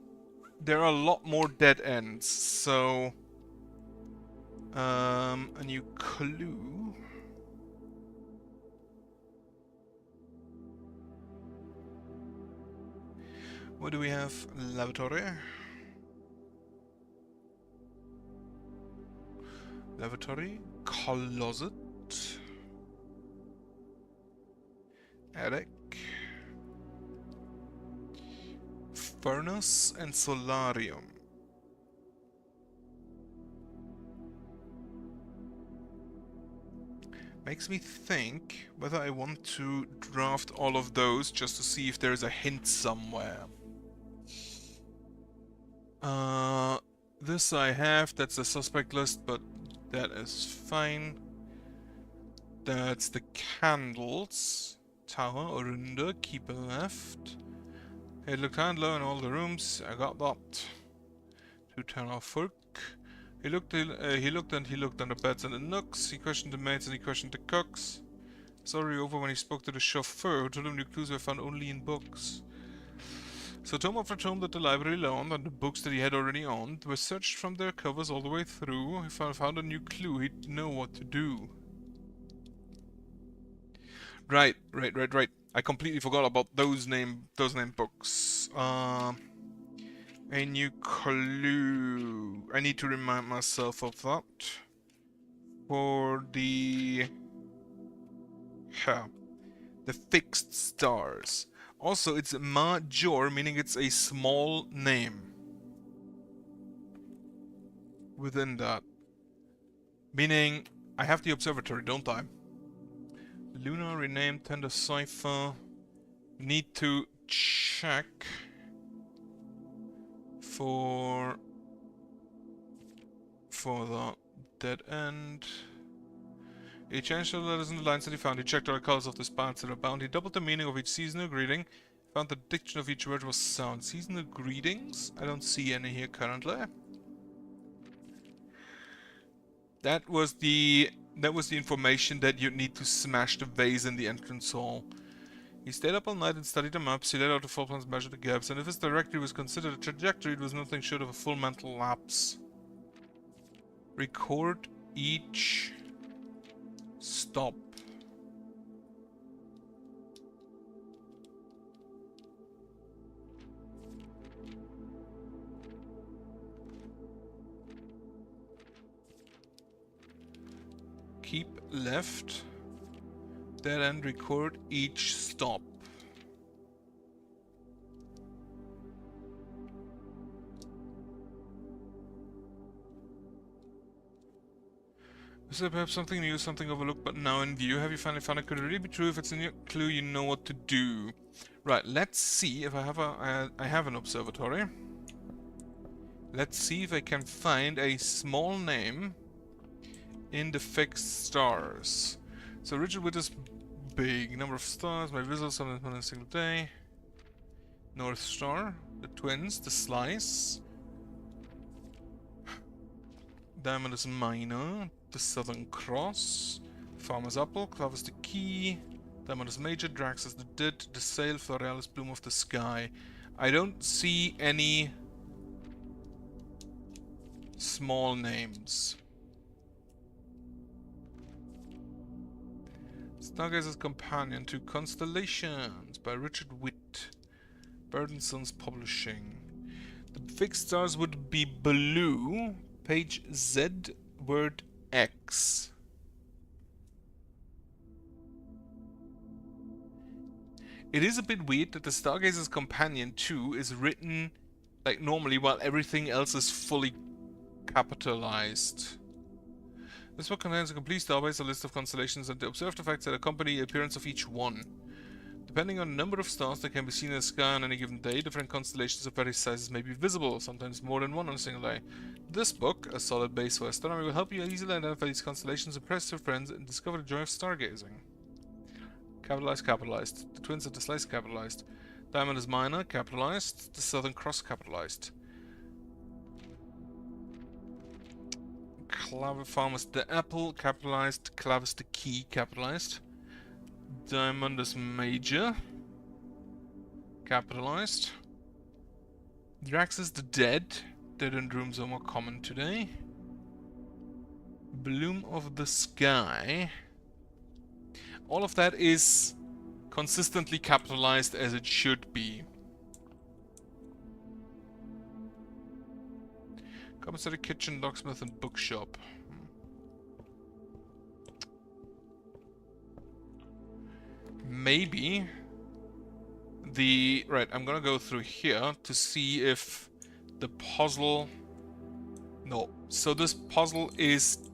There are a lot more dead ends, so... a new clue... What do we have? Lavatory. Lavatory. Closet. Attic. Furnace and solarium. Makes me think whether I want to draft all of those just to see if there's a hint somewhere. This I have, that's a suspect list, but that is fine. That's the candles. Tower, Orunda, keeper left. It looked handler in all the rooms, I got that. To turn off folk. He looked and he looked on the beds and the nooks. He questioned the maids and he questioned the cooks. Sorry over when he spoke to the chauffeur, who told him new clues were found only in books. So tome after tome that the library loaned and the books that he had already owned were searched from their covers all the way through. If I found a new clue, he'd know what to do. Right. I completely forgot about those name books. A new clue. I need to remind myself of that. For the fixed stars. Also, it's major, meaning it's a small name. Within that. Meaning, I have the observatory, don't I? Luna renamed Tender Cipher. Need to check for the dead end. He changed the letters and the lines that he found. He checked all the colors of the spans that are bound. He doubled the meaning of each seasonal greeting. Found the diction of each word was sound. Seasonal greetings? I don't see any here currently. That was the information that you need to smash the vase in the entrance hall. He stayed up all night and studied the maps. He laid out the floor plans, measured the gaps, and if his directory was considered a trajectory, it was nothing short of a full mental lapse. Record each stop. Keep left. Dead end, record each stop. Is there perhaps something new, something overlooked but now in view? Have you finally found it? Could it really be true? If it's a new clue, you know what to do. Right, let's see if I have I have an observatory. Let's see if I can find a small name in the fixed stars. So Richard with this big number of stars, my visuals sometimes on a single day. North Star, the twins, the slice. Diamond is minor, the Southern Cross. Farmer's Apple, Clove is the key. Diamond is major, Drax is the did, the sail, Floreal is bloom of the sky. I don't see any small names. Stargazer's Companion to Constellations by Richard Witt. Bird and Sons Publishing. The fixed stars would be blue, page Z, word X. It is a bit weird that the Stargazer's Companion 2 is written like normally while everything else is fully capitalized. This book contains a complete starbase, a list of constellations, and the observed effects that accompany the appearance of each one. Depending on the number of stars that can be seen in the sky on any given day, different constellations of various sizes may be visible, sometimes more than one on a single day. This book, a solid base for astronomy, will help you easily identify these constellations, impress your friends, and discover the joy of stargazing. Capitalized, capitalized. The twins of the slice, capitalized. Diamond is minor, capitalized. The Southern Cross, capitalized. Farm is the apple, capitalized. Clav is the key, capitalized. Diamond is major, capitalized. Drax is the dead. Dead end rooms are more common today. Bloom of the sky. All of that is consistently capitalized as it should be. Commissary, kitchen, locksmith, and bookshop. Maybe the... Right, I'm gonna go through here to see if the puzzle... No. So this puzzle is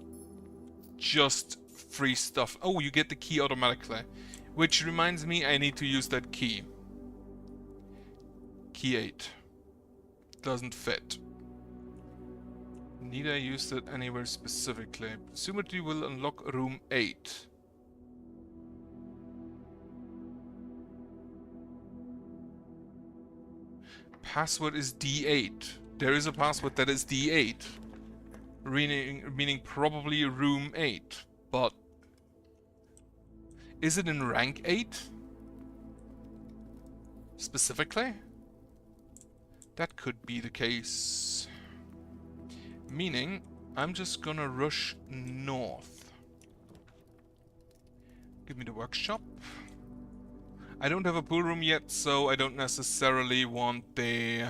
just free stuff. Oh, you get the key automatically. Which reminds me, I need to use that key. Key 8. Doesn't fit. Need I use it anywhere specifically? Presumably will unlock room 8. Password is D8. There is a password that is D8. Meaning probably room 8. But is it in rank 8? Specifically? That could be the case. Meaning, I'm just gonna rush north. Give me the workshop. I don't have a pool room yet, so I don't necessarily want the...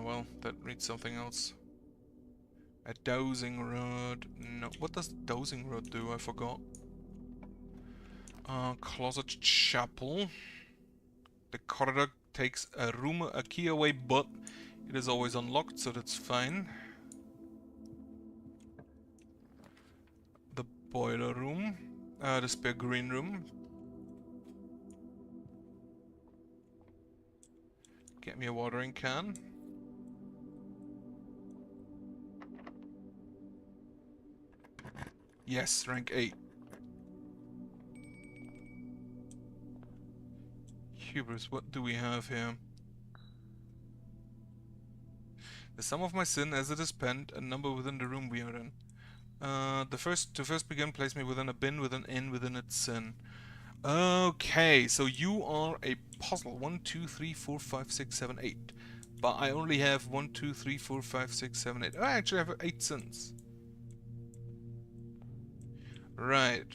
well, that reads something else. A dowsing rod. No, what does dowsing rod do? I forgot. Closet chapel. The corridor takes a key away, but it is always unlocked, so that's fine. The boiler room. The spare green room. Get me a watering can. Yes, rank 8. Hubris, what do we have here? The sum of my sin as it is penned, a number within the room we are in. To first begin, place me within a bin with an N within its sin. Okay, so you are a puzzle. 1, 2, 3, 4, 5, 6, 7, 8. But I only have 1, 2, 3, 4, 5, 6, 7, 8. I actually have 8 sins. Right.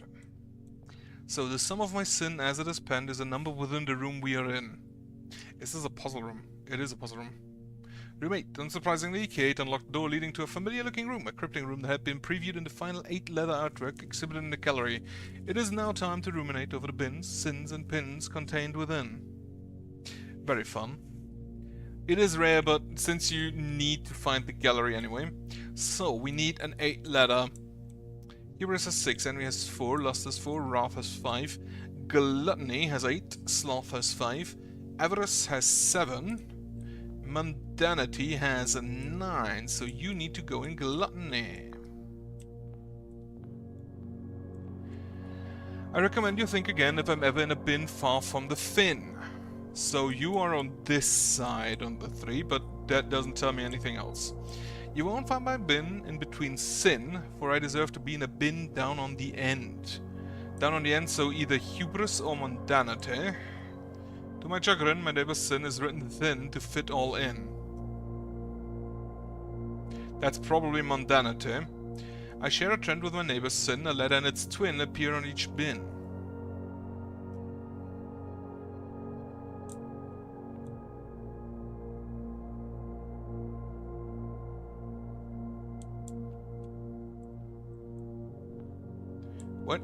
So the sum of my sin as it is penned is a number within the room we are in. Is this a puzzle room? It is a puzzle room. Room 8. Unsurprisingly, Kate unlocked the door leading to a familiar-looking room, a cryptic room that had been previewed in the final 8-letter artwork exhibited in the gallery. It is now time to ruminate over the bins, sins, and pins contained within. Very fun. It is rare, but since you need to find the gallery anyway, so we need an 8-letter. Hubris has 6, Envy has 4, Lust has 4, Wrath has 5, Gluttony has 8, Sloth has 5, Avarice has 7, Mundanity has a 9, so you need to go in Gluttony. I recommend you think again if I'm ever in a bin far from the fin. So you are on this side on the 3, but that doesn't tell me anything else. You won't find my bin in between sin, for I deserve to be in a bin down on the end. Down on the end, so either hubris or mundanity. To my chagrin, my neighbor's sin is written thin to fit all in. That's probably mundanity. I share a trend with my neighbor's sin, a letter and its twin appear on each bin. What?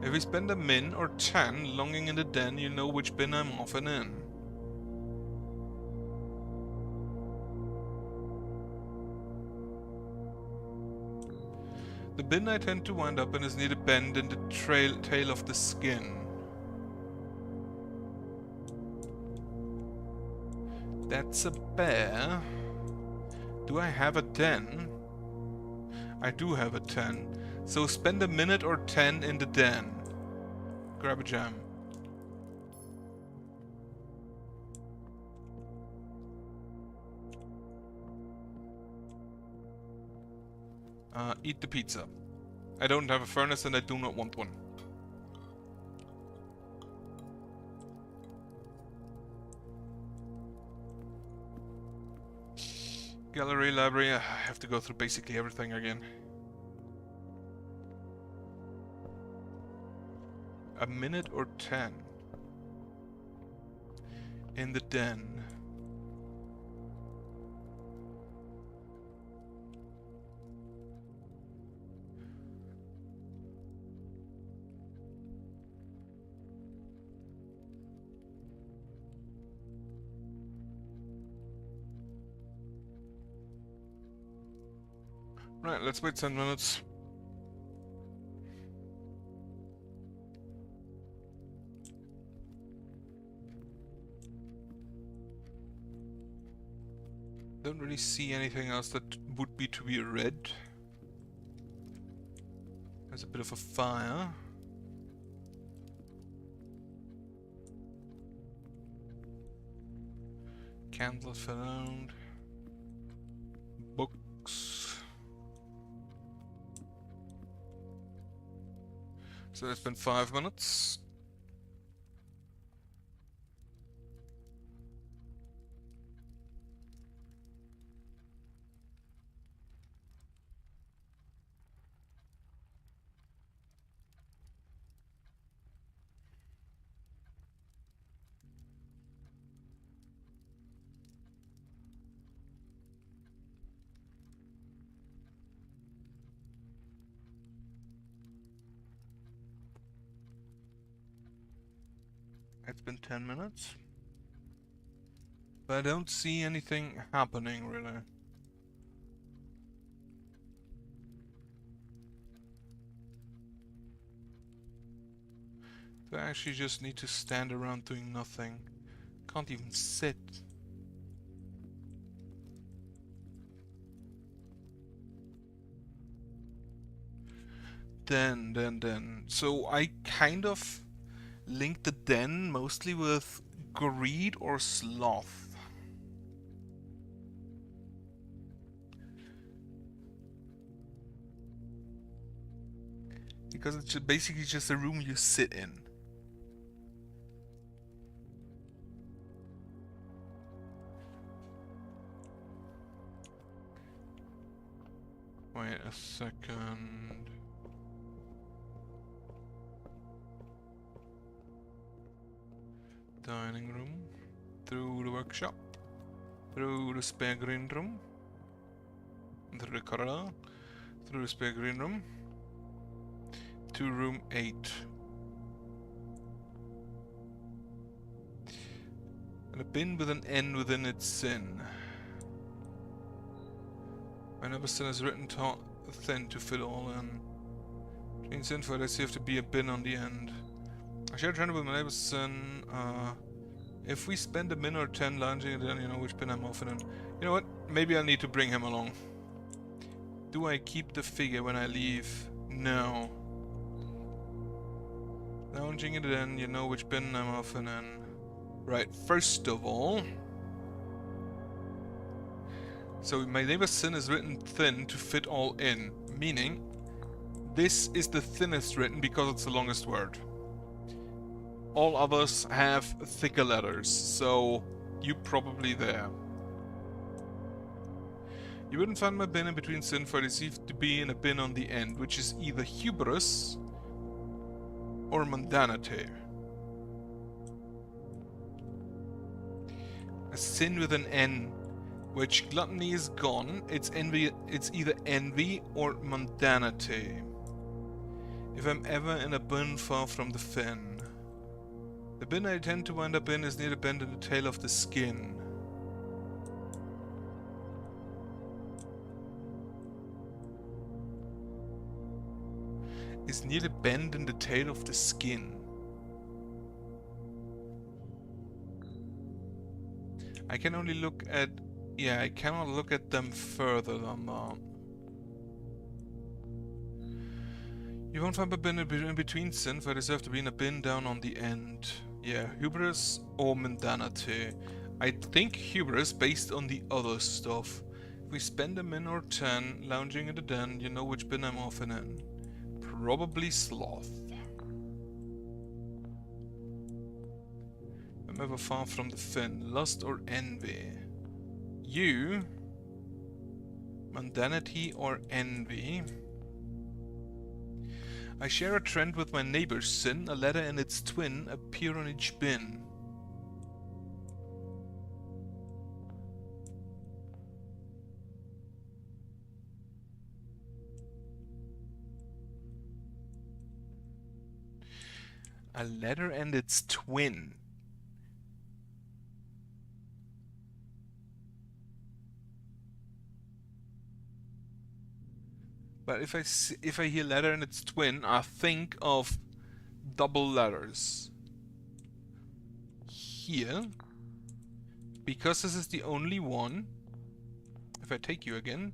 If we spend a min or 10 longing in the den, you know which bin I'm often in. The bin I tend to wind up in is near the bend in the tail of the skin. That's a bear. Do I have a den? I do have a 10. So spend a minute or 10 in the den. Grab a gem. Eat the pizza. I don't have a furnace and I do not want one. Gallery, library, I have to go through basically everything again. A minute or 10 in the den. Right, let's wait 10 minutes. Don't really see anything else that would be to be read. There's a bit of a fire. Candles around. Books. So it's been 5 minutes. It's been 10 minutes. But I don't see anything happening, really. So I actually just need to stand around doing nothing. Can't even sit. Den. So I kind of link the den mostly with greed or sloth. Because it's basically just a room you sit in. Wait a second. Dining room. Through the workshop. Through the spare green room. Through the corridor. Through the spare green room. To room 8. And a bin with an N within its sin. Whenever sin is written thin to fit all in. Between sin for this, you have to be a bin on the end. I share a trend with my neighbor's sin. If we spend a min or 10 lounging, then you know which bin I'm often in. You know what? Maybe I'll need to bring him along. Do I keep the figure when I leave? No. Lounging it in, you know which bin I'm often in. Right, first of all... So my neighbor's sin is written thin to fit all in. Meaning, this is the thinnest written because it's the longest word. All others have thicker letters, so you probably there. You wouldn't find my bin in between sin for received to be in a bin on the end, which is either hubris or mundanity. A sin with an N, which gluttony is gone, it's either envy or mundanity. If I'm ever in a bin far from the fin. The bin I tend to wind up in is near the bend in the tail of the skin. Is near the bend in the tail of the skin. I can only look at... Yeah, I cannot look at them further than that. You won't find a bin in between sin, for I deserve to be in a bin down on the end. Yeah, hubris or mundanity. I think hubris based on the other stuff. If we spend a min or 10 lounging in the den, you know which bin I'm often in. Probably sloth. I'm ever far from the fin. Lust or envy. You. Mundanity or envy. I share a trend with my neighbor's sin. A letter and its twin appear on each bin. A letter and its twin. But if I hear letter and its twin, I think of double letters. Here, because this is the only one, if I take you again,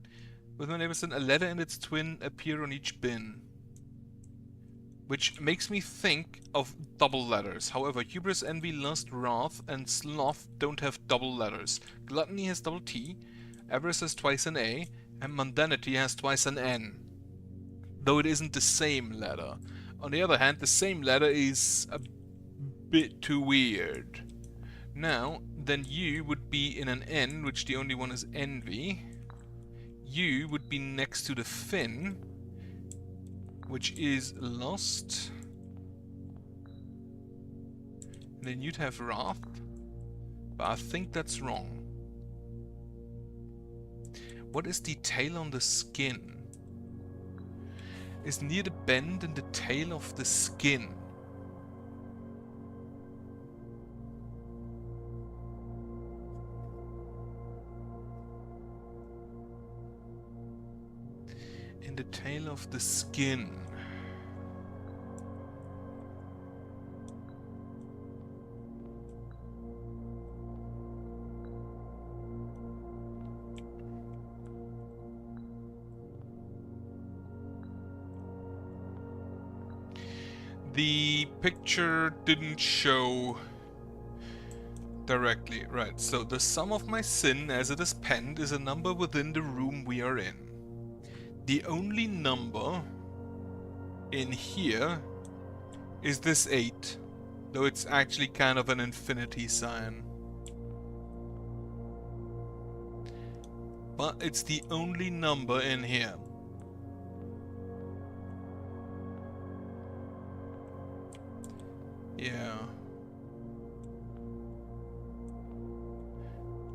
with my neighbor's sin, a letter and its twin appear on each bin. Which makes me think of double letters. However, hubris, envy, lust, wrath, and sloth don't have double letters. Gluttony has double T, avarice has twice an A, and mundanity has twice an N. Though it isn't the same letter. On the other hand, the same letter is a bit too weird. Now, then you would be in an N, which the only one is envy. You would be next to the fin, which is lust. And then you'd have wrath. But I think that's wrong. What is the tail on the skin? Is near the bend in the tail of the skin. In the tail of the skin. The picture didn't show directly. Right, so the sum of my sin as it is penned is a number within the room we are in. The only number in here is this 8, though it's actually kind of an infinity sign. But it's the only number in here. Yeah.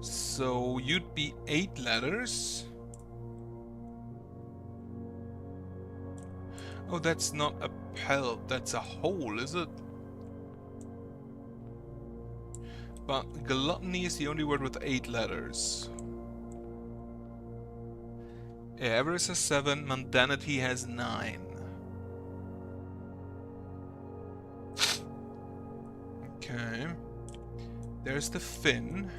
So you'd be 8 letters. Oh, that's not a pelt, that's a hole, is it? But gluttony is the only word with 8 letters. Avarice has 7, mundanity has 9. Okay. There's the fin.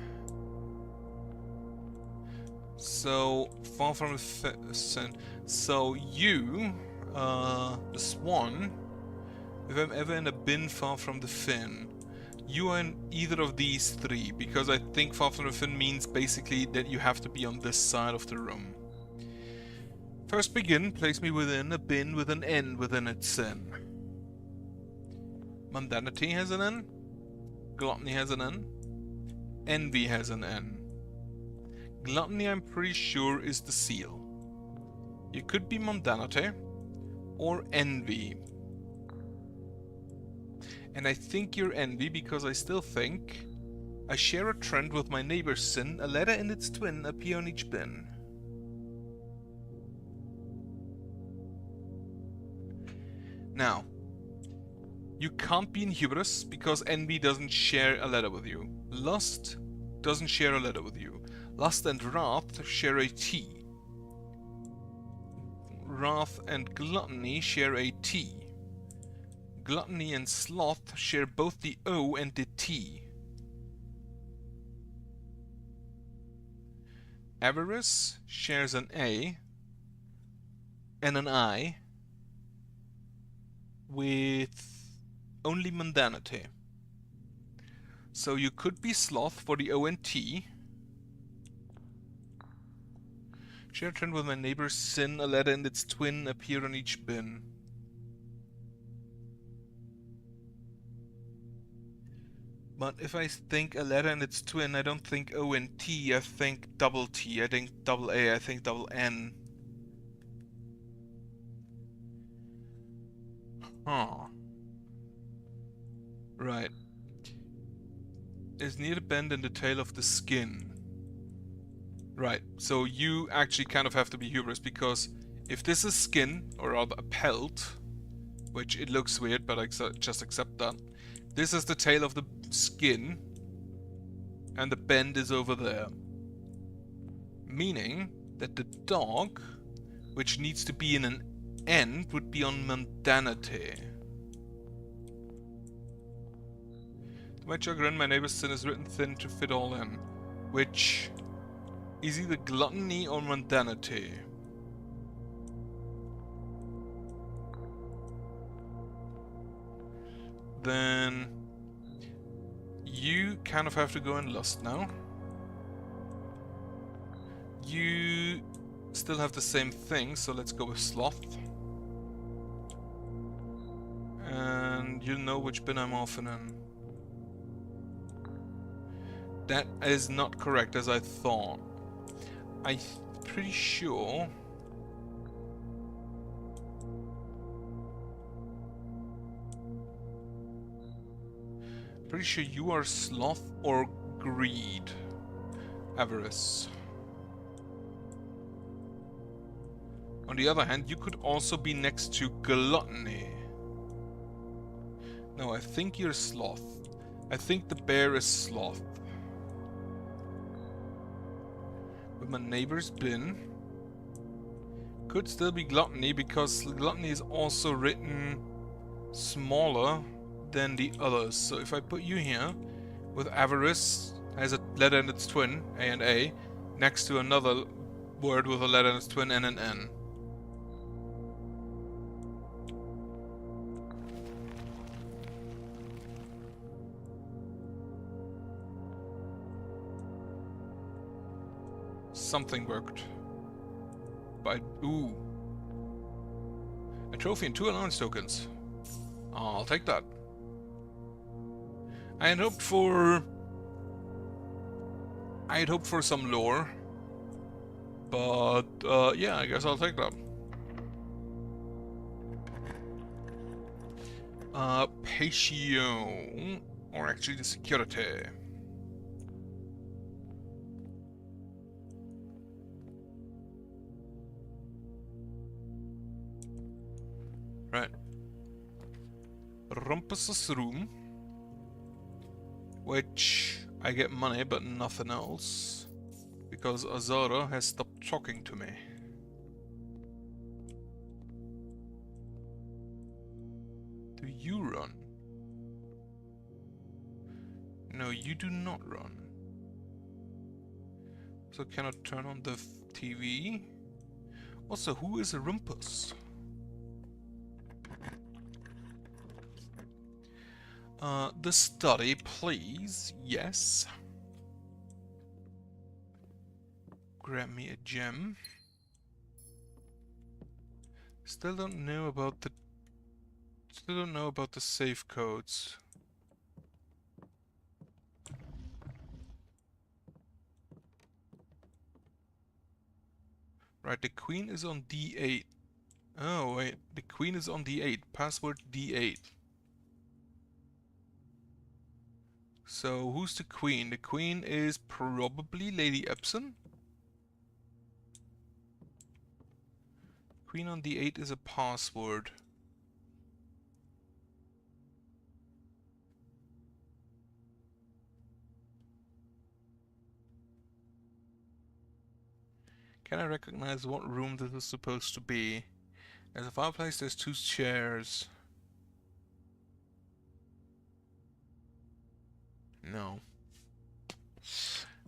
So, far from the fin. So you, the swan, if I'm ever in a bin far from the fin, you are in either of these 3, because I think far from the fin means basically that you have to be on this side of the room. First begin, place me within a bin with an N within its sin. Mundanity has an N. Gluttony has an N. Envy has an N. Gluttony, I'm pretty sure, is the seal. You could be mundanity or envy. And I think you're envy because I still think I share a trend with my neighbor's sin, a letter and its twin appear on each bin. Now, you can't be in hubris because envy doesn't share a letter with you. Lust doesn't share a letter with you. Lust and wrath share a T. Wrath and gluttony share a T. Gluttony and sloth share both the O and the T. Avarice shares an A and an I with only mundanity. So you could be sloth for the O and T. Share a trend with my neighbor's sin, a letter and its twin appear on each bin. But if I think a letter and its twin, I don't think O and T, I think double T, I think double A, I think double N. Huh. Right. Is near the bend in the tail of the skin. Right, so you actually kind of have to be hubris, because if this is skin, or rather a pelt, which it looks weird, but I just accept that, this is the tail of the skin, and the bend is over there. Meaning that the dog, which needs to be in an end, would be on mundanity. To my chagrin, my neighbor's sin is written thin to fit all in, which is either gluttony or mundanity. Then you kind of have to go in lust now. You still have the same thing, so let's go with sloth. And you know which bin I'm often in. That is not correct as I thought. I'm pretty sure you are sloth or greed. Avarice. On the other hand, you could also be next to gluttony. No, I think you're sloth. I think the bear is sloth. With my neighbor's bin. Could still be gluttony, because gluttony is also written smaller than the others. So if I put you here, with avarice, has a letter and its twin, A and A, next to another word with a letter and its twin, N and N. Something worked. But ooh. A trophy and 2 allowance tokens. I'll take that. I had hoped for some lore, but yeah, I guess I'll take that. Patio, or actually the security. Right. Rumpus's room, which I get money but nothing else, because Azara has stopped talking to me. Do you run? No, you do not run. So cannot turn on the TV. Also, who is a Rumpus? The study, please. Yes. Grab me a gem. Still don't know about the safe codes. Right, the queen is on D8. Oh wait, the queen is on D8. Password D8. So who's the queen? The queen is probably Lady Epson. Queen on D8 is a password. Can I recognize what room this is supposed to be? There's a fireplace, there's 2 chairs. No.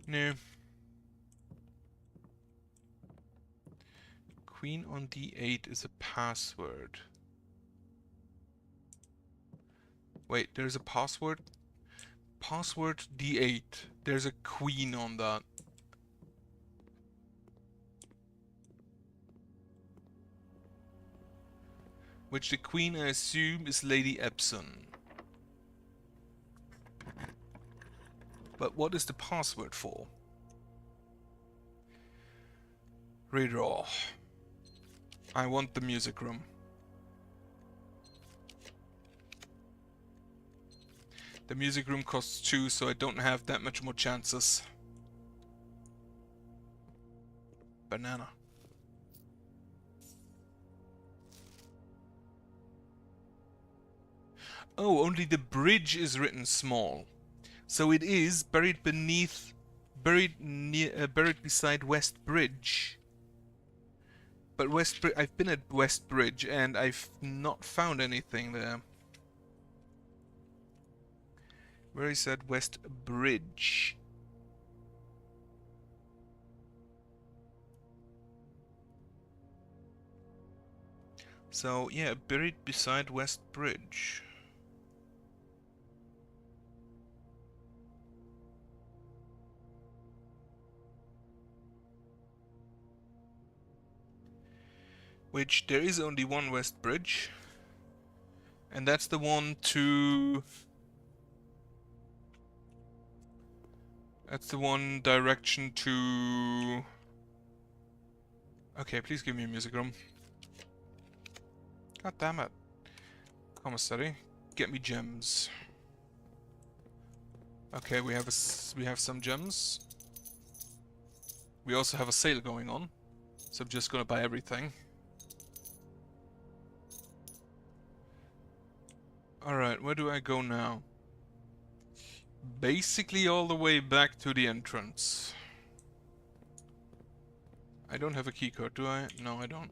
No. Queen on D8 is a password. Wait, there's a password? Password D8. There's a queen on that. Which the queen, I assume, is Lady Epson. But what is the password for? Redraw. I want the music room. The music room costs 2, so I don't have that much more chances. Banana. Oh, only the bridge is written small. So it is buried buried beside West Bridge. But I've been at West Bridge and I've not found anything there. Where is that West Bridge? So yeah, buried beside West Bridge. Which there is only one West Bridge. And that's the one to... That's the one direction to... Okay, please give me a music room. God damn it. Commissary, get me gems. Okay, we have some gems. We also have a sale going on, so I'm just gonna buy everything. Alright, where do I go now? Basically all the way back to the entrance. I don't have a keycard, do I? No, I don't.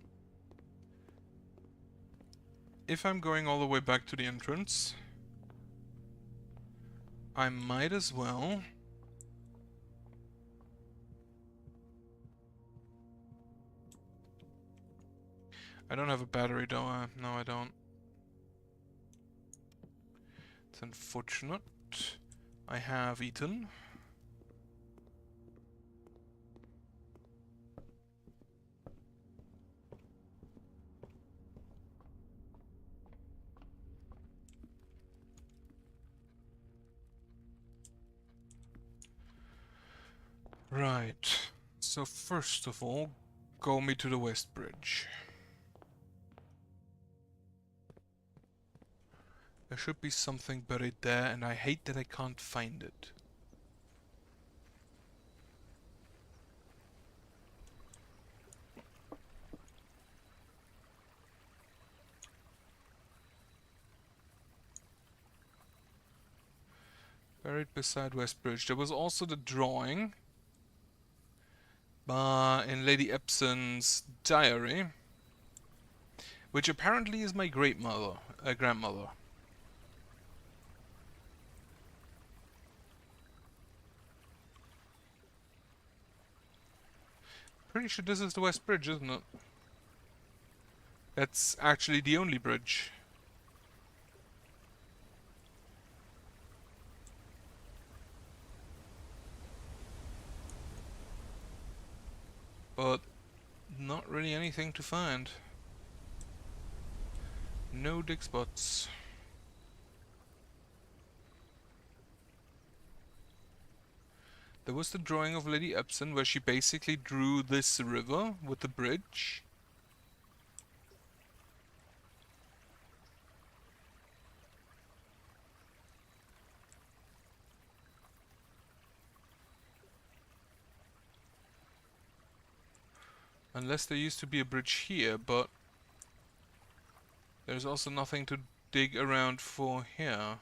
If I'm going all the way back to the entrance, I might as well... I don't have a battery, do I? No, I don't. It's unfortunate. I have eaten. Right. So first of all, go me to the West Bridge. There should be something buried there, and I hate that I can't find it. Buried beside West Bridge. There was also the drawing in Lady Epson's diary, which apparently is my grandmother. Pretty sure this is the West Bridge, isn't it? That's actually the only bridge. But not really anything to find. No dig spots. There was the drawing of Lady Epson where she basically drew this river with the bridge. Unless there used to be a bridge here, but there's also nothing to dig around for here.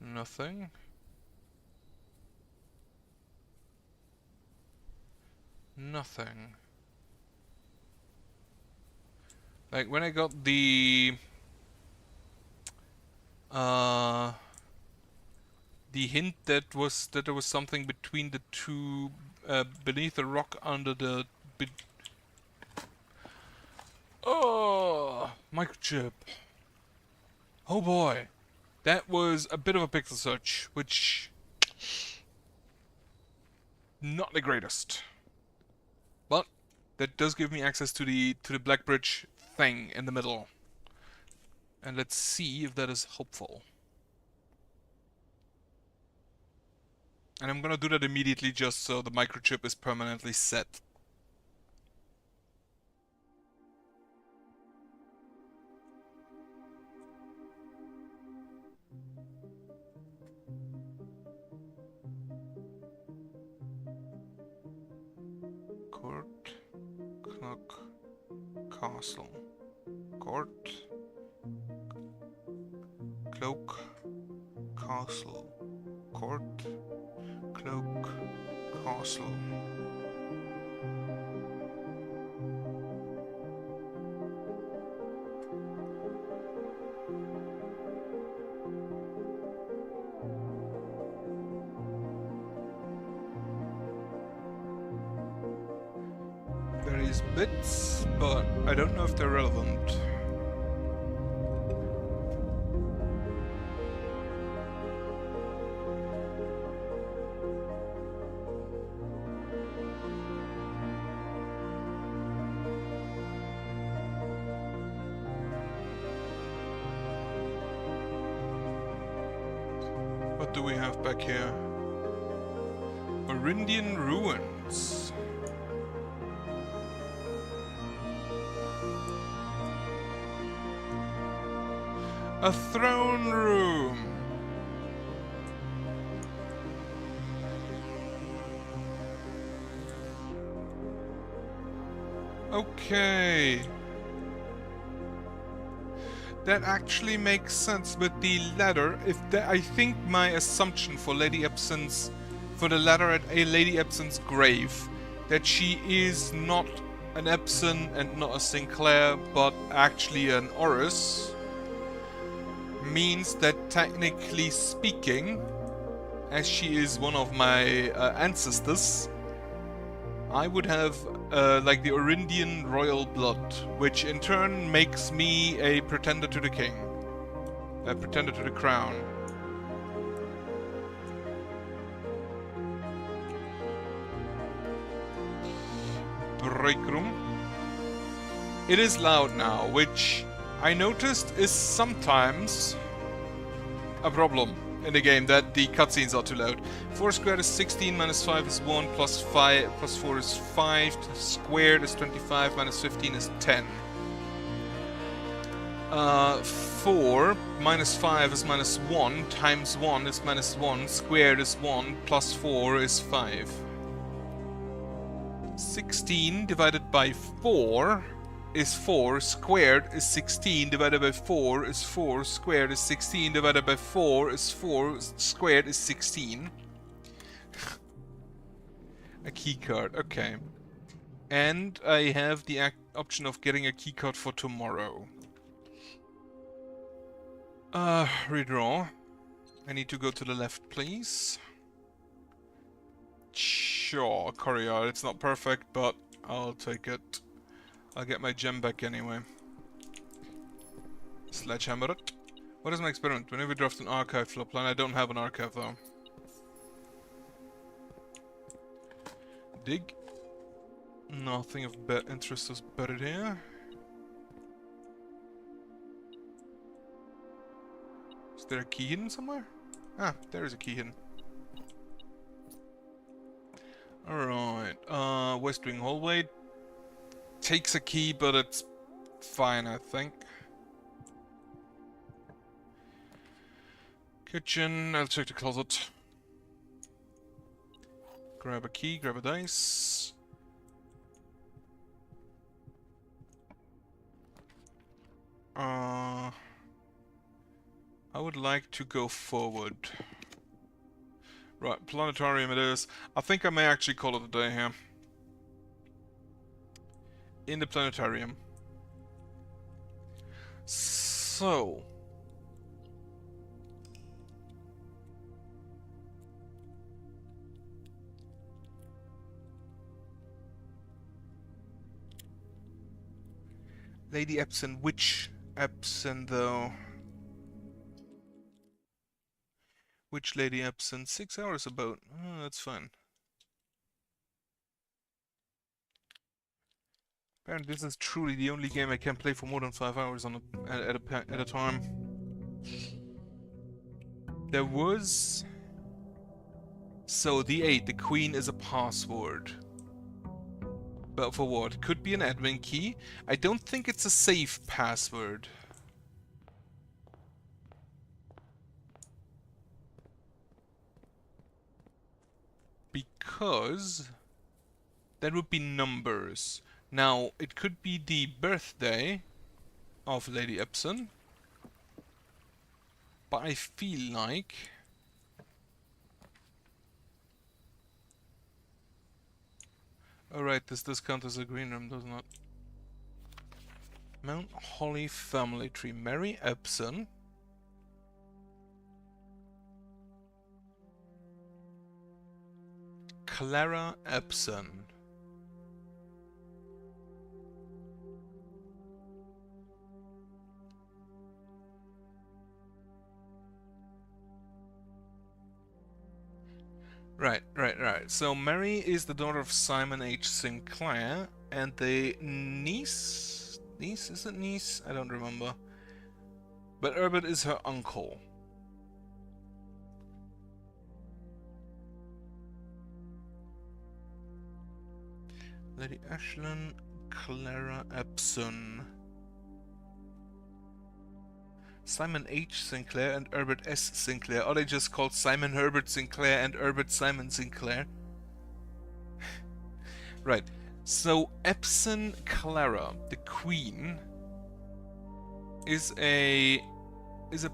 Nothing. Nothing. Like when I got the hint that there was something between the two, beneath the rock under the oh, microchip. Oh boy, that was a bit of a pixel search, which not the greatest, but that does give me access to the Black Bridge thing in the middle, and let's see if that is helpful. And I'm gonna do that immediately just so the microchip is permanently set. Court, clock, castle. Court, cloak, castle. Court, cloak, castle. Various bits, but I don't know if they're relevant. What do we have back here? Orindian ruins. A throne room. Okay. That actually makes sense with the ladder. I think my assumption for the ladder at Lady Epson's grave, that she is not an Epson and not a Sinclair, but actually an Oris, means that technically speaking, as she is one of my ancestors, I would have like the Orindian royal blood, which in turn makes me a pretender to the king, a pretender to the crown. Break room. It is loud now, which I noticed is sometimes a problem in the game that the cutscenes are too loud. 4 squared is 16, minus 5 is 1, plus 5, plus 4 is 5, squared is 25, minus 15 is 10. 4 minus 5 is minus 1, times 1 is minus 1, squared is 1, plus 4 is 5. 16 divided by 4 is 4, squared is 16, divided by 4 is 4, squared is 16, divided by 4 is 4, squared is 16. A keycard, okay. And I have the option of getting a keycard for tomorrow. Redraw. I need to go to the left, please. Sure, courier. It's not perfect, but I'll take it. I'll get my gem back anyway. Sledgehammer it. What is my experiment? Whenever you draft an archive flopline, I don't have an archive though. Dig. Nothing of interest is buried here. Is there a key hidden somewhere? Ah, there is a key hidden. Alright, West Wing hallway. Takes a key, but it's fine, I think. Kitchen, I'll check the closet. Grab a key, grab a dice. I would like to go forward. Right, planetarium it is. I think I may actually call it a day here. In the planetarium. So... Lady Epson, which Epson though? Which Lady Epson? 6 hours about. Oh, that's fine. Apparently this is truly the only game I can play for more than 5 hours on at a time. There was... So, the 8, the Queen is a password. But for what? Could be an admin key. I don't think it's a safe password. Because that would be numbers. Now, it could be the birthday of Lady Epson. But I feel like... Alright, this does count as a green room, does not? Mount Holly family tree. Mary Epson. Clara Epson. Right. So Mary is the daughter of Simon H. Sinclair, and the niece? Niece? Is it niece? I don't remember. But Herbert is her uncle. Lady Ashlyn, Clara Epson. Simon H. Sinclair and Herbert S. Sinclair. Are they just called Simon Herbert Sinclair and Herbert Simon Sinclair? Right. So Epson Clara, the Queen, is a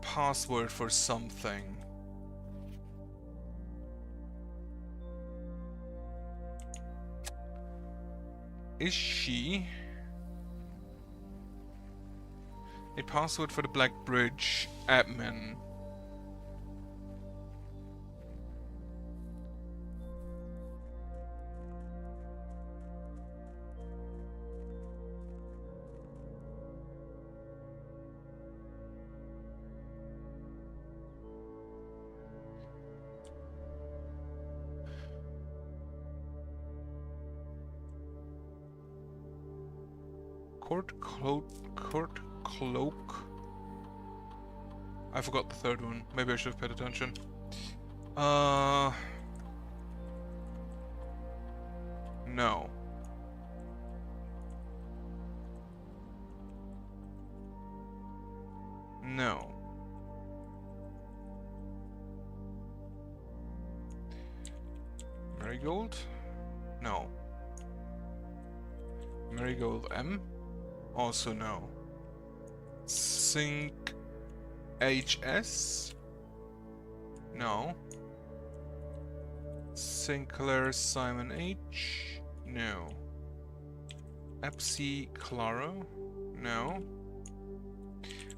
password for something. Is she a password for the Black Bridge admin? Court cloak. I forgot the third one. Maybe I should have paid attention. No. No. Marigold? No. Marigold M? Also no. Sync HS? No. Sinclair Simon H? No. Epsi Claro? No.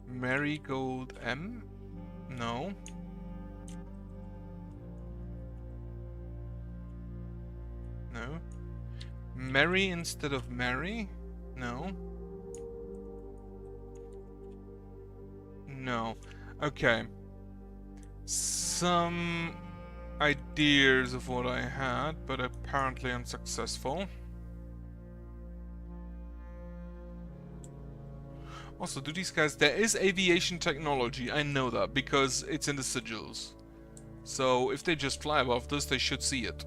Marigold M? No. No. Mary instead of Mary? No. No. Okay. Some ideas of what I had, but apparently unsuccessful. Also, do these guys... There is aviation technology, I know that, because it's in the sigils. So, if they just fly above this, they should see it.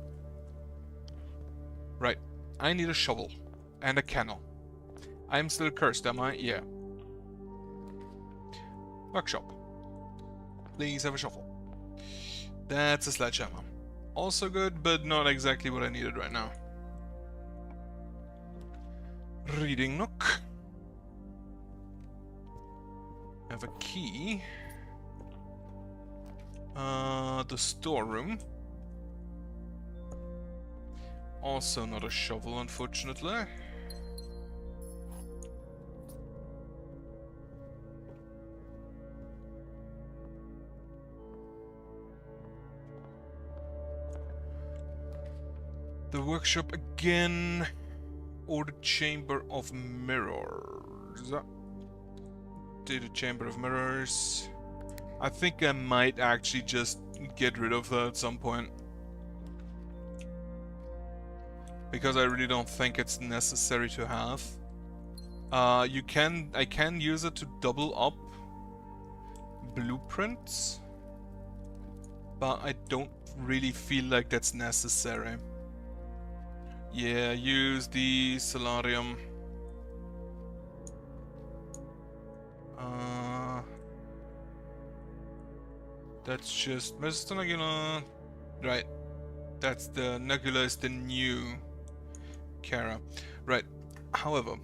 Right. I need a shovel. And a kennel. I'm still cursed, am I? Yeah. Workshop. Please have a shovel. That's a sledgehammer. Also good, but not exactly what I needed right now. Reading nook. Have a key. The storeroom. Also not a shovel, unfortunately. The workshop again, or the chamber of mirrors. Do the chamber of mirrors. I think I might actually just get rid of that at some point. Because I really don't think it's necessary to have. I can use it to double up blueprints. But I don't really feel like that's necessary. Yeah, use the solarium. That's just Mr. Nagula. Right. That's the Nagula is the new Kara. Right. However,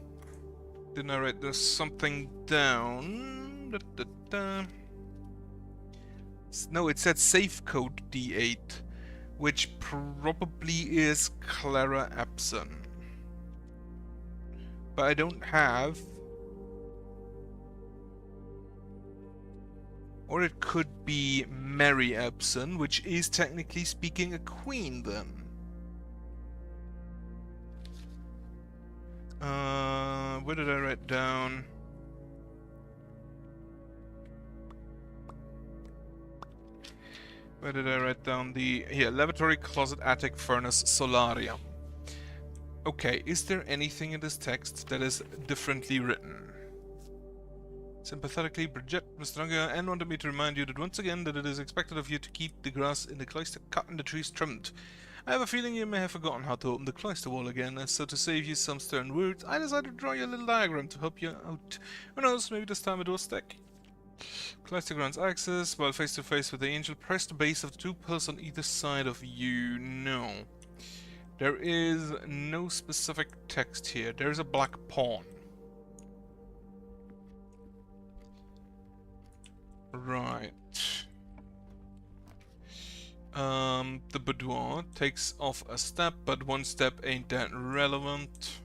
didn't I write there's something down? No, it said safe code D8, which probably is Clara Epson. But I don't have... Or it could be Mary Epson, which is technically speaking a queen then. Where did I write down? Where did I write down the... Here, lavatory, closet, attic, furnace, solarium. Okay, is there anything in this text that is differently written? Sympathetically, Bridget, Mr. Unger, and wanted me to remind you that once again that it is expected of you to keep the grass in the cloister cut and the trees trimmed. I have a feeling you may have forgotten how to open the cloister wall again, and so to save you some stern words, I decided to draw you a little diagram to help you out. Who knows, maybe this time it will stick. Cloister grants access, while face to face with the angel, press the base of the two pillars on either side of you. No. There is no specific text here. There is a black pawn. Right. The boudoir takes off a step, but one step ain't that relevant.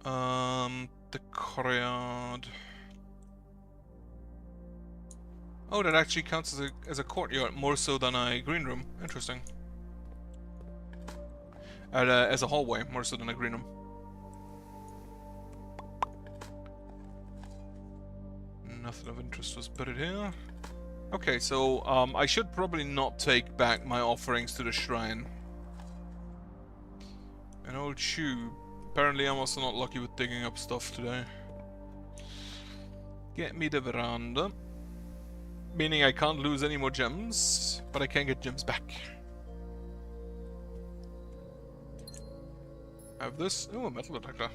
The courtyard. Oh, that actually counts as a courtyard, more so than a green room. Interesting. As a hallway, more so than a green room. Nothing of interest was put in here. Okay, so I should probably not take back my offerings to the shrine. An old shoe Apparently I'm also not lucky with digging up stuff today. Get me the veranda. Meaning I can't lose any more gems, but I can get gems back. I have this. Oh, a metal detector.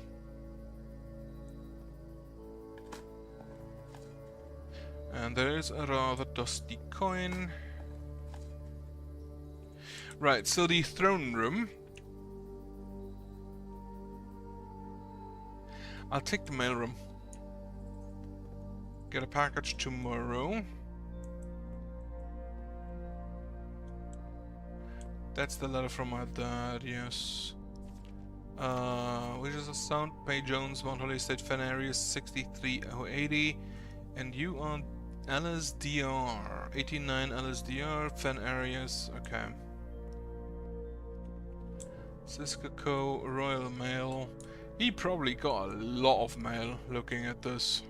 And there is a rather dusty coin. Right, so the throne room. I'll take the mail room. Get a package tomorrow. That's the letter from my dad, yes. Which is a sound? Pay Jones, Mount Holly Estate, Fen Area 63080. And you are LSDR. 89 LSDR, Fen Areas, okay. Cisco Royal Mail. He probably got a lot of mail looking at this.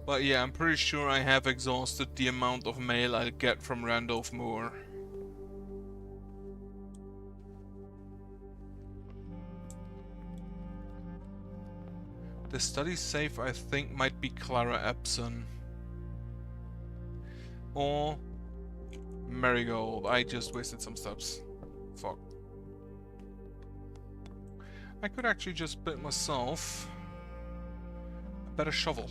But yeah, I'm pretty sure I have exhausted the amount of mail I'll get from Randolph Moore. The study safe, I think, might be Clara Epson. Or Marigold. I just wasted some steps. Fuck. I could actually just build myself a better shovel.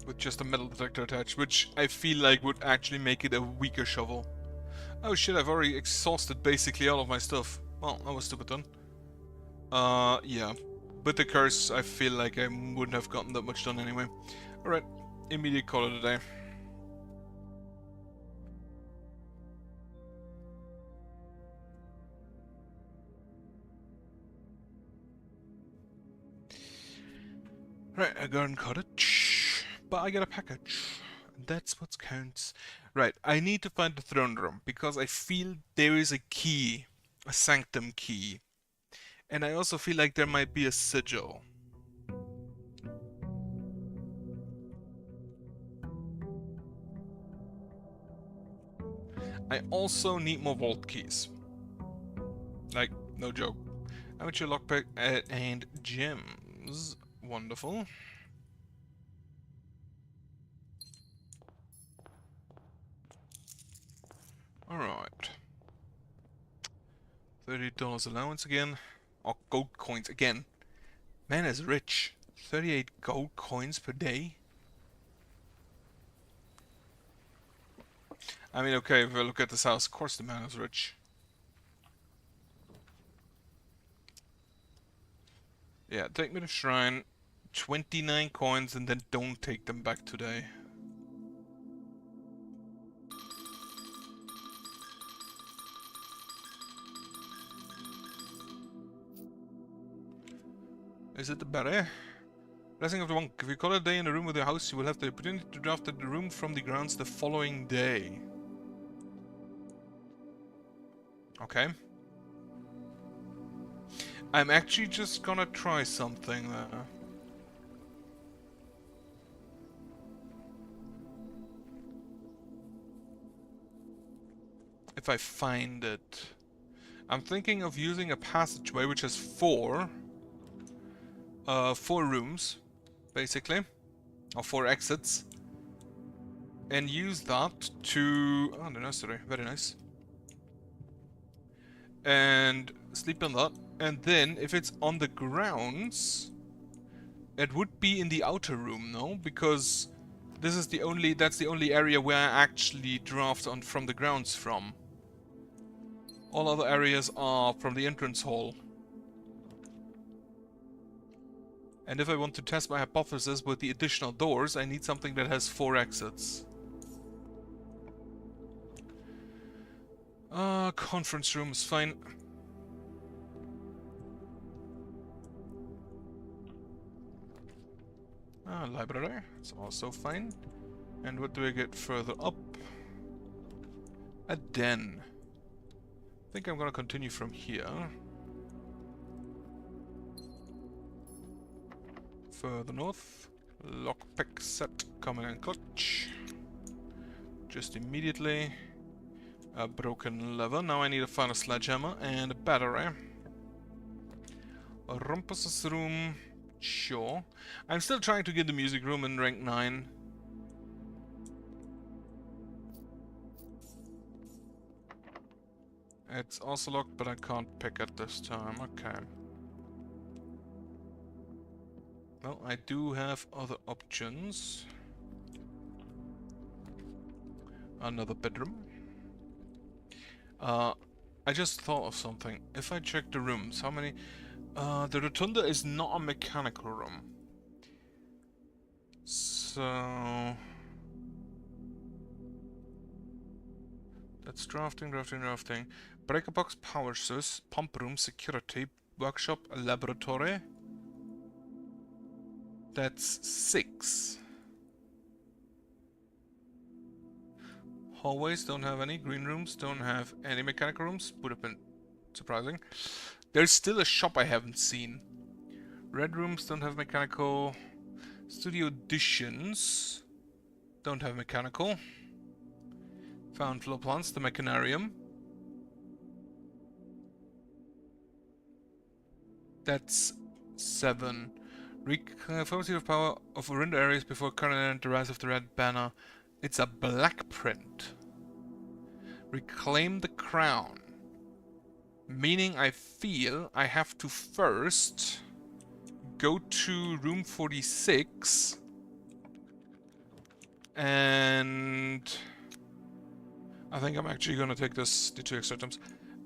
With just a metal detector attached, which I feel like would actually make it a weaker shovel. Oh shit, I've already exhausted basically all of my stuff. Well, that was stupid done. Yeah. With the curse, I feel like I wouldn't have gotten that much done anyway. Alright, immediate call of the day. Right, a garden cottage. But I get a package. That's what counts. Right, I need to find the throne room, because I feel there is a key. A sanctum key. And I also feel like there might be a sigil. I also need more vault keys. Like, no joke. Amateur lockpick and gems. Wonderful. Alright. $30 allowance again. Oh, gold coins again. Man is rich. 38 gold coins per day. I mean, okay, if I look at this house, of course the man is rich. Yeah, take me to shrine. 29 coins and then don't take them back today. Is it the berry? Blessing of the Monk. If you call a day in a room with your house, you will have the opportunity to draft the room from the grounds the following day. Okay. I'm actually just gonna try something there. If I find it. I'm thinking of using a passageway which has four rooms, basically. Or 4 exits. And use that to... Oh, the nursery. Very nice. And sleep in that. And then, if it's on the grounds, it would be in the outer room, no? Because this is the only... That's the only area where I actually draft on from the grounds from. All other areas are from the entrance hall. And if I want to test my hypothesis with the additional doors, I need something that has 4 exits. Conference room is fine. Library, it's also fine. And what do I get further up? A den. I think I'm gonna continue from here. Further north. Lockpick set coming in clutch. Just immediately. A broken lever. Now I need to find a sledgehammer and a battery. A rumpus's room. Sure. I'm still trying to get the music room in rank 9. It's also locked, but I can't pick it this time. Okay. Well, I do have other options. Another bedroom. I just thought of something. If I check the rooms, how many... the rotunda is not a mechanical room. So... That's drafting. Breaker box, power source, pump room, security, workshop, laboratory. That's 6. Hallways don't have any. Green rooms don't have any mechanical rooms. Would have been surprising. There's still a shop I haven't seen. Red rooms don't have mechanical. Studio additions don't have mechanical. Found floor plants, the mechanarium. That's 7. Pharmacy of power of window areas before current the rise of the red banner. It's a black print. Reclaim the crown. Meaning I feel I have to first go to room 46 and I think I'm actually gonna take the 2 extra items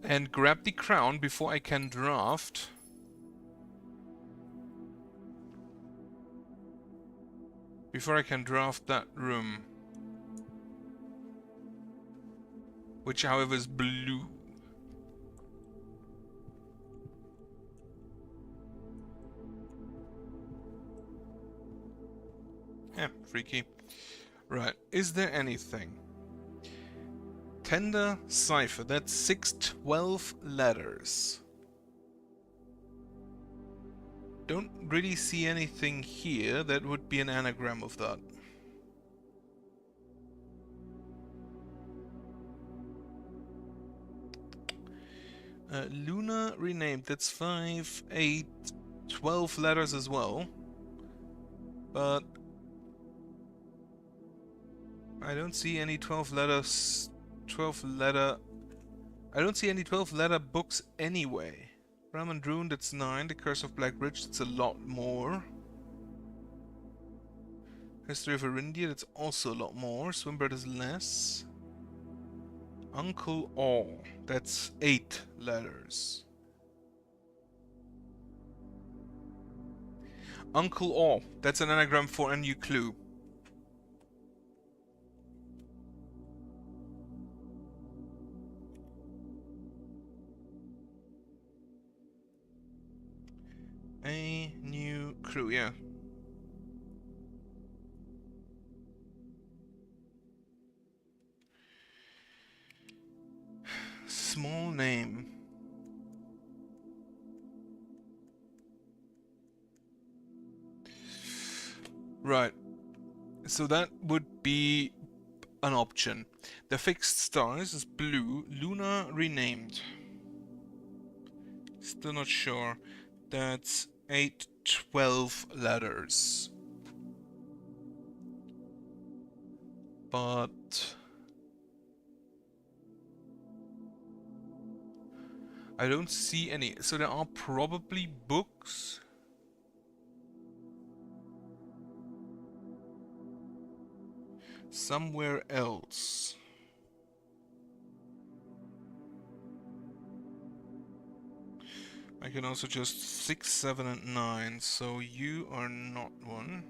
and grab the crown before I can draft. Before I can draft that room. Which, however, is blue. Yeah, freaky. Right, is there anything? Tender cipher, that's 612 letters. Don't really see anything here that would be an anagram of that. Luna renamed, that's 5, 8, 12 letters as well. But I don't see any 12 letters, I don't see any 12 letter books anyway. Raman Drune, that's 9. The Curse of Black Ridge, that's a lot more. History of Arindia, that's also a lot more. Swimbird is less. Uncle All, that's 8 letters. Uncle All, that's an anagram for a new clue. A new clue, yeah. Small name. Right. So that would be an option. The fixed stars is blue. Luna renamed. Still not sure. That's 8, 12 letters. But I don't see any. So there are probably books. Somewhere else. I can also just 6, 7, and 9. So you are not one.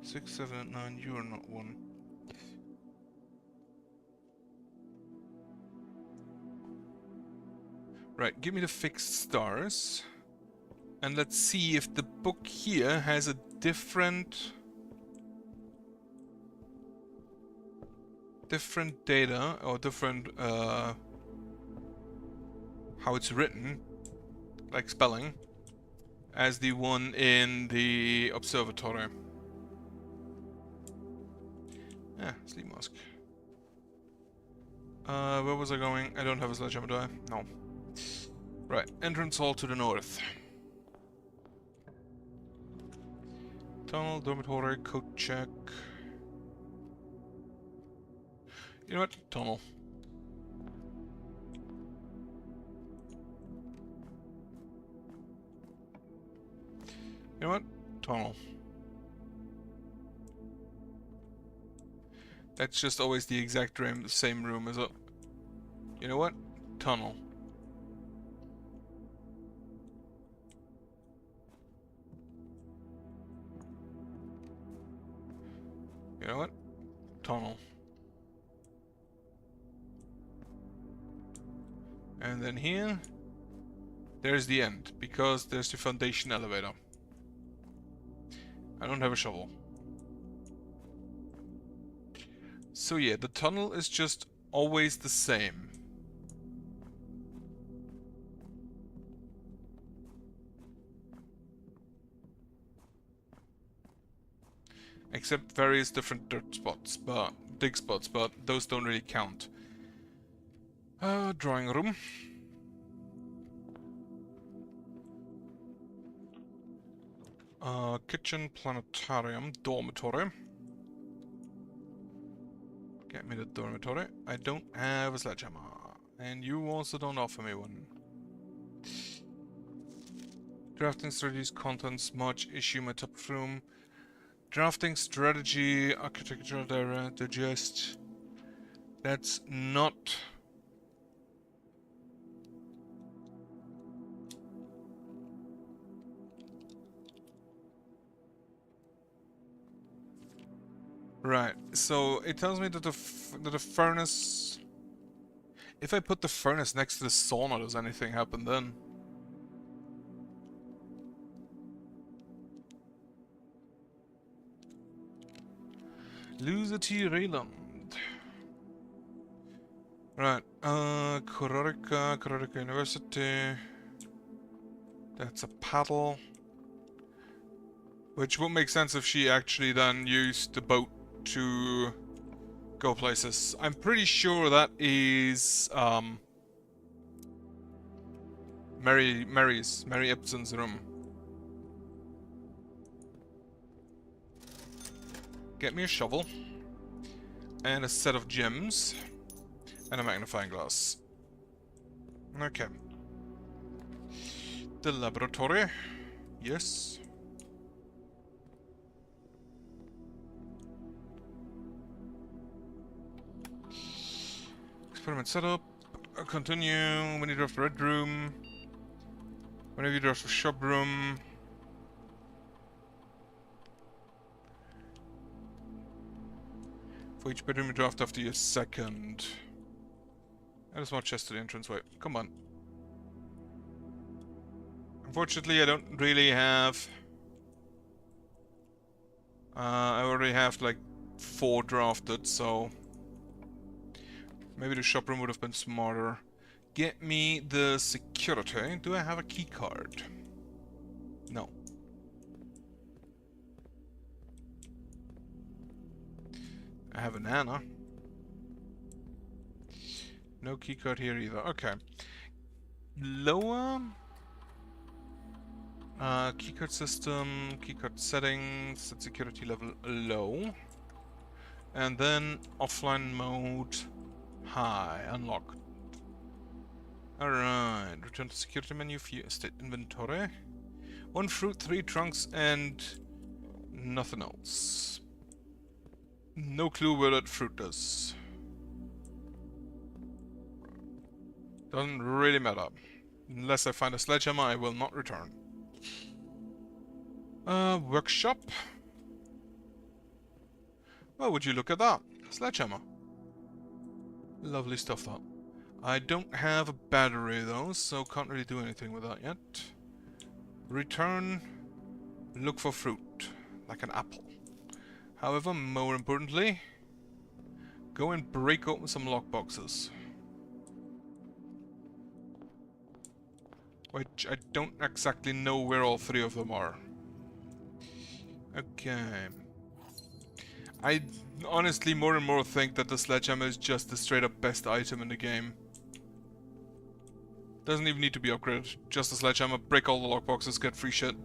6, 7, and 9, you are not one. Right, give me the fixed stars. And let's see if the book here has a different data or different how it's written, like spelling. as the one in the observatory. Yeah, sleep mask. Where was I going? I don't have a sledgehammer, do I? No. Right, entrance hall to the north. Tunnel, dormitory, code check. You know what? Tunnel. You know what? Tunnel. That's just always the exact same room, is it? You know what? Tunnel. You know what? Tunnel. And then here, there's the end, because there's the foundation elevator. I don't have a shovel. So yeah, the tunnel is just always the same. Except various different dirt spots, but dig spots, but those don't really count. Drawing room. Kitchen, planetarium, dormitory. Get me the dormitory. I don't have a sledgehammer. And you also don't offer me one. Drafting strategies, contents, much issue, my top room. Drafting strategy, architectural digest. That's not... Right, so it tells me that the furnace... If I put the furnace next to the sauna, does anything happen then? Lusity Rayland. Right, Kororika University. That's a paddle. Which would make sense if she actually then used the boat to go places. I'm pretty sure that is Mary Epson's room. Get me a shovel and a set of gems and a magnifying glass. Okay. The laboratory. Yes. Experiment setup. Continue. We need to draft the red room. Whenever you draft the shop room. For each bedroom you draft after your second. Add a small chest to the entranceway. Come on. Unfortunately, I don't really have... I already have like 4 drafted, so... Maybe the shop room would have been smarter. Get me the security. Do I have a key card? No. I have an Anna. No key card here either. Okay. Lower. Keycard system, keycard settings, set security level low. And then offline mode high, unlocked. Alright, return to security menu, view estate inventory. 1 fruit, 3 trunks, and nothing else. No clue where that fruit does. Doesn't really matter. Unless I find a sledgehammer, I will not return. Workshop. Well, would you look at that? Sledgehammer. Lovely stuff, that. I don't have a battery, though, so can't really do anything with that yet. Return. Look for fruit. Like an apple. However, more importantly, go and break open some lockboxes. which I don't exactly know where all three of them are. Okay. I honestly more and more think that the sledgehammer is just the straight up best item in the game. Doesn't even need to be upgraded. Just a sledgehammer, break all the lockboxes, get free shit.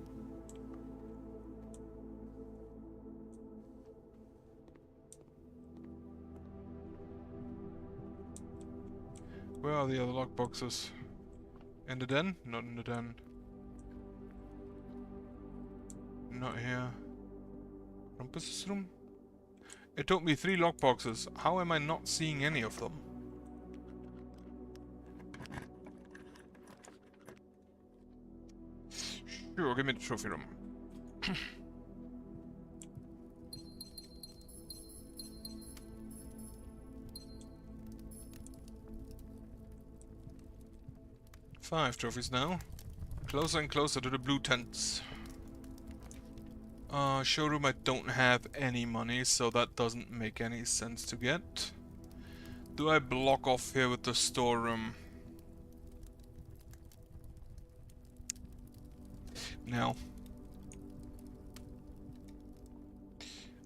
Where are the other lockboxes? In the den? Not in the den. Not here. Rumpus's room? It took me 3 lockboxes. How am I not seeing any of them? Sure, give me the trophy room. Five trophies now. Closer and closer to the blue tents. Showroom, I don't have any money, so that doesn't make any sense to get. Do I block off here with the storeroom? No.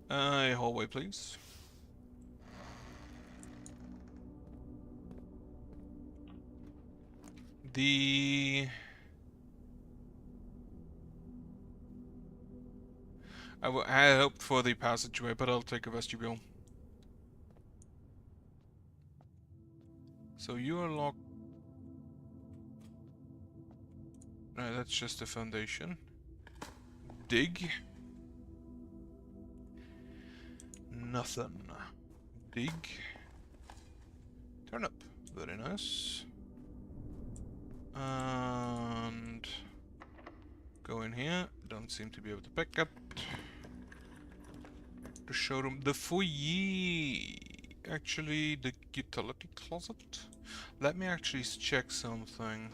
A hallway, please. I hoped for the passageway, but I'll take a vestibule. So you are locked. No, that's just a foundation. Dig. Nothing. Dig. Turnip. Very nice. And go in here. Don't seem to be able to pick it. The showroom. The foyer. Actually, the utility closet. Let me actually check something.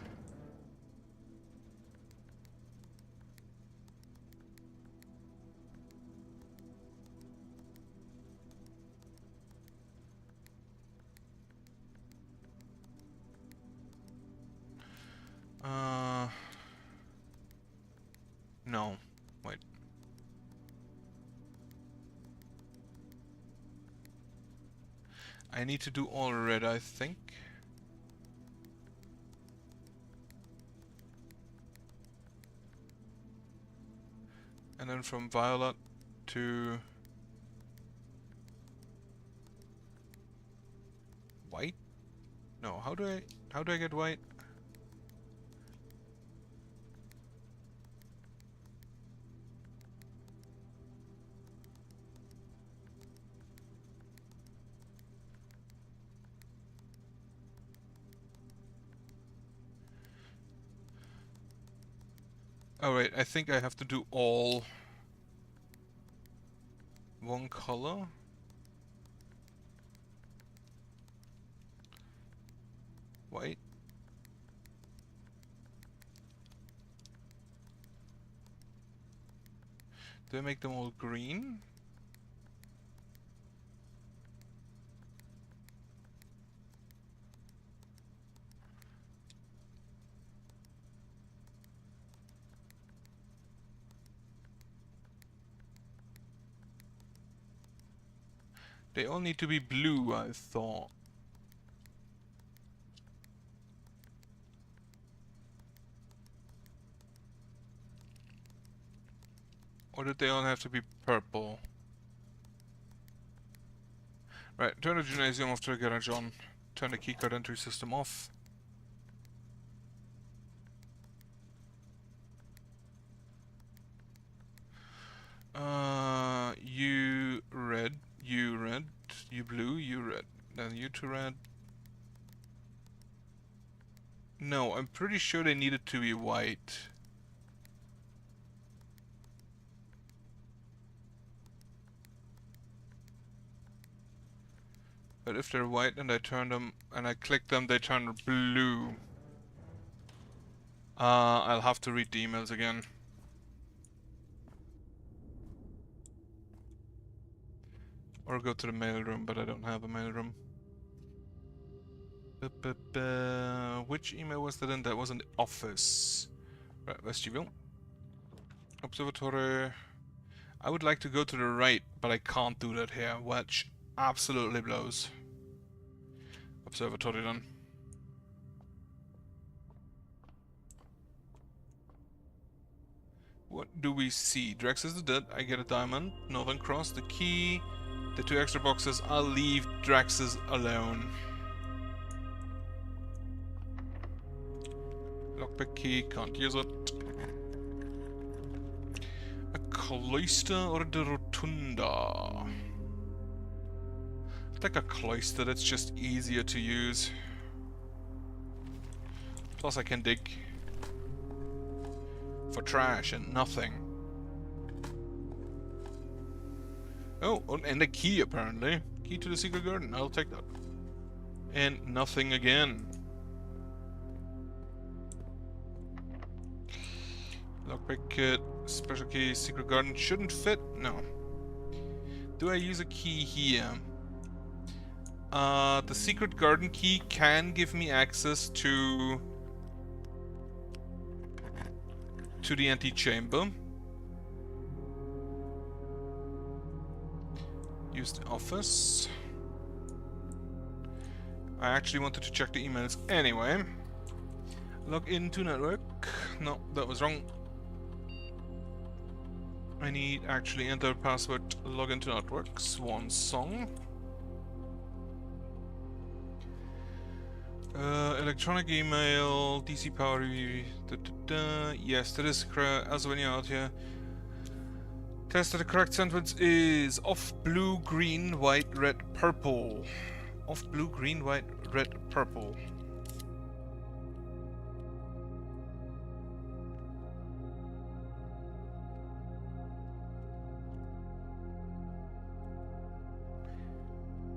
No. Wait. I need to do all red, I think. And then from violet to white? No, how do I get white? Oh wait, I think I have to do all one color. White. Do I make them all green? They all need to be blue, I thought. Or did they all have to be purple? Right, turn the gymnasium off to the garage on. Turn the keycard entry system off. You red, you red, you blue, you red. Then you two red. No, I'm pretty sure they needed to be white. But if they're white and I turn them and I click them, they turn blue. I'll have to read the emails again. Or go to the mailroom, but I don't have a mailroom. Which email was that in? That was in the office. Right, vestibule. Observatory. I would like to go to the right, but I can't do that here, which absolutely blows. Observatory then. What do we see? Drex is the dead. I get a diamond. Northern Cross, the key, the 2 extra boxes. I'll leave Drax's alone. Lockpick key, can't use it. A cloister or the rotunda? I'll take a cloister, that's just easier to use. Plus I can dig for trash and nothing. Oh, and a key apparently. Key to the secret garden, I'll take that. And nothing again. Lockpick kit, special key, secret garden shouldn't fit? No. Do I use a key here? The secret garden key can give me access to the antechamber. Use the office. I actually wanted to check the emails anyway. Log into network. No, that was wrong. I need actually enter password, log into network, Swan Song. Electronic email, DC power review, yes, that is correct. Also when you're out here, test that the correct sentence is off blue, green, white, red, purple. Off blue, green, white, red, purple.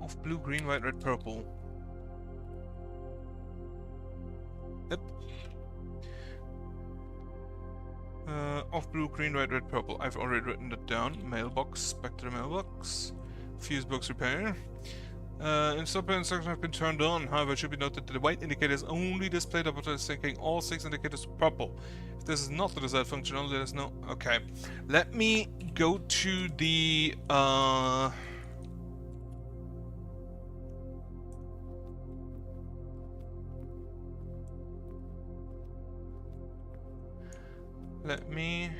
Off blue, green, white, red, purple. Yep. Off blue, green, white, red, purple. I've already written that down. Mailbox, back to the mailbox. Fuse box repair. Installer instructions have been turned on. However, it should be noted that the white indicator is only displayed upon syncing all 6 indicators purple. If this is not the desired function, let us know. Okay. Let me go to the let me...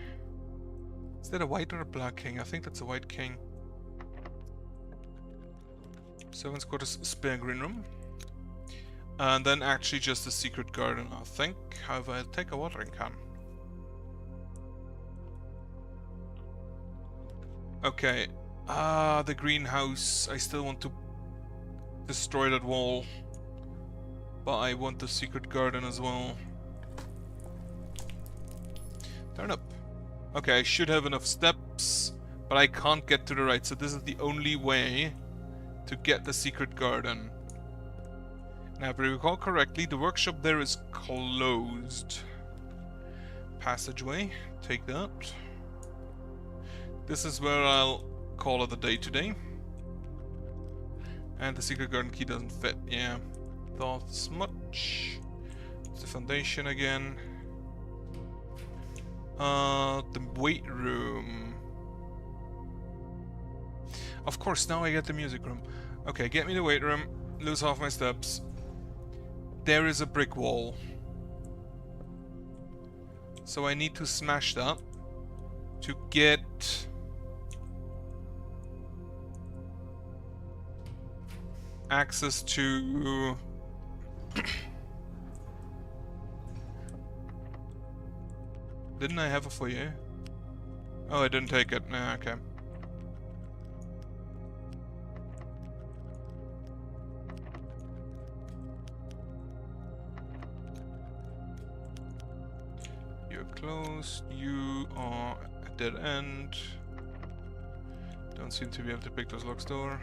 Is that a white or a black king? I think that's a white king. 7 quarters spare green room. And then actually just the secret garden, I think. However, I'll take a watering can. Okay. The greenhouse. I still want to destroy that wall. But I want the secret garden as well. Turn up. Okay, I should have enough steps, but I can't get to the right, so this is the only way to get the secret garden. Now, if I recall correctly, the workshop there is closed. Passageway, take that. This is where I'll call it a day today. And the secret garden key doesn't fit, yeah. Thought as much. It's the foundation again. The weight room. Of course, now I get the music room. Okay, get me the weight room. Lose half my steps. There is a brick wall. So I need to smash that to get access to Didn't I have a foyer? Oh, I didn't take it. Nah, okay. You're closed. You are at dead end. Don't seem to be able to pick those locks door.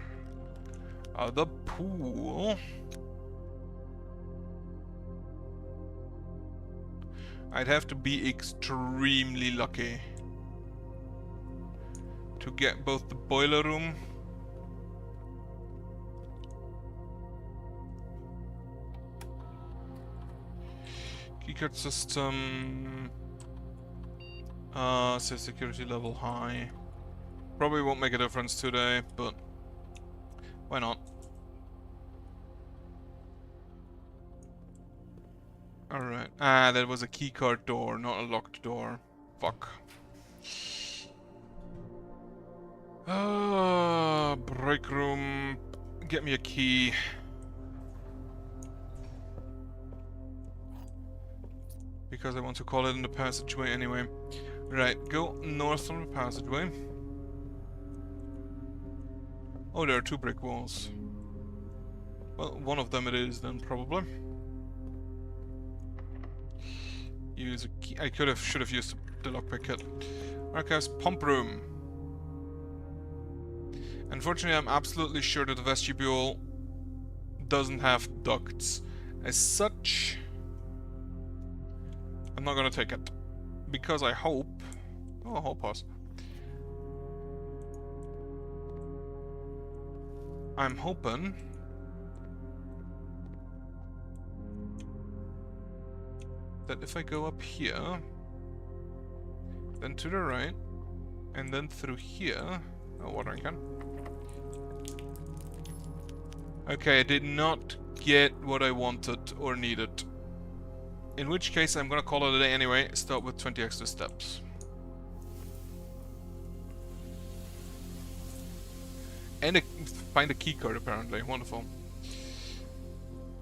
The pool. I'd have to be extremely lucky to get both the boiler room Keycard system. Say security level high. Probably won't make a difference today, but why not? Alright. Ah, that was a keycard door, not a locked door. Fuck. Break room. Get me a key. Because I want to call it in the passageway anyway. Right, go north from the passageway. Oh, there are 2 brick walls. Well, one of them it is then, probably. Use a key. I should have used the lockpick kit. Archives pump room. Unfortunately, I'm absolutely sure that the vestibule doesn't have ducts. As such, I'm not gonna take it. Because I hope... Oh, hall pass. I'm hoping... that if I go up here... then to the right... and then through here... Oh, watering can. Okay, I did not get what I wanted or needed. In which case, I'm gonna call it a day anyway. Start with 20 extra steps. And find a keycard apparently. Wonderful.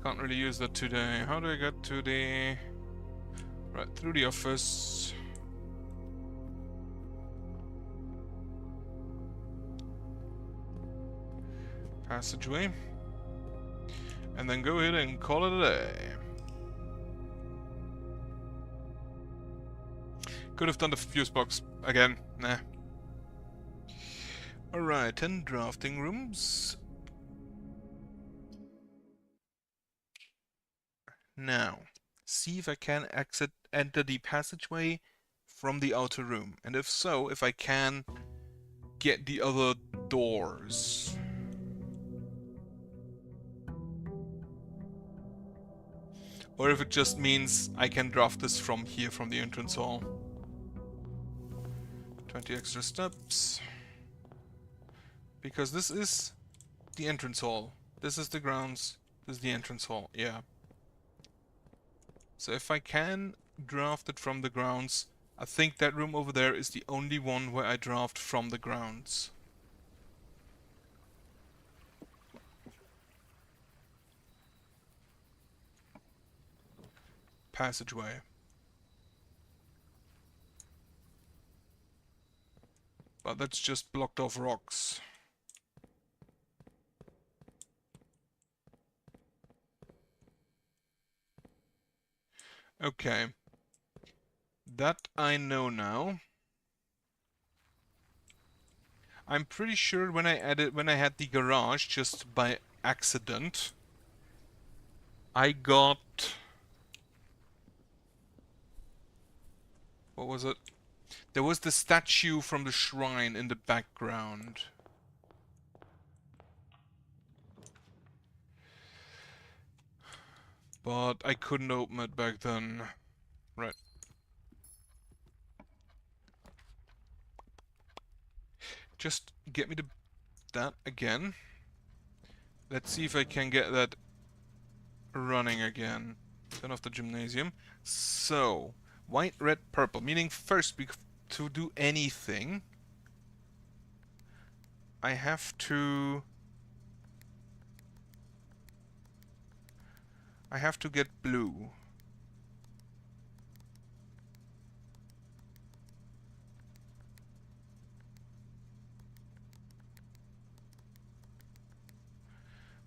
Can't really use that today. How do I get to the... Right, through the office. Passageway. And then go ahead and call it a day. Could have done the fuse box again. Nah. Alright, 10 drafting rooms. Now, see if I can enter the passageway from the outer room. And if so, if I can get the other doors. Or if it just means I can draft this from here, from the entrance hall. 20 extra steps. Because this is the entrance hall. This is the grounds. This is the entrance hall. Yeah. So if I can draft it from the grounds, I think that room over there is the only one where I draft from the grounds. Passageway. But that's just blocked off rocks. Okay. That I know now. I'm pretty sure when I had the garage just by accident, I got... What was it? There was the statue from the shrine in the background. But I couldn't open it back then. Right. Just get me that again. Let's see if I can get that running again. Turn off the gymnasium. So, white, red, purple. Meaning first, to do anything, I have to get blue.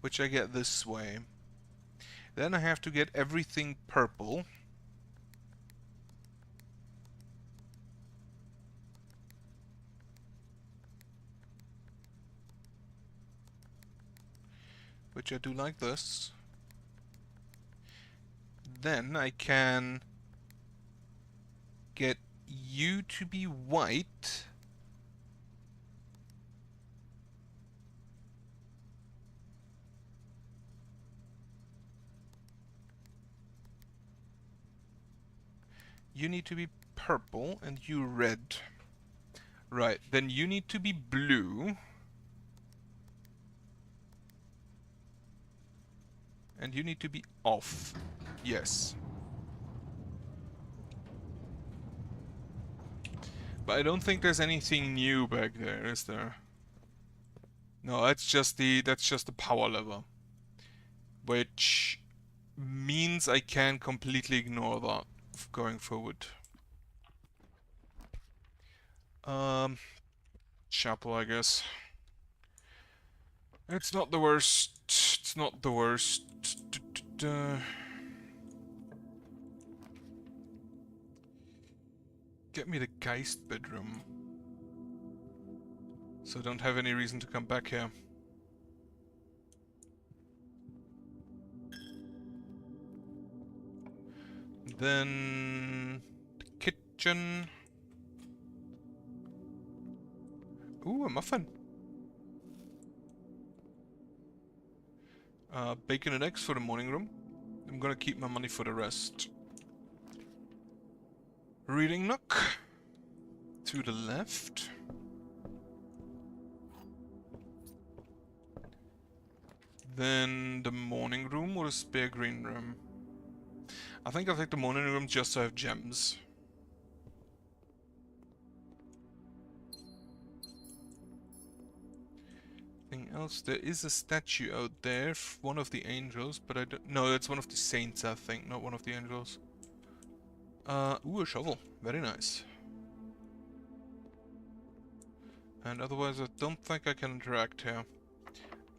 Which I get this way. Then I have to get everything purple. Which I do like this. Then I can get you to be white. You need to be purple and you red. Right, then you need to be blue. And you need to be off. Yes. But I don't think there's anything new back there, is there? No, that's just the power lever. Which means I can completely ignore that going forward. Chapel, I guess. It's not the worst. It's not the worst. Get me the Geist bedroom. So I don't have any reason to come back here. Then the kitchen. Ooh, a muffin. Bacon and eggs for the morning room. I'm gonna keep my money for the rest. Reading nook. To the left. Then the morning room or the spare green room. I think I'll take the morning room just so I have gems. Anything else? There is a statue out there, one of the angels, but I don't... No, that's one of the saints, I think, not one of the angels. Ooh, a shovel. Very nice. And otherwise, I don't think I can interact here.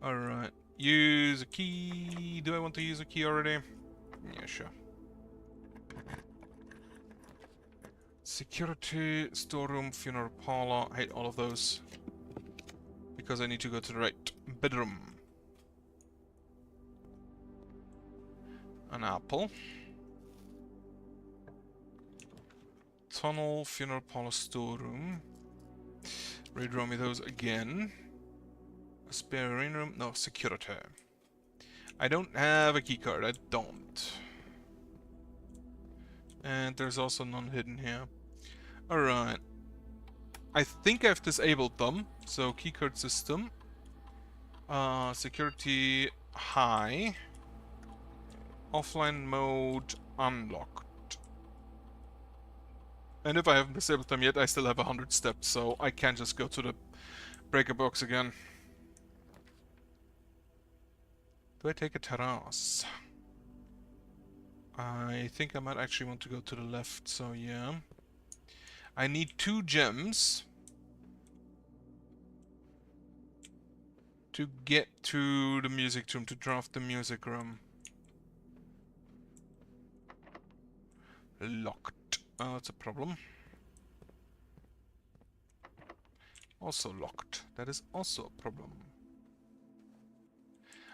Alright. Use a key. Do I want to use a key already? Yeah, sure. Security, storeroom, funeral parlor. I hate all of those. Because I need to go to the right bedroom. An apple. Tunnel, funeral parlor, storeroom. Redraw me those again. A spare rain room? No, security. I don't have a keycard, I don't. And there's also none hidden here. Alright. I think I've disabled them. So keycard system. Security high. Offline mode unlocked. And if I haven't disabled them yet, I still have 100 steps, so I can just go to the breaker box again. Do I take a terrace? I think I might actually want to go to the left, so yeah. I need 2 gems to get to the music room, to draft the music room. Locked. That's a problem. Also locked. That is also a problem.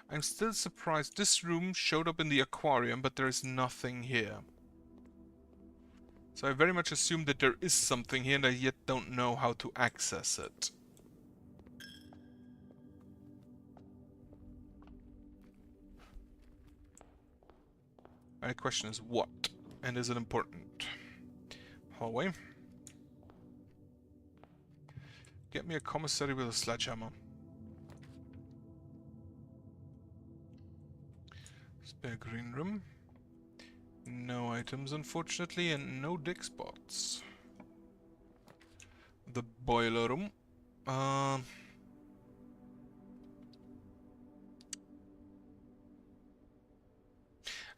I'm still surprised. This room showed up in the aquarium, but there is nothing here. So I very much assume that there is something here, and I yet don't know how to access it. My question is what? And is it important? Hallway. Get me a commissary with a sledgehammer. Spare green room. No items, unfortunately, and no dick spots. The boiler room. I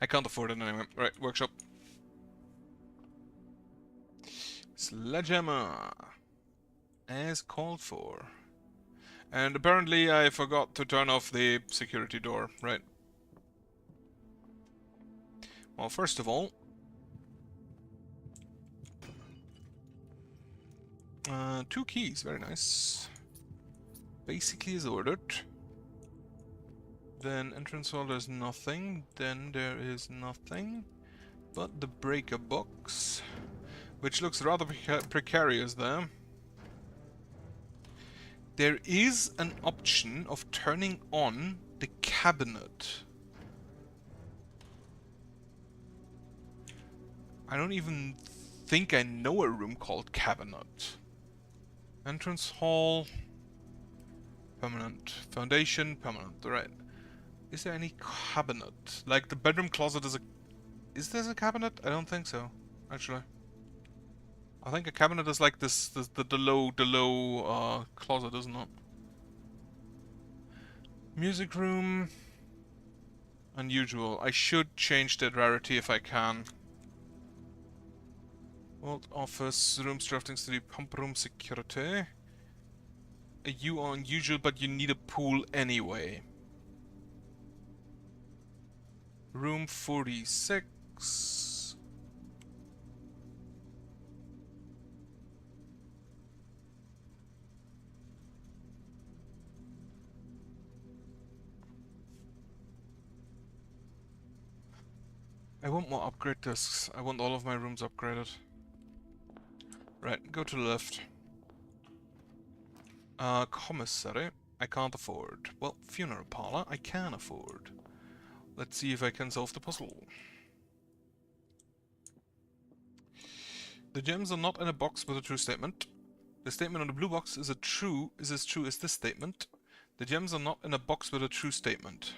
can't afford it anyway. Right, workshop. Sledgehammer. As called for. And apparently I forgot to turn off the security door, right? Well, first of all... 2 keys, very nice. Basically as ordered. Then entrance hall, there's nothing. Then there is nothing. But the breaker box, which looks rather precarious there. There is an option of turning on the cabinet. I don't even think I know a room called cabinet. Entrance hall. Permanent. Foundation. Permanent. Right. Is there any cabinet? Like the bedroom closet is a... Is there a cabinet? I don't think so, actually. I think a cabinet is like this, the low closet, isn't it? Music room. Unusual. I should change that rarity if I can. Vault office, rooms drafting study, pump room security. You are unusual, but you need a pool anyway. Room 46. I want more upgrade discs. I want all of my rooms upgraded. Right, go to the left. Commissary. I can't afford. Well, funeral parlor, I can afford. Let's see if I can solve the puzzle. The gems are not in a box with a true statement. The statement on the blue box is as true as this statement. The gems are not in a box with a true statement.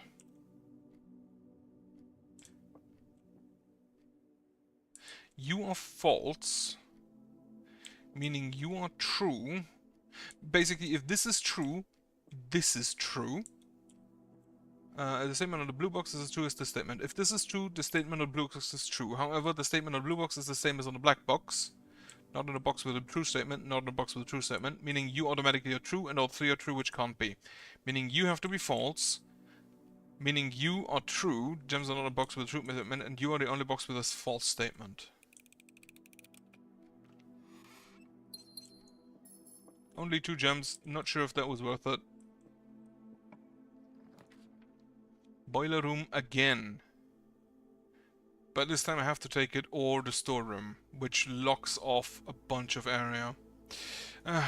You are false, meaning you are true. Basically, if this is true, this is true. The statement on the blue box is as true as this statement. If this is true, the statement on the blue box is true. However, the statement on the blue box is the same as on the black box. Not in a box with a true statement, not in a box with a true statement. Meaning you automatically are true, and all three are true, which can't be. Meaning you have to be false. Meaning you are true, gems are not a box with a true statement, and you are the only box with a false statement. Only 2 gems, not sure if that was worth it. Boiler room again. But this time I have to take it or the storeroom, which locks off a bunch of area.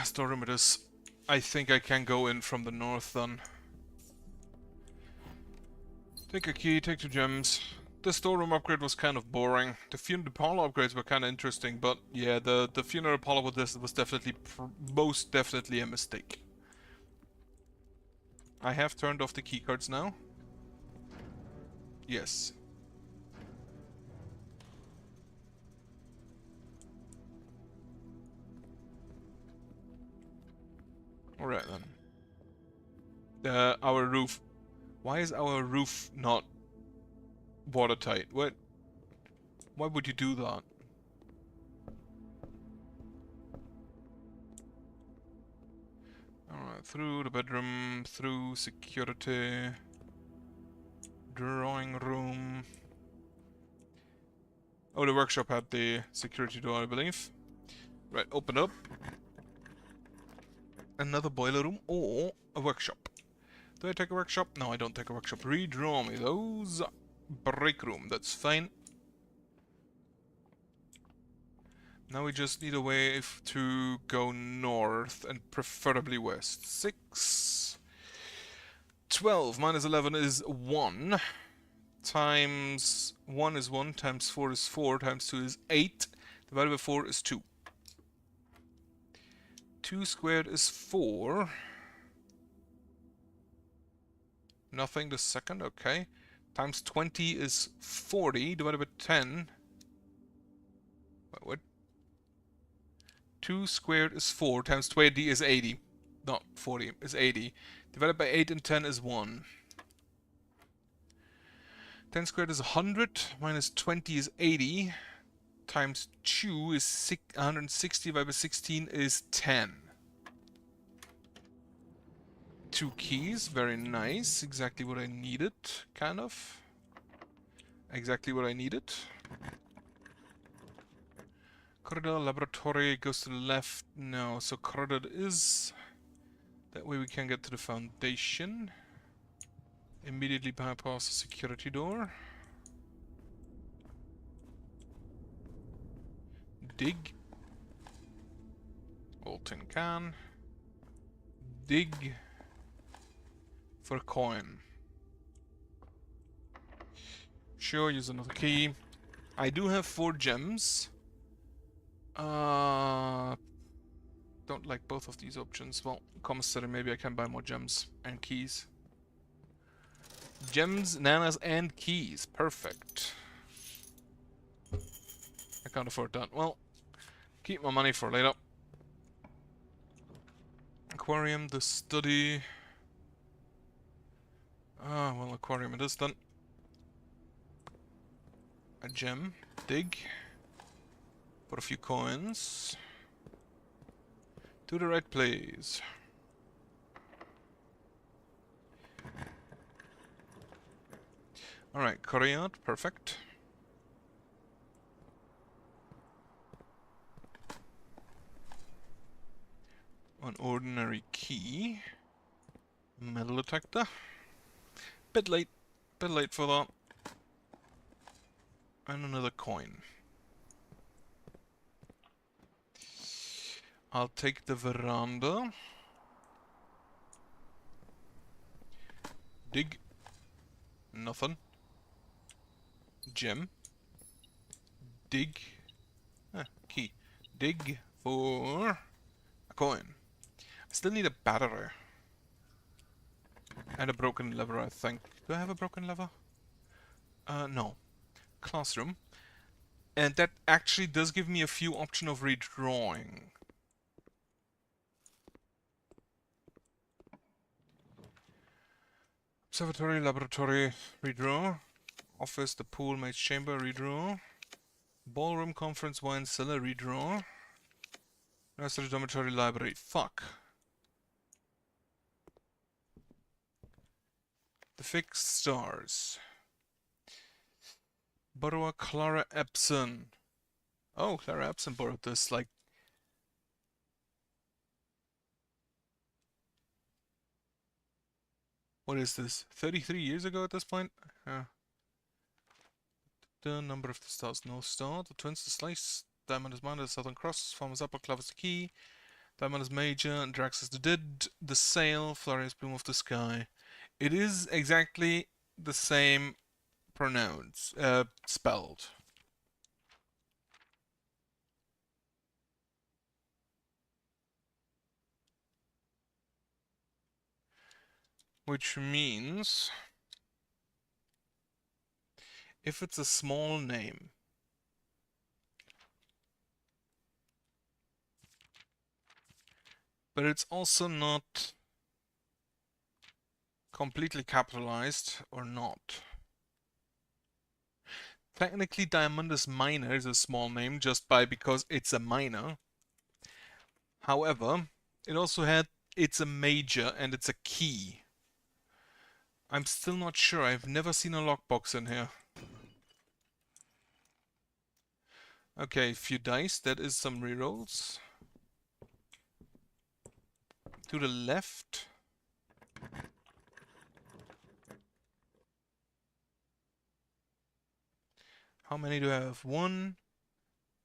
Storeroom it is. I think I can go in from the north then. Take a key, take 2 gems. The storeroom upgrade was kind of boring. The funeral parlor upgrades were kind of interesting, but yeah, the funeral parlor with this was definitely, most definitely a mistake. I have turned off the keycards now. Yes. Alright then. Our roof. Why is our roof not watertight? What? Why would you do that? Alright, through the bedroom, through security, drawing room. Oh, the workshop had the security door, I believe. Right, open up. Another boiler room or a workshop. Do I take a workshop? No, I don't take a workshop. Redraw me those. Break room, that's fine. Now we just need a way to go north and preferably west. 6. 12 minus 11 is 1. Times 1 is 1, times 4 is 4, times 2 is 8. Divided by 4 is 2. 2 squared is 4. Nothing the second, okay. Times 20 is 40, divided by 10. What? 2 squared is 4, times 20 is 80. Not 40, is 80. Divided by 8 and 10 is 1. 10 squared is 100, minus 20 is 80. Times 2 is 160, divided by 16 is 10. 2 keys, very nice. Exactly what I needed, kind of. Exactly what I needed. Corridor, laboratory goes to the left. No, so corridor is... That way we can get to the foundation. Immediately bypass the security door. Dig. Old tin can. Dig. For a coin. Sure, use another key. I do have 4 gems. like both of these options. Well, commissary, maybe I can buy more gems and keys. Gems, nanas, and keys. Perfect. I can't afford that. Well, keep my money for later. Aquarium, the study. Ah, well, aquarium it is then. A gem. Dig. Put a few coins. To the right place. Alright, courtyard, perfect. An ordinary key. Metal detector. Bit late for that. And another coin. I'll take the veranda. Dig. Nothing. Gem. Dig. Key. Dig for a coin. I still need a battery. And a broken lever, I think. Do I have a broken lever? No. Classroom. And that actually does give me a few options of redrawing. Observatory, laboratory, redraw. Office, the pool, maid's chamber, redraw. Ballroom, conference, wine cellar, redraw. Nursery, dormitory, library. Fuck. The fixed stars. Borrower Clara Epson. Oh, Clara Epson borrowed this, like... What is this? 33 years ago at this point? The number of the stars. No star. The twins, the slice. Diamond is minor, the southern cross. Farmer's apple, clavis the key. Diamond is major, and Drax is the dead. The sail, Floria's bloom of the sky. It is exactly the same pronouns, spelled. Which means, if it's a small name, but it's also not completely capitalized or not. Technically, Diamondus Minor is a small name just because it's a minor. However, it's a major and it's a key. I'm still not sure. I've never seen a lockbox in here. Okay, few dice. That is some rerolls. To the left. How many do I have? 1,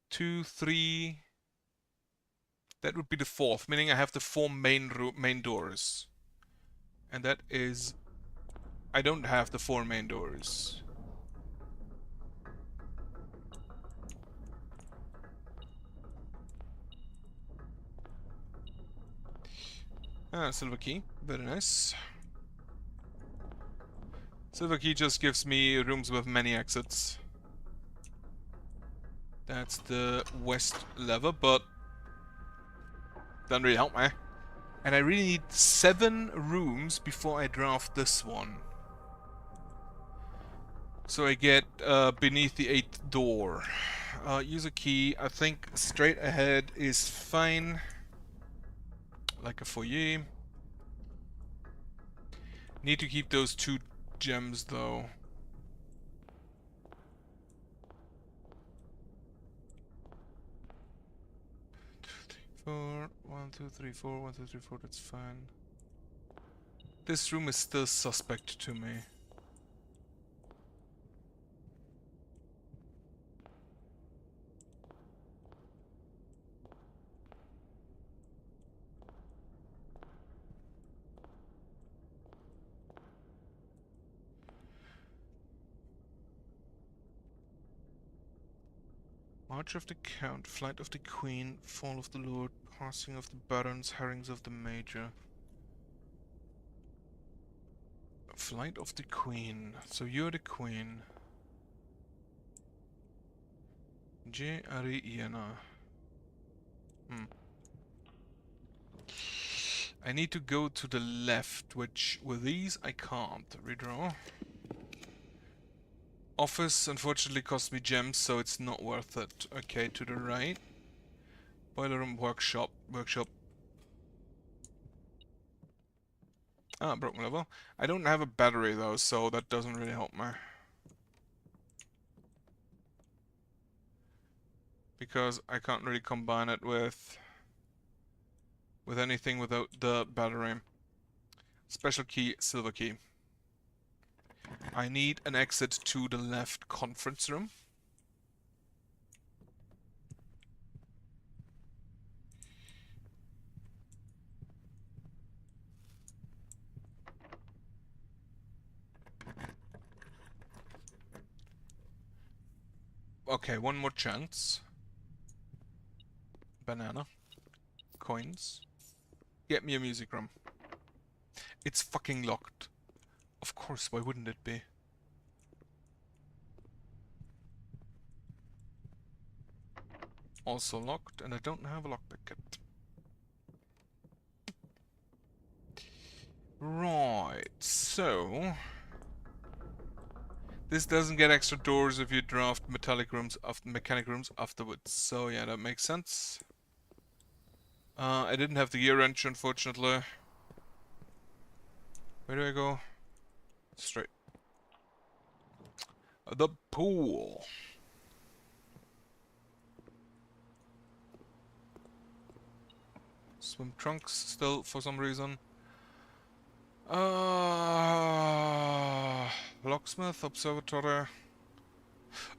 2, 3. That would be the fourth, meaning I have the 4 main doors. And that is... I don't have the 4 main doors. Ah, silver key. Very nice. Silver key just gives me rooms with many exits. That's the west lever, but doesn't really help me. And I really need 7 rooms before I draft this one. So I get beneath the 8th door. Use a key. I think straight ahead is fine. Like a foyer. Need to keep those 2 gems though. Four, 1, 2, 3, 4, 1, 2, 3, 4, that's fine. This room is still suspect to me. March of the Count, Flight of the Queen, Fall of the Lord, Passing of the Barons, Herrings of the Major. Flight of the Queen. So you're the Queen. J. Ariana. I need to go to the left, which with these I can't redraw. Office unfortunately cost me gems, so it's not worth it. Okay, to the right. Boiler room, workshop, workshop. Ah, broken level. I don't have a battery though, so that doesn't really help me. Because I can't really combine it with anything without the battery. Special key, silver key. I need an exit to the left conference room. Okay, one more chance. Banana. Coins. Get me a music room. It's fucking locked. Of course, why wouldn't it be? Also locked, and I don't have a lockpick. Right, so... This doesn't get extra doors if you draft mechanic rooms afterwards. So yeah, that makes sense. I didn't have the gear wrench, unfortunately. Where do I go? Straight. The pool. Swim trunks still for some reason. Locksmith, observatory.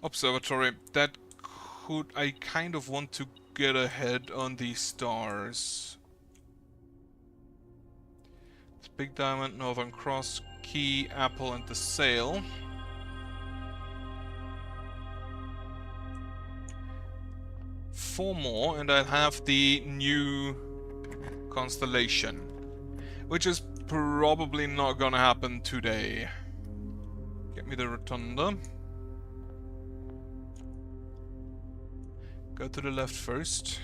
Observatory. That could... I kind of want to get ahead on these stars. Big Diamond, Northern Cross, Key, Apple, and the Sail. Four more, and I'll have the new constellation. Which is probably not gonna happen today. Get me the Rotunda. Go to the left first.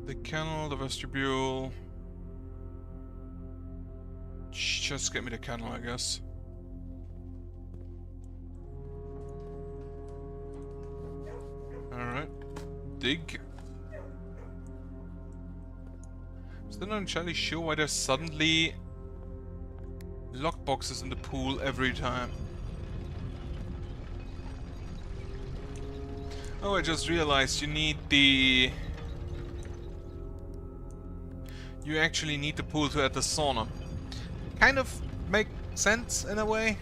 The kennel, the vestibule. Just get me the kennel, I guess. Alright. Dig. Still not entirely sure why there's suddenly lockboxes in the pool every time. Oh, I just realized you need the... You actually need the pool to add the sauna. Kind of make sense in a way.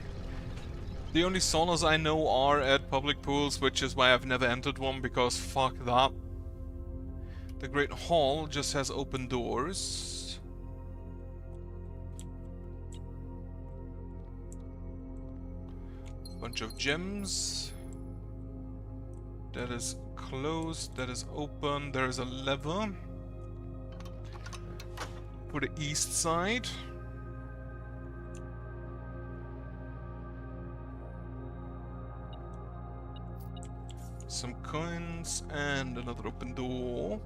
The only saunas I know are at public pools, which is why I've never entered one, because fuck that. The Great Hall just has open doors. Bunch of gems. That is closed, that is open, there is a lever. For the east side. Some coins and another open door.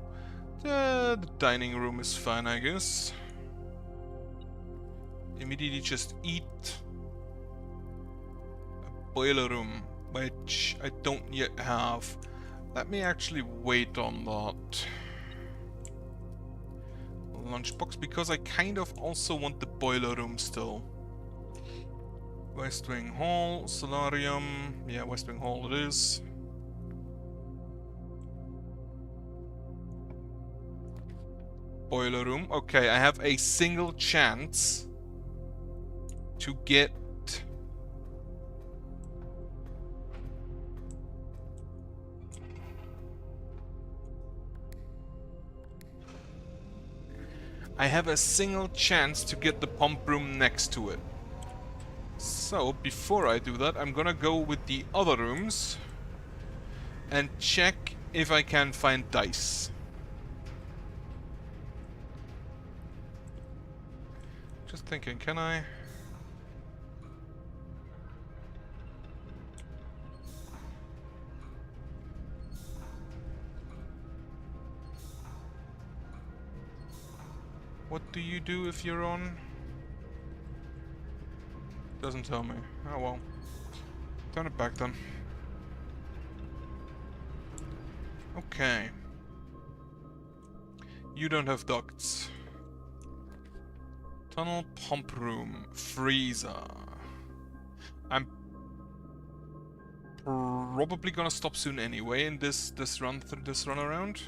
The dining room is fine, I guess. Immediately just eat. A boiler room, which I don't yet have. Let me actually wait on that. Lunchbox, because I kind of also want the boiler room still. West Wing Hall, Solarium. Yeah, West Wing Hall it is. Boiler room. Okay, I have a single chance to get... I have a single chance to get the pump room next to it. So, before I do that, I'm gonna go with the other rooms and check if I can find dice. Just thinking, can I? What do you do if you're on? Doesn't tell me. Oh well. Turn it back then. Okay. You don't have ducts. Tunnel pump room. Freezer. I'm probably gonna stop soon anyway in this run around.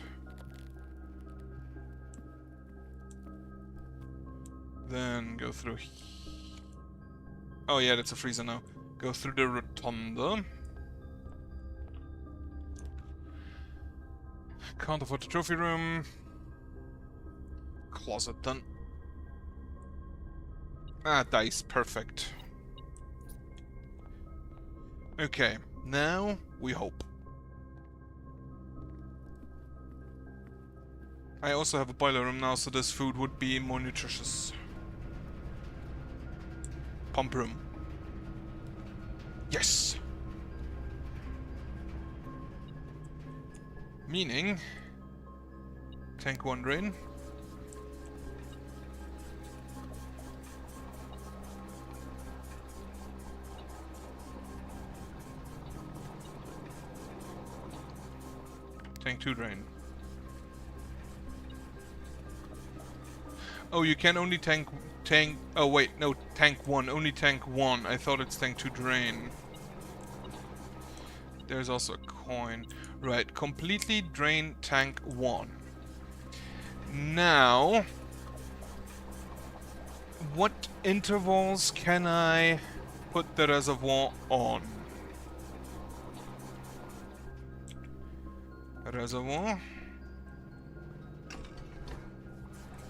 Then go through. Oh yeah, that's a freezer now. Go through the rotunda. Can't afford the trophy room. Closet then. Ah, dice, perfect. Okay, now we hope. I also have a boiler room now, so this food would be more nutritious. Pump room. Yes! Meaning... Tank 1 drain. Tank 2 drain. Oh, you can only tank... Oh wait, no, tank 1. Only tank 1. I thought it's tank 2 drain. There's also a coin. Right, completely drain tank 1. Now... what intervals can I put the reservoir on? Reservoir.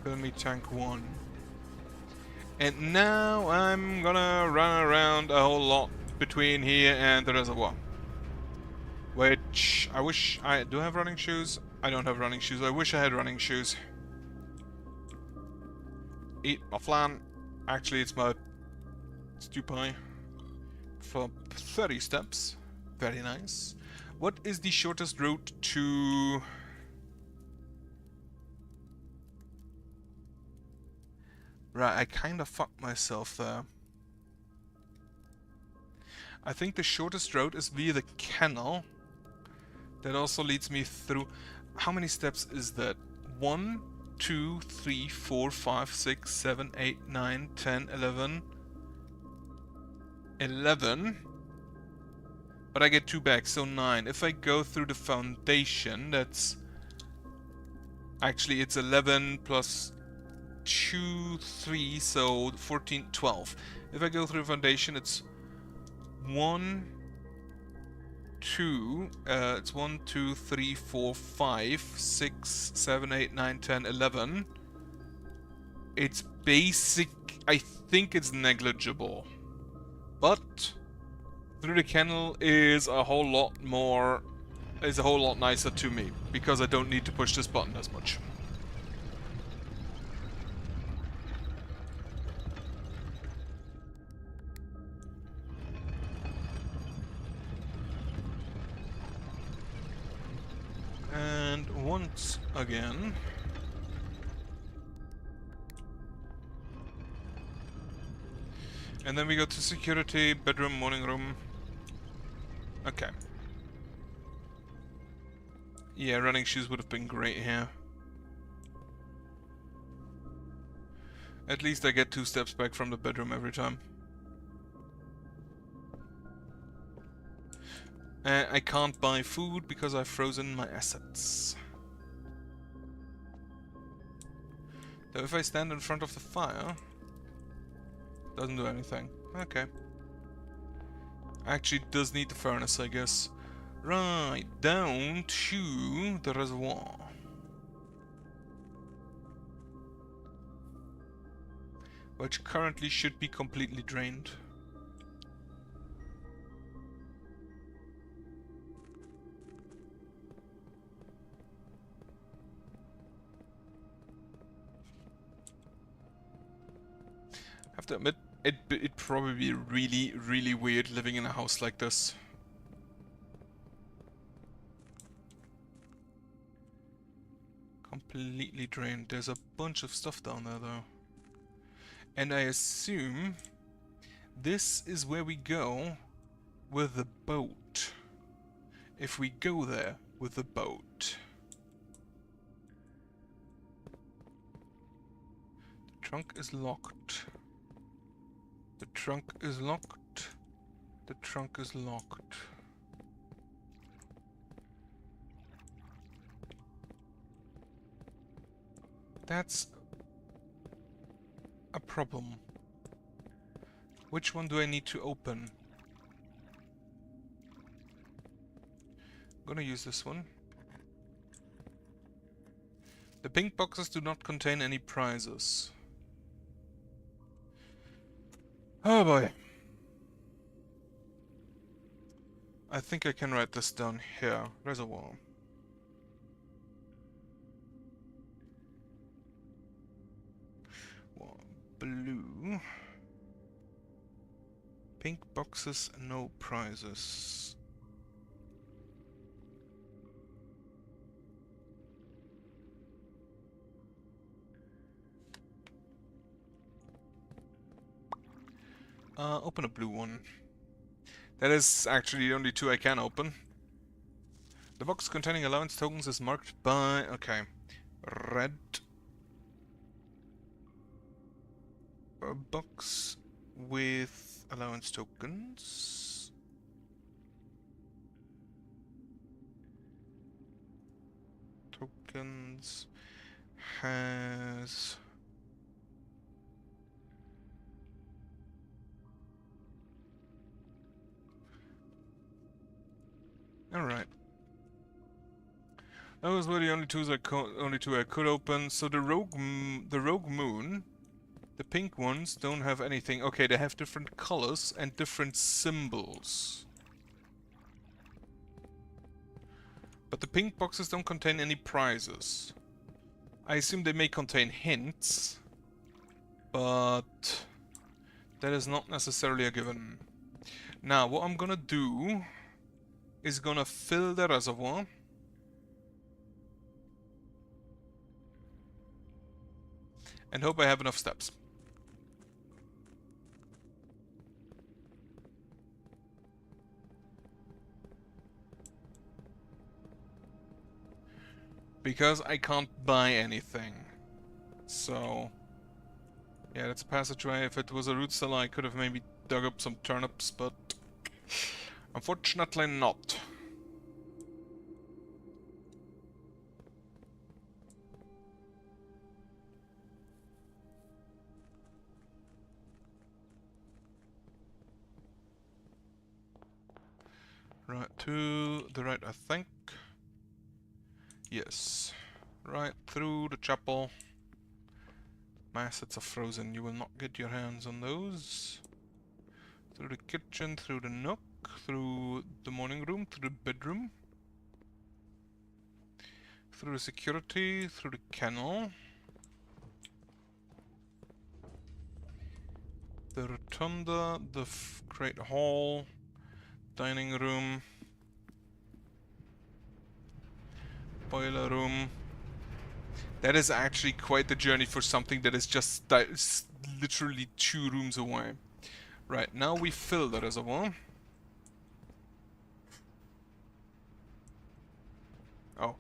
Fill me tank 1. And now I'm gonna run around a whole lot between here and the reservoir. Which, I wish I do have running shoes. I don't have running shoes. I wish I had running shoes. Eat my flan. Actually, it's my stew pie. For 30 steps. Very nice. What is the shortest route to... Right, I kind of fucked myself there. I think the shortest route is via the canal. That also leads me through... How many steps is that? 1, 2, 3, 4, 5, 6, 7, 8, 9, 10, 11. 11. But I get 2 back, so 9. If I go through the foundation, that's... Actually, it's 11 plus 2, 3, so 14, 12. If I go through the foundation, it's 1, 2, it's 1, 2, 3, 4, 5, 6, 7, 8, 9, 10, 11. It's basic, I think it's negligible. But through the canal is a whole lot more, is a whole lot nicer to me, because I don't need to push this button as much. And once again... And then we go to security, bedroom, morning room. Okay. Yeah, running shoes would have been great here. At least I get 2 steps back from the bedroom every time. I can't buy food because I've frozen my assets. Though if I stand in front of the fire... Doesn't do anything. Okay. Actually does need the furnace, I guess. Right, down to the reservoir. which currently should be completely drained. I have to admit, it'd probably be really, really weird living in a house like this. Completely drained. There's a bunch of stuff down there though. And I assume this is where we go with the boat. If we go there with the boat. The trunk is locked. The trunk is locked. The trunk is locked. That's a problem. Which one do I need to open? I'm gonna use this one. The pink boxes do not contain any prizes. Oh boy. I think I can write this down here. Reservoir. Blue. Pink boxes, no prizes. Open a blue one. That is actually the only two I can open. The box containing allowance tokens is marked by... okay. Red. A box with allowance tokens. Tokens has... Alright. Those were the only two I could open. So the rogue moon, the pink ones don't have anything. Okay, they have different colors and different symbols. But the pink boxes don't contain any prizes. I assume they may contain hints, but that is not necessarily a given. Now, what I'm gonna do is gonna fill the reservoir. And hope I have enough steps. Because I can't buy anything. So... yeah, that's a passageway. If it was a root cellar, I could have maybe dug up some turnips, but... unfortunately not. Right, to the right, I think. Yes. Right through the chapel. My assets are frozen. You will not get your hands on those. Through the kitchen, through the nook, through the morning room, through the bedroom. Through the security, through the kennel. The rotunda, the great hall, dining room, boiler room. That is actually quite the journey for something that is just literally 2 rooms away. Right, now we fill the reservoir. Oh.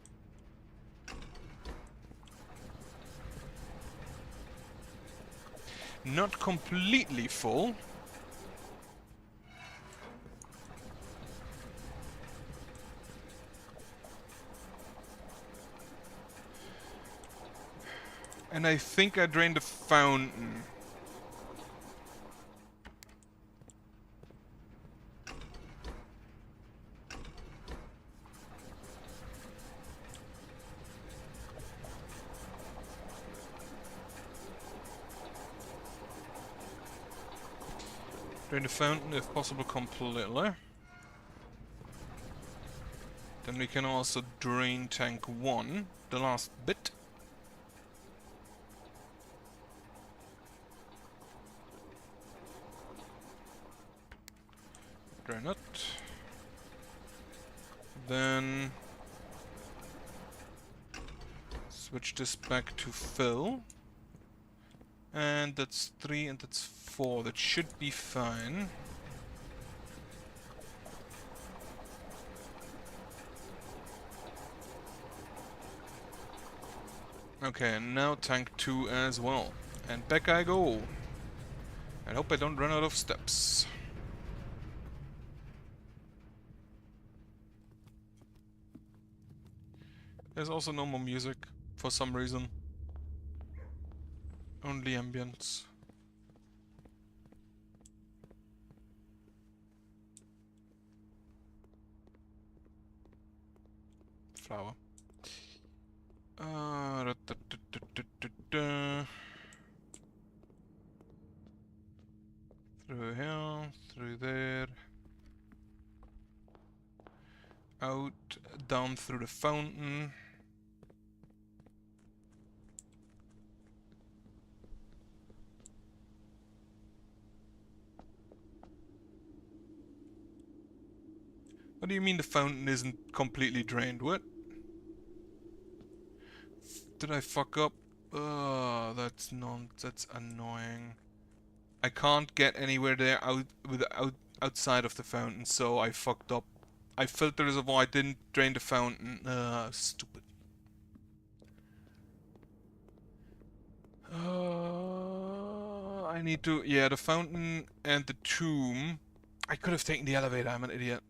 Not completely full. And I think I drained the fountain. Drain the fountain if possible completely. Then we can also drain tank 1, the last bit. Drain it. Then switch this back to fill. And that's 3 and that's 4. That should be fine. Okay, and now tank 2 as well. And back I go. I hope I don't run out of steps. There's also no more music, for some reason. Only ambience. Flower. Through here, through there. Out, down through the fountain. What do you mean the fountain isn't completely drained? What? Did I fuck up? That's annoying. I can't get anywhere there outside of the fountain, so I fucked up. I filled the reservoir, I didn't drain the fountain. Stupid. I need to... Yeah, the fountain and the tomb. I could have taken the elevator, I'm an idiot.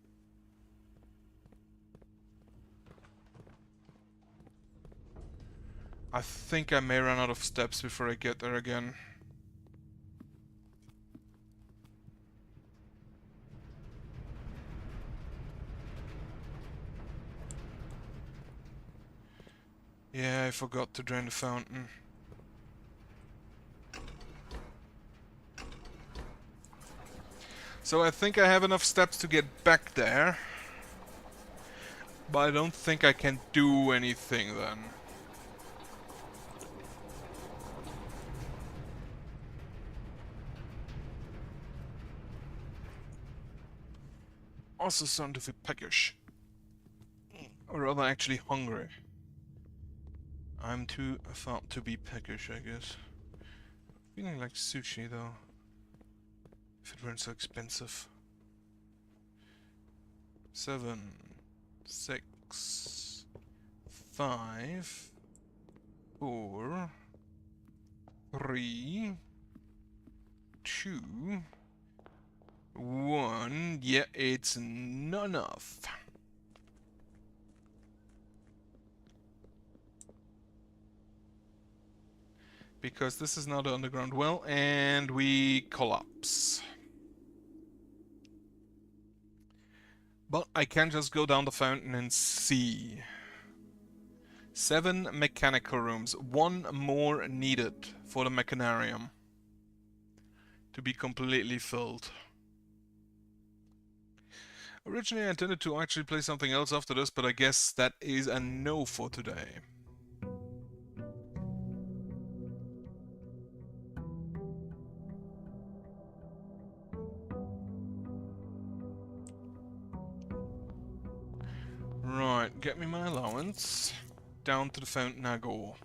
I think I may run out of steps before I get there again. Yeah, I forgot to drain the fountain. So I think I have enough steps to get back there. But I don't think I can do anything then. Also starting to feel peckish. Or rather actually hungry. I'm too fat to be peckish, I guess. Feeling like sushi though. If it weren't so expensive. 7, 6, 5, 4, 3, 2, 1. Yeah, it's not enough. Because this is not an underground well, and we collapse. But I can just go down the fountain and see. 7 mechanical rooms. 1 more needed for the mechanarium to be completely filled. Originally I intended to actually play something else after this, but I guess that is a no for today. Right, get me my allowance. Down to the fountain I go.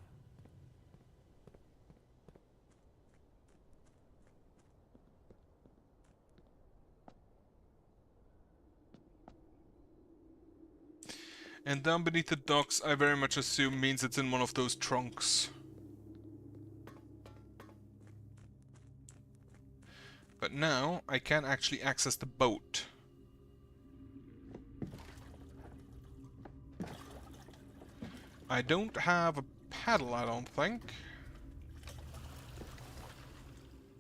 And down beneath the docks, I very much assume means it's in one of those trunks. But now, I can actually access the boat. I don't have a paddle, I don't think.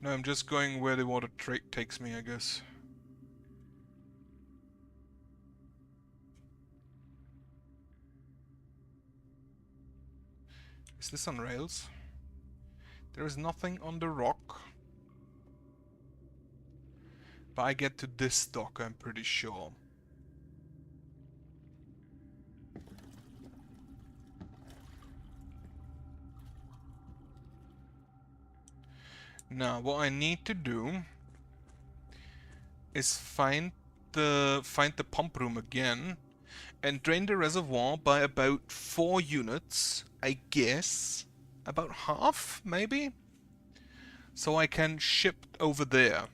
No, I'm just going where the water takes me, I guess. Is this on rails? There is nothing on the rock. But I get to this dock, I'm pretty sure. Now, what I need to do is find the pump room again and drain the reservoir by about 4 units, I guess. About half, maybe? So I can ship over there.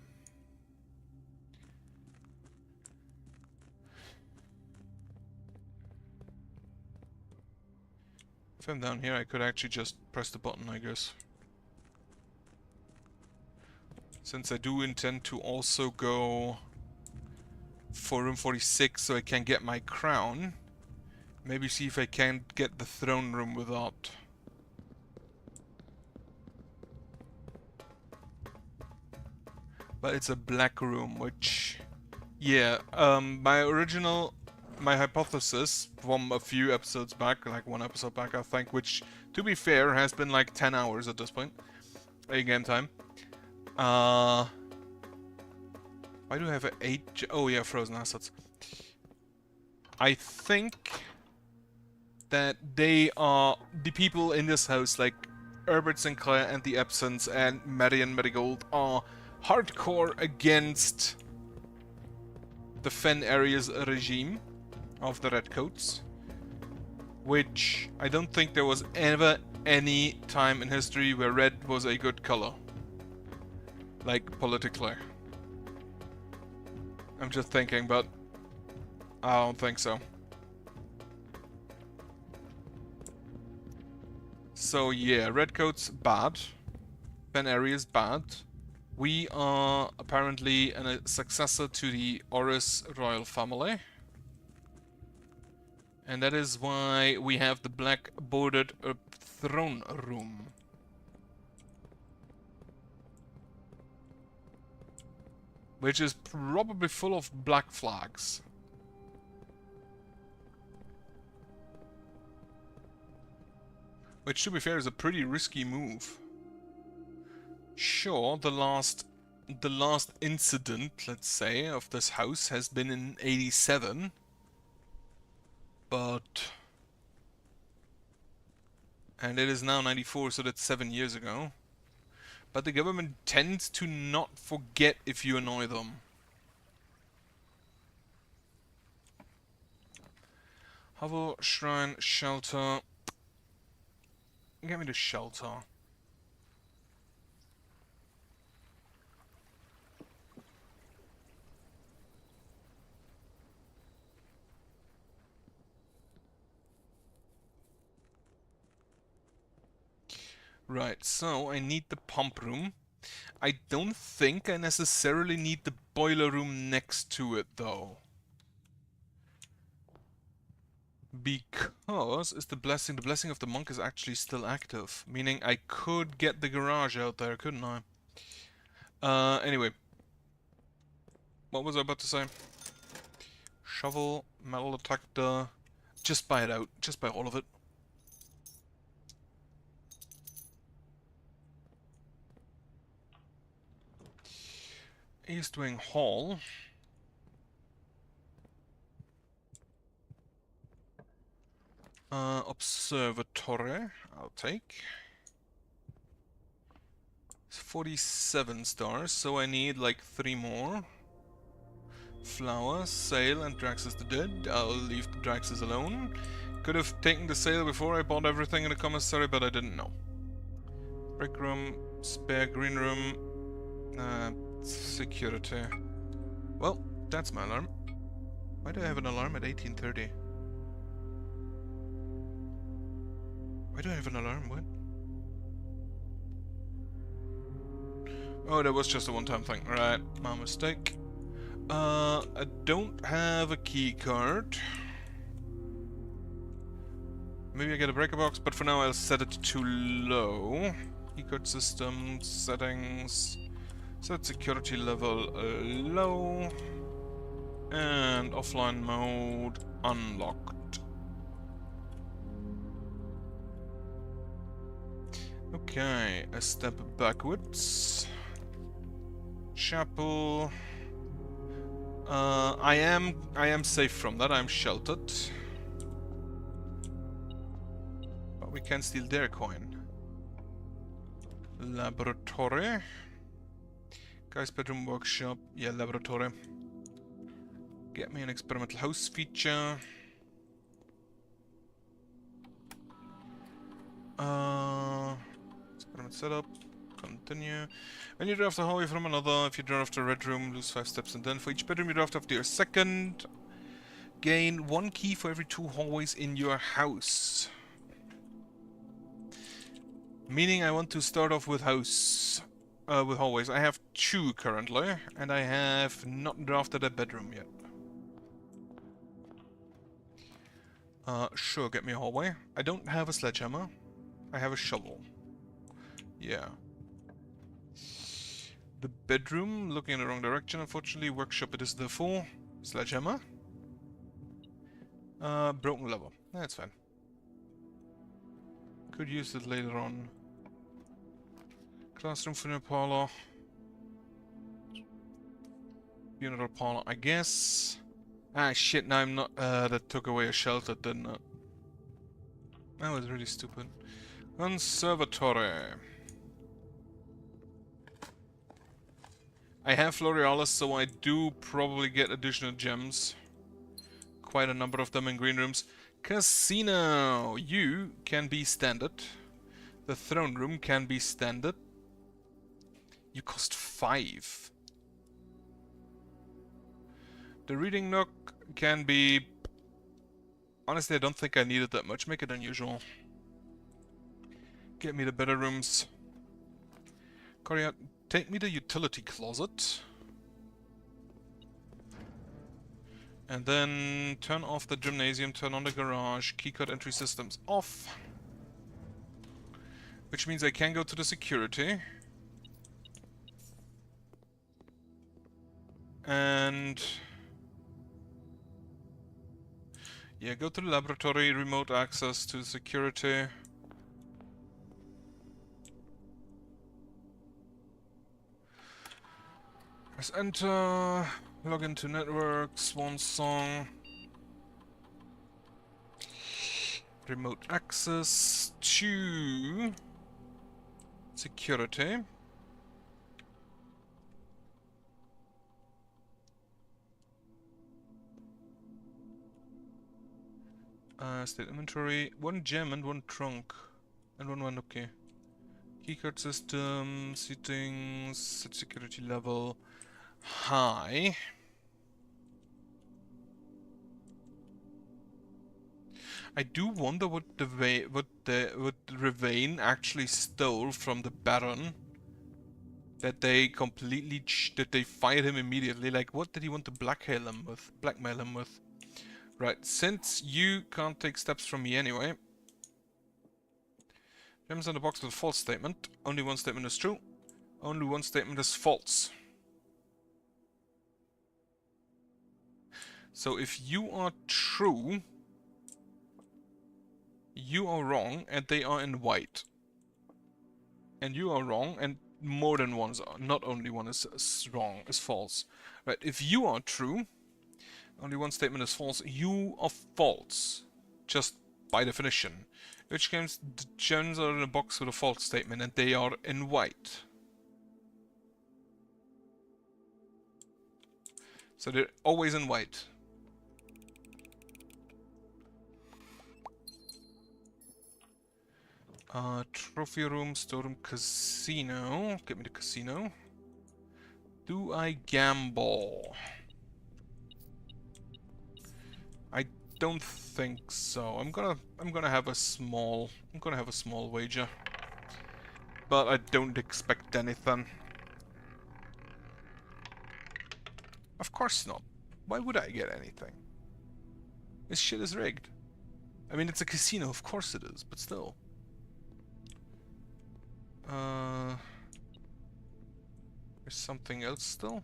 If I'm down here, I could actually just press the button, I guess. Since I do intend to also go for room 46 so I can get my crown. Maybe see if I can get the throne room without. But it's a black room, which... Yeah, my hypothesis from a few episodes back, like 1 episode back I think, which, to be fair, has been like 10 hours at this point, in game time. Why do I have an 8... Oh yeah, frozen assets. I think that they are the people in this house, like Herbert Sinclair and the Absence and Marion Marigold, are hardcore against the Fen Area's regime of the Redcoats, which I don't think there was ever any time in history where red was a good color, like politically. I'm just thinking, but I don't think so. So yeah, Redcoats bad, Fen Area's bad. We are apparently a successor to the Oris royal family. And that is why we have the black bordered throne room. Which is probably full of black flags. Which, to be fair, is a pretty risky move. Sure, the last incident, let's say, of this house has been in 87. But... And it is now 94, so that's 7 years ago. But the government tends to not forget if you annoy them. Hovel, shrine, shelter. Get me the shelter. Right, so I need the pump room. I don't think I necessarily need the boiler room next to it, though. Because the blessing of the monk is actually still active. Meaning I could get the garage out there, couldn't I? Anyway. What was I about to say? Shovel, metal detector. Just buy it out. Just buy all of it. East Wing Hall. Observatory, I'll take. It's 47 stars, so I need like 3 more. Flower, sail, and Draxus the Dead. I'll leave the Draxus alone. Could have taken the sail before I bought everything in the commissary, but I didn't know. Brick room, spare green room, security. Well, that's my alarm. Why do I have an alarm at 18:30? Why do I have an alarm? What? Oh, that was just a one-time thing. Right, my mistake. I don't have a key card. Maybe I get a breaker box, but for now I'll set it to low. Keycard system settings. Set security level low. And offline mode unlocked. Okay, a step backwards. Chapel. I am safe from that. I'm sheltered. But we can steal their coin. Laboratory. Guy's bedroom, workshop. Yeah, laboratory. Get me an experimental house feature. Experiment setup. Continue. When you draft a hallway from another, if you draft a red room, lose 5 steps, and then for each bedroom you draft after your second, gain 1 key for every 2 hallways in your house. Meaning I want to start off with with hallways. I have 2 currently, and I have not drafted a bedroom yet. Sure, get me a hallway. I don't have a sledgehammer. I have a shovel. Yeah. The bedroom, looking in the wrong direction, unfortunately. Workshop it is therefore. Sledgehammer. Broken lever. That's fine. Could use it later on. Classroom, funeral parlor. Funeral parlor, I guess. Ah, shit, now I'm not. That took away a shelter, didn't it? That was really stupid. Conservatory. I have Florealis, so I do probably get additional gems. Quite a number of them in green rooms. Casino! You can be standard. The throne room can be standard. You cost 5. The reading nook can be... Honestly, I don't think I need it that much. Make it unusual. Get me the better rooms. Korea, take me the utility closet. And then turn off the gymnasium, turn on the garage, keycard entry systems off. Which means I can go to the security. And... yeah, go to the laboratory, remote access to security. Press enter, log into network, swan song. Remote access to security. State inventory, 1 gem and 1 trunk. And 1, okay. Keycard system, settings, set security level, high. I do wonder what Ravain actually stole from the Baron. That they completely that they fired him immediately. Like, what did he want to blackmail him with? Right, since you can't take steps from me anyway. Gems on the box with a false statement. Only 1 statement is true. Only 1 statement is false. So if you are true, you are wrong and they are in white. And you are wrong and more than one are. Not only one is wrong, is false. Right, if you are true, only 1 statement is false, you are false. Just by definition. Which games the gems are in a box with a false statement and they are in white. So they're always in white. Trophy room, storeroom, casino. Get me the casino. Do I gamble? I don't think so. I'm gonna have a small wager. But I don't expect anything. Of course not. Why would I get anything? This shit is rigged. I mean, it's a casino, of course it is, but still. There's something else still.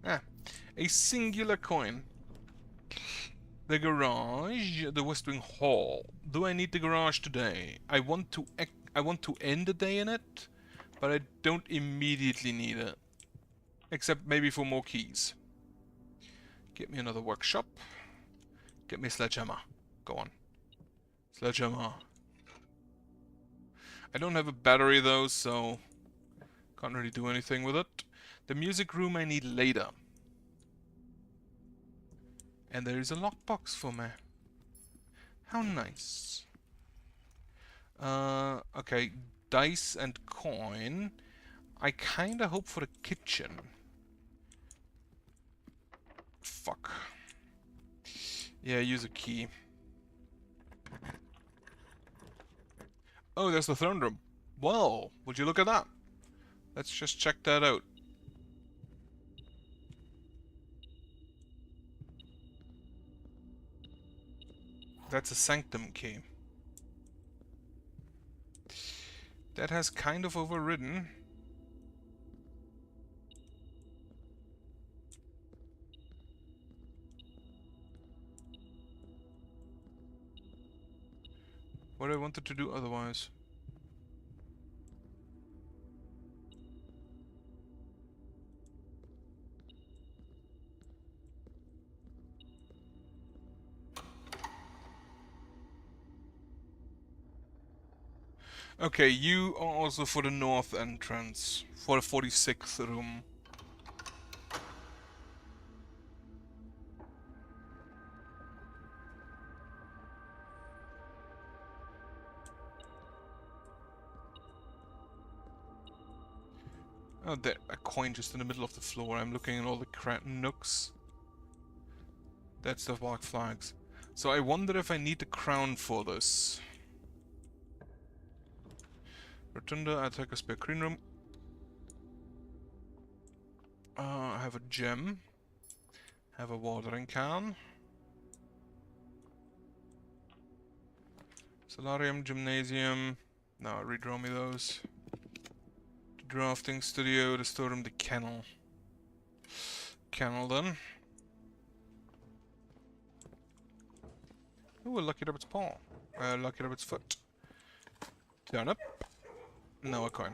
Ah, a singular coin. The garage, the West Wing Hall. Do I need the garage today? I want to end the day in it, but I don't immediately need it. Except maybe for more keys. Get me another workshop. Get me a sledgehammer. Go on. Sledgehammer. I don't have a battery though, so can't really do anything with it. The music room I need later. And there is a lockbox for me. How nice. Okay, dice and coin. I kinda hope for the kitchen. Fuck. Yeah, use a key. Oh, there's the throne room. Well, would you look at that? Let's just check that out. That's a sanctum key. That has kind of overridden. What I wanted to do otherwise. Okay, you are also for the north entrance. For the 46th room. Oh, there, a coin just in the middle of the floor. I'm looking at all the nooks. That's the black flags. So I wonder if I need the crown for this. Rotunda, I take a spare green room. I have a gem. Have a watering can. Solarium, gymnasium. No, redraw me those. The drafting studio, the storeroom, the kennel. Kennel then. Ooh, a lucky rabbit's paw. Lucky rabbit's foot. Turn up. No, a coin.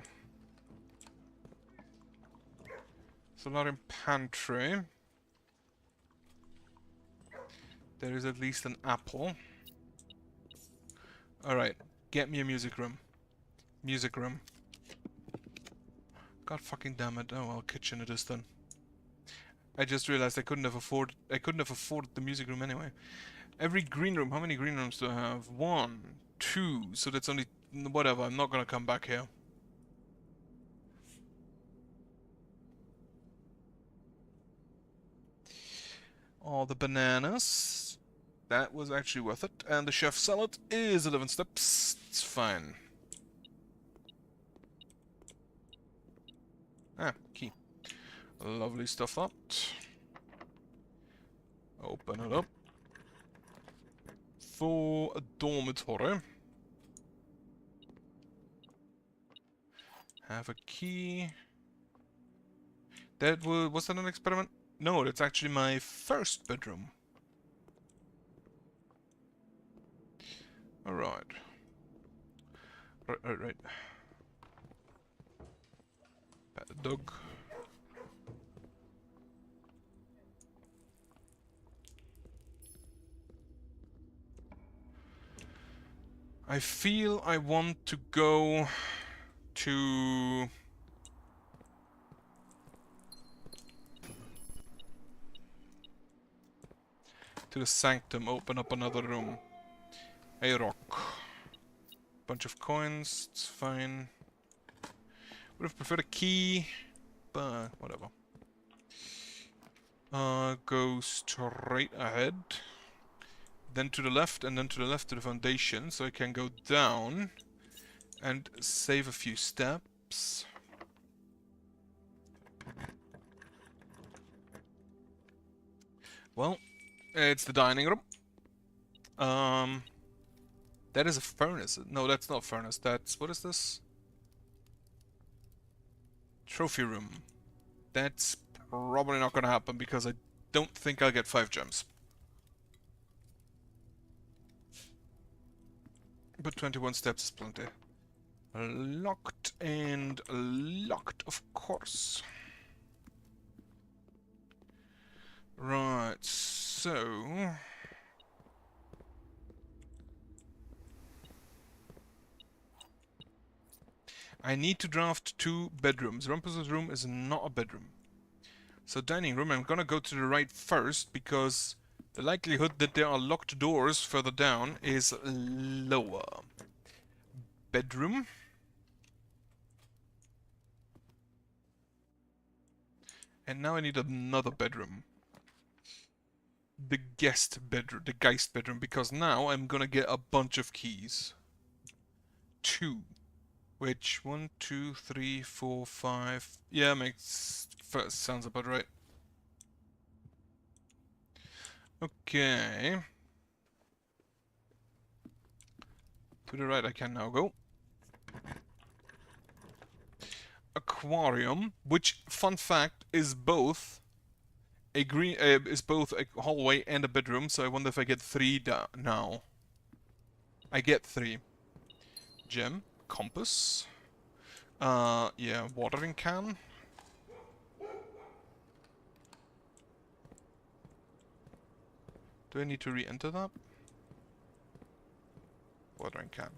Solarium pantry. There is at least an apple. Alright, get me a music room. Music room. God fucking damn it. Oh well, kitchen it is then. I just realized I couldn't have afforded the music room anyway. Every green room, how many green rooms do I have? 1, 2, so that's only whatever, I'm not gonna come back here. All the bananas. That was actually worth it. And the chef salad is 11 steps. It's fine. Ah, key. Lovely stuff that. Open it up. For a dormitory. Have a key. That was that an experiment? No, that's actually my first bedroom. Alright. Right. Pet the dog. I feel I want to go to... the sanctum, open up another room. A rock. Bunch of coins, it's fine. Would have preferred a key, but whatever. Go straight ahead. Then to the left, and then to the left to the foundation, so I can go down and save a few steps. Well, it's the dining room. That is a furnace. No, that's not a furnace. That's... what is this? Trophy room. That's probably not gonna happen because I don't think I'll get 5 gems. But 21 steps is plenty. Locked and locked, of course. Right, so... I need to draft 2 bedrooms. Rumpus's room is not a bedroom. So dining room, I'm gonna go to the right first because the likelihood that there are locked doors further down is lower. Bedroom. And now I need another bedroom. The guest bedroom, the Geist bedroom, because now I'm gonna get a bunch of keys. 2. Which, 1, 2, 3, 4, 5... Yeah, sounds about right. Okay. To the right I can now go. Aquarium, which, fun fact, is both a hallway and a bedroom, so I wonder if I get 3 now. I get 3. Gem, compass, yeah, watering can. Do I need to re-enter that? Watering can.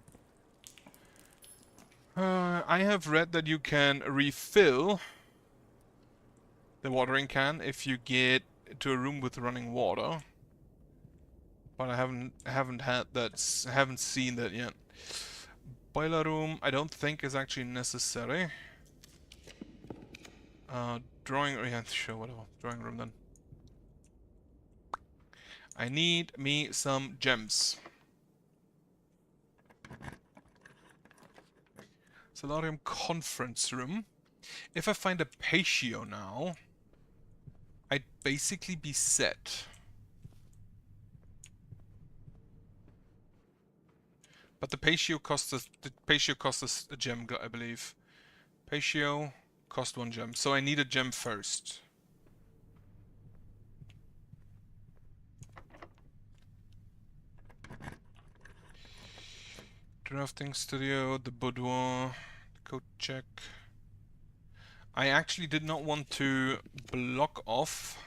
I have read that you can refill the watering can if you get to a room with running water, but I haven't seen that yet. Boiler room, I don't think is actually necessary. Yeah, sure, whatever. Drawing room then. I need me some gems. Solarium conference room. If I find a patio now, I'd basically be set. But the patio costs us a gem, I believe. Patio cost 1 gem, so I need a gem first. Drafting studio, the boudoir, code check. I actually did not want to block off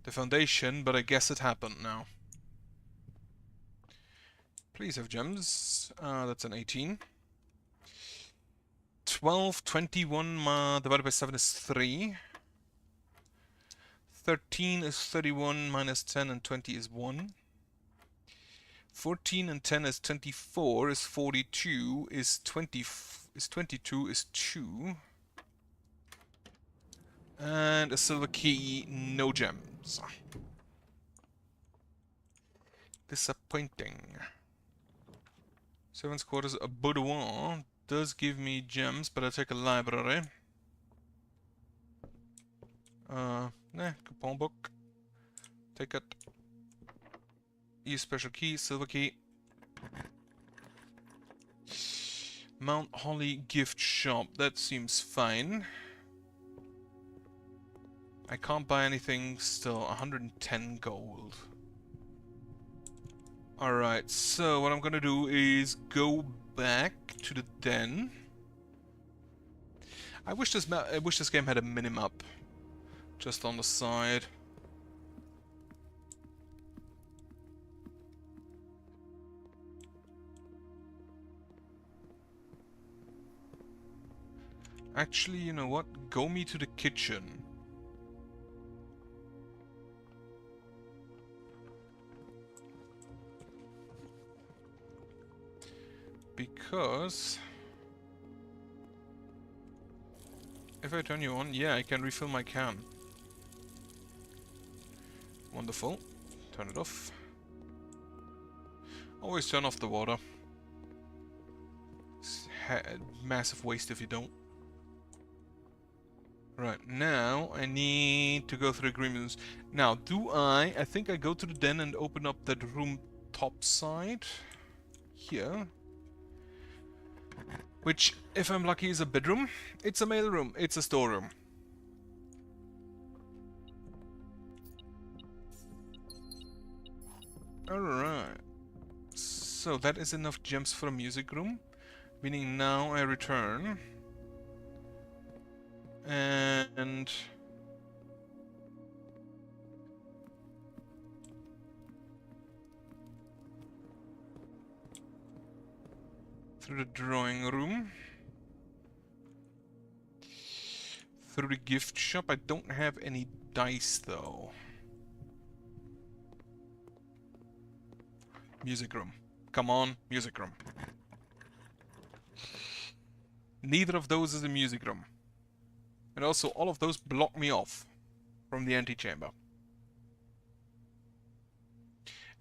the foundation, but I guess it happened now. Please have gems. That's an 18. 12, 21 divided by 7 is 3. 13 is 31 minus 10 and 20 is 1. 14 and 10 is 24, is 42, is 22, is 2. And a silver key, no gems. Disappointing. Servants' quarters, a boudoir does give me gems, but I take a library. Coupon book. Take it. Use special key, silver key. Mount Holly gift shop, that seems fine. I can't buy anything still, 110 gold. Alright, so what I'm gonna do is go back to the den. I wish this game had a minimap just on the side. Actually, you know what? Go me to the kitchen. Because if I turn you on, yeah, I can refill my can. Wonderful. Turn it off. Always turn off the water. It's massive waste if you don't. Right, now I need to go through agreements. Now, I think I go to the den and open up that room top side. Here. Which, if I'm lucky, is a bedroom. It's a mail room. It's a storeroom. Alright. So that is enough gems for a music room. Meaning now I return. And Through the drawing room. Through the gift shop. I don't have any dice though. Music room. Come on, music room. Neither of those is a music room. And also, all of those block me off from the antechamber.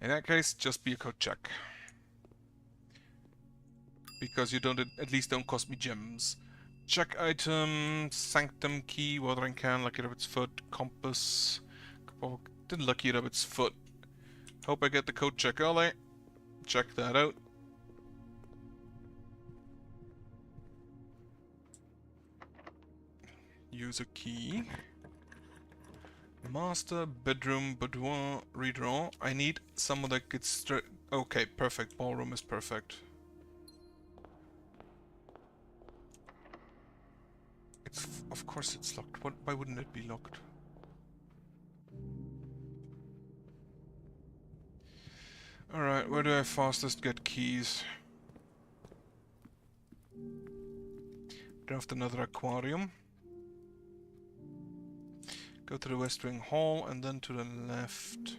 In that case, just be a code check. Because you don't, at least don't cost me gems. Check item, sanctum key, watering can, lucky rabbit's foot, compass. Oh, didn't lucky rabbit's foot. Hope I get the code check early. Check that out. Use a key. Master, bedroom, boudoir, redraw. I need someone that gets straight. Okay, perfect. Ballroom is perfect. Of course it's locked. Why wouldn't it be locked? Alright, where do I fastest get keys? Draft another aquarium. Go to the West Wing Hall and then to the left.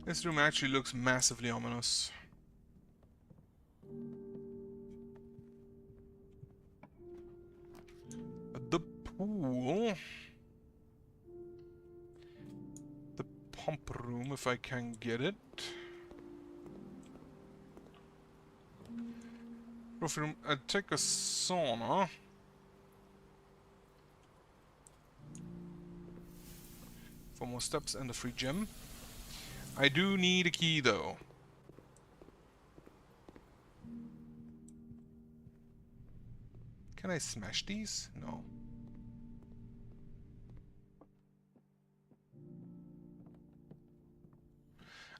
This room actually looks massively ominous. The pool. The pump room, if I can get it. Trophy room. I'd take a sauna. 4 more steps and a free gem. I do need a key though. Can I smash these? No.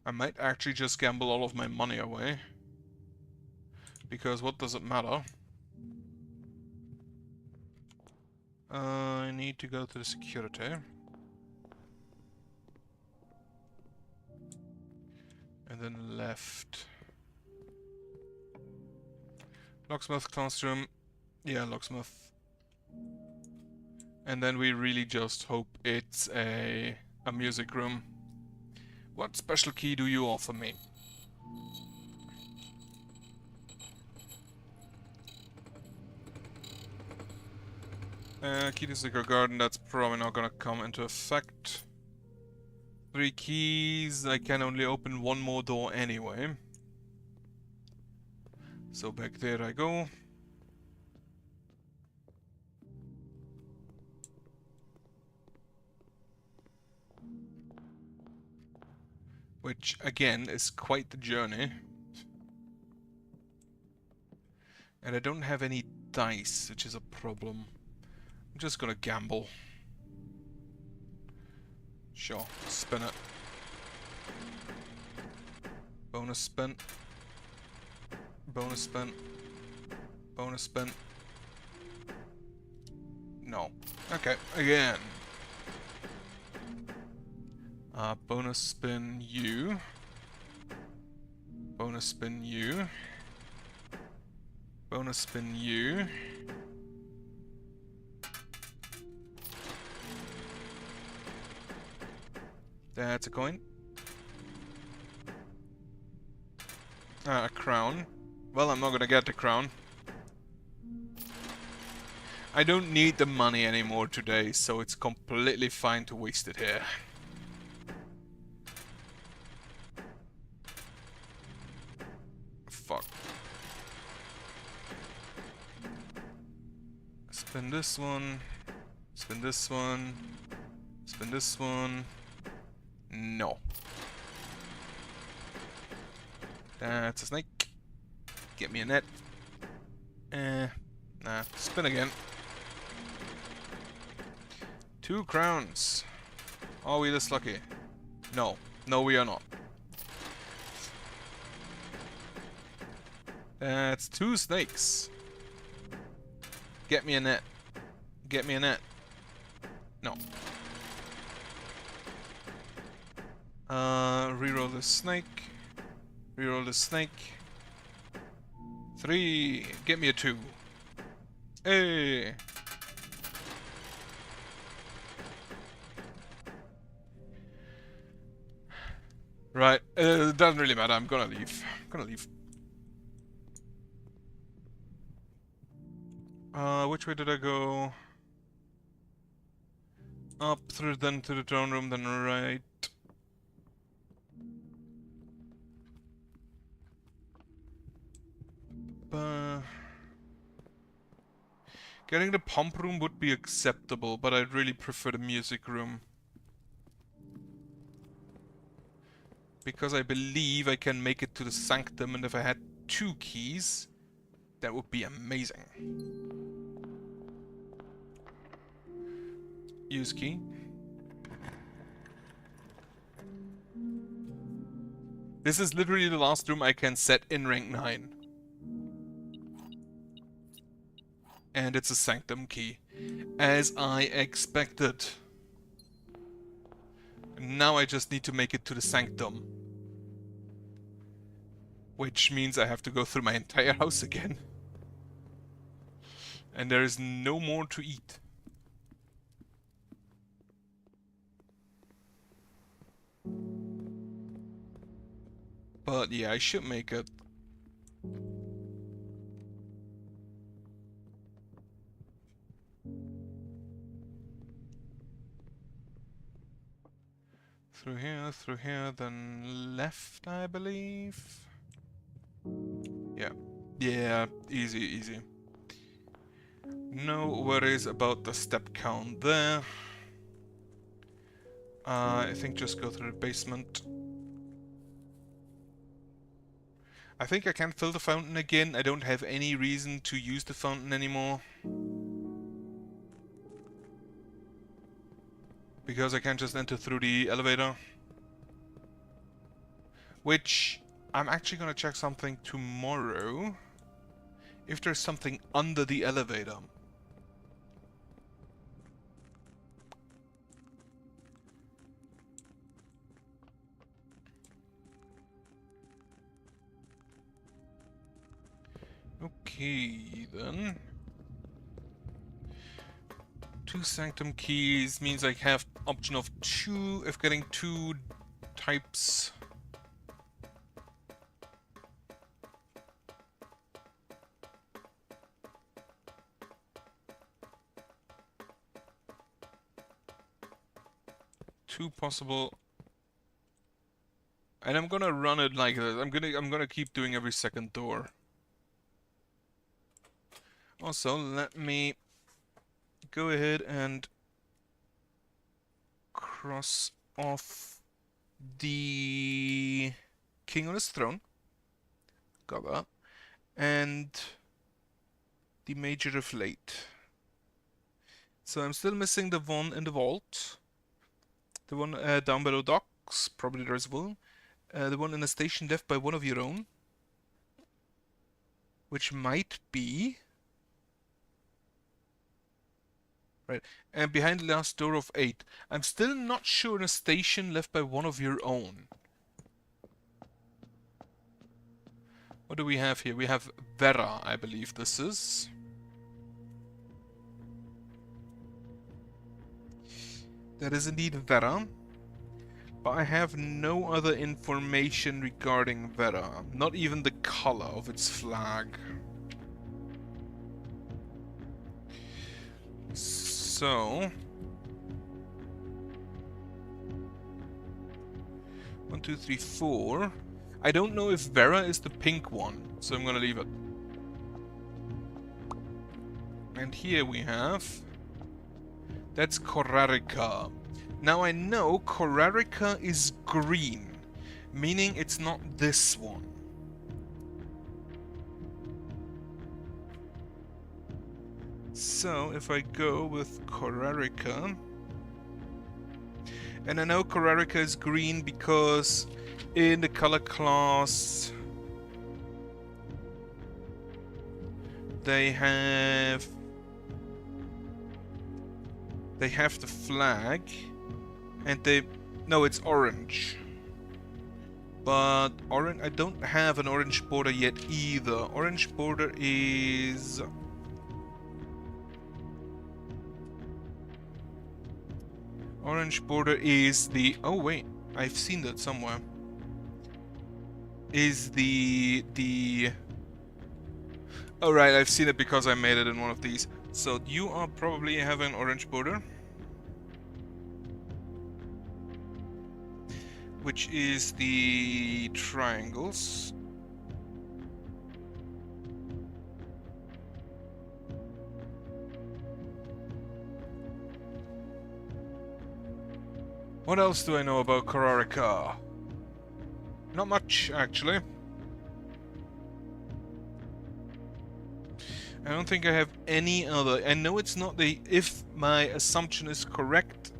I might actually just gamble all of my money away. Because what does it matter? I need to go to the security. And then left. Locksmith classroom. Yeah, locksmith. And then we really just hope it's a music room. What special key do you offer me? Key to Secret Garden, that's probably not gonna come into effect. 3 keys, I can only open 1 more door anyway. So back there I go. Which, again, is quite the journey. And I don't have any dice, which is a problem. I'm just gonna gamble. Sure, spin it. Bonus spin. Bonus spin. Bonus spin. No. Okay, again. Bonus spin you. Bonus spin you. Bonus spin you. That's a coin. A crown. Well, I'm not gonna get the crown. I don't need the money anymore today, so it's completely fine to waste it here. Fuck. Spin this one. Spin this one. Spin this one. No. That's a snake. Get me a net. Nah. Spin again. 2 crowns. Are we this lucky? No. No, we are not. That's 2 snakes. Get me a net. Get me a net. No. Reroll the snake. Reroll the snake. 3. Get me a 2. Hey. Right. It doesn't really matter. I'm gonna leave. Which way did I go? Up through then to the throne room, then right. Getting the pump room would be acceptable, but I'd really prefer the music room. Because I believe I can make it to the sanctum, and if I had 2 keys, that would be amazing. Use key. This is literally the last room I can set in rank 9. And it's a sanctum key. As I expected. Now I just need to make it to the sanctum. Which means I have to go through my entire house again. And there is no more to eat. But yeah, I should make it. Through here, then left, I believe. Yeah. Yeah, easy. No worries about the step count there. I think just go through the basement. I think I can fill the fountain again. I don't have any reason to use the fountain anymore. Because I can just enter through the elevator. Which, I'm actually gonna check something tomorrow. If there's something under the elevator. Okay, then. 2 sanctum keys means I have option of 2 if getting 2 types. Two possible. And I'm gonna run it like this. I'm gonna keep doing every second door. Also, let me go ahead and cross off the king on his throne. Got that. And the major of late. So I'm still missing the one in the vault. The one down below docks, probably there's one. The one in a station left by one of your own. Which might be... Right, and behind the last door of 8. I'm still not sure in a station left by one of your own. What do we have here? We have Vera, I believe this is. That is indeed Vera. But I have no other information regarding Vera. Not even the color of its flag. So... 1, 2, 3, 4. I don't know if Vera is the pink one, so I'm gonna leave it. And here we have... That's Korarika. Now I know Korarika is green, meaning it's not this one. So if I go with Korarika, and I know Korarika is green because in the color class they have the flag, and no, it's orange. But orange, I don't have an orange border yet either. Orange border is... Orange border is the... Oh wait, I've seen that somewhere. Is the... Oh right, I've seen it because I made it in one of these. So you are probably having orange border. Which is the triangles. What else do I know about Korarika? Not much, actually. I don't think I have any other. I know it's not the... If my assumption is correct.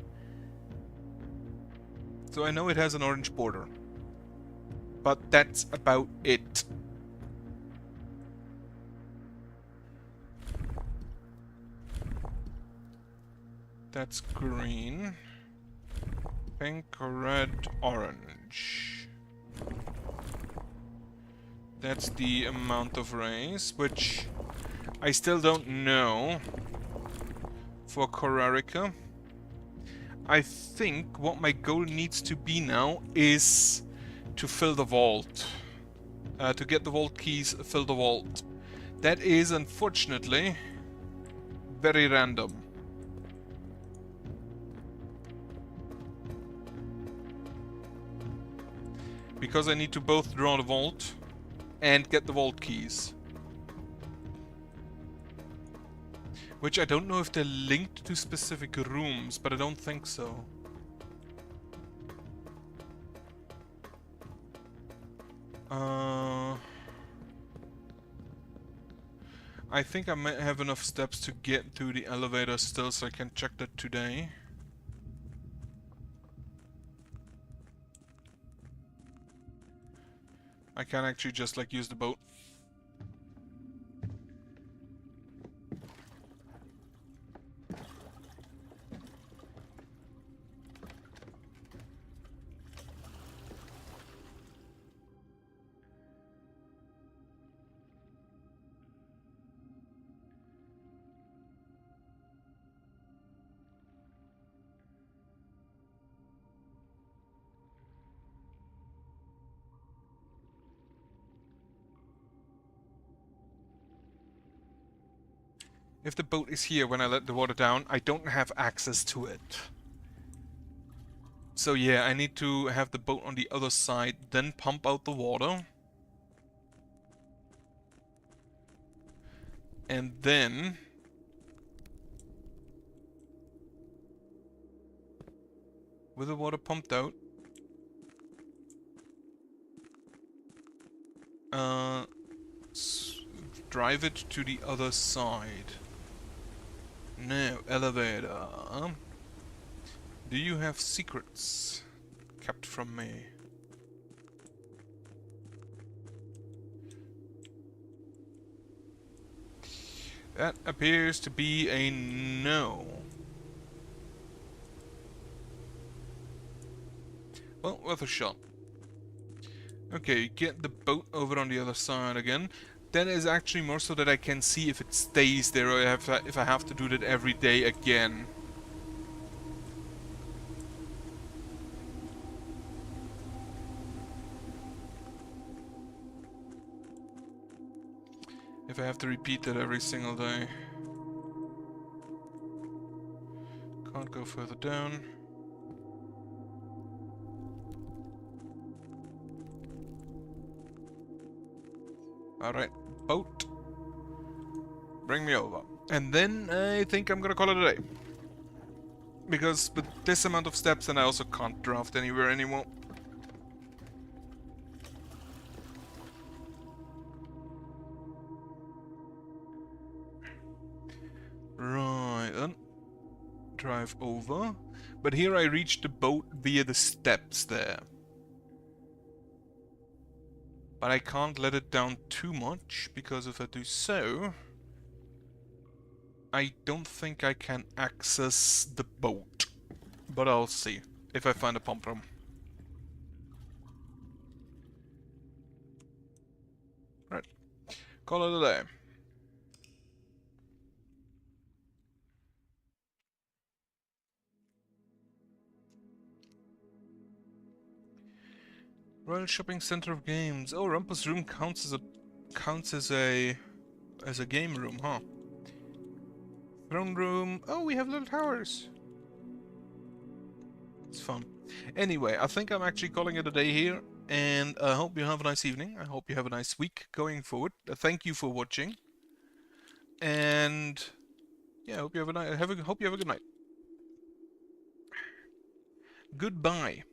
So I know it has an orange border. But that's about it. That's green. Pink, red, orange. That's the amount of rays, which I still don't know for Korarika. I think what my goal needs to be now is to fill the vault. To get the vault keys, fill the vault. That is, unfortunately, very random. Because I need to both draw the vault and get the vault keys. Which I don't know if they're linked to specific rooms, but I don't think so. I think I might have enough steps to get to the elevator still, so I can check that today. I can actually just like use the boat. If the boat is here when I let the water down, I don't have access to it. So yeah, I need to have the boat on the other side, then pump out the water. And then... with the water pumped out... drive it to the other side. Now, elevator. Do you have secrets kept from me? That appears to be a no. Well, worth a shot. Okay, get the boat over on the other side again. That is actually more so that I can see if it stays there or if I have to do that every day again. If I have to repeat that every single day. Can't go further down. Alright, boat. Bring me over. And then I think I'm gonna call it a day. Because with this amount of steps, and I also can't draft anywhere anymore. Right then. Drive over. But here I reach the boat via the steps there. But I can't let it down too much, because if I do so... I don't think I can access the boat. But I'll see, if I find a pump room. Call it a day. Royal Shopping Center of Games. Oh, Rumpus Room counts as a game room, huh? Throne room. Oh, we have little towers. It's fun. Anyway, I think I'm actually calling it a day here, and I hope you have a nice evening. I hope you have a nice week going forward. Thank you for watching, and yeah, hope you have a hope you have a good night. Goodbye.